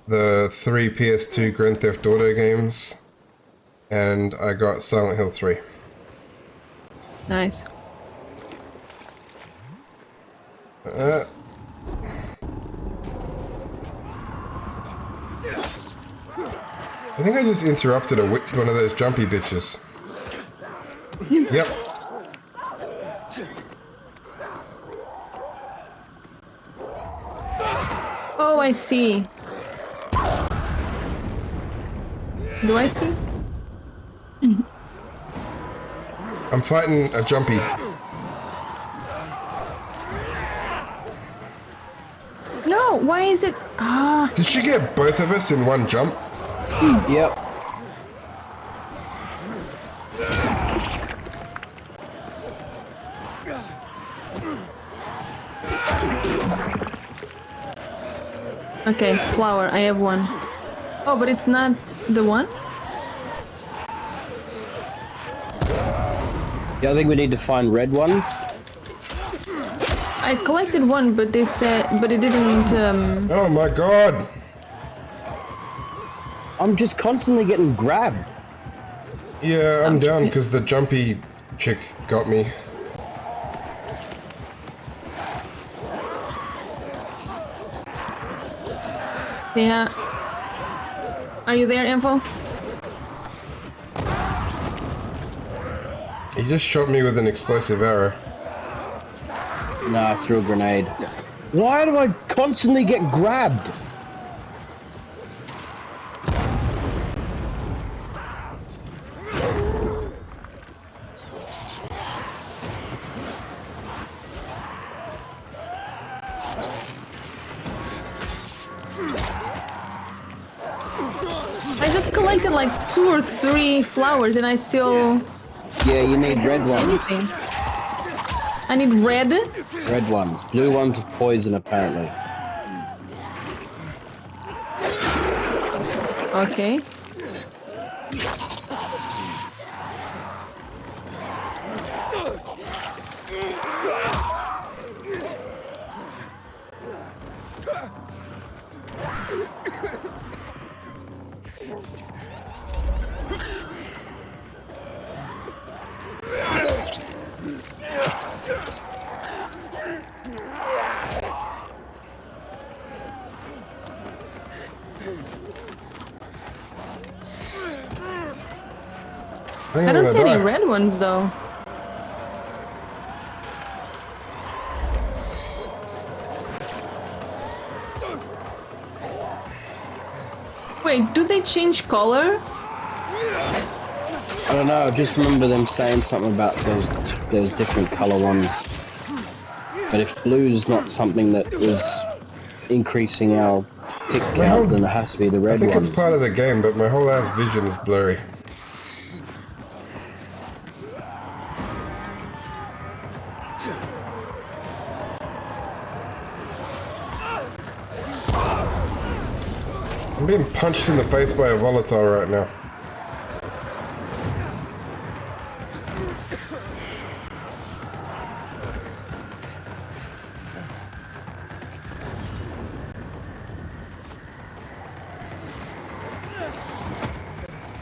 the 3 PS2 Grand Theft Auto games, and I got Silent Hill 3. Nice. I think I just interrupted one of those jumpy bitches. Yep. Oh, I see. Do I see? I'm fighting a jumpy. No, why is it? Ah. Did she get both of us in one jump? Yep. Okay, flower, I have one. Oh, but it's not the one? Yeah, I think we need to find red ones. I collected one, but they said, but it didn't. Oh my god! I'm just constantly getting grabbed. Yeah, I'm down because the jumpy chick got me. Yeah. Are you there, Info? He just shot me with an explosive arrow. No, I threw a grenade. Why do I constantly get grabbed? I just collected like 2 or 3 flowers and I still... Yeah, you need red ones. Anything. I need red? Red ones. Blue ones are poison, apparently. Okay. I don't see any red ones though. Wait, do they change color? I don't know, I just remember them saying something about there's different colour ones. But if blue is not something that was increasing our pick count, then it has to be the red one. I think it's part of the game, but my whole ass vision is blurry. I'm being punched in the face by a volatile right now.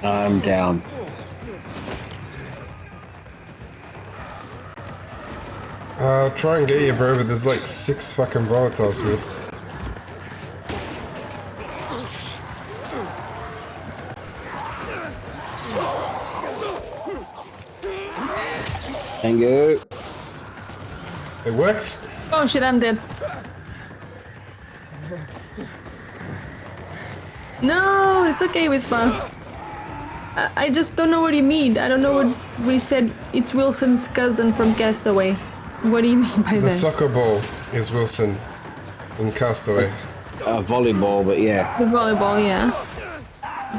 I'm down. I'll try and get you, bro, but there's like 6 fucking volatiles here. Thank you. It works? Oh shit, I'm dead. No, it's okay, Whisper. I just don't know what you mean. I don't know what we said. It's Wilson's cousin from Castaway. What do you mean by The that? soccer ball is Wilson in Castaway. Volleyball, but yeah. The volleyball, yeah.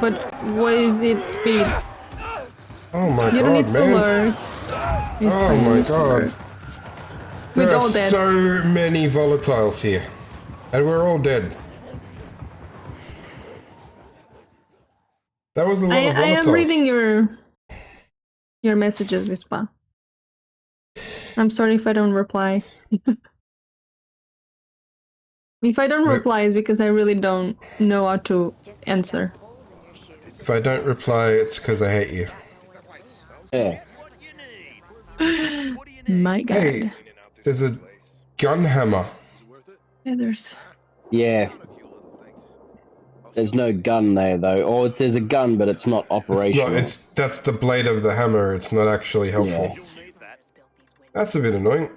But what is it feed? Oh my You god, don't need to man. learn. It's Oh fine. my god. We're There are all dead. so many volatiles here. And we're all dead. That was a lot of volatiles. I am reading your messages, Whisper. I'm sorry if I don't reply. If I don't reply, it's because I really don't know how to answer. If I don't reply, it's because I hate you. Yeah. My god. Hey, there's a gun hammer. Yeah, there's... Yeah. There's no gun there though, or there's a gun, but it's not operational. That's the blade of the hammer. It's not actually helpful. Yeah. That's a bit annoying.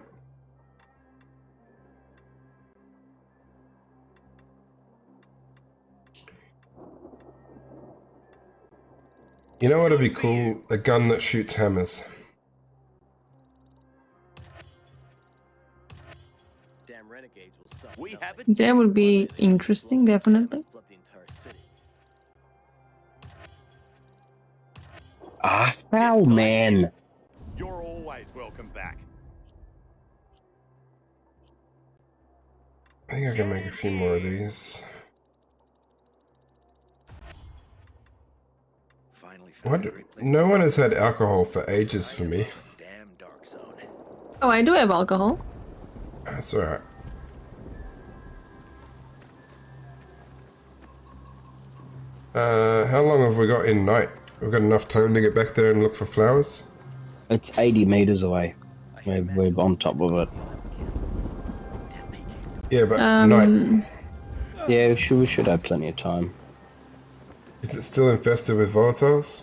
You know what'd be cool? A gun that shoots hammers. That would be interesting, definitely. Ah, foul man. You're always welcome back. I think I can make a few more of these. What? No one has had alcohol for ages for me. Oh, I do have alcohol. That's alright. How long have we got in night? We've got enough time to get back there and look for flowers? It's 80 meters away. We're on top of it. Yeah, but night. Yeah, we should have plenty of time. Is it still infested with volatiles?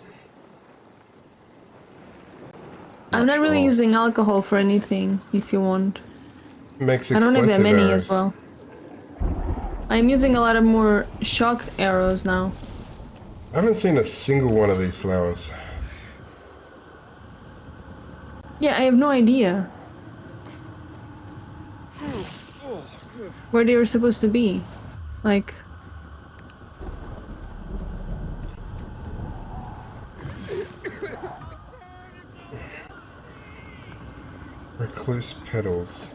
I'm not really using alcohol for anything, if you want. Makes I don't have that explosive many arrows. as well. I'm using a lot of more shock arrows now. I haven't seen a single one of these flowers. Yeah, I have no idea where they were supposed to be. Like... Recluse petals.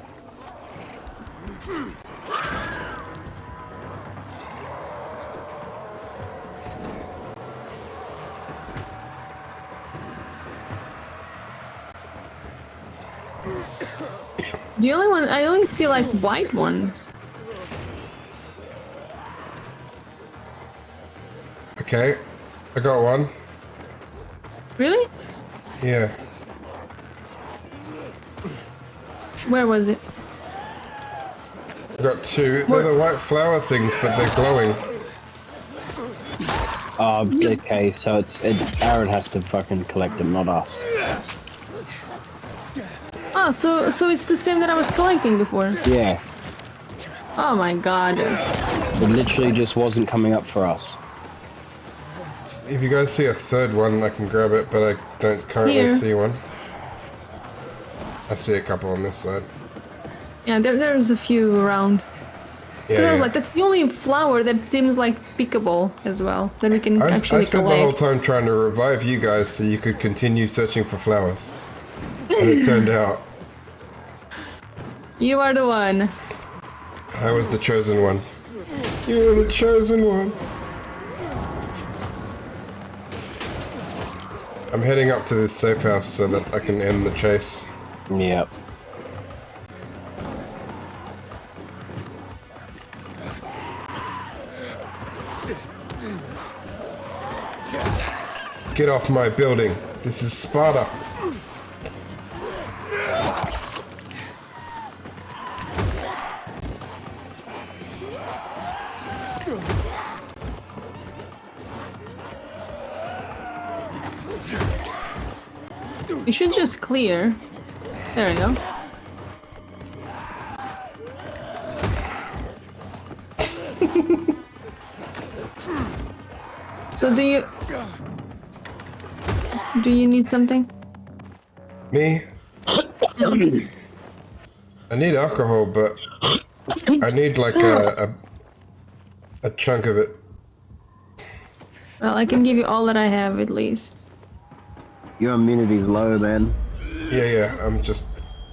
The only one, I only see like white ones. Okay, I got one. Really? Yeah. Where was it? I got two. They're the white flower things, but they're glowing. Okay, so Aaron has to fucking collect them, not us. Oh, so it's the same that I was collecting before. Yeah. Oh my god. It literally just wasn't coming up for us. If you guys see a third one, I can grab it, but I don't currently Here. see one. I see a couple on this side. Yeah, there's a few around. Yeah, I was yeah. like, that's the only flower that seems like pickable as well, that we can I actually spent the whole collect. time trying to revive you guys so you could continue searching for flowers. And it turned out You are the one. I was the chosen one. You're the chosen one. I'm heading up to this safe house so that I can end the chase. Yep. Get off my building. This is Sparta. You should just clear. There we go. So do you need something? Me? I need alcohol, but I need like a chunk of it. Well, I can give you all that I have at least. Your immunity's low, man. Yeah,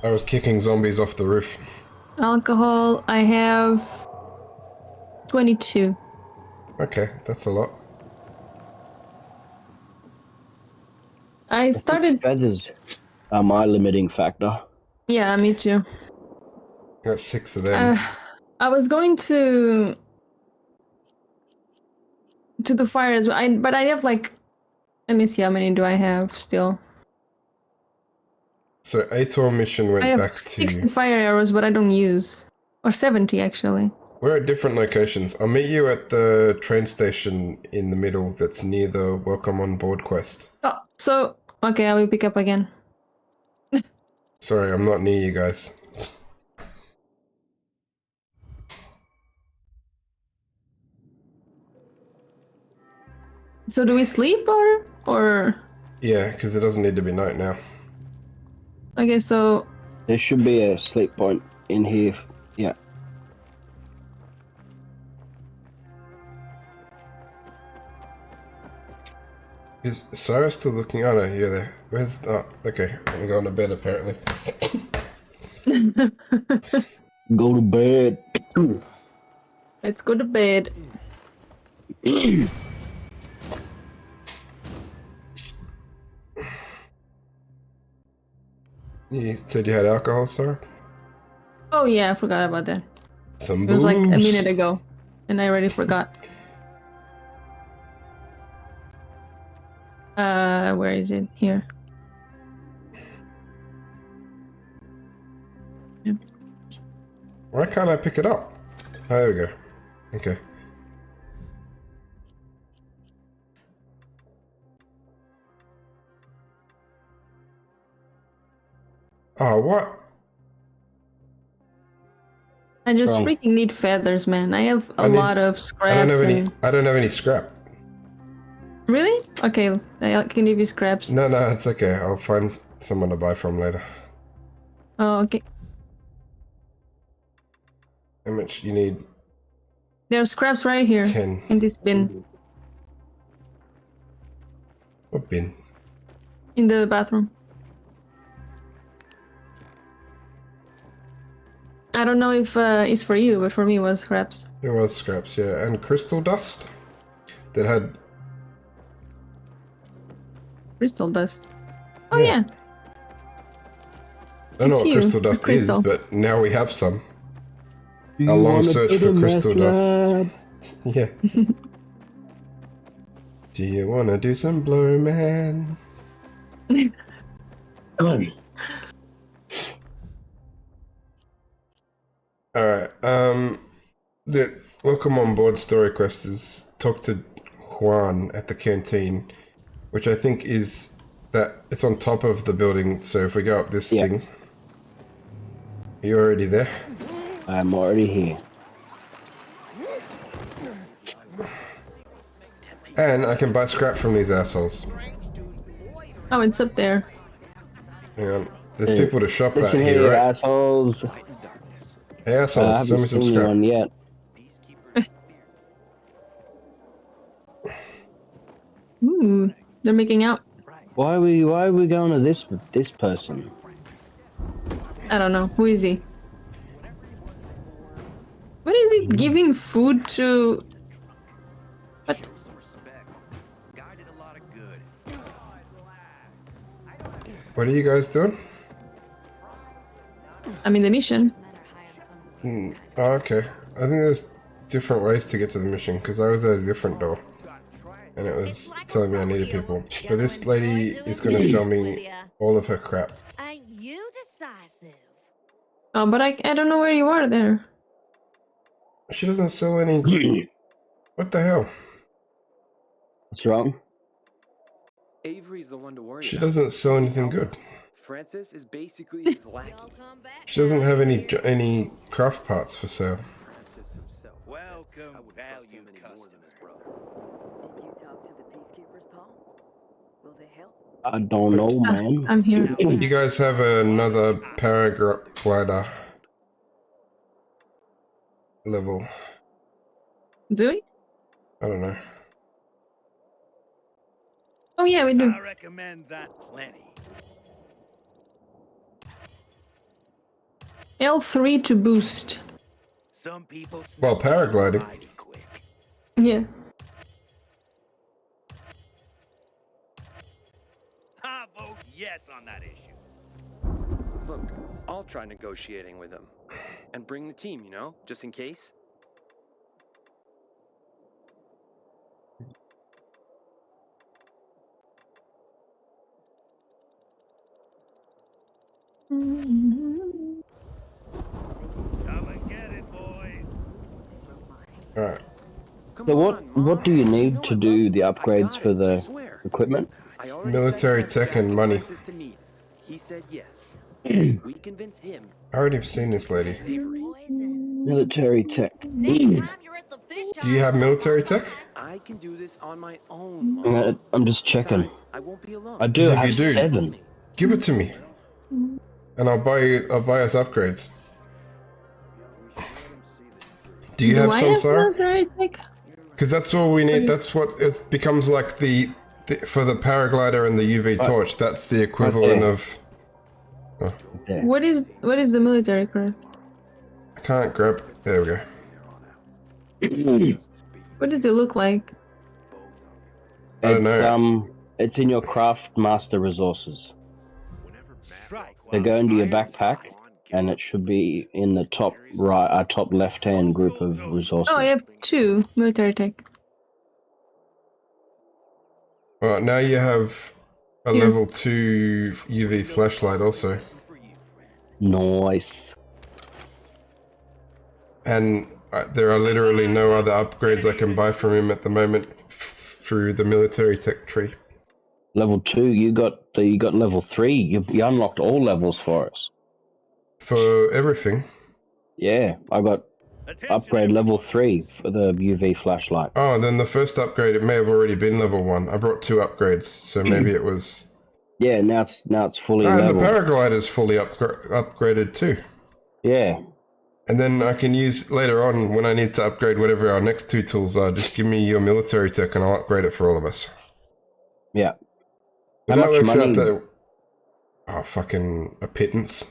I was kicking zombies off the roof. Alcohol, I have 22. Okay, that's a lot. I started. Feathers are my limiting factor. Yeah, me too. I got 6 of them. I was going to the fire as well, but I have like. Let me see how many do I have still. So ATOR mission went I have back 60 to... fire arrows, but I don't use. Or 70 actually. We're at different locations. I'll meet you at the train station in the middle that's near the Welcome on Board quest. Oh, so okay, I will pick up again. Sorry, I'm not near you guys. So do we sleep or? Yeah, because it doesn't need to be night now. Okay, so There should be a sleep point in here. Yeah. Is Cyrus still looking? Oh no, you're there. Where's... Oh, okay. I'm going to bed apparently. Go to bed. Let's go to bed. You said you had alcohol, sir? Oh yeah, I forgot about that. Some It was like a booze. minute ago, and I already forgot. Where is it? Here. Why can't I pick it up? Oh, there we go. Okay. Oh, what? I just Wrong. freaking need feathers, man. I have a I need- lot of I scraps don't have any. and... I don't have any scrap. Really? Okay, I can give you scraps. No, it's okay. I'll find someone to buy from later. Oh, okay. How much you need? There are scraps right here 10. in this bin What bin? in the bathroom. I don't know if it's for you, but for me it was scraps. It was scraps, yeah, and crystal dust that had. Crystal dust. Oh yeah. I don't know It's what you, crystal the dust crystal. is, but now we have some. Do A you long wanna search build for a crystal meth dust. lab? Yeah. Do you wanna do some blow, man? Alright, the welcome on board story quest is talk to Juan at the canteen, which I think is that it's on top of the building, so if we go up this thing. Are you already there? I'm already here. And I can buy scrap from these assholes. Oh, it's up there. Hang on. There's people to shop at Listen here, right? assholes. Hey, assholes, I send me haven't some seen scrap. one yet. Ooh, they're making out. Why are we going to this with this person? I don't know. Who is he? What is he giving food to? What? What are you guys doing? I'm in the mission. Oh, okay. I think there's different ways to get to the mission, because I was at a different door. And it was telling me I needed people. But this lady is going to sell me all of her crap. Ain't you decisive? Oh, but I don't know where you are there. She doesn't sell any... What the hell? What's wrong? Avery's the one to worry She about. doesn't sell anything good. Francis is basically his lackey. She doesn't have any craft parts for sale. Welcome, valued customer. I don't know, man. I'm here. You guys have another paraglider level. Do we? I don't know. Oh yeah, we do. I recommend that plenty. L3 to boost. Some people Well, paragliding. Yeah. I vote yes on that issue. Look, I'll try negotiating with him. And bring the team, you know, just in case. Come and get it, boys. Alright. So what do you need to do the upgrades for the equipment? Military tech and money. He said yes. We convince him. I already have seen this lady. Military tech. Do you have military tech? I can do this on my own. I'm just checking. I won't be alone. I do 'Cause have if you do, 7. Give it to me. And I'll buy us upgrades. Do you have I some, have Sarah? military tech? Because that's what we need. That's what it becomes like the for the paraglider and the UV torch. That's the equivalent of. Oh, What is the military craft? I can't grab. There we go. What does it look like? I don't know. It's in your craft master resources. They go into your backpack, and it should be in the top right, top left-hand group of resources. Oh, I have 2 military tech. Well, now you have a Here. level 2 UV flashlight also. Nice. And there are literally no other upgrades I can buy from him at the moment through the military tech tree. Level 2, you got level 3. You unlocked all levels for us. For everything? Yeah, I got upgrade level 3 for the UV flashlight. Oh, then the first upgrade, it may have already been level 1. I brought 2 upgrades, so maybe it was... Yeah, now it's fully and the leveled. paraglider's fully upgraded too. Yeah. And then I can use later on when I need to upgrade whatever our next 2 tools are. Just give me your military tech and I'll upgrade it for all of us. Yeah. But How that much works money? out to fucking a pittance.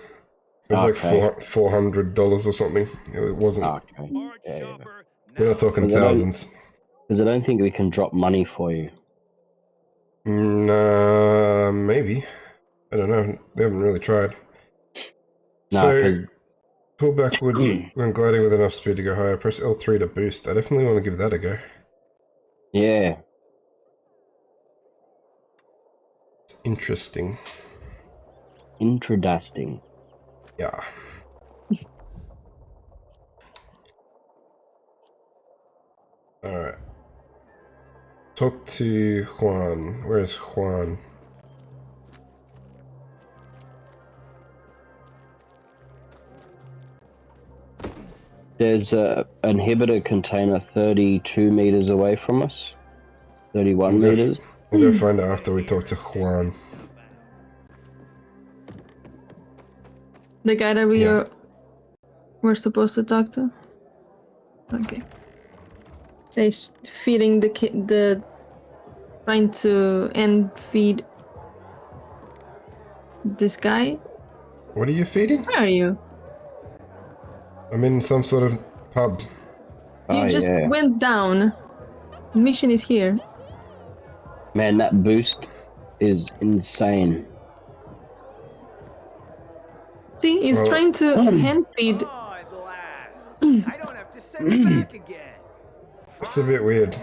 It was Okay. like $400 or something. It wasn't. Okay. Yeah. We're not talking thousands. Because I don't think we can drop money for you. Maybe. I don't know. They haven't really tried. No, So 'cause- pull backwards when gliding with enough speed to go higher. Press L3 to boost. I definitely want to give that a go. Yeah. interesting. Intradusting. Yeah. Alright. Talk to Juan. Where's Juan? There's a inhibitor container 32 meters away from us. 31 We'll meters. We'll go find out after we talk to Juan. The guy that we're supposed to talk to. Okay. He's feeding the kid. Trying to feed this guy. What are you feeding? Where are you? I'm in some sort of pub. You just went down. Mission is here. Man, that boost is insane. See, he's trying to hand feed. I don't have to send it back again. It's a bit weird.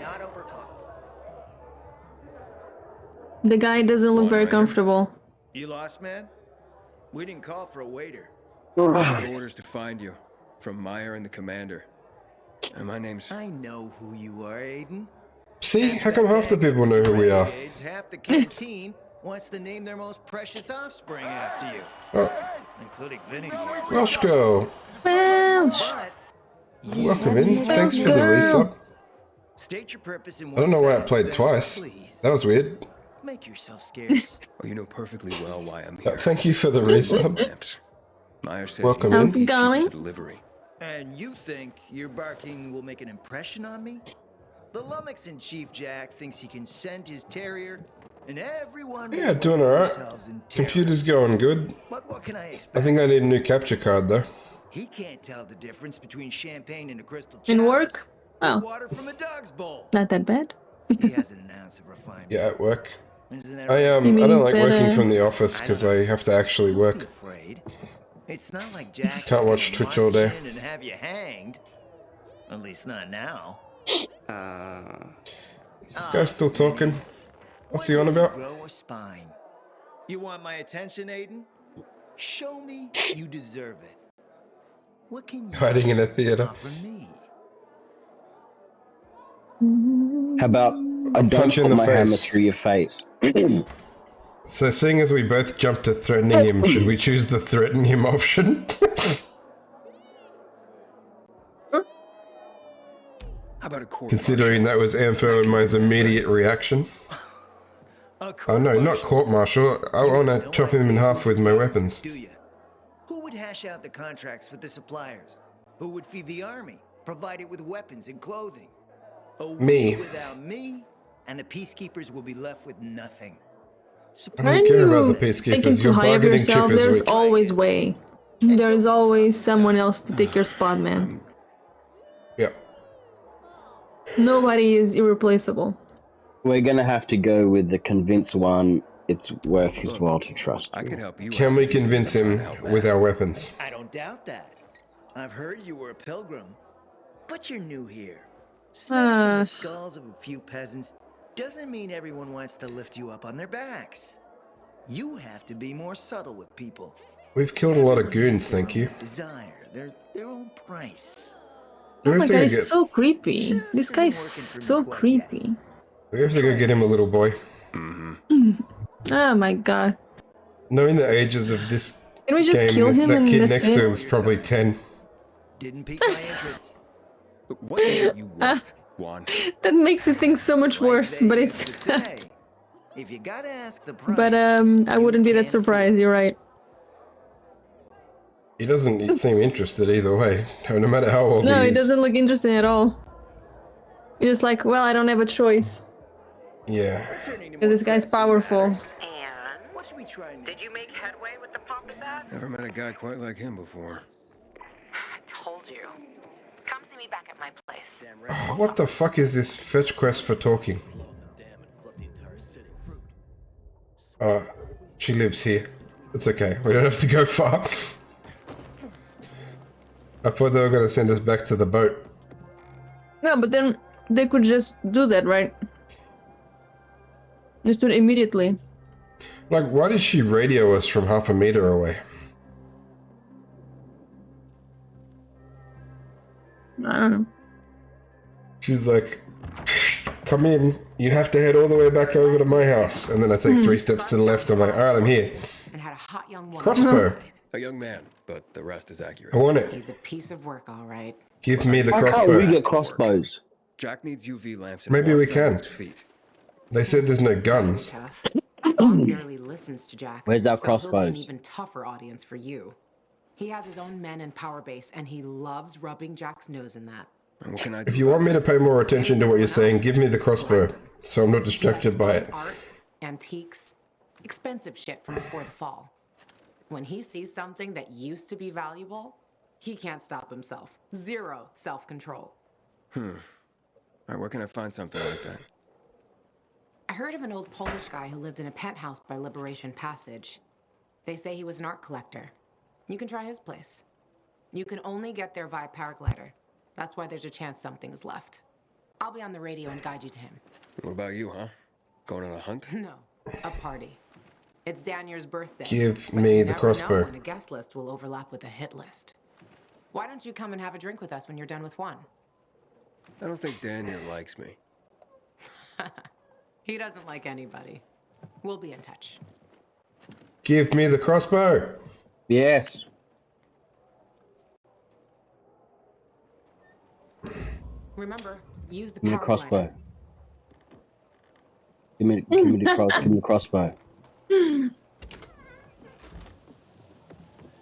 The guy doesn't look very comfortable. You lost, man? We didn't call for a waiter. I got orders to find you from Meyer and the commander. And my name's... I know who you are, Aiden. See, how come half the people know who we are? Half the canteen wants to name their most precious offspring after you. Oh, Including Vinny. Welsh girl. Welsh. Welcome in. Thanks for the resub. State your purpose in I don't know why I played twice. That was weird. Make yourself scarce. Oh, you know perfectly well why I'm here. Thank you for the resub. Meyer says Welcome you in. need these cheap as a delivery. And you think your barking will make an impression on me? The lummox in Chief Jack thinks he can send his terrier, and everyone Yeah, doing alright. Computer's going good. But what can I I expect? think I need a new capture card though. He can't tell the difference between champagne and a crystal In chalice. work? Oh. Water from a dog's bowl. Not that bad. He hasn't an ounce of refinement. Yeah, at work. Isn't that I right? You I mean don't like instead, working from the office because I have to actually work. Afraid. It's not like Jack Can't is watch gonna Twitch all day. march in and have you hanged. At least not now. This guy's still talking. What's he on about? Grow a spine. You want my attention, Aiden? Show me you deserve it. What can you Hiding in a theater. offer me? How about I don't Punch you in put the my hammer face. through your face? So seeing as we both jumped to threatening him, should we choose the threaten him option? How about a court? Considering that was Ampho and my immediate reaction. Oh no, not court-martial. I want to chop him in half with my weapons. Do you? Who would hash out the contracts with the suppliers? Who would feed the army, provide it with weapons and clothing? A Me. war without me, and the peacekeepers will be left with nothing. I don't care about the Thinking peacekeepers. too Your high of bargaining yourself, chip is there's weak. always way. There's always someone else to take your spot, man. Yeah. Nobody is irreplaceable. We're gonna have to go with the convince one. It's worth his while to trust. I can help you. Can we convince him with our weapons? I don't doubt that. I've heard you were a pilgrim, but you're new here. Smashing the skulls of a few peasants doesn't mean everyone wants to lift you up on their backs. You have to be more subtle with people. We've killed a lot of goons, thank you. Desire their own price. Do Oh we my have to god, go he's get? so creepy. This guy's so creepy. We have to go get him a little boy. Oh my god. Knowing the ages of this Can we just game, kill him that and kid that's next it? to him is probably 10. Didn't pique my interest. Look, what is it you want, Juan? That makes the thing so much worse, but it's If you gotta ask the price, but I wouldn't be that surprised, you're right. He doesn't seem interested either way, no matter how old No, he it is. doesn't look interesting at all. He's just like, well, I don't have a choice. Yeah. Because this guy's powerful. What should we try next? Did you make headway with the pompous ass? Never met a guy quite like him before. I told you. Come see me back at my place. What the fuck is this fetch quest for talking? She lives here. It's okay, we don't have to go far. I thought they were gonna send us back to the boat. No, but then they could just do that, right? Just do it immediately. Like, why did she radio us from half a meter away? I don't know. She's like, come in. You have to head all the way back over to my house. And then I take 3 steps to the left. I'm like, all right, I'm here. And had a hot young woman. Crossbow. A young man, but the rest is accurate. I want it. He's a piece of work, all right. Give me the How crossbow. can't we get crossbows? Jack needs UV lamps. And Maybe we watch down can. his feet. They said there's no guns. Tough. Bob barely listens to Jack. Where's our so he'll be an crossbows? even tougher audience for you. He has his own men in Power Base, and he loves rubbing Jack's nose in that. And what can I do? If you want me to pay more attention to what you're saying, give me the crossbow, so I'm not distracted by it. Art, antiques, expensive shit from before the fall. When he sees something that used to be valuable, he can't stop himself. Zero self-control. All right, where can I find something like that? I heard of an old Polish guy who lived in a penthouse by Liberation Passage. They say he was an art collector. You can try his place. You can only get there via paraglider. That's why there's a chance something is left. I'll be on the radio and guide you to him. What about you, huh? Going on a hunt? No, a party. It's Danier's birthday. Give but me you the never crossbow. know when a guest list will overlap with a hit list. Why don't you come and have a drink with us when you're done with one? I don't think Daniel likes me. He doesn't like anybody. We'll be in touch. Give me the crossbow. Yes. Remember, use the Give me the power crossbow. glider. Give me the crossbow.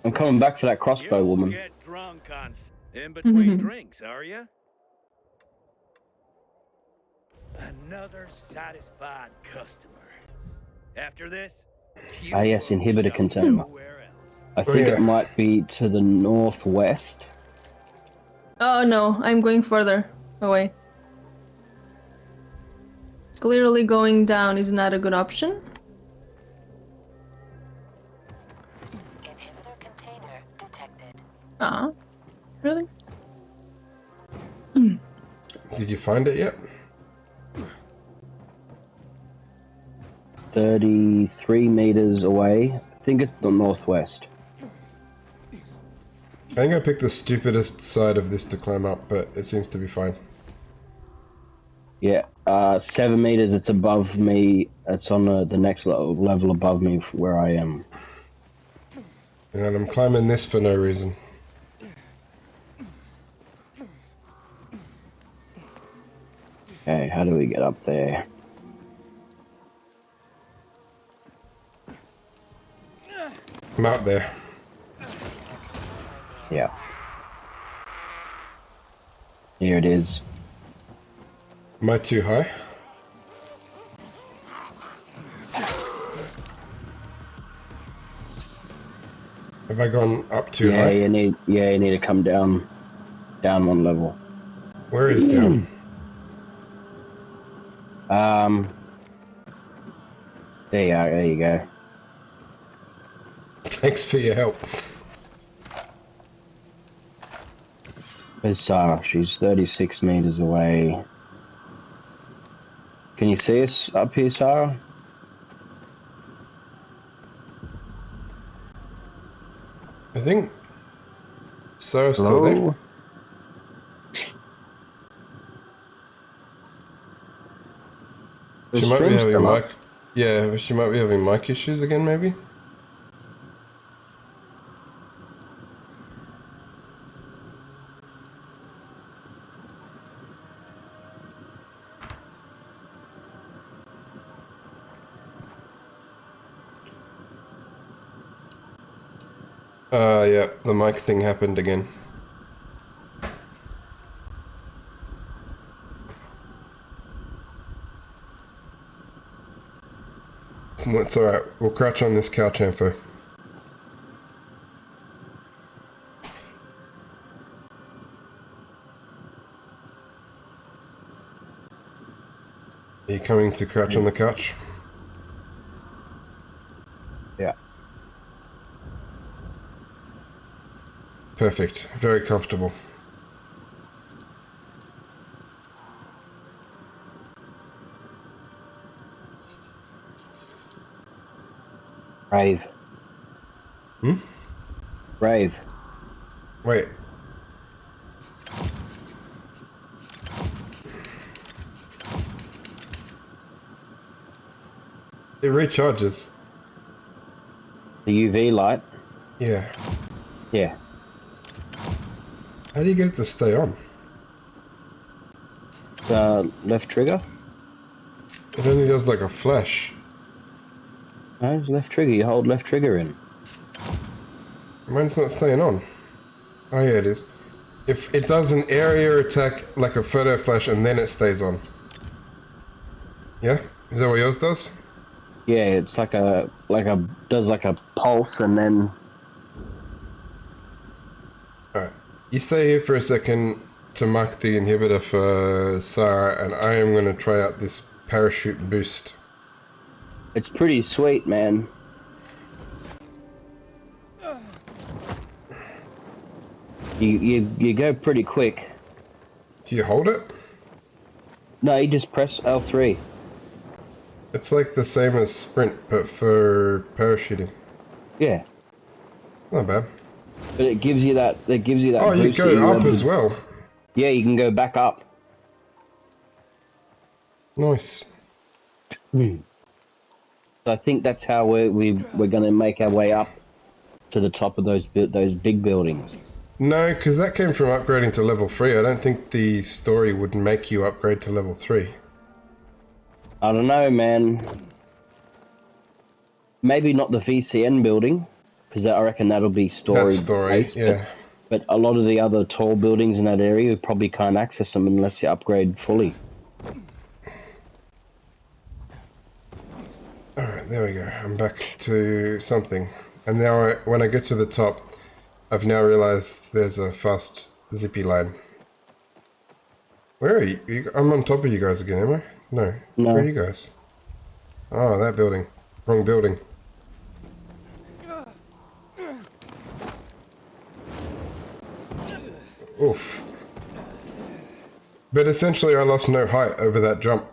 I'm coming back for that crossbow, woman. Get drunk on in between drinks, are you? Another satisfied customer. After this, Ah, yes, inhibitor container. I think it might be to the northwest. Oh no, I'm going further away. Clearly going down is not a good option. Inhibitor container detected. Ah, really? Did you find it yet? 33 meters away. I think it's the northwest. I think I picked the stupidest side of this to climb up, but it seems to be fine. Yeah, 7 meters. It's above me. It's on the next level above me where I am. And I'm climbing this for no reason. Okay, how do we get up there? I'm out there. Yeah. Here it is. Am I too high? Have I gone up too high? You need to come down one level. Where is down? There you are. There you go. Thanks for your help. Where's Sarah? She's 36 meters away. Can you see us up here, Sarah? I think Sarah's still there. Hello? The She might be stream's having still up. mic. Yeah, she might be having mic issues again, maybe. Yeah, the mic thing happened again. It's alright, we'll crouch on this couch, Ampho. Are you coming to crouch on the couch? Yeah. Perfect, very comfortable. Brave. Hmm? Brave. Wait. It recharges. The UV light? Yeah. Yeah. How do you get it to stay on? Left trigger? It only does like a flash. No, it's left trigger. You hold left trigger in. Mine's not staying on. Oh yeah, it is. If it does an area attack like a photo flash and then it stays on. Yeah? Is that what yours does? Yeah, it's does like a pulse and then. Alright. You stay here for a second to mark the inhibitor for Sarah, and I am going to try out this parachute boost. It's pretty sweet, man. You go pretty quick. Do you hold it? No, you just press L3. It's like the same as sprint, but for parachuting. Yeah. Not bad. But it gives you that. It gives you that. Oh, you boost that go up have as to- well. Yeah, you can go back up. Nice. So I think that's how we're going to make our way up to the top of those big buildings. No, because that came from upgrading to level 3. I don't think the story would make you upgrade to level 3. I don't know, man. Maybe not the VCN building, because I reckon that'll be story. Based, yeah. But a lot of the other tall buildings in that area, you probably can't access them unless you upgrade fully. Alright, there we go. I'm back to something. And now when I get to the top, I've now realized there's a fast zippy line. Where are you? I'm on top of you guys again, am I? No. No. Where are you guys? Oh, that building. Wrong building. Oof. But essentially I lost no height over that jump.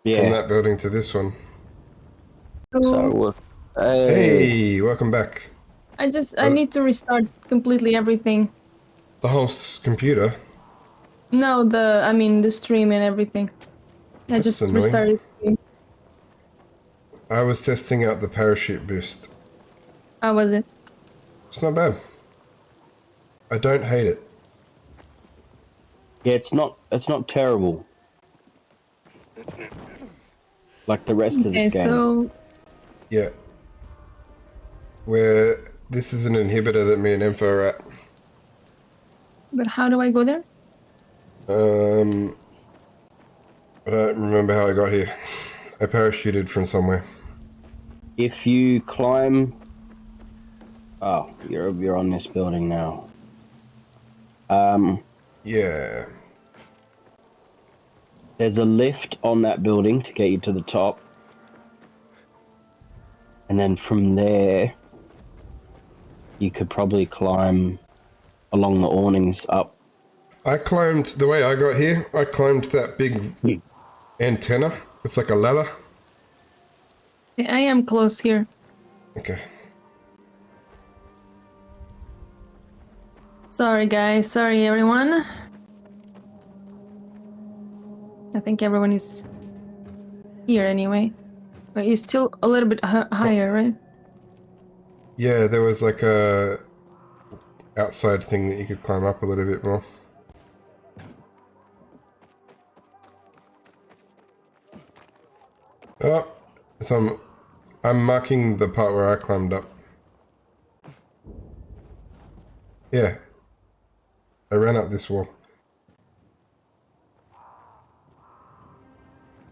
Yeah. From that building to this one. So, hey, welcome back. I need to restart completely everything. The whole computer? No, the stream and everything. I That's just annoying. restarted. I was testing out the parachute boost. How was it? It's not bad. I don't hate it. Yeah, it's not terrible. Like the rest of Okay, this game. so Yeah. Where this is an inhibitor that me and Info are at. but how do I go there? I don't remember how I got here. I parachuted from somewhere. If you climb, oh, you're on this building now. Yeah. There's a lift on that building to get you to the top, and then from there, you could probably climb along the awnings up. I climbed, the way I got here, I climbed that big antenna. It's like a ladder. I am close here. Okay. Sorry, guys. Sorry, everyone. I think everyone is here anyway. But you're still a little bit higher, right? Yeah, there was like a outside thing that you could climb up a little bit more. Oh, so I'm marking the part where I climbed up. Yeah. I ran up this wall.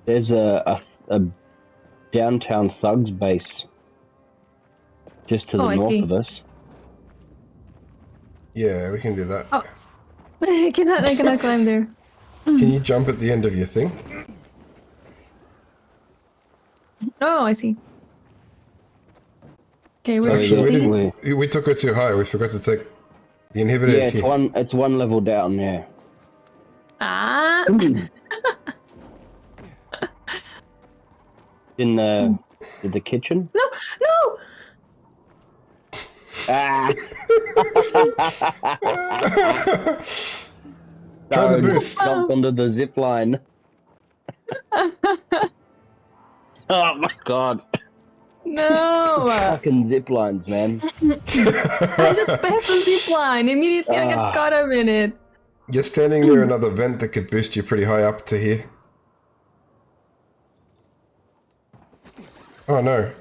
There's a downtown thugs base just to the I north see. of us. Yeah, we can do that. Oh, I cannot climb there. Can you jump at the end of your thing? Oh, I see. Okay, we're Actually, we took it too high. We forgot to take the inhibitor. Yeah, is it's here. it's one level down. Yeah. Ah. In the kitchen. No, no, Try the boost. Jump onto the zip line. Oh my god. No. Fucking zip lines, man. I just passed the zip line. Immediately I got caught up in it. You're standing near another vent that could boost you pretty high up to here. Oh no.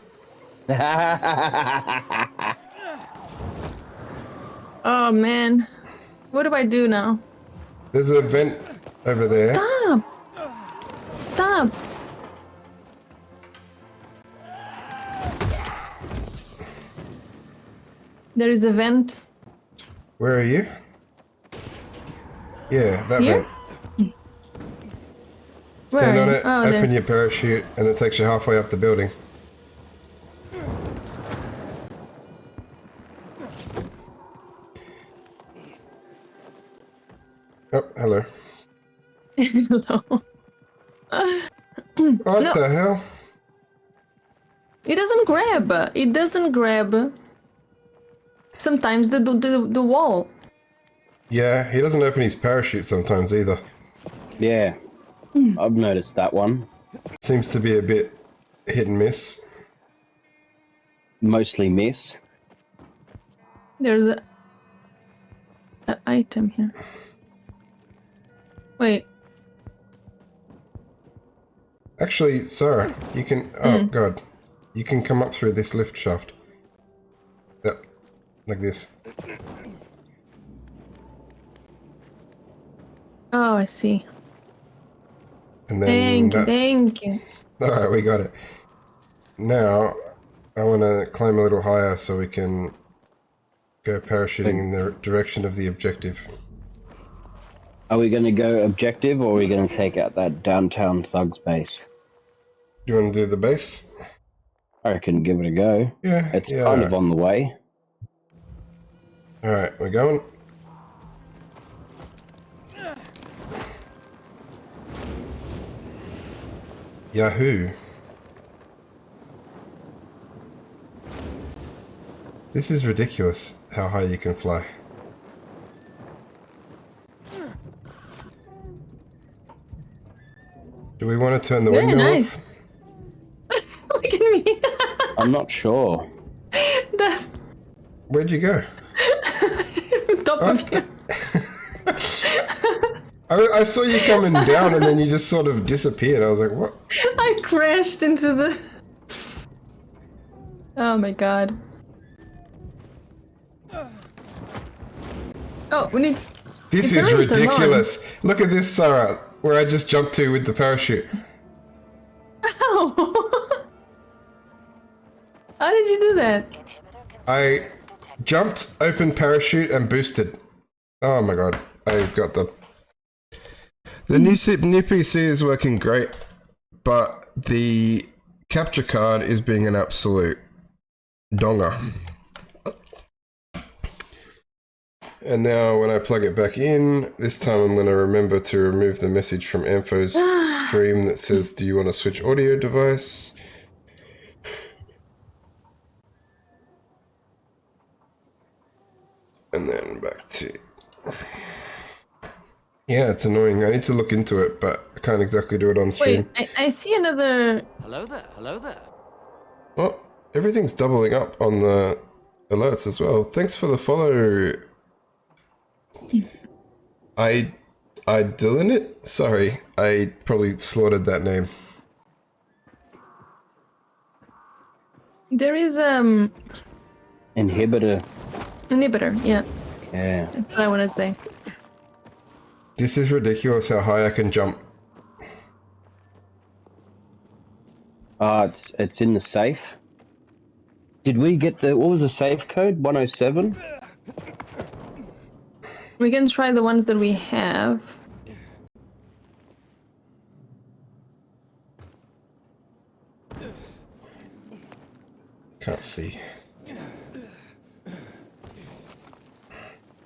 Oh man. What do I do now? There's a vent over there. Stop! Stop! There is a vent. Where are you? Yeah, that Here? vent. Where Stand are on you? it, Oh, open there. your parachute, and it takes you halfway up the building. Oh, hello. Hello. What No. the hell? It doesn't grab. It doesn't grab. Sometimes the wall. Yeah, he doesn't open his parachute sometimes either. Yeah, I've noticed that one. Seems to be a bit hit and miss. Mostly miss. There's a item here. Wait. Actually, Sarah, you can... Oh, God. You can come up through this lift shaft. Yep. Like this. Oh, I see. And then Thank you. Alright, we got it. Now, I want to climb a little higher so we can go parachuting in the direction of the objective. Are we going to go objective, or are we going to take out that downtown thugs base? You want to do the base? I reckon give it a go. Yeah, It's yeah. kind of on the way. Alright, we're going. Yahoo! This is ridiculous, how high you can fly. Do we want to turn the Very window nice. off? Look at me. I'm not sure. That's Where'd you go? top of you. I saw you coming down and then you just sort of disappeared. I was like, what? I crashed into the... Oh my god. Oh, we need... This It's is already turned on. ridiculous. Look at this, Sarah, where I just jumped to with the parachute. Ow. How did you do that? I jumped, opened parachute, and boosted. Oh my god, I got the... The new PC is working great, but the capture card is being an absolute donger. And now when I plug it back in, this time I'm going to remember to remove the message from Ampho's stream that says, do you want to switch audio device? And then back to... Yeah, it's annoying. I need to look into it, but I can't exactly do it on stream. Wait, I see another... Hello there, hello there. Well, everything's doubling up on the alerts as well. Thanks for the follow. I doing it? Sorry, I probably slaughtered that name. There is Inhibitor. inhibitor, yeah. Yeah. That's what I want to say. This is ridiculous how high I can jump. It's in the safe. Did we get the... What was the safe code? 107? We can try the ones that we have. Can't see.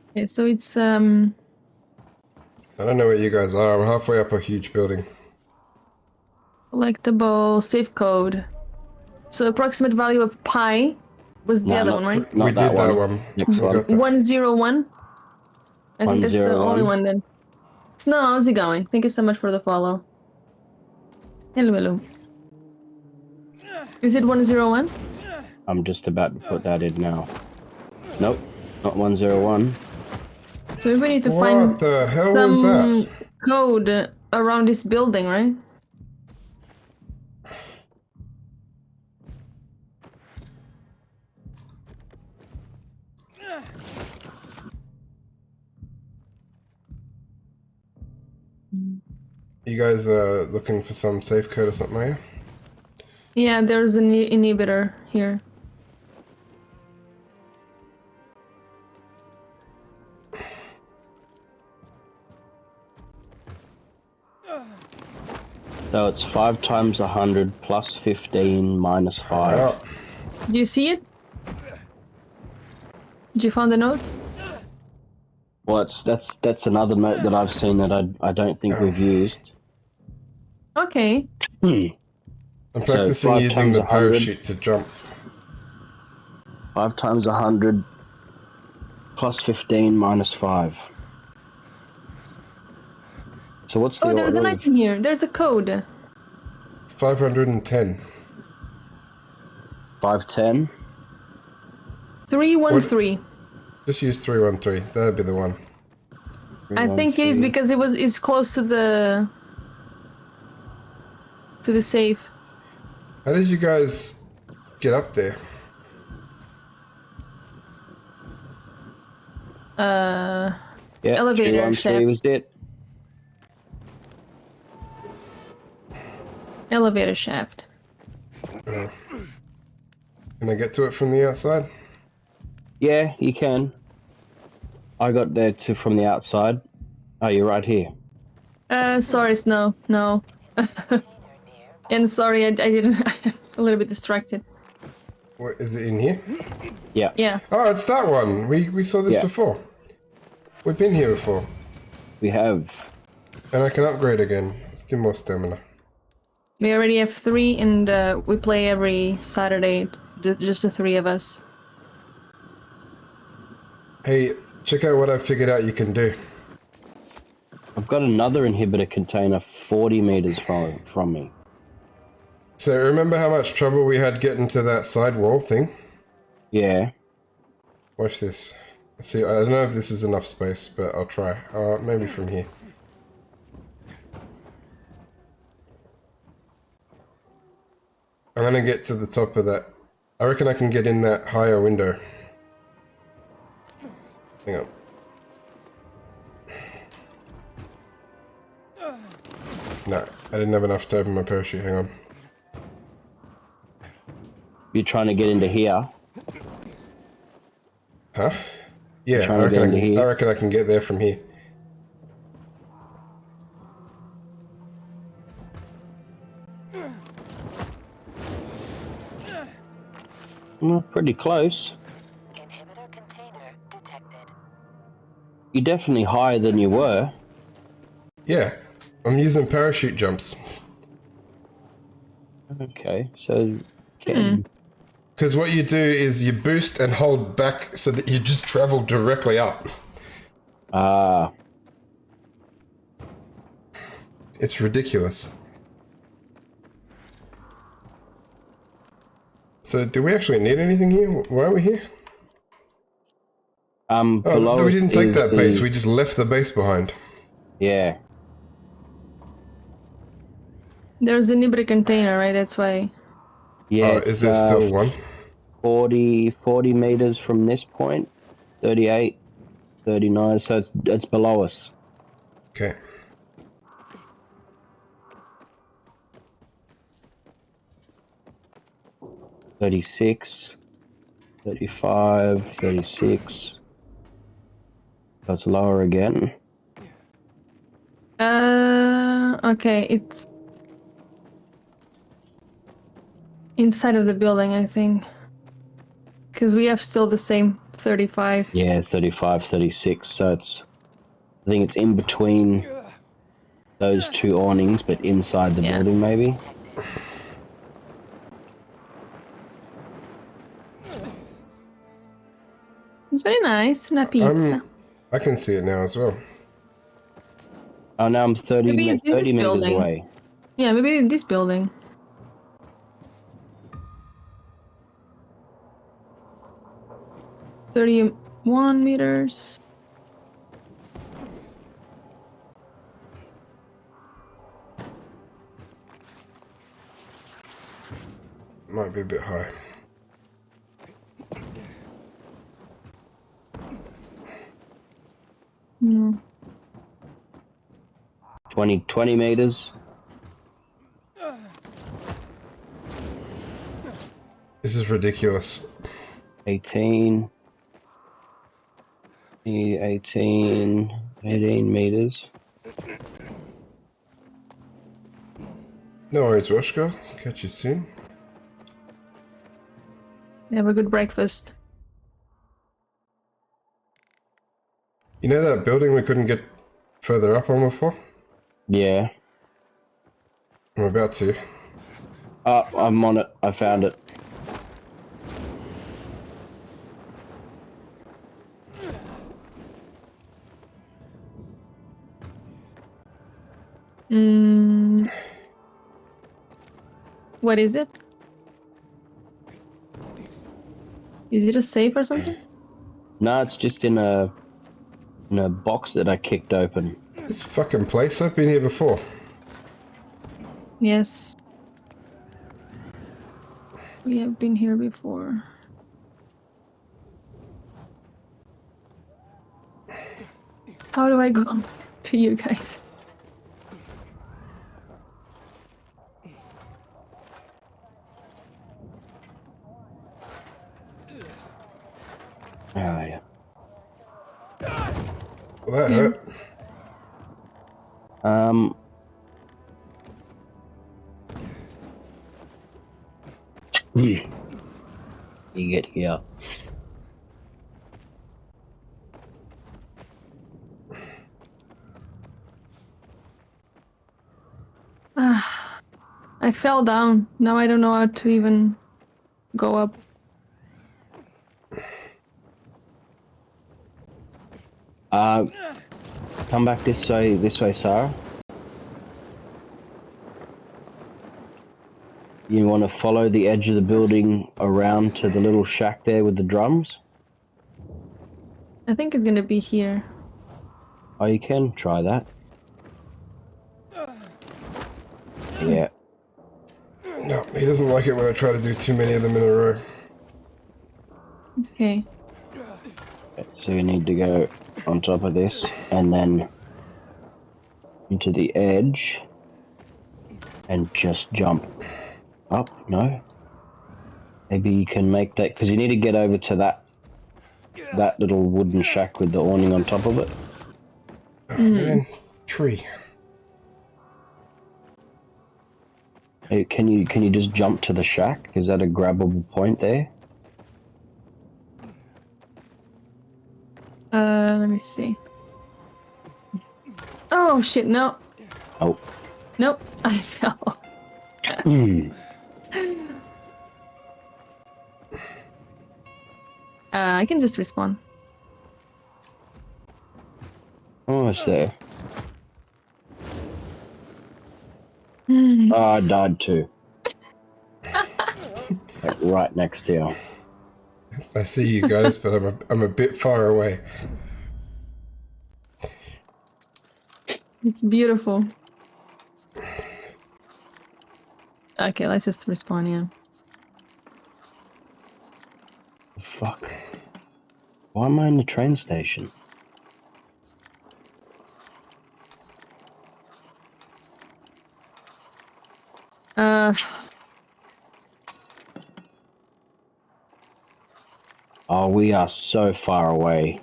Okay, so it's I don't know where you guys are. I'm halfway up a huge building. collectible safe code. So approximate value of pi Was the No, other not- one, right? not We that did that one. one. Next We one. got that. 101. I think that's the 101. only one then. Snow, how's it going? Thank you so much for the follow. Hello, hello. Is it 101? I'm just about to put that in now. Nope, not 101. So we need to What find the hell was some code around this building, right? You guys are looking for some safe code or something, are you? Yeah, there's an inhibitor here. So it's 5 times 100 plus 15 minus 5. Do you see it? Did you find the note? Well, that's another note that I've seen that I don't think we've used. Okay. I'm So practicing 5 using times the 100. parachute to jump. 5 times 100 plus 15 minus 5. So what's the Oh, there's an order of- item here. There's a code. It's 510. 510? 313. Just use 313. That'd be the one. I think it is because it's close to the safe. How did you guys get up there? Yeah, Elevator 313 shaft. was it. Elevator shaft. Can I get to it from the outside? Yeah, you can. I got there from the outside. Oh, you're right here. Sorry, Snow. No. And sorry, I didn't. I'm a little bit distracted. What, is it in here? Yeah. Yeah. Oh, it's that one. We saw this Yeah. before. We've been here before. We have. And I can upgrade again. Let's do more stamina. We already have 3, and we play every Saturday, just the 3 of us. Hey, check out what I figured out you can do. I've got another inhibitor container 40 meters from me. So remember how much trouble we had getting to that sidewall thing? Yeah. Watch this. See, I don't know if this is enough space, but I'll try. Maybe from here. I'm gonna get to the top of that. I reckon I can get in that higher window. Hang on. No, I didn't have enough to open my parachute. Hang on. You're trying to get into here. Huh? You're Yeah, trying I to get reckon, into here? I reckon I can get there from here. Pretty close. Inhibitor container detected. You're definitely higher than you were. Yeah, I'm using parachute jumps. Okay, so... Can... Because what you do is you boost and hold back so that you just travel directly up. Ah. It's ridiculous. So, do we actually need anything here? Why are we here? Below Oh, we didn't take is that base. the- We just left the base behind. Yeah. There's an inhibitor container, right? That's why. Yeah, Oh, is there still one? 40 meters from this point. 38, 39, so it's below us. Okay. $36, $35, $36. That's lower again. Okay, it's inside of the building, I think. Because we have still the same 35. Yeah, 35, 36. So it's, I think it's in between those two awnings, but inside the building, maybe. It's very nice. Una pizza. I can see it now as well. Oh, now I'm 30, Maybe it's in this 30 meters building. away. Yeah, maybe in this building. $31 meters. Might be a bit high. Hmm. 20 meters. This is ridiculous. 18 meters. No worries, Roshka. Catch you soon. Have a good breakfast. You know that building we couldn't get further up on before? Yeah. I'm about to. I'm on it. I found it. What is it? Is it a safe or something? No, it's just in a box that I kicked open. This fucking place, I've been here before. Yes. We have been here before. How do I go to you guys? Oh, yeah. Well, that hurt. You get here. I fell down. Now I don't know how to even go up. Come back this way, Sarah. You want to follow the edge of the building around to the little shack there with the drums? I think it's gonna be here. Oh, you can try that. Yeah. No, he doesn't like it when I try to do too many of them in a row. Okay. So you need to go on top of this and then into the edge and just jump up. No, maybe you can make that because you need to get over to that little wooden shack with the awning on top of it. Oh, man, tree. Hey, can you just jump to the shack? Is that a grabbable point there? Let me see. Oh shit, no. Oh. Nope, I fell. I can just respawn. Almost there. Oh, I died too. Like right next to you. I see you guys, but I'm a bit far away. It's beautiful. Okay, let's just respawn, yeah. Fuck. Why am I in the train station? Oh, we are so far away.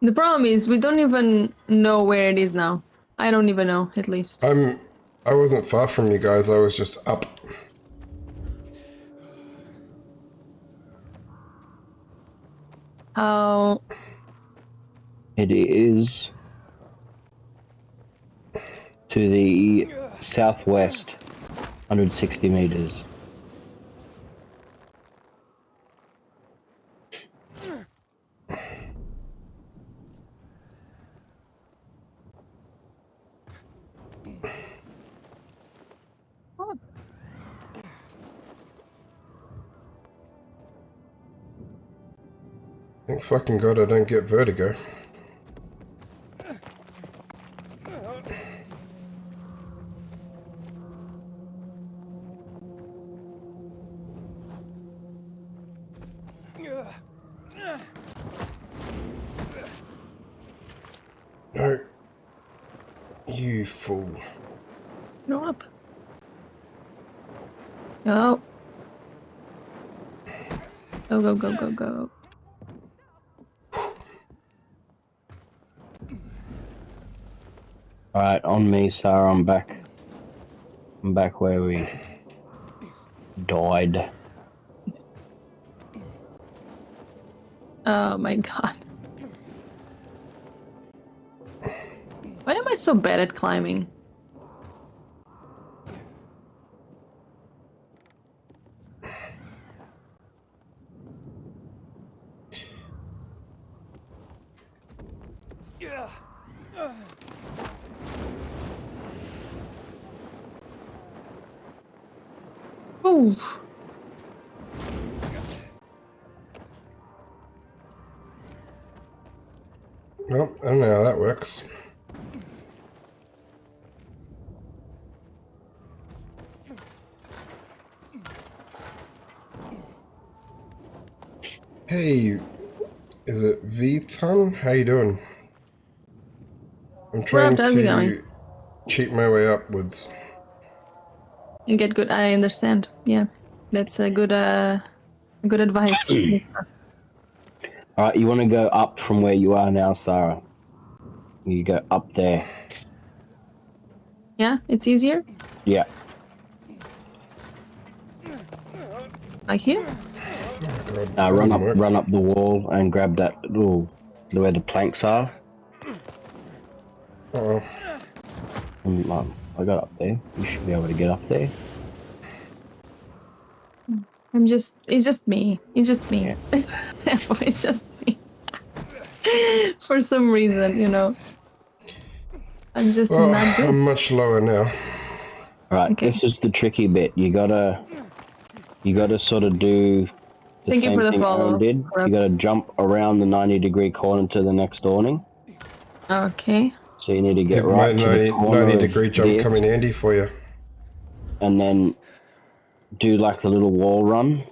The problem is we don't even know where it is now. I don't even know, at least. I wasn't far from you guys, I was just up. How? It is to the southwest, 160 meters. Thank fucking God I don't get vertigo. No. You fool. Go up. Go. Go, go, go, go, go. Alright, on me, Sarah, I'm back. I'm back where we died. Oh my god. Why am I so bad at climbing? Oof. Well, I don't know how that works. Hey, is it V-Ton? How you doing? I'm trying How's it to going? cheat my way upwards. You get good. I understand. Yeah, that's a good advice. Alright, you want to go up from where you are now, Sarah. You go up there. Yeah, it's easier. Yeah. Like here. Run up the wall and grab that little where the planks are. Uh-oh. I got up there. You should be able to get up there. It's just me. It's just me. It's just me. For some reason, you know. I'm just not good. I'm much lower now. Alright, this is the tricky bit. You gotta sort of do the Thank you same for the thing follow. Aaron did. You gotta jump around the 90-degree corner to the next awning. Okay. So you need to get Did right my to the corner 90-degree of jump this, come in handy for you? and then do like a little wall run.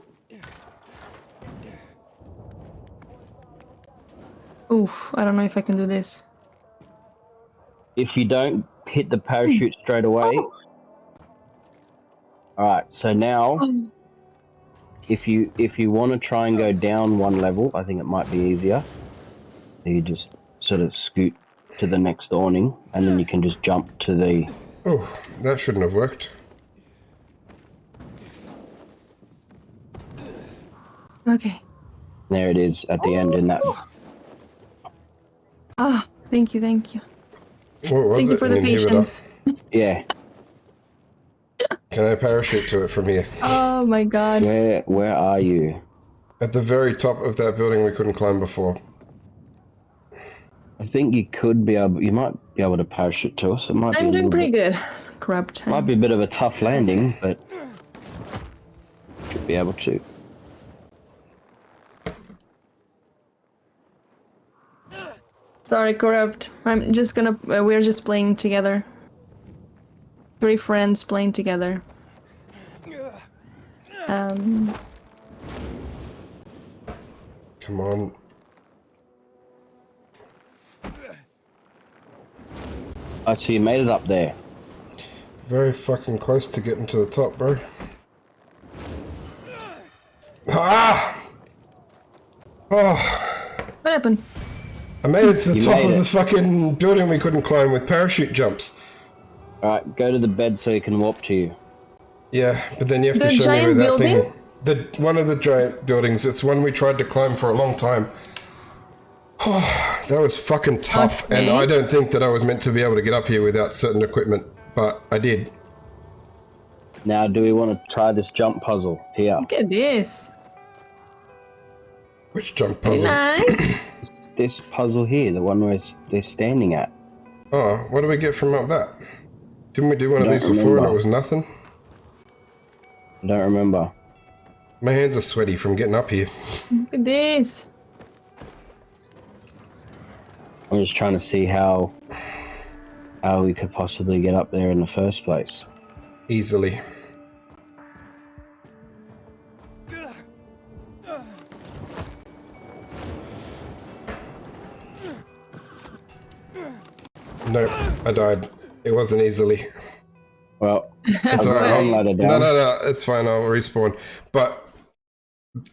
Oof, I don't know if I can do this. If you don't hit the parachute straight away. Alright, so now if you want to try and go down one level, I think it might be easier. You just sort of scoot to the next awning, and then you can just jump to the... Oh, that shouldn't have worked. Okay. There it is at the end in that... Ah, thank you, thank you. What was Thank it? you for the An inhibitor? patience. Yeah. Can I parachute to it from here? Oh my god. Where are you? At the very top of that building we couldn't climb before. I think you might be able to parachute to us. It might be I'm a doing little pretty bit, good. Crap time. Might be a bit of a tough landing, but should be able to. Sorry, Corrupt. I'm just gonna. We're just playing together. 3 friends playing together. Come on. Oh, so you made it up there. Very fucking close to getting to the top, bro. Ah! Oh. What happened? I made it to the You top made of it. the fucking building we couldn't climb with parachute jumps. Alright, go to the bed so he can warp to you. Yeah, but then you have The to show me giant where that building? thing... One of the giant buildings, it's one we tried to climb for a long time. Oh, that was fucking tough, and Okay. I don't think that I was meant to be able to get up here without certain equipment, but I did. Now, do we want to try this jump puzzle here? Look at this. Which jump puzzle? Nice. This puzzle here, the one where they're standing at. Oh, what do we get from up that? Didn't we do one of I these don't before and it remember. was nothing? I don't remember. My hands are sweaty from getting up here. Look at this. I'm just trying to see how we could possibly get up there in the first place. Easily. Nope, I died. It wasn't easily. Well, it's I've got alright. one ladder down. No, it's fine. I'll respawn. But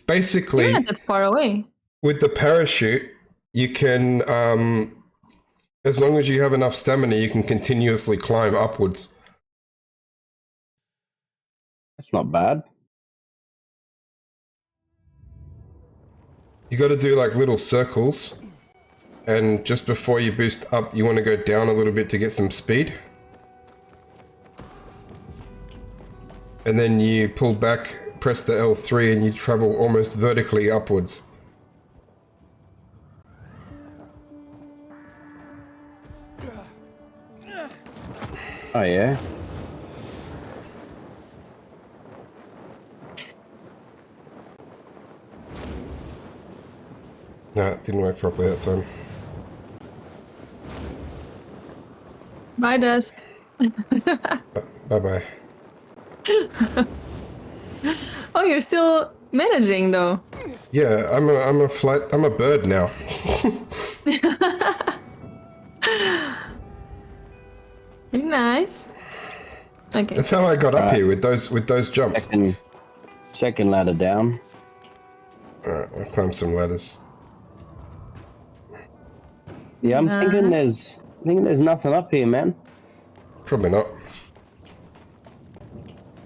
basically, Yeah, that's far away. with the parachute, you can, as long as you have enough stamina, you can continuously climb upwards. That's not bad. You got to do like little circles, and just before you boost up, you want to go down a little bit to get some speed. And then you pull back, press the L3, and you travel almost vertically upwards. Oh yeah. No, it didn't work properly that time. Bye, Dust. Bye-bye. Oh, you're still managing though. Yeah, I'm a bird now. Very nice. Okay. That's how I got up here with those jumps. Second ladder down. Alright, I'll climb some ladders. Yeah, I'm thinking there's nothing up here, man. Probably not.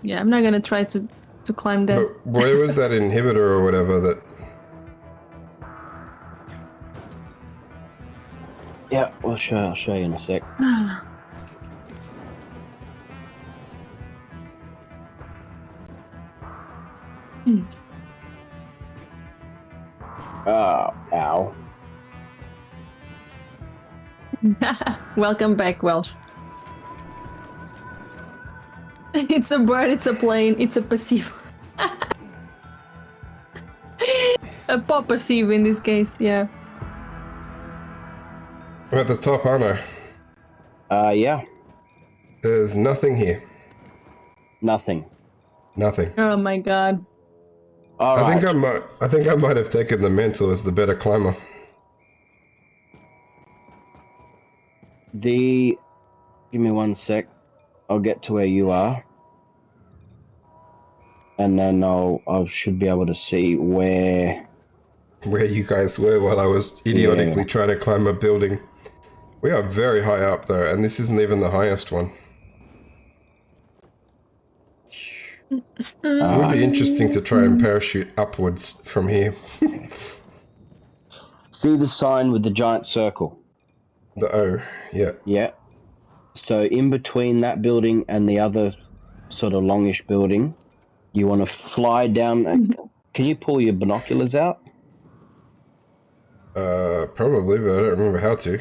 Yeah, I'm not gonna try to climb that. But where was that inhibitor or whatever that... Yeah, I'll show you in a sec. Oh, ow. Welcome back, Welsh. It's a bird, it's a plane, it's a passive. A pop passive in this case, yeah. I'm at the top, aren't I? Yeah. There's nothing here. Nothing. Nothing. Oh my god. I think I might have taken the mental as the better climber. Give me 1 sec. I'll get to where you are. And then I should be able to see where you guys were while I was idiotically trying to climb a building. We are very high up though, and this isn't even the highest one. It would be interesting to try and parachute upwards from here. See the sign with the giant circle? The O, yeah. Yeah. So in between that building and the other sort of longish building, you want to fly down. Can you pull your binoculars out? Probably, but I don't remember how to.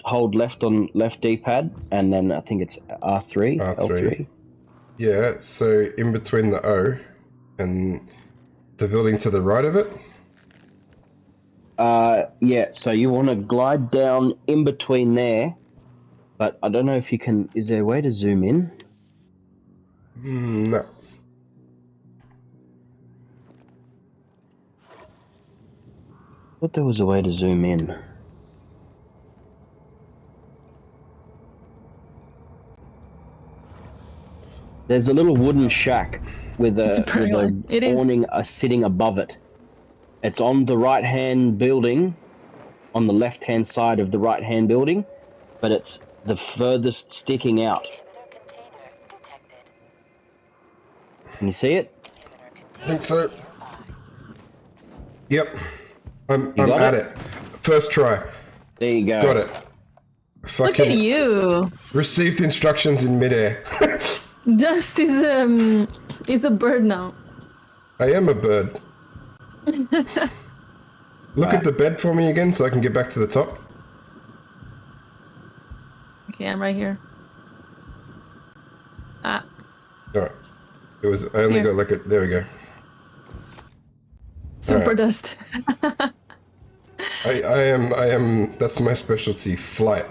Hold left on left D-pad, and then I think it's R3. L3. Yeah, so in between the O and the building to the right of it? Yeah, so you want to glide down in between there, but I don't know if you can... Is there a way to zoom in? No. I thought there was a way to zoom in. There's a little wooden shack with a awning sitting above it. It's on the right-hand building, on the left-hand side of the right-hand building, but it's the furthest sticking out. Can you see it? I think so. Yep. I'm at it. First try. There you go. Got it. Look at you. Received instructions in midair. Dust is a bird now. I am a bird. Look at the bed for me again so I can get back to the top. Okay, I'm right here. Ah. Alright. It was, I only got like a, there we go. Super dust. I I am, that's my specialty, flight.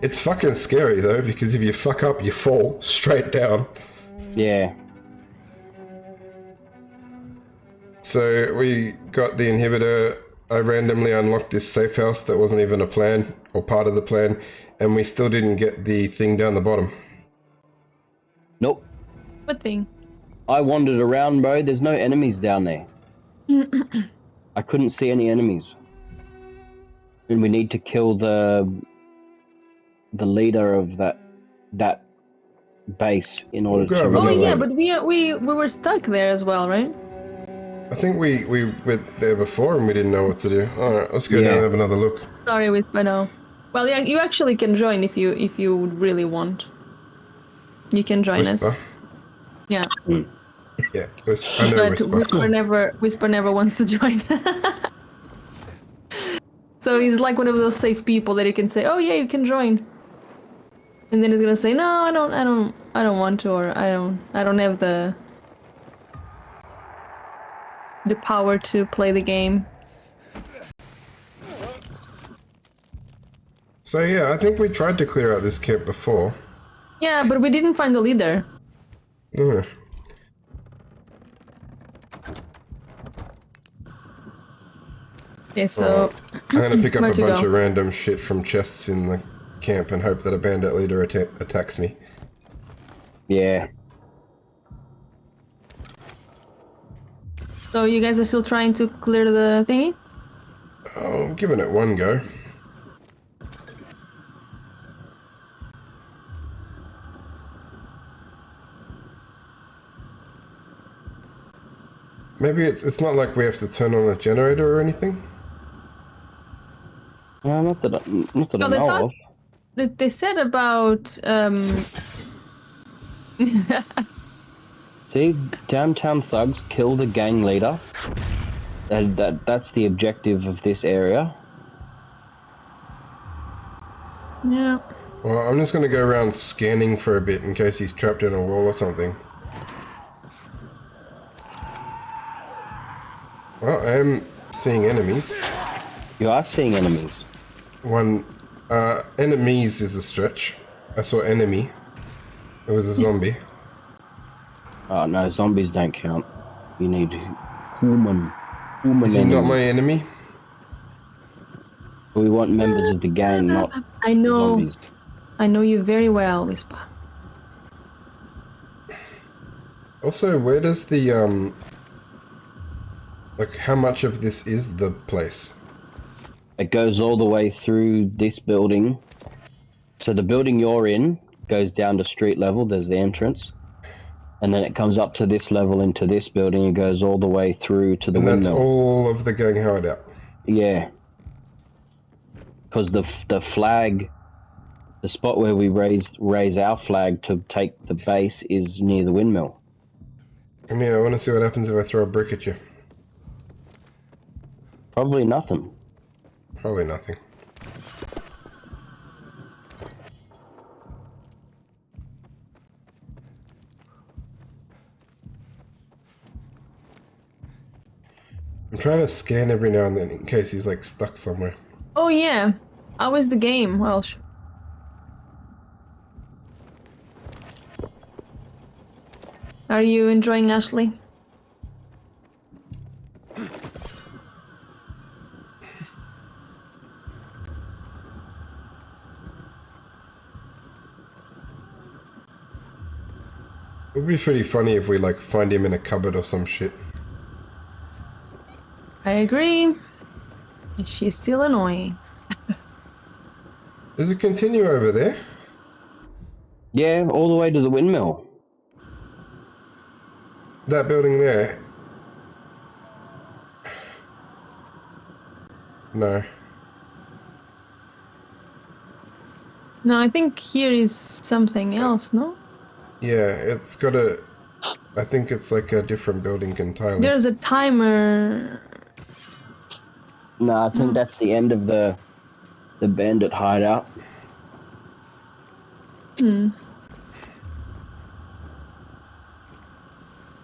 It's fucking scary though, because if you fuck up, you fall straight down. Yeah. So we got the inhibitor. I randomly unlocked this safe house that wasn't even a plan or part of the plan, and we still didn't get the thing down the bottom. Nope. What thing? I wandered around, bro. There's no enemies down there. I couldn't see any enemies. And we need to kill the leader of that base in order to... Oh yeah, but we were stuck there as well, right? I think we went there before and we didn't know what to do. Alright, let's go down and have another look. Sorry, Whisper, no. Well, yeah, you actually can join if you would really want. You can join us. Yeah. Yeah, I know but Whisper never wants to join. So he's like one of those safe people that you can say, "Oh yeah, you can join," and then he's gonna say, "No, I don't want to, or I don't have the power to play the game." So yeah, I think we tried to clear out this camp before. Yeah, but we didn't find the leader. Yeah. Okay, so I'm gonna pick up where a to bunch go? of random shit from chests in the camp and hope that a bandit leader attacks me. Yeah. So you guys are still trying to clear the thingy? Oh, I'm giving it one go. Maybe it's not like we have to turn on a generator or anything. Not that I they know thought of. that they said about See, downtown thugs kill the gang leader. That's the objective of this area. Yeah. Well, I'm just gonna go around scanning for a bit in case he's trapped in a wall or something. Well, I am seeing enemies. You are seeing enemies. Enemies is a stretch. I saw enemy. It was a zombie. Oh no, zombies don't count. You need human. Is he not my enemy? We want members of the gang, not I know. zombies. I know you very well, Whisper. Also, where does the like, how much of this is the place? It goes all the way through this building. So the building you're in goes down to street level, there's the entrance. And then it comes up to this level into this building and goes all the way through to the And windmill. that's all of the gang hideout? Yeah. Because the flag, the spot where we raise our flag to take the base is near the windmill. Come here, I want to see what happens if I throw a brick at you. Probably nothing. Probably nothing. I'm trying to scan every now and then in case he's like stuck somewhere. Oh yeah. How is the game, Welsh? Are you enjoying Ashley? It would be pretty funny if we like find him in a cupboard or some shit. I agree. She's still annoying. Does it continue over there? Yeah, all the way to the windmill. That building there? No. No, I think here is something else, no? Yeah, it's got a... I think it's like a different building entirely. There's a timer. No, I think that's the end of the bandit hideout. Hmm.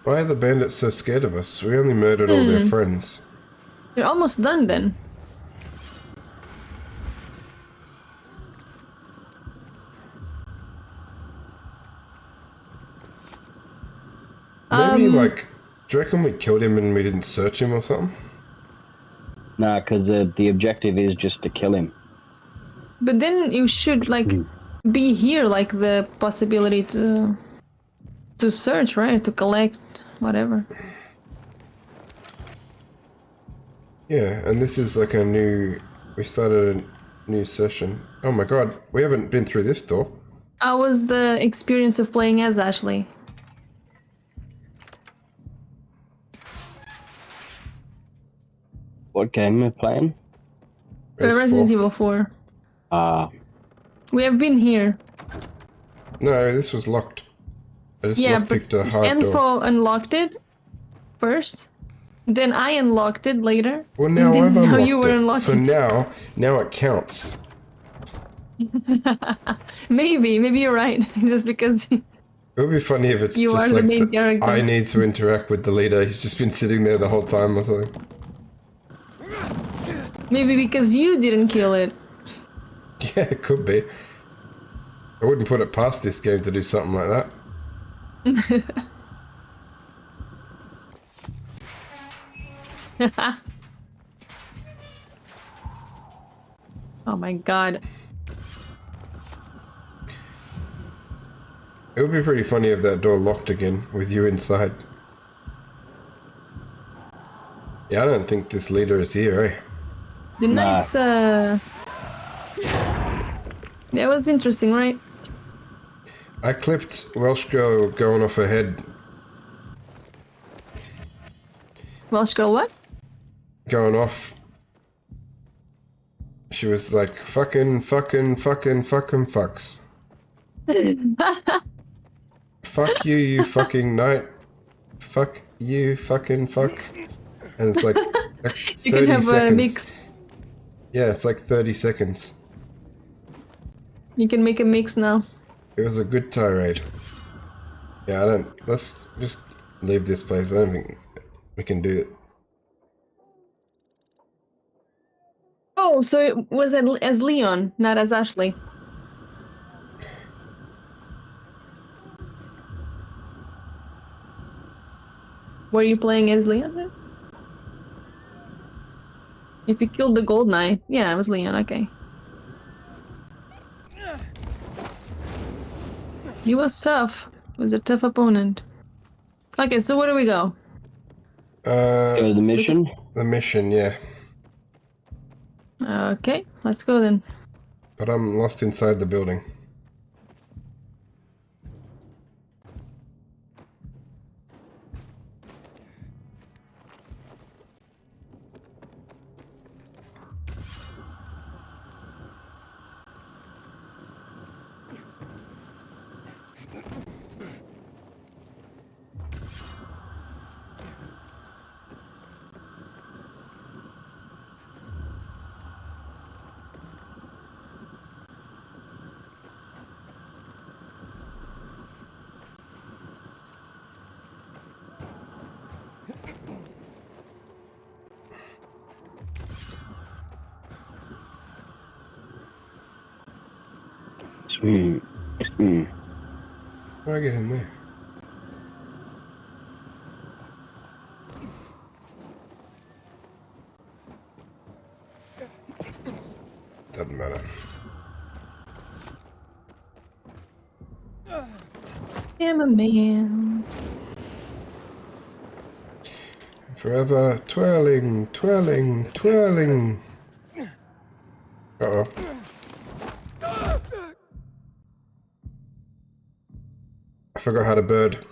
Why are the bandits so scared of us? We only murdered all their friends. You're almost done then. Maybe like, do you reckon we killed him and we didn't search him or something? Nah, because the objective is just to kill him. But then you should like be here, like the possibility to search, right? To collect whatever. Yeah, and this is like a new... We started a new session. Oh my god, we haven't been through this door. How was the experience of playing as Ashley? What game are we playing? Resident Evil 4. We have been here. No, this was locked. I just Yeah, but picked a hard door. Info unlocked it first. Then I unlocked it later. Well, now Then I've now unlocked you were it. unlocking. So now it counts. maybe you're right. Just because It would be funny if it's You just are the like main character. I need to interact with the leader. He's just been sitting there the whole time or something. maybe because you didn't kill it. Yeah, it could be. I wouldn't put it past this game to do something like that. Oh my god. It would be pretty funny if that door locked again with you inside. Yeah, I don't think this leader is here, eh? The night's that was interesting, right? I clipped Welsh girl going off her head. Welsh girl what? Going off. She was like, fucking fucks. Fuck you, you fucking knight. Fuck you, fucking fuck. And it's like 30 You can have seconds. a mix. Yeah, it's like 30 seconds. You can make a mix now. It was a good tirade. Yeah, let's just leave this place. I don't think we can do it. Oh, so it was as Leon, not as Ashley. Were you playing as Leon then? If you killed the Gold Knight, yeah, it was Leon, okay. He was tough. He was a tough opponent. Okay, so where do we go? Go to the mission? The mission, yeah. Okay, let's go then. But I'm lost inside the building. How do I get in there? Doesn't matter. I'm a man. Forever twirling, twirling, twirling. Uh-oh. I forgot how to bird.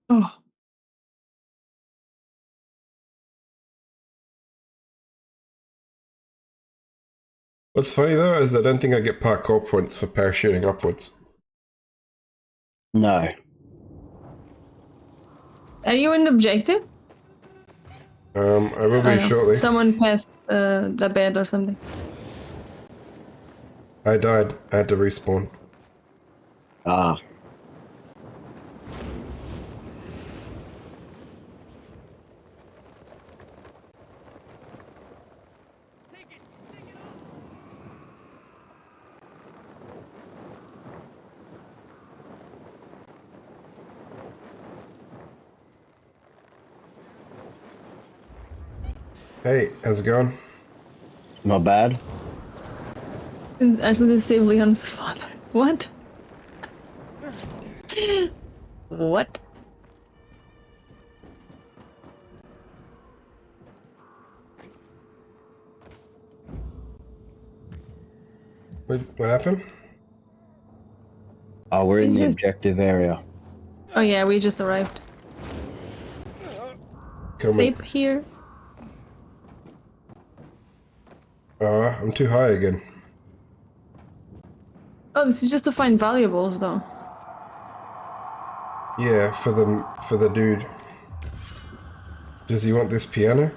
Oh. What's funny though is I don't think I get parkour points for parachuting upwards. No. Are you in the objective? I will be shortly. Someone passed the bed or something. I died. I had to respawn. Ah. Hey, how's it going? Not bad. It's actually to save Leon's father. What? What? What happened? Oh, we're in It's the just- objective area. Oh yeah, we just arrived. Coming. Tape here. I'm too high again. Oh, this is just to find valuables, though. Yeah, for the dude. Does he want this piano?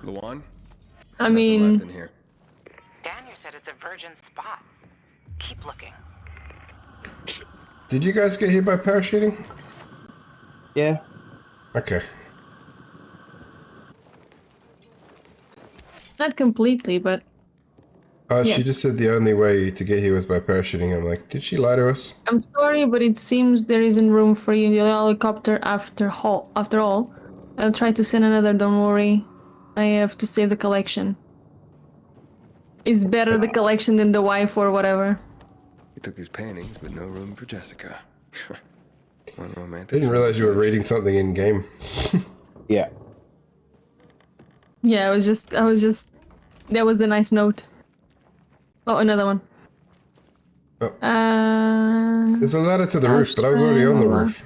Luan? I mean, Left in here. Daniel said it's a virgin spot. Keep looking. Did you guys get here by parachuting? Yeah. Okay. not completely, but She yes. just said the only way to get here was by parachuting. I'm like, did she lie to us? I'm sorry, but it seems there isn't room for you in the helicopter after all. I'll try to send another, don't worry. I have to save the collection. It's better the collection than the wife or whatever. He took his paintings, but no room for Jessica. One I romantic. didn't realize you were reading something in game. Yeah. Yeah, I was just, that was a nice note. Oh, another one. Oh. There's a ladder to the roof, but I was already on the roof.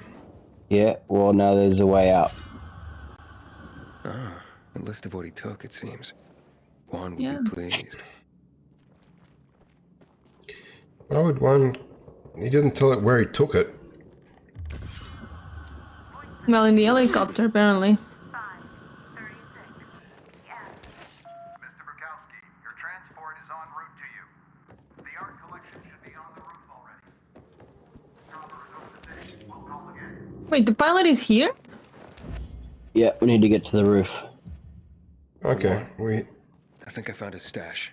Yeah, well, now there's a way out. Ah, a list of what he took, it seems. Juan would Yeah. be pleased. Why would one... He didn't tell it where he took it. Well, in the helicopter, apparently. Wait, the pilot is here? Yeah, we need to get to the roof. Okay, I think I found his stash.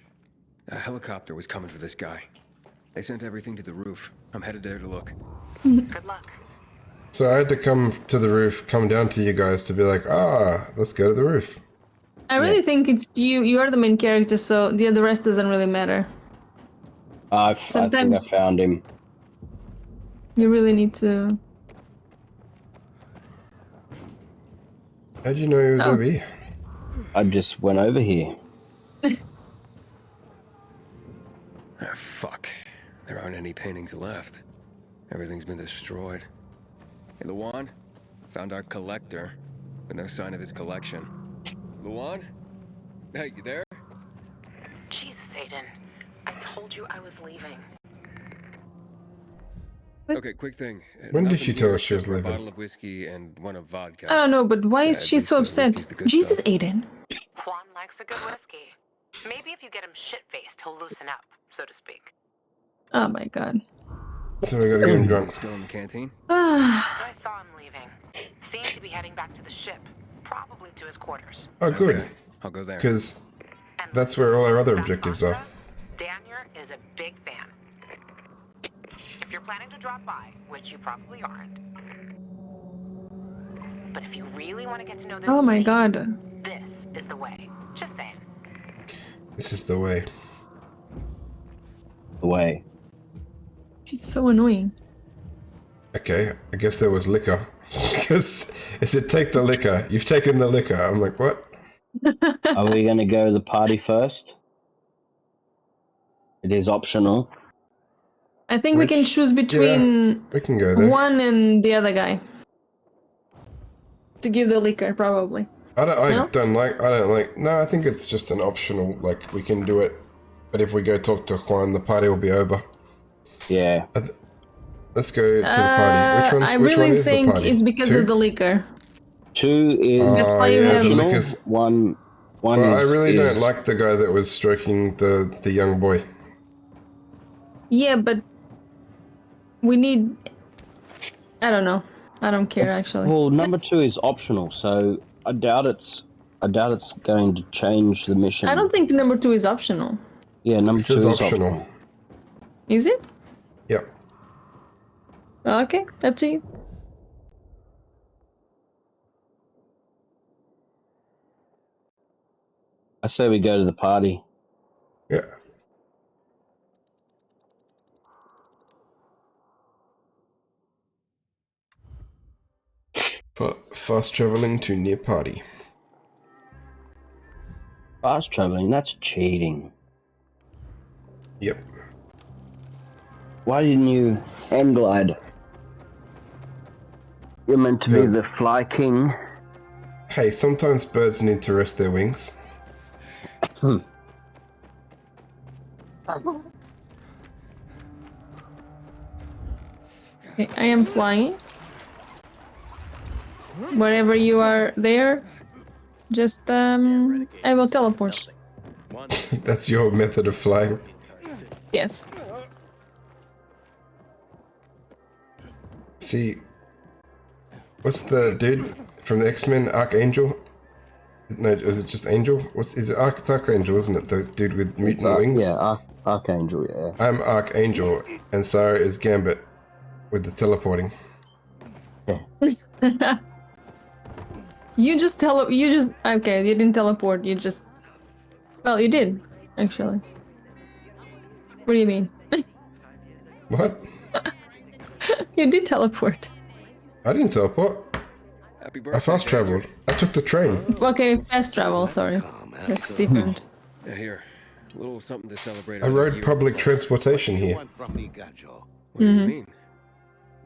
A helicopter was coming for this guy. They sent everything to the roof. I'm headed there to look. Good luck. So I had to come to the roof, come down to you guys to be like, let's go to the roof. I really think it's you. You are the main character, so the rest doesn't really matter. I think I Sometimes- found him. You really need to. How'd you know he was Oh. over here? I just went over here. Ah, fuck. There aren't any paintings left. Everything's been destroyed. Hey, Luan? Found our collector, but no sign of his collection. Luan? Hey, you there? Jesus, Aiden. I told you I was leaving. Okay, quick thing. When did Nothing she tell here us she was except for a leaving? bottle of whiskey and one of vodka. I don't know, but why is Yeah, she at so least the upset? whiskey's the good Jesus, stuff. Aiden. Juan likes a good whiskey. Maybe if you get him shit-faced, he'll loosen up, so to speak. Oh my god. So we gotta get him drunk. Still in the canteen? Ah, I saw him leaving. Seemed to be heading back to the ship, probably to his quarters. Oh, good. Okay, I'll go there. Because that's where all our other objectives are. Daniel is a big fan. If you're planning to drop by, which you probably aren't, but if you really want to get to know this oh my lady, god. this is the way. Just saying. This is the way. The way. She's so annoying. Okay, I guess there was liquor. Because it said take the liquor. You've taken the liquor. I'm like, what? Are we going to go to the party first? It is optional. I think we can choose between We can go there. one and the other guy. To give the liquor, probably. I No? don't like. No, I think it's just an optional. Like we can do it, but if we go talk to Juan, the party will be over. Yeah. Let's go to the party. I Which one really is think the party? it's because Two? of the liquor. 2 is That's why you have- the optional. liquor's- One Well, I is, really is don't like the guy that was stroking the young boy. Yeah, but we need. I don't know. I don't care actually. Well, number 2 is optional, so I doubt it's going to change the mission. I don't think number 2 is optional. Yeah, number It 2 says is optional. optional. Is it? Yep. Okay, up to you. I say we go to the party. Yeah. Fast traveling to near party. Fast traveling, that's cheating. Yep. Why didn't you end glide? You're meant to be the fly king. Hey, sometimes birds need to rest their wings. Okay, I am flying. Wherever you are there, just I will teleport. That's your method of flying. Yes. See, what's the dude from the X-Men, Archangel? No, is it just Angel? It's Archangel, isn't it? The dude with mutant wings? Yeah, Archangel, yeah. I'm Archangel, and Sarah is Gambit with the teleporting. You just okay, you didn't teleport, you just... Well, you did, actually. What do you mean? What? You did teleport. I didn't teleport. I fast traveled. I took the train. Okay, fast travel, sorry. That's different. Yeah, here. A little something to celebrate. I rode public transportation here. What do you mean?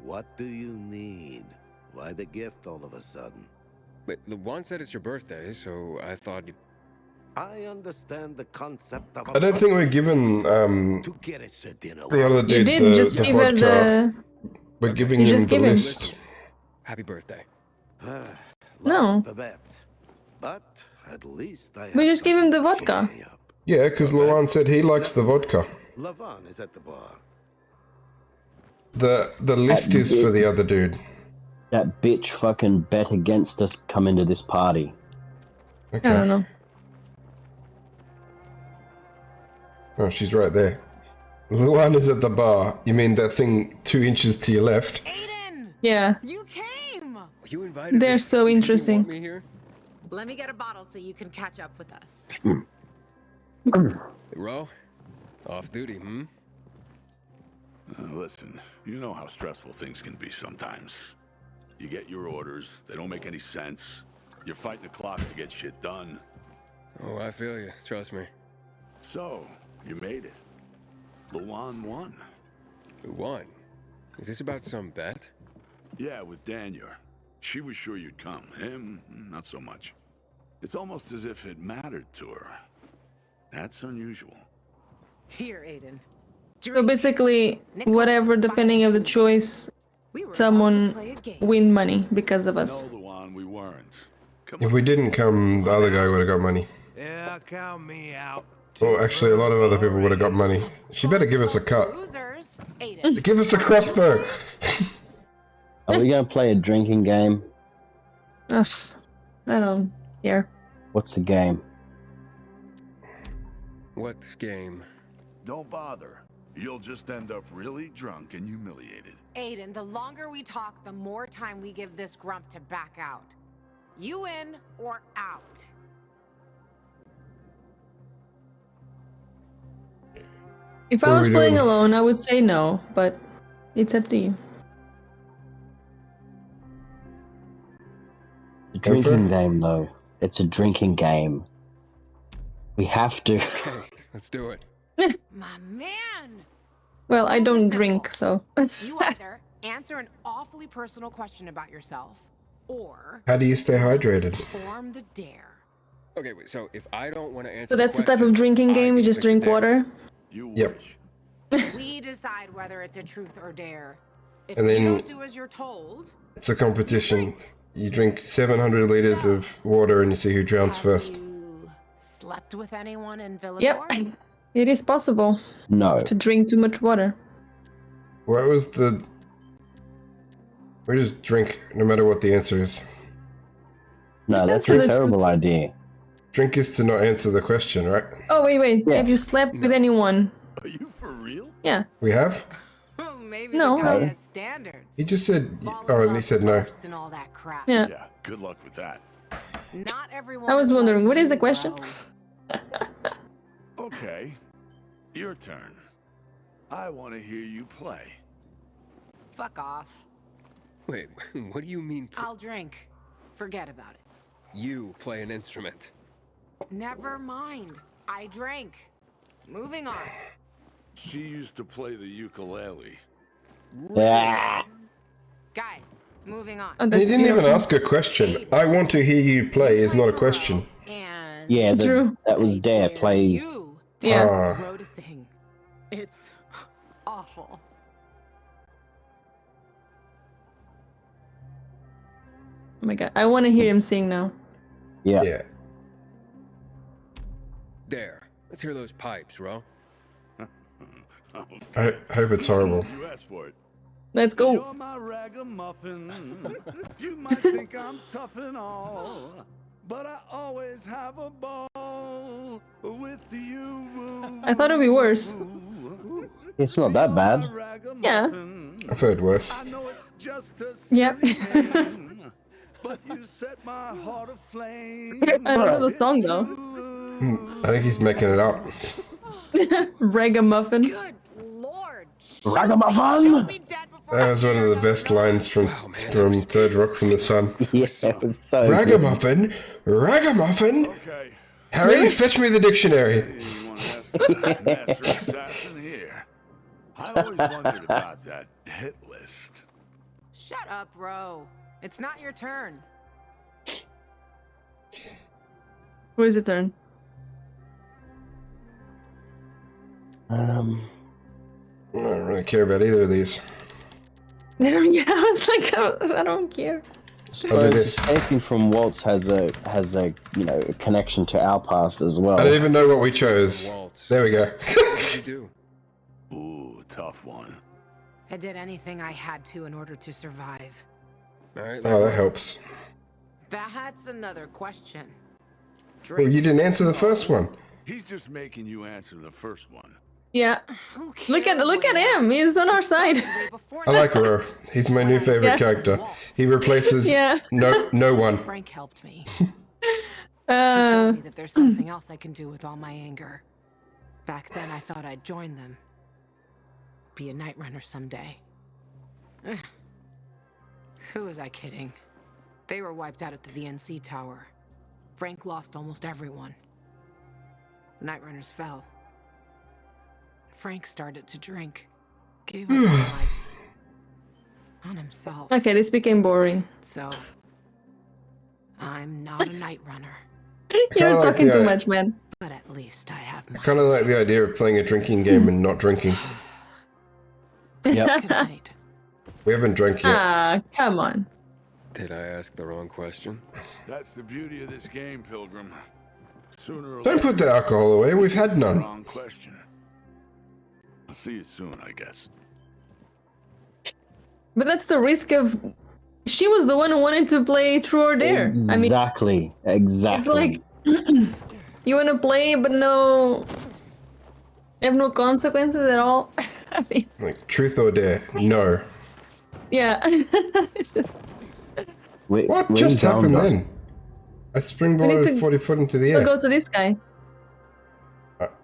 What do you need? Why the gift all of a sudden? But the one said it's your birthday, so I thought you... I understand the concept of. I don't think we're given to get it set in the other dude did just the give her vodka. the... We're giving You him just the give him. list. Happy birthday. No. But at least I We just gave him the vodka. Yeah, because Lawan said he likes the vodka. Lavan is at the bar. The list is for the other dude. That bitch fucking bet against us coming to this party. Okay. I don't know. Oh, she's right there. Luan is at the bar. You mean that thing 2 inches to your left? Yeah. You came! You invited They're me. so interesting. Me here? Let me get a bottle so you can catch up with us. Hey, Ro? Off duty, hmm? Listen, you know how stressful things can be sometimes. You get your orders, they don't make any sense. You're fighting the clock to get shit done. Oh, I feel you. Trust me. So, you made it. Luan won. Who won? Is this about some bet? Yeah, with Daniel. She was sure you'd come. Him, not so much. It's almost as if it mattered to her. That's unusual. Here, Aiden. So basically, whatever, depending of the choice, someone win money because of us. No, Luan, we weren't. If we didn't come, the other guy would have got money. Yeah, count me out. Well, actually, a lot of other people would have got money. She better give us a cut. Losers, Aiden. Give us a crossbow! Are we gonna play a drinking game? Ugh, I don't care. What's the game? What game? Don't bother. You'll just end up really drunk and humiliated. Aiden, the longer we talk, the more time we give this grump to back out. You in or out? If What I are was we playing doing? alone, I would say no, but it's up to you. A drinking game, though. It's a drinking game. We have to. Okay, let's do it. My man! Well, I don't drink, so. You either answer an awfully personal question about yourself, or How do you stay hydrated? perform the dare. Okay, wait, so if I don't want to answer So that's the type of drinking game, you just drink water? Yep. We decide whether it's a truth or dare. If And you then- don't do as you're told, It's a competition. You drink 700 liters of water and you see who drowns first. slept with anyone in Villador? Yep. It is possible No. to drink too much water. What was the... We just drink no matter what the answer is. No, Just that's answer a the terrible truth. idea. Drink is to not answer the question, right? Oh, wait. Yes. Have you slept with anyone? Are you for real? Yeah. We have? Maybe No, the guy no. has standards. He just said... Oh, and he said no. First and all that crap. Yeah. Yeah, good luck with that. Not everyone. I was is wondering, like what is you, the question? Bo. Okay, your turn. I want to hear you play. Fuck off. Wait, what do you mean I'll drink. Forget about it. you play an instrument? Never mind. I drank. Moving on. She used to play the ukulele. Yeah. Guys, moving on. He didn't even ask a question. I want to hear you play is not a question. Yeah, that was Dare play. Ah. Grow to sing. It's awful. Oh my god, I want to hear him sing now. Yeah. Yeah. There. Let's hear those pipes, Ro. I hope it's horrible. You asked for it. Let's go. You're my ragamuffin. You might think I'm tough and all, but I always have a ball with you. I thought it'd be worse. It's not that bad. Yeah. I've heard worse. Yep. But you set my heart aflame. I don't know the song though. I think he's making it up. Ragamuffin. Ragamuffin! That was one of the best lines from Third Rock from the Sun. Yes, it was so good. Ragamuffin? Ragamuffin? Okay. Harry, fetch me the dictionary. Master assassin here. I always wondered about that hit list. Shut up, Ro. It's not your turn. Who is it turn? I don't really care about either of these. I don't. Yeah, I was like, I don't care. I'll do this. Anything from Waltz has a a connection to our past as well. I don't even know what we chose. There we go. You do. Ooh, tough one. I did anything I had to in order to survive. All right. Oh, that helps. That's another question. Well, you didn't answer the first one. He's just making you answer the first one. Yeah. Look at him. He's on our side. I like Ro. He's my new favorite Yeah. character. He replaces Yeah. no one. Frank helped me. He showed me that there's something else I can do with all my anger. Back then, I thought I'd join them. Be a night runner someday. Who was I kidding? They were wiped out at the VNC tower. Frank lost almost everyone. The night runners fell. Frank started to drink. Gave up on life. On himself. Okay, this became boring. So, I'm not a night runner. You're like talking the too idea. much, man. But at least I have I kind of like the idea of playing a drinking game and not drinking. Yep. Good night. We haven't drank yet. Ah, come on. Did I ask the wrong question? That's the beauty of this game, Pilgrim. Sooner or Don't put the alcohol away. We've had none. Wrong question. I'll see you soon, I guess. But that's the risk of. She was the one who wanted to play True or Dare. I mean, Exactly. it's like you want to play, but no, have no consequences at all. I mean, Like truth or dare? No. yeah. It's just- What just happened then? I springboarded to- 40 foot into the We'll air. go to this guy.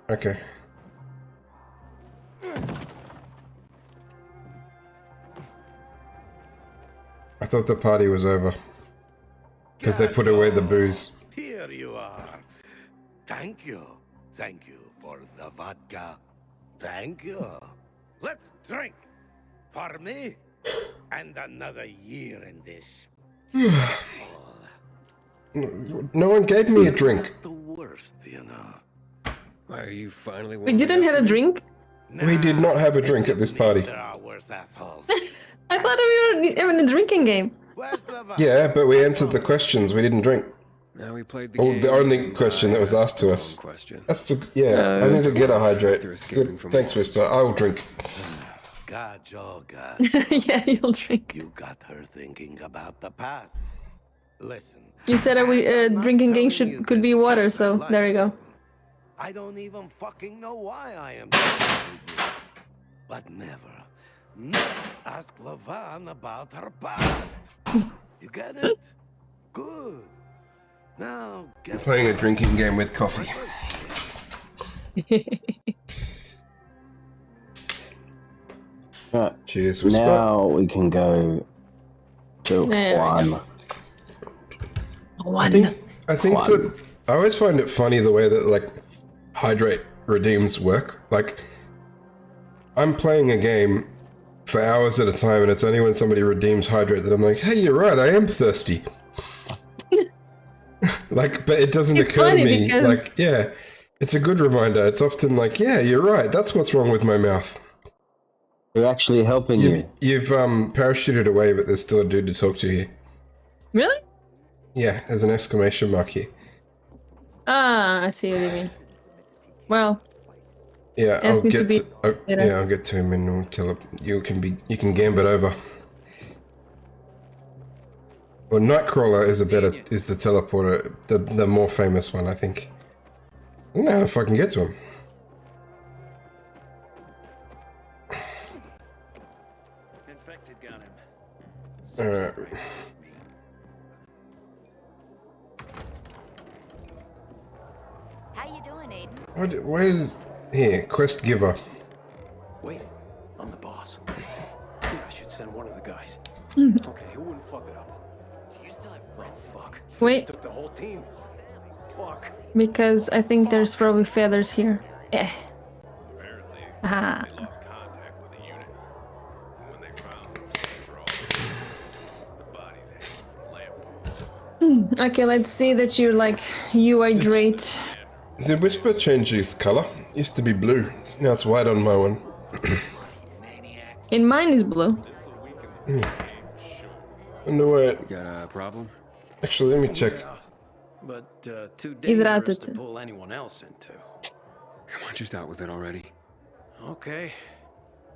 Okay. I thought the party was over. Because they put away the booze. Here you are. Thank you. Thank you for the vodka. Thank you. Let's drink. For me. And another year in this. No one gave me a drink. The worst, you know. Why are you finally? We didn't have a drink. We did not have a drink at this party. There are worse assholes. I thought we were having a drinking game. Yeah, but we answered the questions. We didn't drink. Now we played the Oh, game. the only question that was asked to us. Question. That's the I need to get a hydrate. Good. Thanks, Whisper. I'll drink. God, Joe, God. Yeah, you'll drink. You got her thinking about the past. Listen. You said drinking game could be water, so there you go. I don't even fucking know why I am doing this. But never ask Lavan about her past. You get it? Good. Now get Playing a drinking game with coffee. Right. Cheers. Now we can go to There we Juan. I think that I always find it funny the way that like hydrate redeems work. Like I'm playing a game for hours at a time, and it's only when somebody redeems hydrate that I'm like, hey, you're right, I am thirsty. Like, but it doesn't It's occur to funny me. because- Like, yeah, it's a good reminder. It's often like, yeah, you're right. That's what's wrong with my mouth. They're actually helping you. You've parachuted away, but there's still a dude to talk to here. Really? Yeah, there's an exclamation mark here. Ah, I see what you mean. Well, Yeah, Ask I'll me to get be to, later. yeah, I'll get to him and we'll tell him you can gambit over. Well, Nightcrawler is the teleporter, the more famous one, I think. I don't know if I can get to him. Infected got him. Alright. How you doing, Aiden? Where is here? Quest giver. Wait, I'm the boss. Yeah, I should send one of the guys. Hmm. Okay, who wouldn't fuck it up? Do you still have oh fuck. Wait. Took the whole team. Fuck. because I think there's probably feathers here. Eh. Ah. Okay, let's see that you're like you hydrate. Did Whisper change his color? Used to be blue. Now it's white on my one. In mine is blue. Wonder where. You got a problem? Actually, let me check. But too dangerous to Hidrátate. pull anyone else into. Come on, just out with it already. Okay.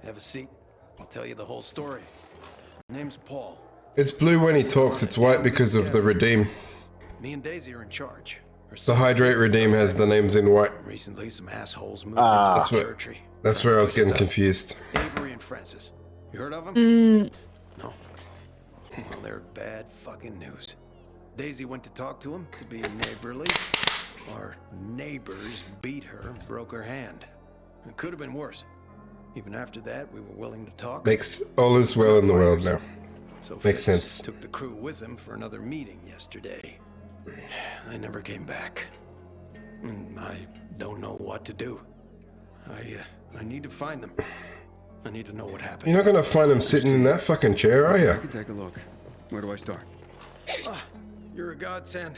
Have a seat. I'll tell you the whole story. Name's Paul. It's blue when he talks. It's white because of the redeem. Me and Daisy are in charge. The hydrate redeem has the names in white. Recently, some assholes moved That's into our what. territory. That's where I was getting confused. Avery and Francis. You heard of them? Mm. No. Well, they're bad fucking news. Daisy went to talk to him to be neighborly. Our neighbors beat her and broke her hand. It could have been worse. Even after that, we were willing to talk. Makes all is well in the world now. So Makes Fitz sense. took the crew with him for another meeting yesterday. They never came back. And I don't know what to do. I need to find them. I need to know what happened. You're not gonna find him sitting in that fucking chair, are I you? can take a look. Where do I start? You're a godsend.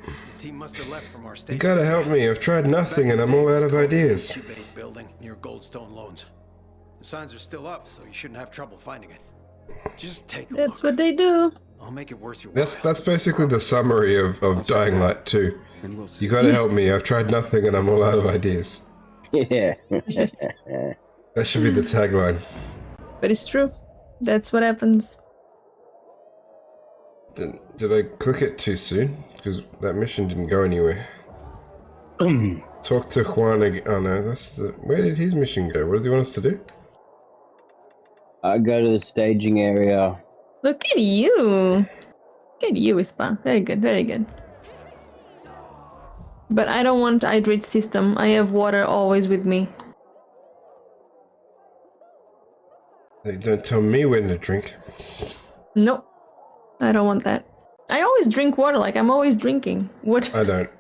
The team must have left from our You station. gotta help me. I've tried nothing and I'm all out of ideas. Incubate building near Goldstone Loans. The signs are still up, so you shouldn't have trouble finding it. Just take a That's what they do. I'll make it worth your while. That's basically the summary of Dying Light 2. You gotta help me. I've tried nothing and I'm all out of ideas. Yeah. That should be the tagline. But it's true. That's what happens. Did I click it too soon? Because that mission didn't go anywhere. Talk to Juan again. Oh no, that's the. Where did his mission go? What does he want us to do? I go to the staging area. Look at you. Look at you, Ispa. Very good, very good. But I don't want hydrate system. I have water always with me. They don't tell me when to drink. Nope. I don't want that. I always drink water, like I'm always drinking. What? I don't.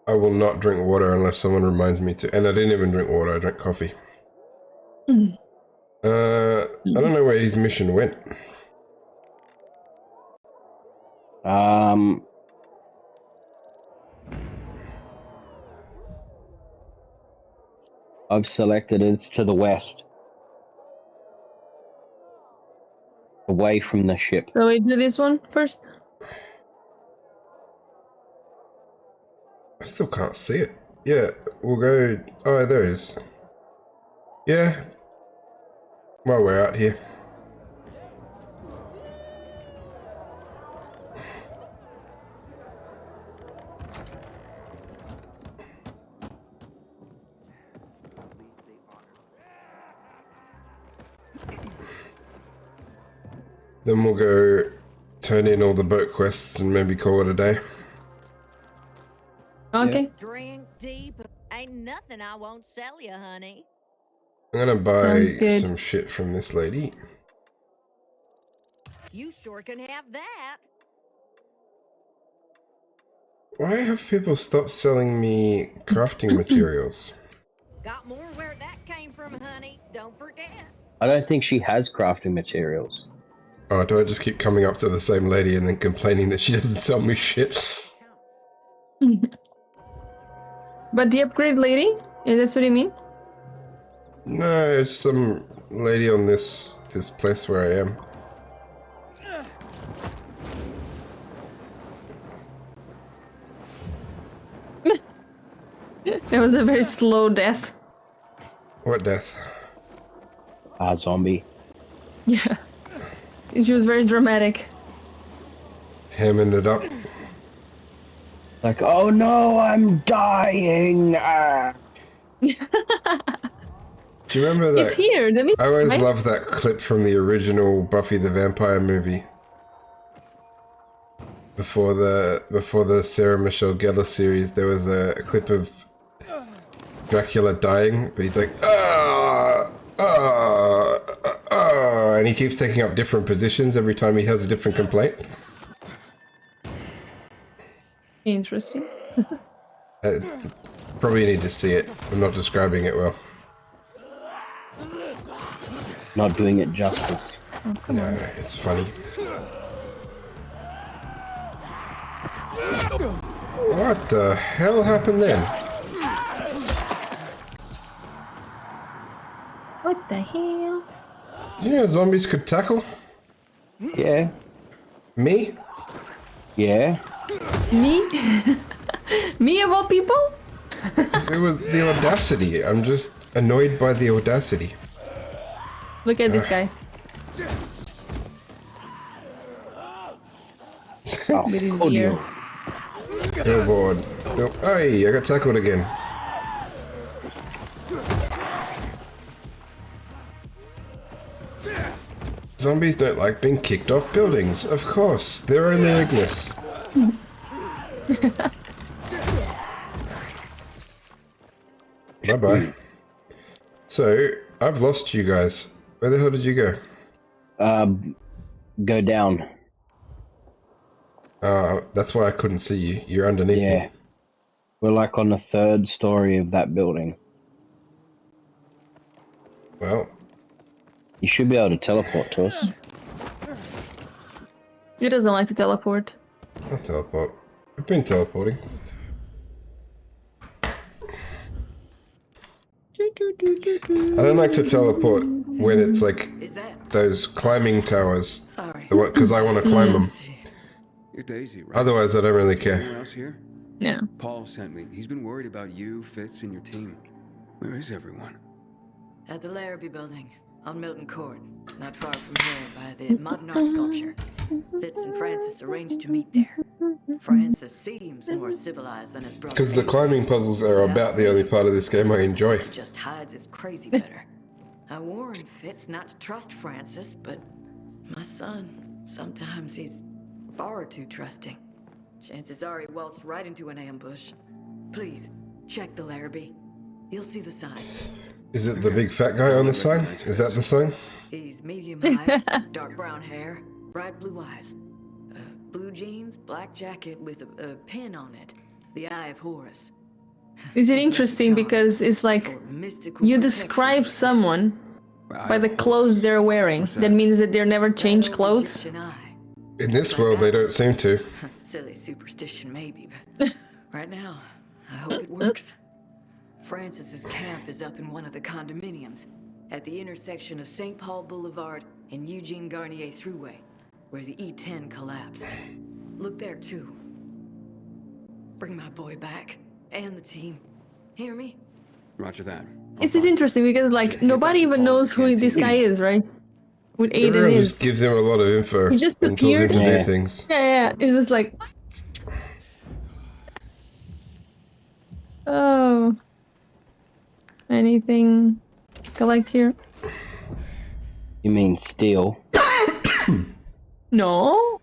I will not drink water unless someone reminds me to. And I didn't even drink water, I drank coffee. Mm. I don't know where his mission went. I've selected it's to the west. Away from the ship. So we do this one first? I still can't see it. Yeah, we'll go. Oh, there it is. Yeah. While we're out here. Then we'll go turn in all the boat quests and maybe call it a day. Okay. Drink deep. Ain't ain't nothing I won't sell you, honey. I'm gonna buy Sounds good. some shit from this lady. You sure can have that. Why have people stopped selling me crafting materials? Got more where that came from, honey. Don't forget. I don't think she has crafting materials. Oh, do I just keep coming up to the same lady and then complaining that she doesn't sell me shit? But the upgrade lady? Is that what you mean? No, it's some lady on this place where I am. That was a very slow death. What death? Zombie. Yeah. She was very dramatic. Hamming it up. Like, oh no, I'm dying. Ah. Do you remember that? It's here. I always right? loved that clip from the original Buffy the Vampire movie. Before the Sarah Michelle Gellar series, there was a clip of Dracula dying, but he's like, and he keeps taking up different positions every time he has a different complaint. Interesting. Probably need to see it. I'm not describing it well. Not doing it justice. Oh, no, it's funny. What the hell happened then? What the hell? Do you know zombies could tackle? Yeah. Me? Yeah. Me? Me of all people? It was the audacity. I'm just annoyed by the audacity. Look at this guy. With his beard. Oh board. Oh, hey, I got tackled again. Zombies don't like being kicked off buildings. Of course, they're only Ignis. Bye-bye. So, I've lost you guys. Where the hell did you go? Go down. That's why I couldn't see you. You're underneath me. We're like on the 3rd story of that building. Well, you should be able to teleport to us. He doesn't like to teleport. I'll teleport. I've been teleporting. I don't like to teleport when it's like those climbing towers. Because I want to climb them. You're Daisy, right? Otherwise, I don't really care. Anyone else here? No. Paul sent me. He's been worried about you, Fitz, and your team. Where is everyone? At the Larrabee building, on Milton Court, not far from here by the modern art sculpture. Fitz and Francis arranged to meet there. Francis seems more civilized than his brother. Because the climbing puzzles are about the only part of this game I enjoy. He just hides his crazy better. I warned Fitz not to trust Francis, but my son, sometimes he's far too trusting. Chances are he waltzed right into an ambush. Please, check the Larrabee. You'll see the sign. Is it the big fat guy on the sign? Is that the sign? He's medium height, dark brown hair, bright blue eyes. Blue jeans, black jacket with a pin on it. The Eye of Horus. Is it interesting because it's like you describe someone by the clothes they're wearing. That means that they're never changed clothes. In this world, they don't seem to. Silly superstition, maybe, but right now, I hope it works. Francis's camp is up in one of the condominiums, at the intersection of St. Paul Boulevard and Eugene Garnier Thruway, where the E10 collapsed. Look there, too. Bring my boy back, and the team. Hear me? Roger that. It's just interesting because like nobody even knows who this guy is, right? With Aiden Everyone is. just gives him a lot of info. He just and tells him appeared. to do things. Yeah. It's just like. Oh. Anything collect here? You mean steal? No.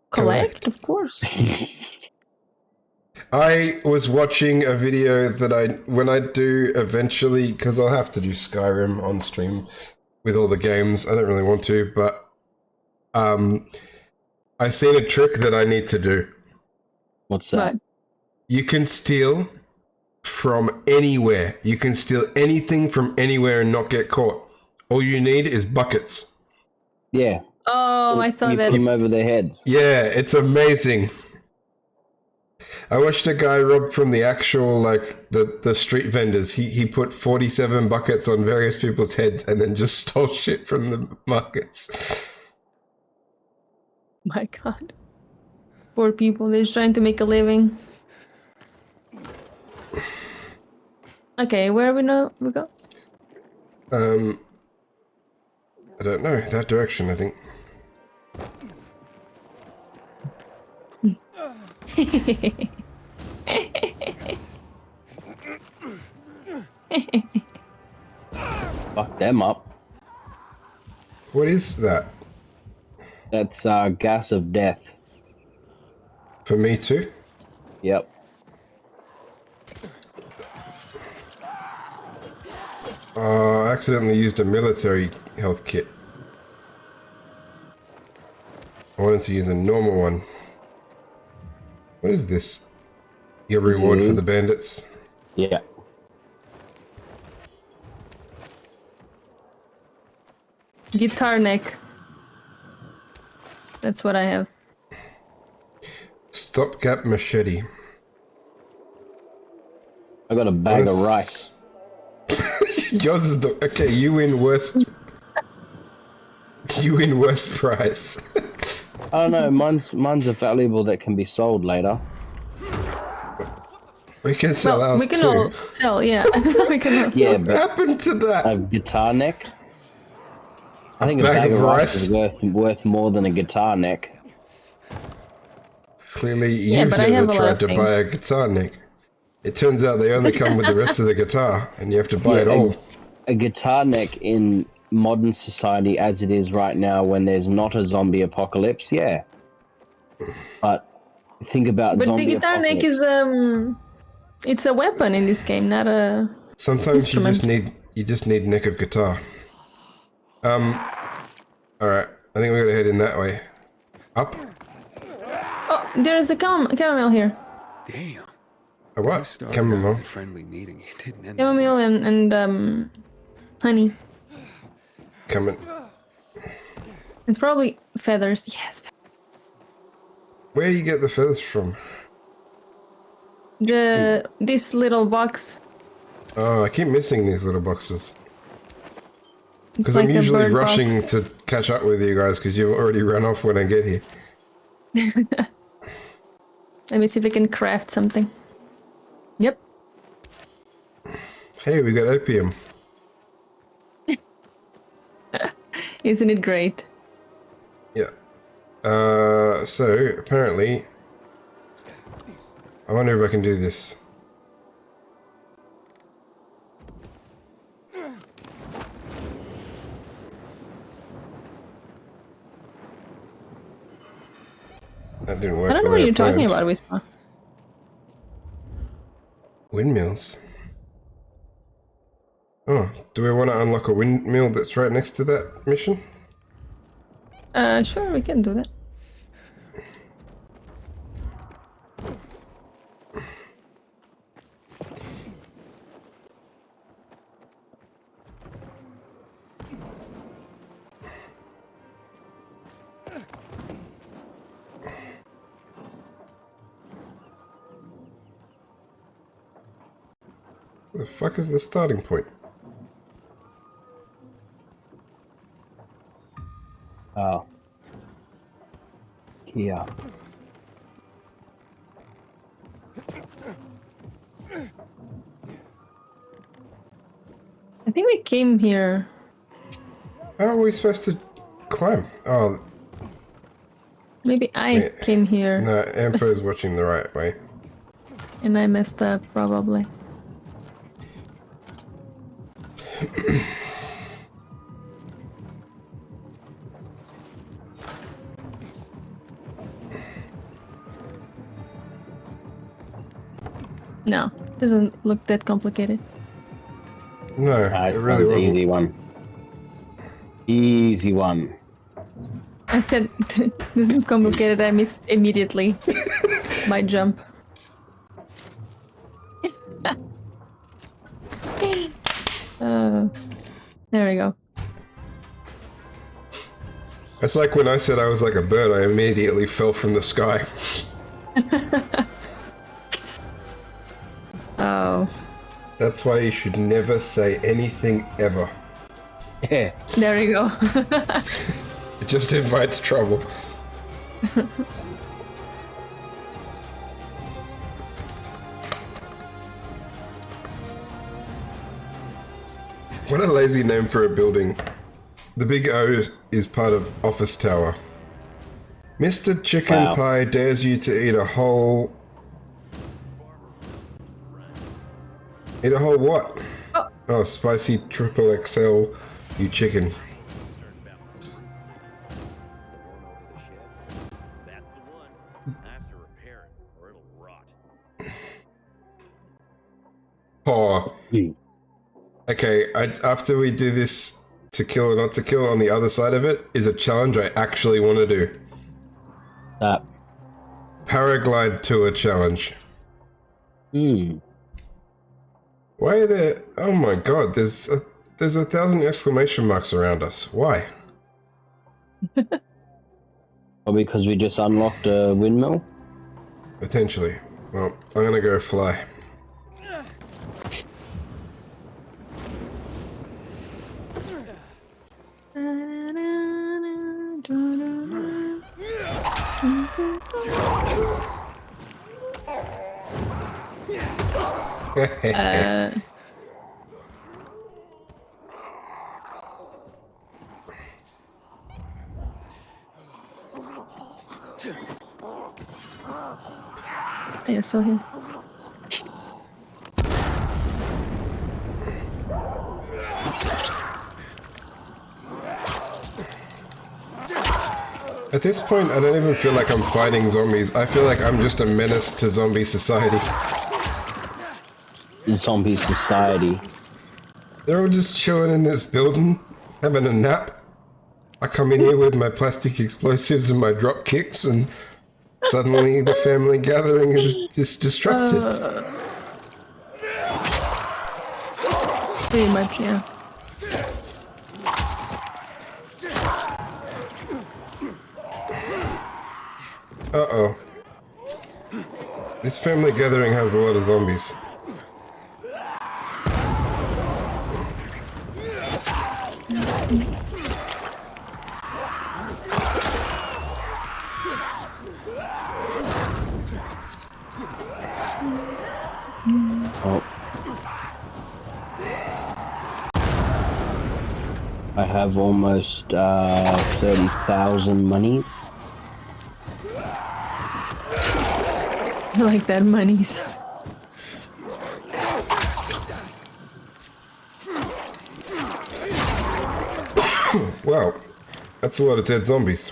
Collect, of course. I was watching a video that when I do eventually, because I'll have to do Skyrim on stream with all the games. I don't really want to, but I seen a trick that I need to do. What's that? You can steal from anywhere. You can steal anything from anywhere and not get caught. All you need is buckets. Yeah. Oh, I saw you that. put them over their heads. Yeah, it's amazing. I watched a guy rob from the actual, like, the street vendors. He put 47 buckets on various people's heads and then just stole shit from the markets. My God. Poor people, they're just trying to make a living. Okay, where we go? I don't know. That direction, I think. Fuck them up. What is that? That's gas of death. For me too? Yep. I accidentally used a military health kit. I wanted to use a normal one. What is this? Your reward for the bandits? Yeah. Guitar neck. That's what I have. Stopgap machete. I got a bag of rice. Yours is the... Okay, you win worst... You win worst prize. I don't know, mine's a valuable that can be sold later. We can sell ours we can too. all sell, yeah. We can all Yeah, sell. What happened to that? A guitar neck. I think a bag of rice is worth more than a guitar neck. Clearly, Yeah, you've but I have never a lot tried of to buy things. a guitar neck. It turns out they only come with the rest of the guitar, and you have to buy it all. A guitar neck in modern society as it is right now, when there's not a zombie apocalypse, yeah. But think about But the zombie guitar neck apocalypse. is it's a weapon in this game, not a Sometimes instrument. you just need neck of guitar. Alright, I think we're gonna head in that way. Up? Oh, there's a chamomile here. Damn. A what? Started out Chamomile. as a friendly meeting. It didn't end. Chamomile and honey. Coming. It's probably feathers. Yes. Where you get the feathers from? This little box. Oh, I keep missing these little boxes. It's Because like I'm a usually bird rushing box. to catch up with you guys because you've already run off when I get here. Let me see if I can craft something. Yep. Hey, we got opium. Isn't it great? Yeah. So apparently, I wonder if I can do this. That didn't work. I don't know the way what you're talking planned. about, Whisper. Windmills. Oh, do we want to unlock a windmill that's right next to that mission? Sure, we can do that. The fuck is the starting point? Oh. Kia. I think we came here. How are we supposed to climb? Oh, Maybe I Yeah. came here no, Ampho's watching the right way. and I messed up, probably. Doesn't look that complicated. No, It it really wasn't. easy one. Easy one. I said this is complicated. I missed immediately my jump. There we go. It's like when I said I was like a bird, I immediately fell from the sky. Oh. That's why you should never say anything ever. Yeah. There you go. It just invites trouble. What a lazy name for a building. The Big O is part of Office Tower. Mr. Chicken Wow. Pie dares you to eat a whole... Eat a whole what? Oh, spicy triple XL, you chicken. Oh. Okay, after we do this to kill or not to kill, on the other side of it is a challenge I actually want to do. Paraglide tour challenge. Why are there... Oh my god, there's 1,000 exclamation marks around us. Why? Or because we just unlocked a windmill? Potentially. Well, I'm gonna go fly. I saw him. At this point, I don't even feel like I'm fighting zombies. I feel like I'm just a menace to zombie society. Zombie society. They're all just chilling in this building, having a nap. I come in here with my plastic explosives and my drop kicks, and suddenly the family gathering is disrupted. Pretty much, yeah. Uh-oh. This family gathering has a lot of zombies. Oh. I have almost 30,000 monies. I like that monies. Wow, that's a lot of dead zombies.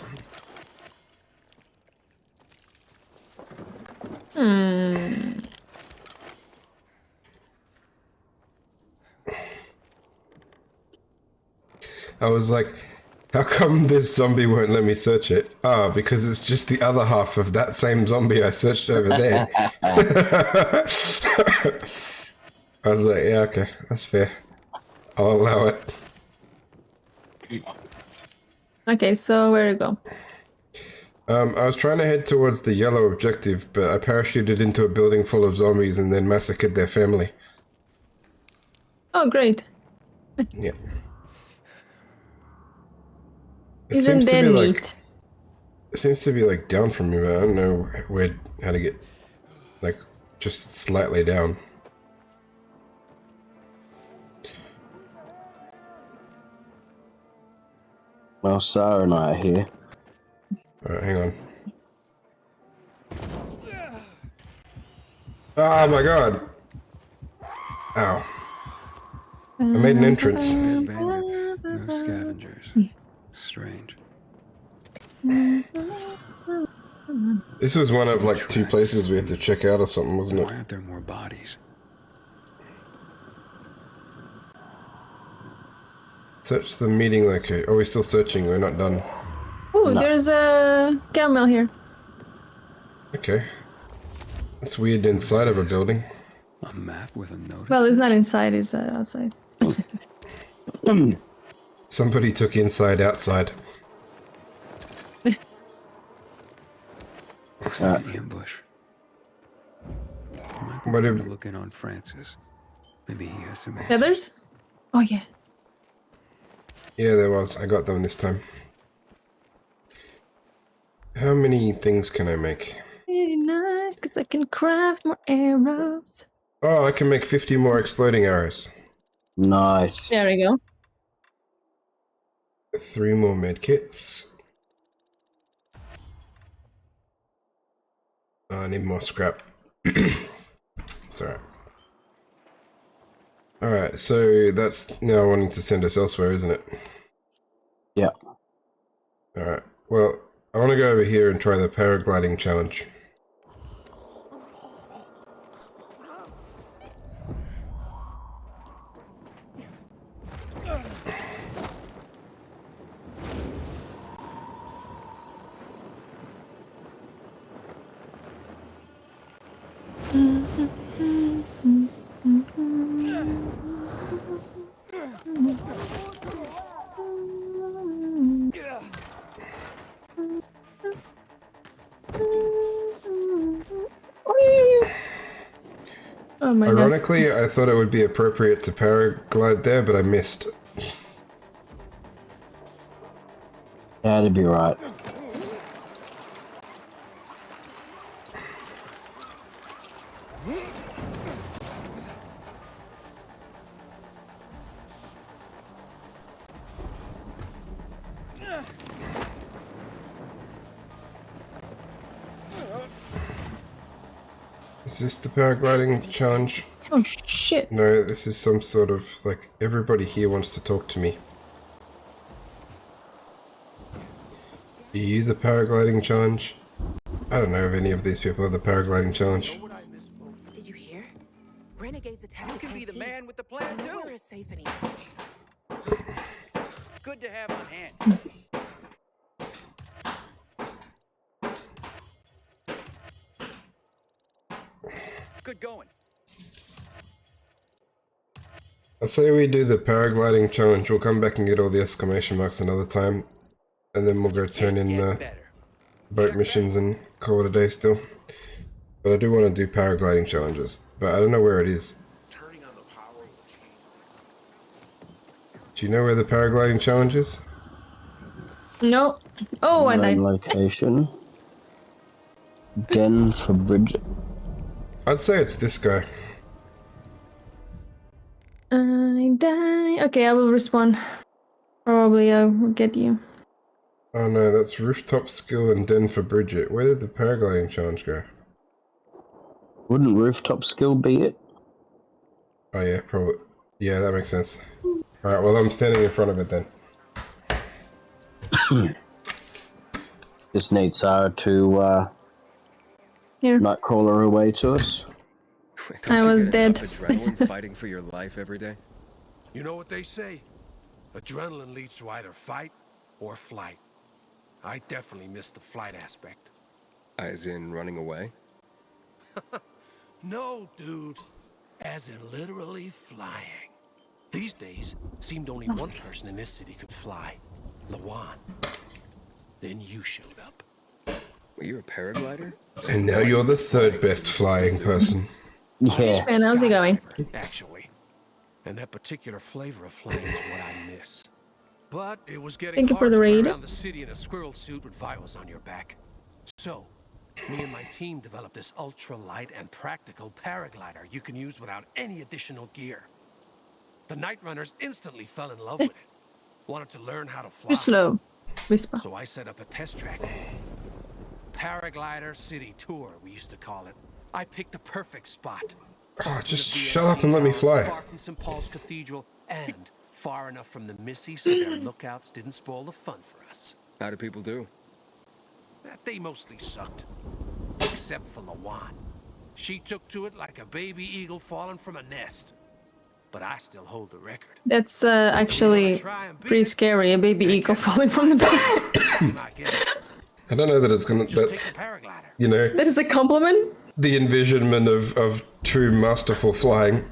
I was like, how come this zombie won't let me search it? Ah, because it's just the other half of that same zombie I searched over there. I was like, yeah, okay, that's fair. I'll allow it. Okay, so where to go? I was trying to head towards the yellow objective, but I parachuted into a building full of zombies and then massacred their family. Oh, great. Yeah. Isn't that neat? It seems to be like down from me, but I don't know how to get like just slightly down. Well, Sarah and I are here. Alright, hang on. Oh my god! Ow. I made an entrance. Dead bandits, no scavengers. Strange. This was one of like 2 places we had to check out or something, wasn't it? Why aren't there more bodies? Search the meeting location. Oh, we're still searching. We're not done. Ooh, there's a camel here. Okay. That's weird inside of a building. A map with a note. Well, it's not inside, it's outside. Somebody took inside outside. Looks like an ambush. What if... Look in on Francis. Maybe he has some answers. Feathers? Oh yeah. Yeah, there was. I got them this time. How many things can I make? Very nice, because I can craft more arrows. Oh, I can make 50 more exploding arrows. Nice. There we go. 3 more medkits. Oh, I need more scrap. It's alright. Alright, so that's now wanting to send us elsewhere, isn't it? Yeah. Alright, well, I want to go over here and try the paragliding challenge. Oh my God. Ironically, I thought it would be appropriate to paraglide there, but I missed. That'd be right. Is this the paragliding challenge? Oh shit. No, this is some sort of, like, everybody here wants to talk to me. Are you the paragliding challenge? I don't know if any of these people are the paragliding challenge. Did you hear? Renegades attacked. You can be the man with the plan too. Nowhere is safe anymore. Good to have on hand. Good going. I say we do the paragliding challenge. We'll come back and get all the exclamation marks another time, and then we'll go turn in the boat missions and call it a day still. But I do want to do paragliding challenges, but I don't know where it is. Do you know where the paragliding challenge is? No. Oh, I died. Location. Den for Bridget. I'd say it's this guy. I die. Okay, I will respawn. Probably I will get you. Oh no, that's rooftop skill and den for Bridget. Where did the paragliding challenge go? Wouldn't rooftop skill be it? Oh yeah, probably. Yeah, that makes sense. Alright, well I'm standing in front of it then. Just need Sarah to Here. Nightcrawler her way to us. I was dead. Adrenaline fighting for your life every day. You know what they say? Adrenaline leads to either fight or flight. I definitely missed the flight aspect. As in running away? No, dude. As in literally flying. These days, seemed only one person in this city could fly. Lawan. Then you showed up. Were you a paraglider? And now you're the third best flying person. Yeah. Man, how's it going? Actually. And that particular flavor of flying is what I miss. But it was getting Thank you for hard the to run raid. around the city in a squirrel suit with vials on your back. So, me and my team developed this ultra-light and practical paraglider you can use without any additional gear. The Night Runners instantly fell in love with it. Wanted to learn how to fly. Too slow. Whisper. So I set up a test track for it. Paraglider City Tour, we used to call it. I picked the perfect spot. Oh, just shut up and let me fly. Far from St. Paul's Cathedral and far enough from the Missy so their lookouts didn't spoil the fun for us. How do people do? They mostly sucked. Except for Lawan. She took to it like a baby eagle falling from a nest. but I still hold the record. That's actually pretty scary. A baby eagle falling from the back. I don't know that it's gonna. That's, you know, That is a compliment. the envisionment of true masterful flying.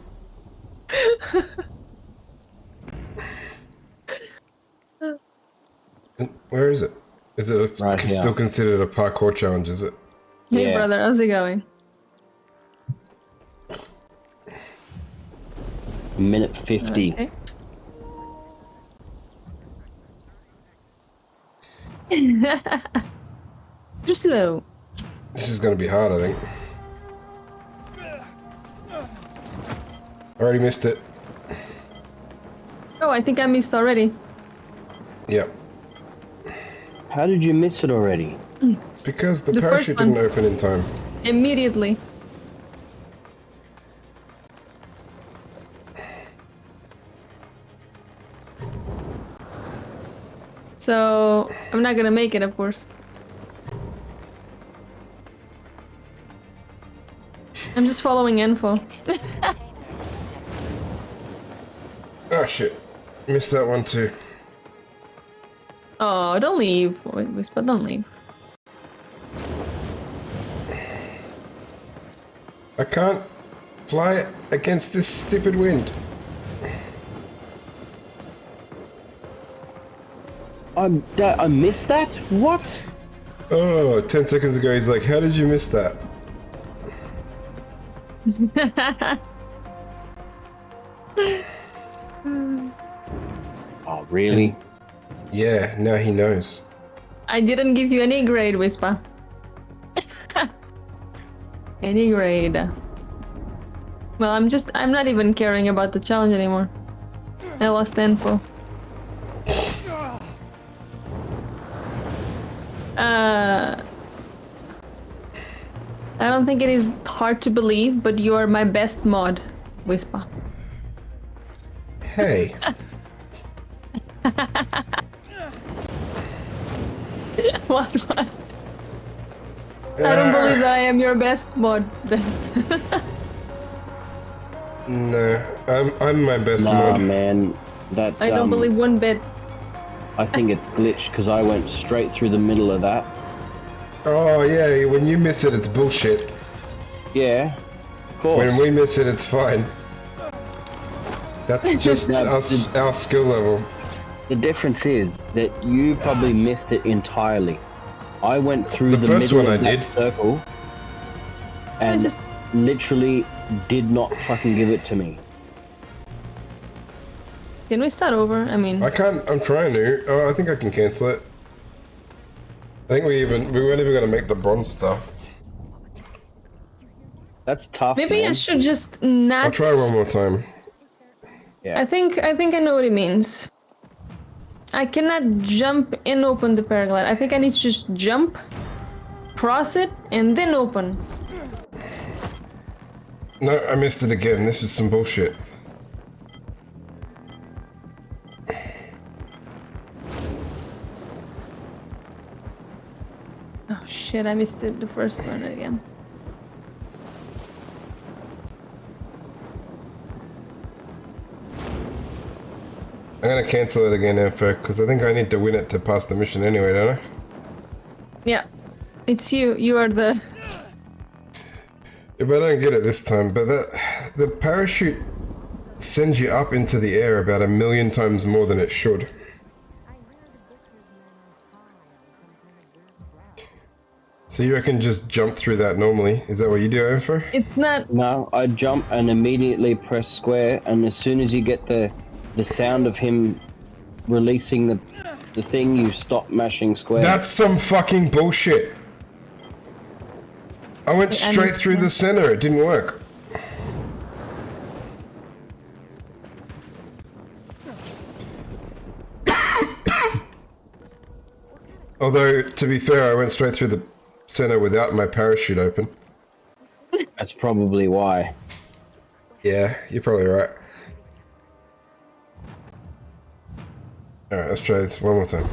And where is it? Is it Right here. still considered a parkour challenge? Is it? Hey, Yeah. brother, how's it going? Minute 50. Okay. Just slow. This is going to be hard, I think. Already missed it. Oh, I think I missed already. Yep. How did you miss it already? Because the The first parachute one. didn't open in time. Immediately. So, I'm not gonna make it, of course. I'm just following info. Oh shit. Missed that one too. Oh, don't leave. Whisper, don't leave. I can't fly against this stupid wind. I missed that? What? Oh, 10 seconds ago he's like, how did you miss that? Oh, really? Yeah, now he knows. I didn't give you any grade, Whisper. Any grade. Well, I'm not even caring about the challenge anymore. I lost info. I don't think it is hard to believe, but you are my best mod, Whisper. Hey. What? I don't believe that I am your best mod. Best. No, I'm my best Nah, mod. man. That, I don't believe one bit. I think it's glitched because I went straight through the middle of that. Oh yeah, when you miss it, it's bullshit. Yeah, of course. When we miss it, it's fine. That's just our skill level. The difference is that you probably missed it entirely. I went through The the first middle one of I that did. circle and literally did not fucking give it to me. Can we start over? I mean, I can't. I'm trying to. Oh, I think I can cancel it. I think we weren't even gonna make the bronze stuff. That's tough. maybe I man. should just not. I'll try one more time. Yeah. I think I know what it means. I cannot jump and open the paraglide. I think I need to just jump, cross it, and then open. No, I missed it again. This is some bullshit. Oh shit! I missed it the first one again. I'm gonna cancel it again, Info, because I think I need to win it to pass the mission anyway, don't I? Yeah, it's you. You are the. If I don't get it this time, but the parachute sends you up into the air about 1,000,000 times more than it should. So you reckon just jump through that normally? Is that what you do, Info? It's not. No, I jump and immediately press square, and as soon as you get the sound of him releasing the thing, you stop mashing square. That's some fucking bullshit. I went I straight through the center. It didn't work. Although, to be fair, I went straight through the center without my parachute open. That's probably why. Yeah, you're probably right. Alright, let's try this one more time.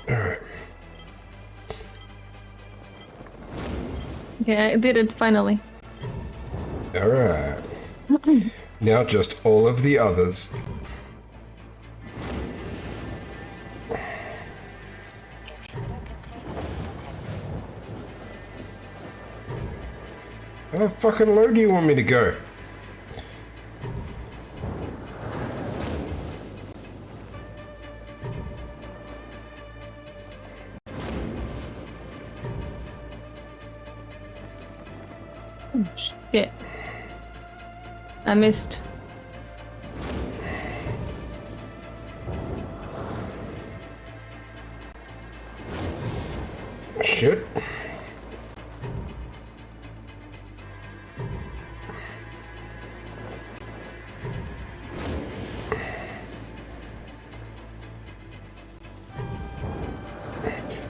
Alright. Okay, I did it finally. Alright. Now just all of the others. How fucking low do you want me to go? Oh, shit. I missed. Shit.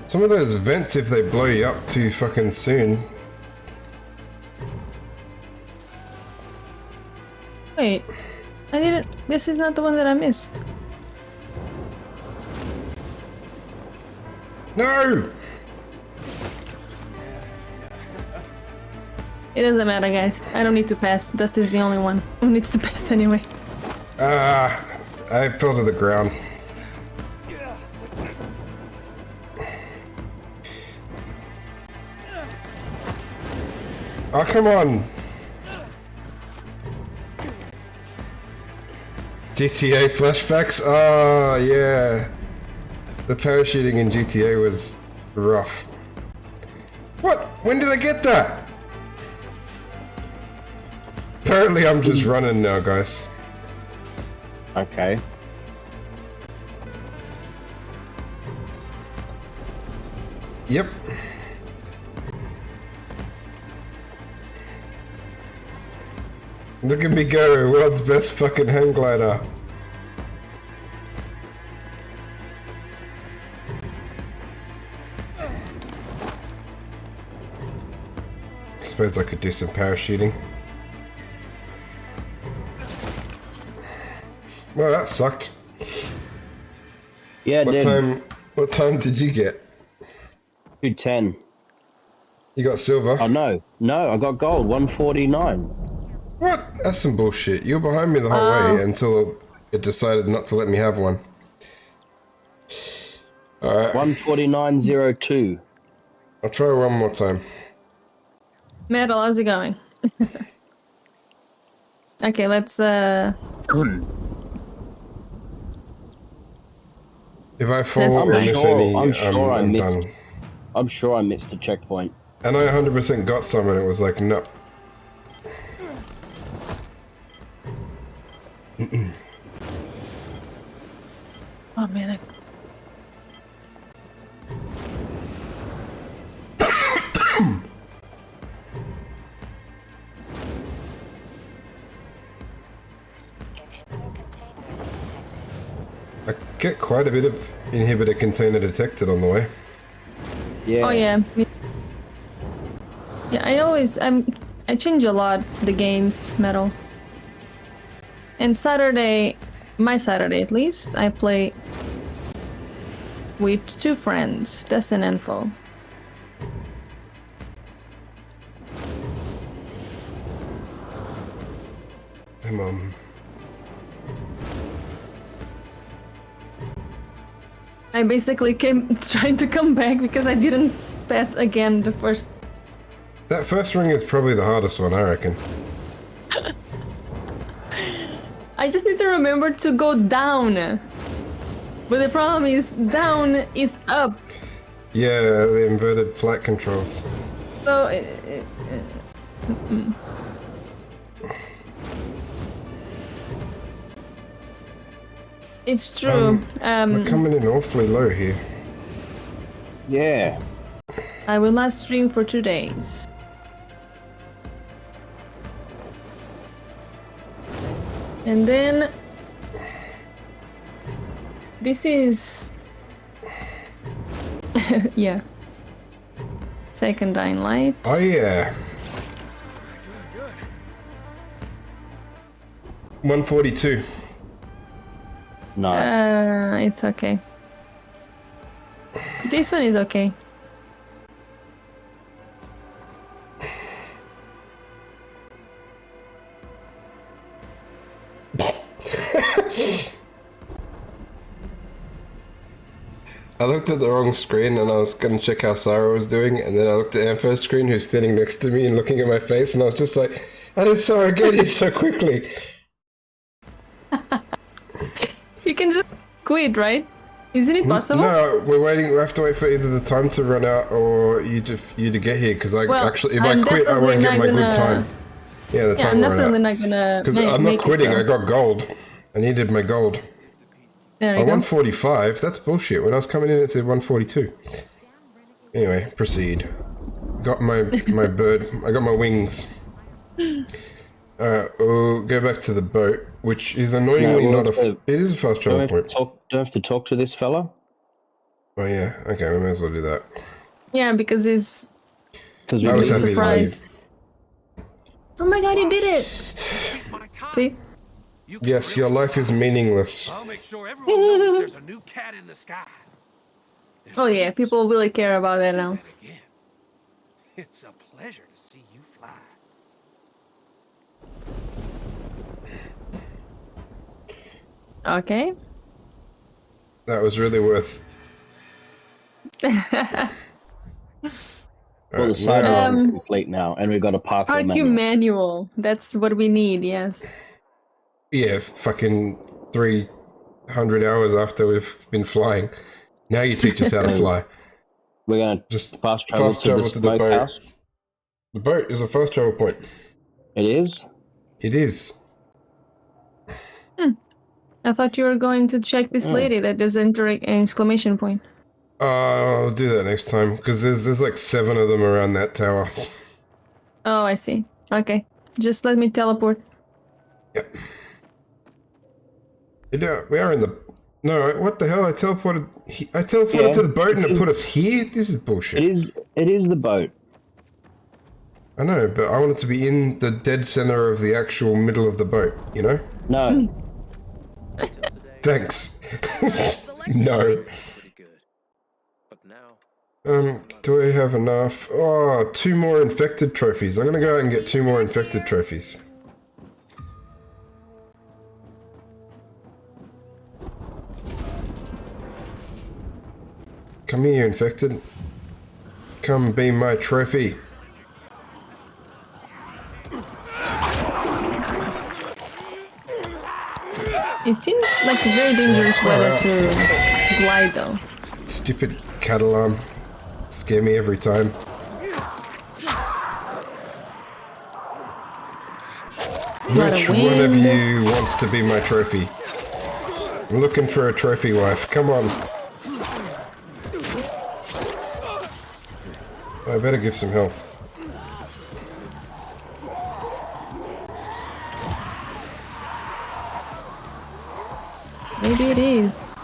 Some of those vents, if they blow you up too fucking soon. Wait, I didn't. This is not the one that I missed. No! It doesn't matter, guys. I don't need to pass. Dust is the only one who needs to pass anyway. I fell to the ground. Oh, come on! GTA flashbacks? Oh, yeah. The parachuting in GTA was rough. What? When did I get that? Apparently I'm just running now, guys. Okay. Yep. Look at me go, world's best fucking hang glider. Suppose I could do some parachuting. Well, that sucked. Yeah, it did. What time did you get? 210. You got silver? Oh no, I got gold, 149. What? That's some bullshit. You were behind me the whole way until it decided not to let me have one. Alright. 149.02. I'll try one more time. Metal, how's it going? Okay, let's If I fall or miss any, I'm done. I'm sure I missed a checkpoint. And I 100% got some and it was like, no. Oh man, I get quite a bit of inhibitor container detected on the way. Yeah. Oh yeah. Yeah, I change a lot the games, Metal. And Saturday, my Saturday at least, I play with 2 friends, Destin and Info. Hey, Mom. I basically trying to come back because I didn't pass again the first. That first ring is probably the hardest one, I reckon. I just need to remember to go down. But the problem is, down is up. Yeah, the inverted flight controls. So, it's true. We're coming in awfully low here. Yeah. I will not stream for 2 days. And then this is yeah. Second Dying Light. Oh yeah. 142. Nice. It's okay. This one is okay. I looked at the wrong screen and I was going to check how Sarah was doing, and then I looked at Ampho's screen, who's standing next to me and looking at my face, and I was just like, how did Sarah get here so quickly? You can just quit, right? Isn't it possible? No, we're waiting. We have to wait for either the time to run out or you to get here, because if I quit, I won't get my good time. Yeah, the time will run out. I'm definitely not gonna. Because I'm not quitting. I got gold. I needed my gold. There you go. 145. That's bullshit. When I was coming in, it said 142. Anyway, proceed. Got my bird. I got my wings. Alright, we'll go back to the boat, which is annoyingly not a. It is a fast travel point. Do I have to talk to this fella? Oh yeah. Okay, we may as well do that. Yeah, because he's. Because I was happy surprised. Oh my god, you did it! See? Yes, your life is meaningless. I'll make sure everyone knows there's a new cat in the sky. Oh yeah, people really care about that now. It's a pleasure to see you fly. Okay. That was really worth. Well, the side run is complete now, and we've got a parkour RQ manual. That's what we need, yes. Yeah, fucking 300 hours after we've been flying. Now you teach us how to fly. We're gonna just fast travel to the boat. house. The boat is a fast travel point. It is? It is. I thought you were going to check this lady that there's an exclamation point. I'll do that next time, because there's like 7 of them around that tower. Oh, I see. Okay. Just let me teleport. Yep. Yeah, we are in the... No, what the hell? I teleported to the boat and it put us here? This is bullshit. It is the boat. I know, but I want it to be in the dead center of the actual middle of the boat, you know? No. Thanks. No. Do I have enough? Oh, 2 more infected trophies. I'm gonna go out and get 2 more infected trophies. Come here, infected. Come be my trophy. It seems like a very dangerous weather to glide, though. Stupid cat alarm. Scare me every time. Which one of you wants to be my trophy? I'm looking for a trophy wife. Come on. I better give some health. Maybe it is.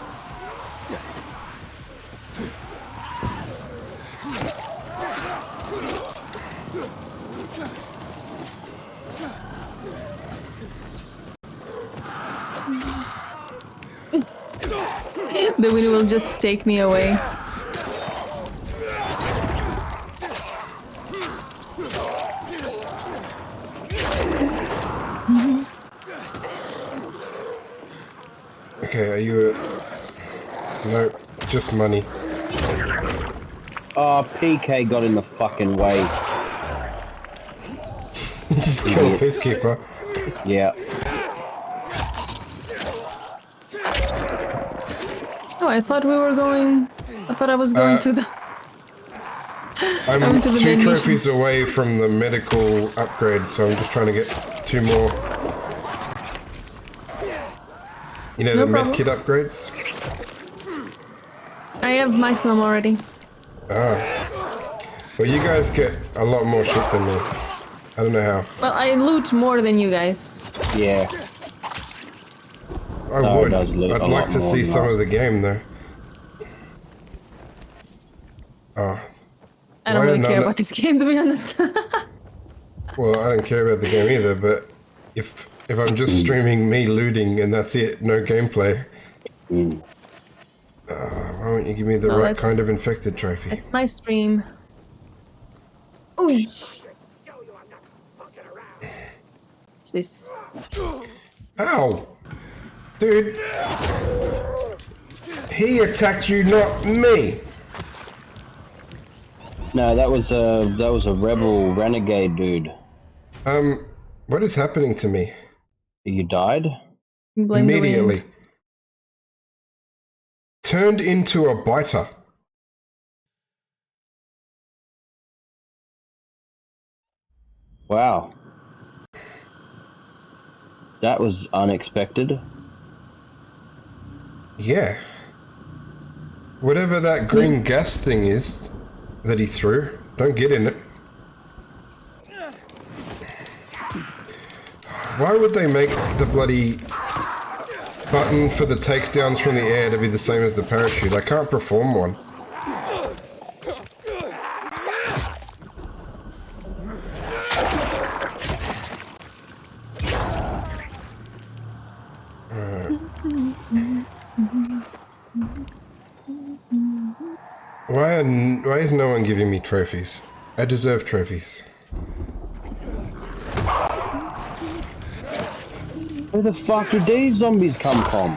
The wind will just take me away. Okay, are you no, just money. Oh, PK got in the fucking way. You just killed a peacekeeper. Yeah. Oh, I thought we were going... I thought I was going to the... I'm 2 trophies away from the medical upgrade, so I'm just trying to get 2 more. You know, the medkit upgrades? I have maximum already. Ah. Well, you guys get a lot more shit than me. I don't know how. Well, I loot more than you guys. Yeah. I would. I'd like to see some of the game, though. Oh. I don't really care about this game, to be honest. Well, I don't care about the game either, but if I'm just streaming me looting and that's it, no gameplay, why won't you give me the right kind of infected trophy? It's my stream. Ooh. What's this? Ow! Dude! He attacked you, not me. No, that was a rebel renegade dude. What is happening to me? You died? Blame the Immediately. wind. Turned into a biter. Wow. That was unexpected. Yeah. Whatever that green gas thing is that he threw, don't get in it. Why would they make the bloody button for the takedowns from the air to be the same as the parachute? I can't perform one. Why is no one giving me trophies? I deserve trophies. Where the fuck did these zombies come from?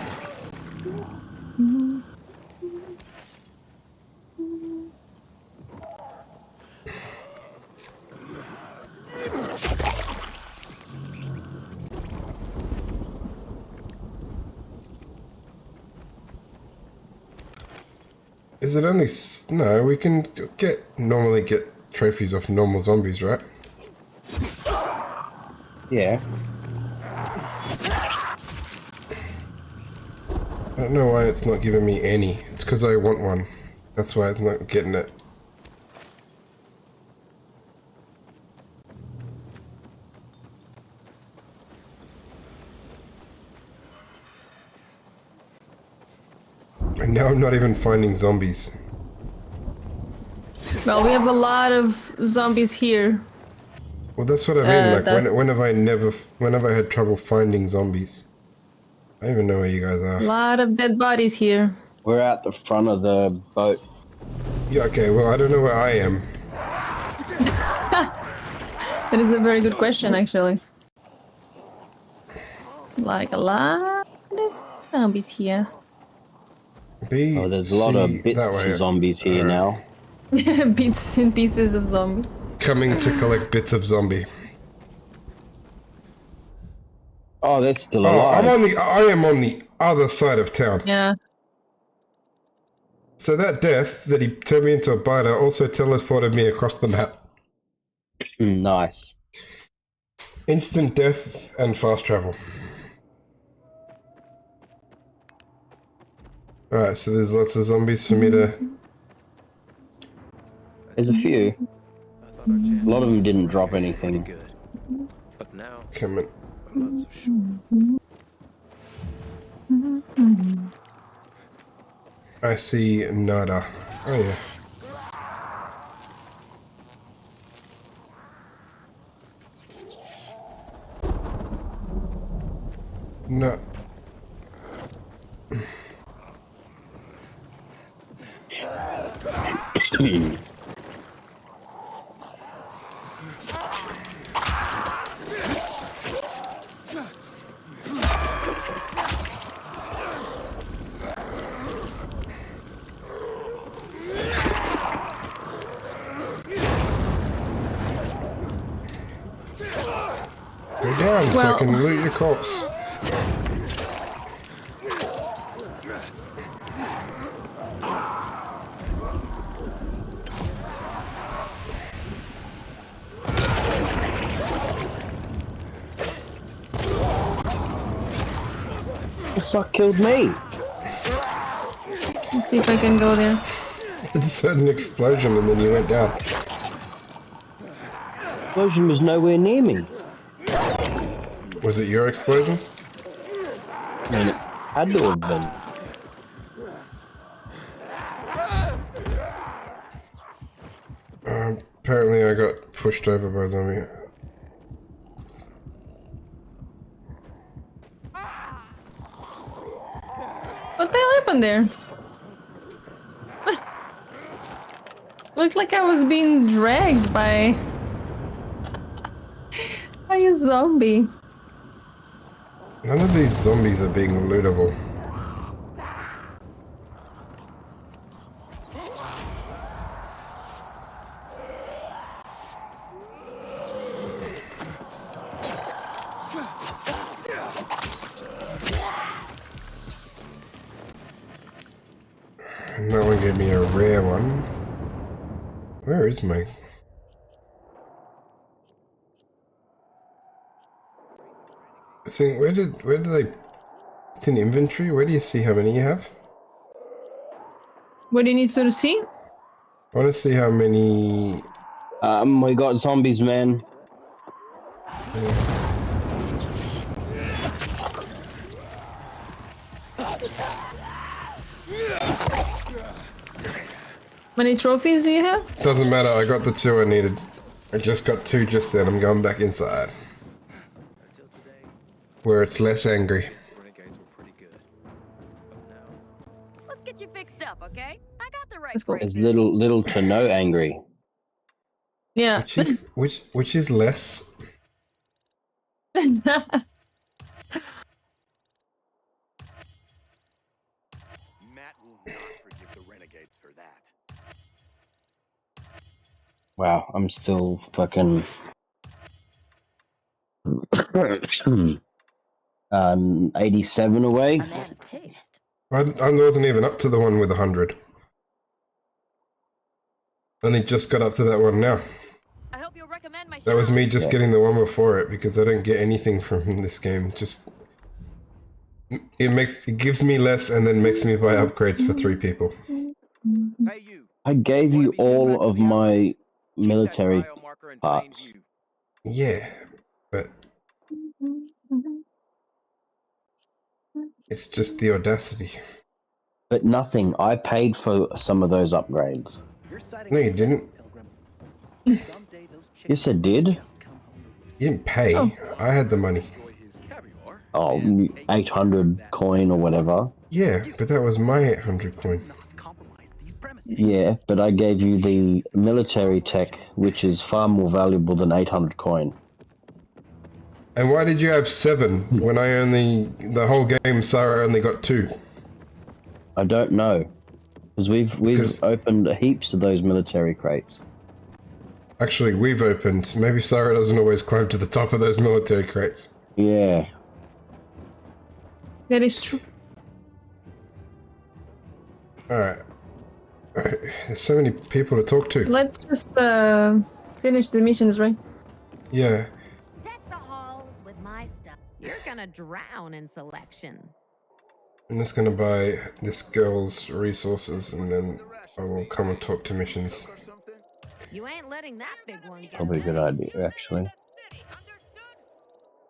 Is it only... No, we can normally get trophies off normal zombies, right? Yeah. I don't know why it's not giving me any. It's because I want one. That's why it's not getting it. And now I'm not even finding zombies. Well, we have a lot of zombies here. Well, that's what I mean. Like, that's- when have I had trouble finding zombies? I don't even know where you guys A are. lot of dead bodies here. We're at the front of the boat. Yeah, okay, well, I don't know where I am. That is a very good question, actually. Like a lot of zombies here. B, Oh, there's a lot of C, bits that way. of zombies here now. Bits and pieces of zombie. Coming to collect bits of zombie. Oh, they're still Oh, alive. I am on the other side of town. Yeah. So that death that he turned me into a biter also teleported me across the map. Nice. Instant death and fast travel. Alright, so there's lots of zombies for me to... There's a few. A lot of them didn't drop anything. But now, Come in. I'm not so sure. I see nada. Oh yeah. No. Go down so I can loot your corpse. The fuck killed me? Let's see if I can go there. I just heard an explosion and then you went down. Explosion was nowhere near me. Was it your explosion? I mean, it had to have been. Apparently I got pushed over by a zombie. What the hell happened there? Looked like I was being dragged by a zombie. None of these zombies are being lootable. And that one gave me a rare one. Where is my... See, where did they... It's in inventory? Where do you see how many you have? What do you need to see? I want to see how many... We got zombies, man. Many trophies do you have? Doesn't matter, I got the 2 I needed. I just got 2 just then, I'm going back inside. Where it's less angry. Let's get you fixed up, okay? I got the right Let's go. There's little to no angry. Yeah. Which is less? Matt will not forgive the renegades for that. Wow, I'm still fucking 87 away. I wasn't even up to the one with 100. Only just got up to that one now. I hope you'll recommend my That was me just Yeah. getting the one before it because I don't get anything from this game. Just it gives me less and then makes me buy upgrades for 3 people. I gave you all of my military parts. Yeah, but it's just the audacity. But nothing. I paid for some of those upgrades. No, you didn't. Yes, I did. You didn't pay. I had the money. Oh, 800 coin or whatever. Yeah, but that was my 800 coin. Yeah, but I gave you the military tech, which is far more valuable than 800 coin. And why did you have 7 when the whole game Sarah only got 2? I don't know. Because we've opened heaps of those military crates. Actually, we've opened. Maybe Sarah doesn't always climb to the top of those military crates. Yeah. That is true. Alright. There's so many people to talk to. Let's just finish the missions, right? Yeah. Deck the halls with my stuff. You're gonna drown in selection. I'm just gonna buy this girl's resources and then I will come and talk to missions. You ain't letting that big one get Probably a good idea, actually.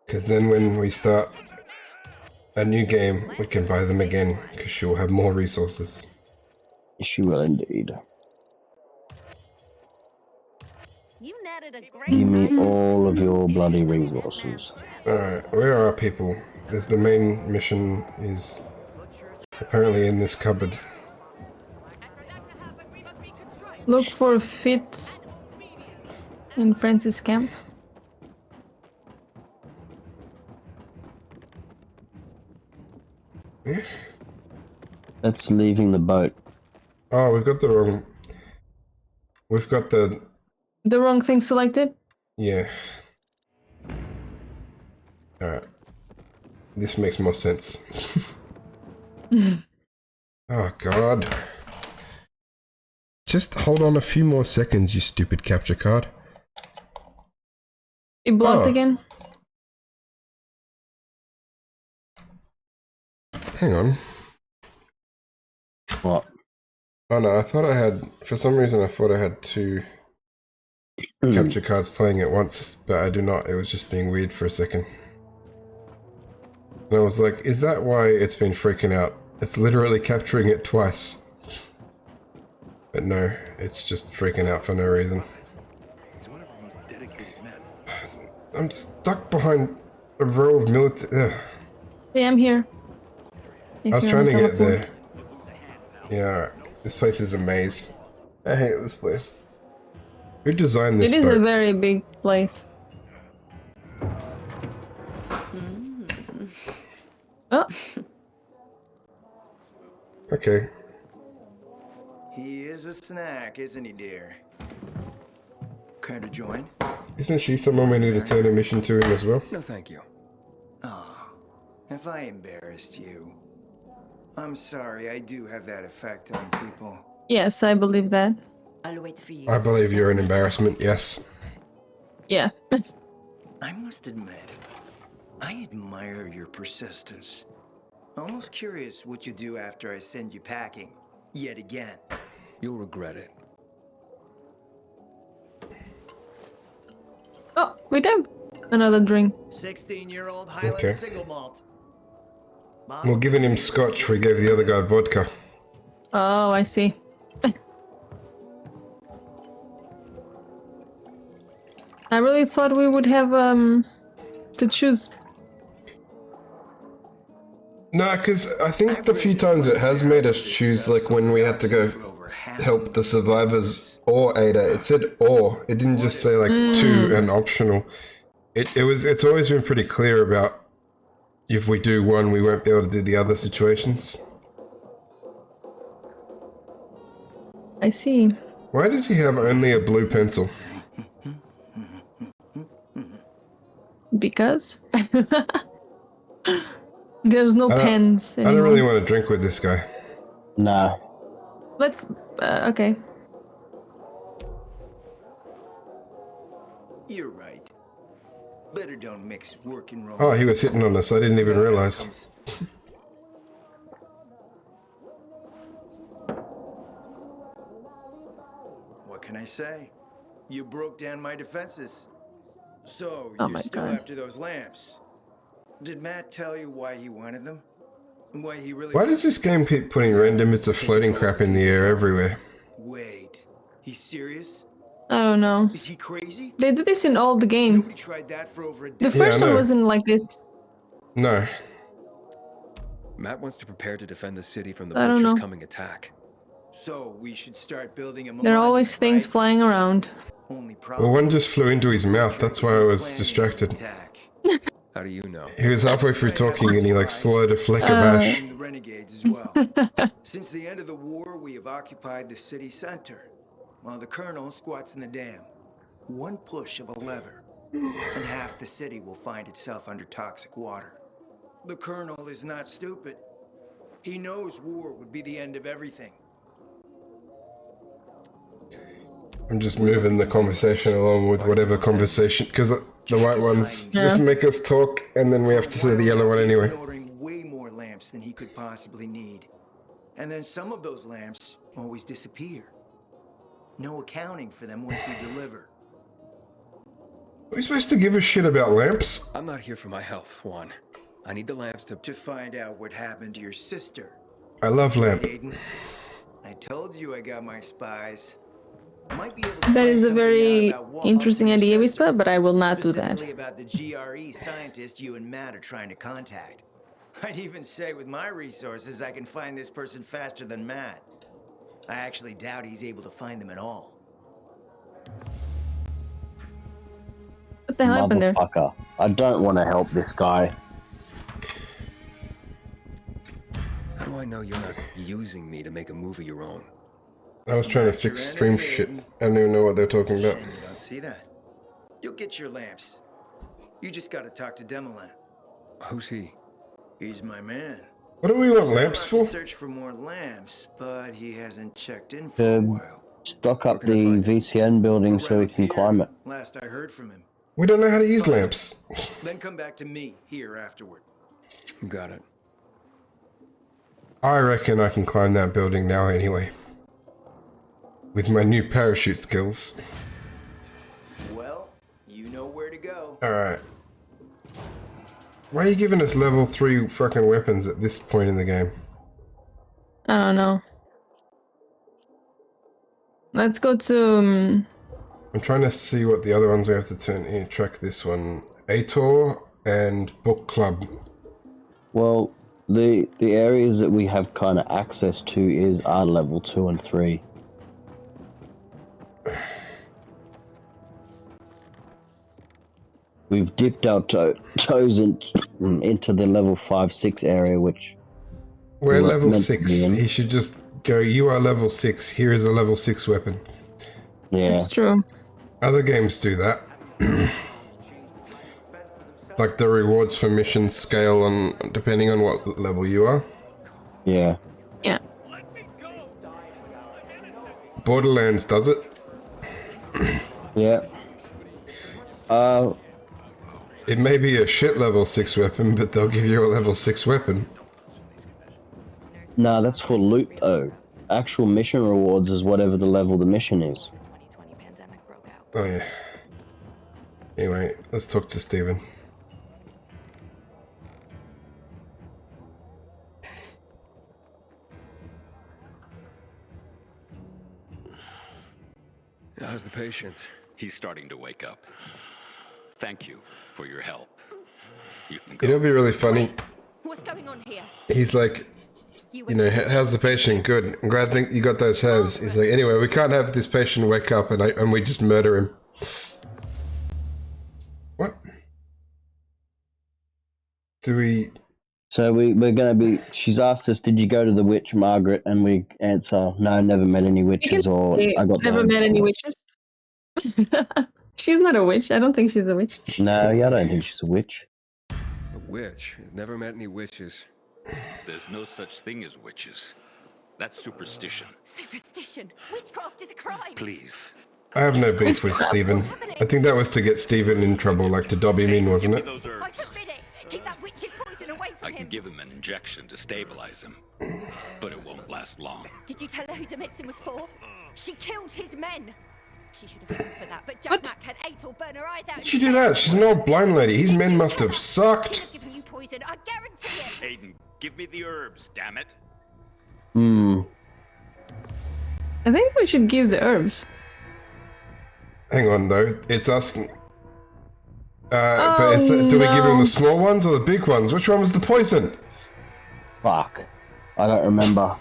Because then when we start a new game, we can buy them again, because she will have more resources. She will indeed. You netted a great Give me all of your bloody resources. Alright, where are our people? There's the main mission is apparently in this cupboard. Look for Fitz in Francis camp. That's leaving the boat. Oh, we've got the wrong... We've got the... The wrong thing selected? Yeah. Alright. This makes more sense. Oh, God. Just hold on a few more seconds, you stupid capture card. It blocked again? Hang on. What? Oh no, I thought I had... For some reason I thought I had 2 capture cards playing at once, but I do not. It was just being weird for a second. And I was like, is that why it's been freaking out? It's literally capturing it twice. But no, it's just freaking out for no reason. I'm stuck behind a row of military... Yeah, I'm here. I was trying to get there. Yeah, alright. This place is a maze. I hate this place. Who designed this It is boat? a very big place. Oh. Okay. He is a snack, isn't he, dear? Care to join? Isn't she someone we need to turn a mission to him as well? No, thank you. If I embarrassed you, I'm sorry. I do have that effect on people. Yes, I believe that. I'll wait for you. I believe you're an embarrassment, yes. Yeah. I must admit, I admire your persistence. Almost curious what you do after I send you packing, yet again. You'll regret it. Oh, we have another drink. 16-year-old Highland Okay. single malt. We're giving him scotch, we gave the other guy vodka. Oh, I see. I really thought we would have to choose. No, because I think the few times it has made us choose, like when we had to go help the survivors or Ada, it said or. It didn't just say like two and optional. It's always been pretty clear about if we do one, we won't be able to do the other situations. I see. Why does he have only a blue pencil? Because there's no pens I anymore. don't really want to drink with this guy. Nah. Let's. Okay. You're right. Better don't mix work and romance. Oh, he was hitting on us. I didn't even realize. What can I say? You broke down my defenses. So, Oh you're my still God. after those lamps. Did Matt tell you why he wanted them? And why he really Why does this game keep putting random bits of floating crap in the air everywhere? Wait. He's serious? I don't know. Is he crazy? They do this in all the game. Nobody tried that for over a The decade. first I one know. wasn't like this. No. Matt wants to prepare to defend the city from the I don't Butcher's know. coming attack. So, we should start building a There are always things flying around. Well, one just flew into his mouth. That's why I was distracted. How do you know? He was halfway through talking and he like swallowed a fleck of ash. And the renegades as well. Since the end of the war, we have occupied the city center, while the colonel squats in the dam. One push of a lever, and half the city will find itself under toxic water. The colonel is not stupid. He knows war would be the end of everything. I'm just moving the conversation along with whatever conversation, because the white ones just make us talk and then we have to say the yellow one anyway. Ordering way more lamps than he could possibly need. And then some of those lamps always disappear. No accounting for them once we deliver. Are we supposed to give a shit about lamps? I'm not here for my health, Juan. I need the lamps to find out what happened to your sister. I love lamp. Aiden, I told you I got my spies. Might be able to That find is a something very out about Walt interesting and your idea, sister, Whisper, but I will not do that. specifically about the GRE scientist you and Matt are trying to contact. I'd even say with my resources, I can find this person faster than Matt. I actually doubt he's able to find them at all. What the hell happened there? Motherfucker. I don't want to help this guy. How do I know you're not using me to make a move of your own? I was trying to fix stream shit. I don't even know what they're talking about. You don't see that. You'll get your lamps. You just gotta talk to Demolan. Who's he? He's my man. What do we want So lamps I'll have for? to search for more lamps, but he hasn't checked in for a To while. stock up the VCN building so we can climb it. Last I heard from him. We don't know how to use lamps. Then come back to me here afterward. You got it. I reckon I can climb that building now anyway. With my new parachute skills. Well, you know where to go. Alright. Why are you giving us level 3 fucking weapons at this point in the game? I don't know. Let's go to. I'm trying to see what the other ones we have to turn in. Track this one. Ator and Book Club. Well, the areas that we have kind of access to are level 2 and 3. We've dipped our toes into the level 5-6 area, which We're we're level meant to 6. be in. He should just go, you are level 6. Here is a level 6 weapon. Yeah. It's true. Other games do that. Like the rewards for missions scale on depending on what level you are. Yeah. Yeah. Borderlands does it. Yeah. It may be a shit level 6 weapon, but they'll give you a level 6 weapon. Nah, that's for loot though. Actual mission rewards is whatever the level the mission is. Oh yeah. Anyway, let's talk to Steven. How's the patient? He's starting to wake up. Thank you for your help. You can It'll be really funny. What's going on here? He's like, you know, how's the patient? Good. I'm glad you got those herbs. He's like, anyway, we can't have this patient wake up and we just murder him. What? Do we... So we're gonna be. She's asked us, "Did you go to the witch, Margaret?" And we answer, "No, never met any witches." Or I got never met any witches. She's not a witch. I don't think she's a witch. No, yeah, I don't think she's a witch. A witch? Never met any witches. There's no such thing as witches. That's superstition. Superstition. Witchcraft is a crime. Please. I have no beef with Steven. I think that was to get Steven in trouble, like to dob him in, wasn't it? I forbid it. Keep that witch's poison away from I can give him an injection to stabilize him, but it won't last long. Did you tell her who the medicine was for? She killed his men. She should have gone for that, but Jack had ate or burn her eyes out. How'd she do that? She's an old blind lady. His men must have sucked. She'd have given you poison, I guarantee it. Aiden, give me the herbs, damn it. I think we should give the herbs. Hang on, though. It's asking... but do we give him the small ones or the big ones? Which one was the poison? Fuck. I don't remember.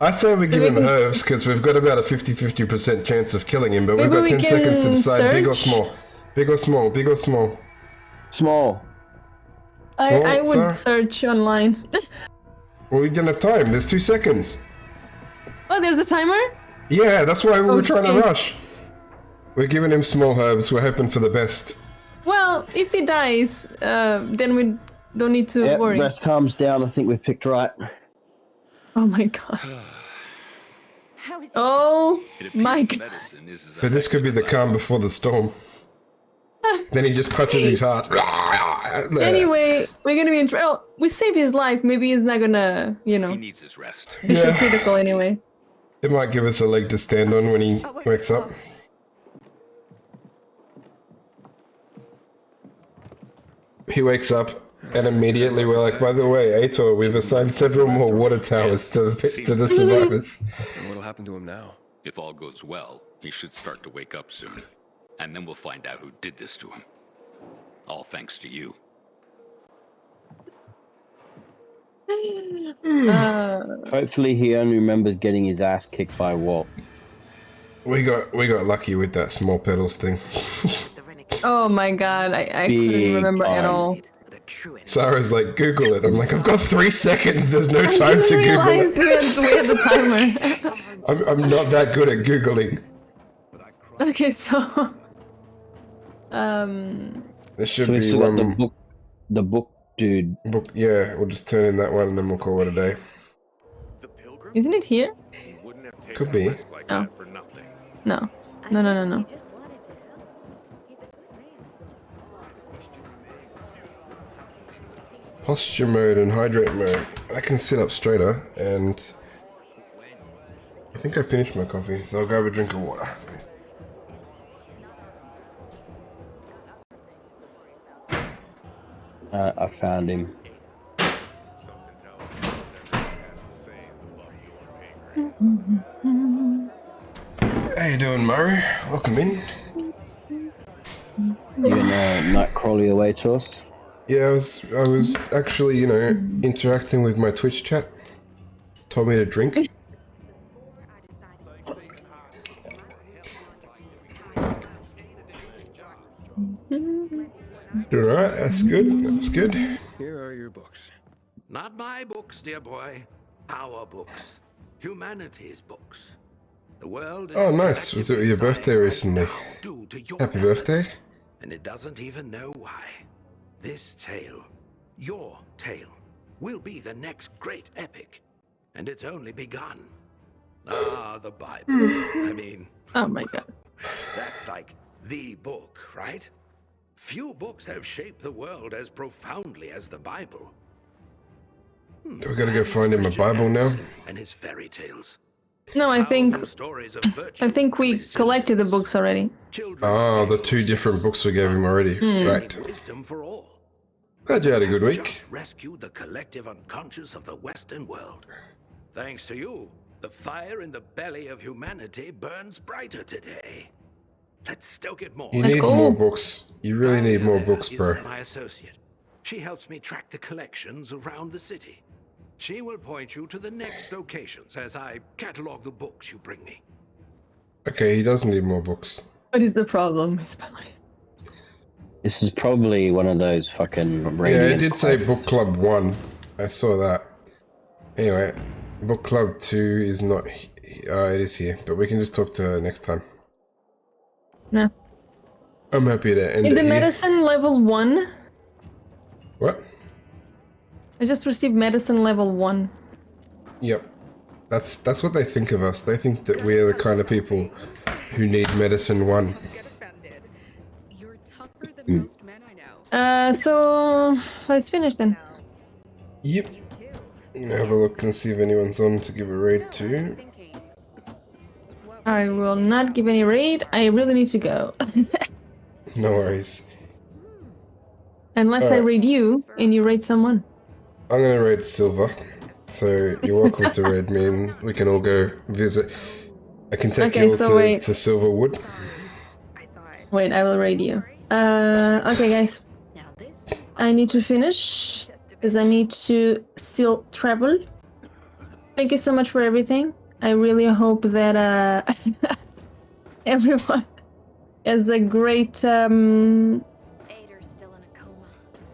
I say we give him herbs because we've got about a 50-50% chance of killing him, but we've got 10 seconds to decide big or small. Big or small, big or small. Small. I would search online. Well, we don't have time. There's 2 seconds. Oh, there's a timer? Yeah, that's why we were trying to rush. We're giving him small herbs. We're hoping for the best. Well, if he dies, then we don't need to worry. Rest calms down. I think we've picked right. Oh my god. Oh my god. But this could be the calm before the storm. Then he just clutches his heart. Anyway, we're gonna be in trouble. Oh, we saved his life. Maybe he's not gonna, you know. He needs his rest. Be so critical anyway. It might give us a leg to stand on when he wakes up. He wakes up, and immediately we're like, by the way, Aitor, we've assigned several more water towers to the survivors. And what'll happen to him now? If all goes well, he should start to wake up soon. And then we'll find out who did this to him. All thanks to you. Hopefully he only remembers getting his ass kicked by Walt. We got lucky with that small pedals thing. Oh my god, I couldn't remember at all. Sarah's like, Google it. I'm like, I've got 3 seconds. There's no time to Google it. We had the timer. I'm not that good at Googling. Okay, so... There should So we be still got one... the book dude. Book, yeah, we'll just turn in that one and then we'll call it a day. Isn't it here? Could be. No. No. No, no, no, no. Posture mode and hydrate mode. I can sit up straighter, and I think I finished my coffee, so I'll grab a drink of water. I found him. How you doing, Murray? Welcome in. You gonna Nightcrawler away to us? Yeah, I was actually, you know, interacting with my Twitch chat. Told me to drink. Alright, that's good. That's good. Here are your books. Not my books, dear boy. Our books. Humanity's books. The world is Oh, nice. Was it your birthday recently? Happy birthday. And it doesn't even know why. This tale, your tale, will be the next great epic. And it's only begun. Ah, the Bible. I mean... Oh my god. That's like the book, right? Few books have shaped the world as profoundly as the Bible. Do we gotta go find him a Bible now? And his fairy tales. No, I think we collected the books already. Oh, the 2 different books we gave him already. Right. Glad you had a good week. Rescued the collective unconscious of the Western world. Thanks to you, the fire in the belly of humanity burns brighter today. Let's stoke it more. You need more books. You really need more books, bro. My associate. She helps me track the collections around the city. She will point you to the next locations as I catalog the books you bring me. Okay, he does need more books. What is the problem? This is probably one of those fucking... Yeah, it did say Book Club 1. I saw that. Anyway, Book Club 2 is not... it is here, but we can just talk to her next time. No. I'm happy to end In it the here. medicine level 1? What? I just received medicine level 1. Yep. That's what they think of us. They think that we're the kind of people who need medicine 1. So let's finish then. Yep. Have a look and see if anyone's on to give a raid to. I will not give any raid. I really need to go. No worries. Unless I raid you and you raid someone. I'm gonna raid Silver. So you're welcome to raid me and we can all go visit. I can take you all to Silverwood. Wait, I will raid you. Okay guys. I need to finish because I need to still travel. Thank you so much for everything. I really hope that everyone has a great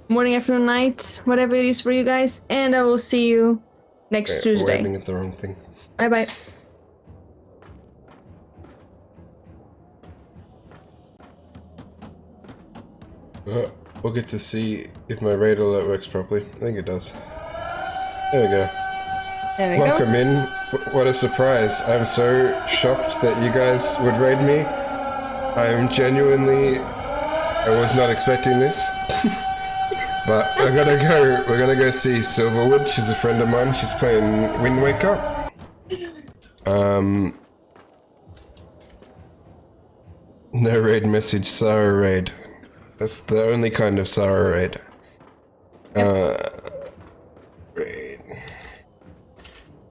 morning, afternoon, night, whatever it is for you guys, and I will see you next Tuesday. We're aiming at the wrong thing. Bye bye. We'll get to see if my raid alert works properly. I think it does. There we go. There we Welcome go. in. What a surprise. I'm so shocked that you guys would raid me. I am genuinely... I was not expecting this. But we're gonna go see Silverwood. She's a friend of mine. She's playing Wind Waker. No raid message, Sarah raid. That's the only kind of Sarah raid. Raid.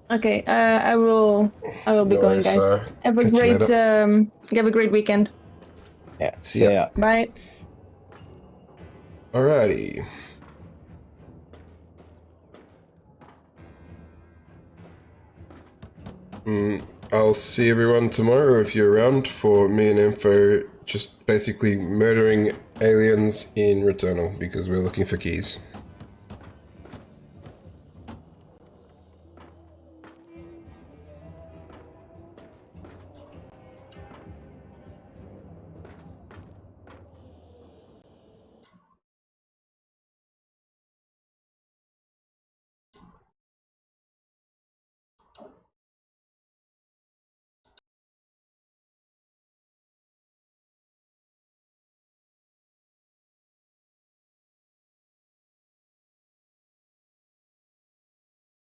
Okay, I will be No going, worries, guys. Sarah. Have a Catch you great later. have a great weekend. Yeah. See ya. Bye. Alrighty. I'll see everyone tomorrow if you're around for me and Info just basically murdering aliens in Returnal because we're looking for keys.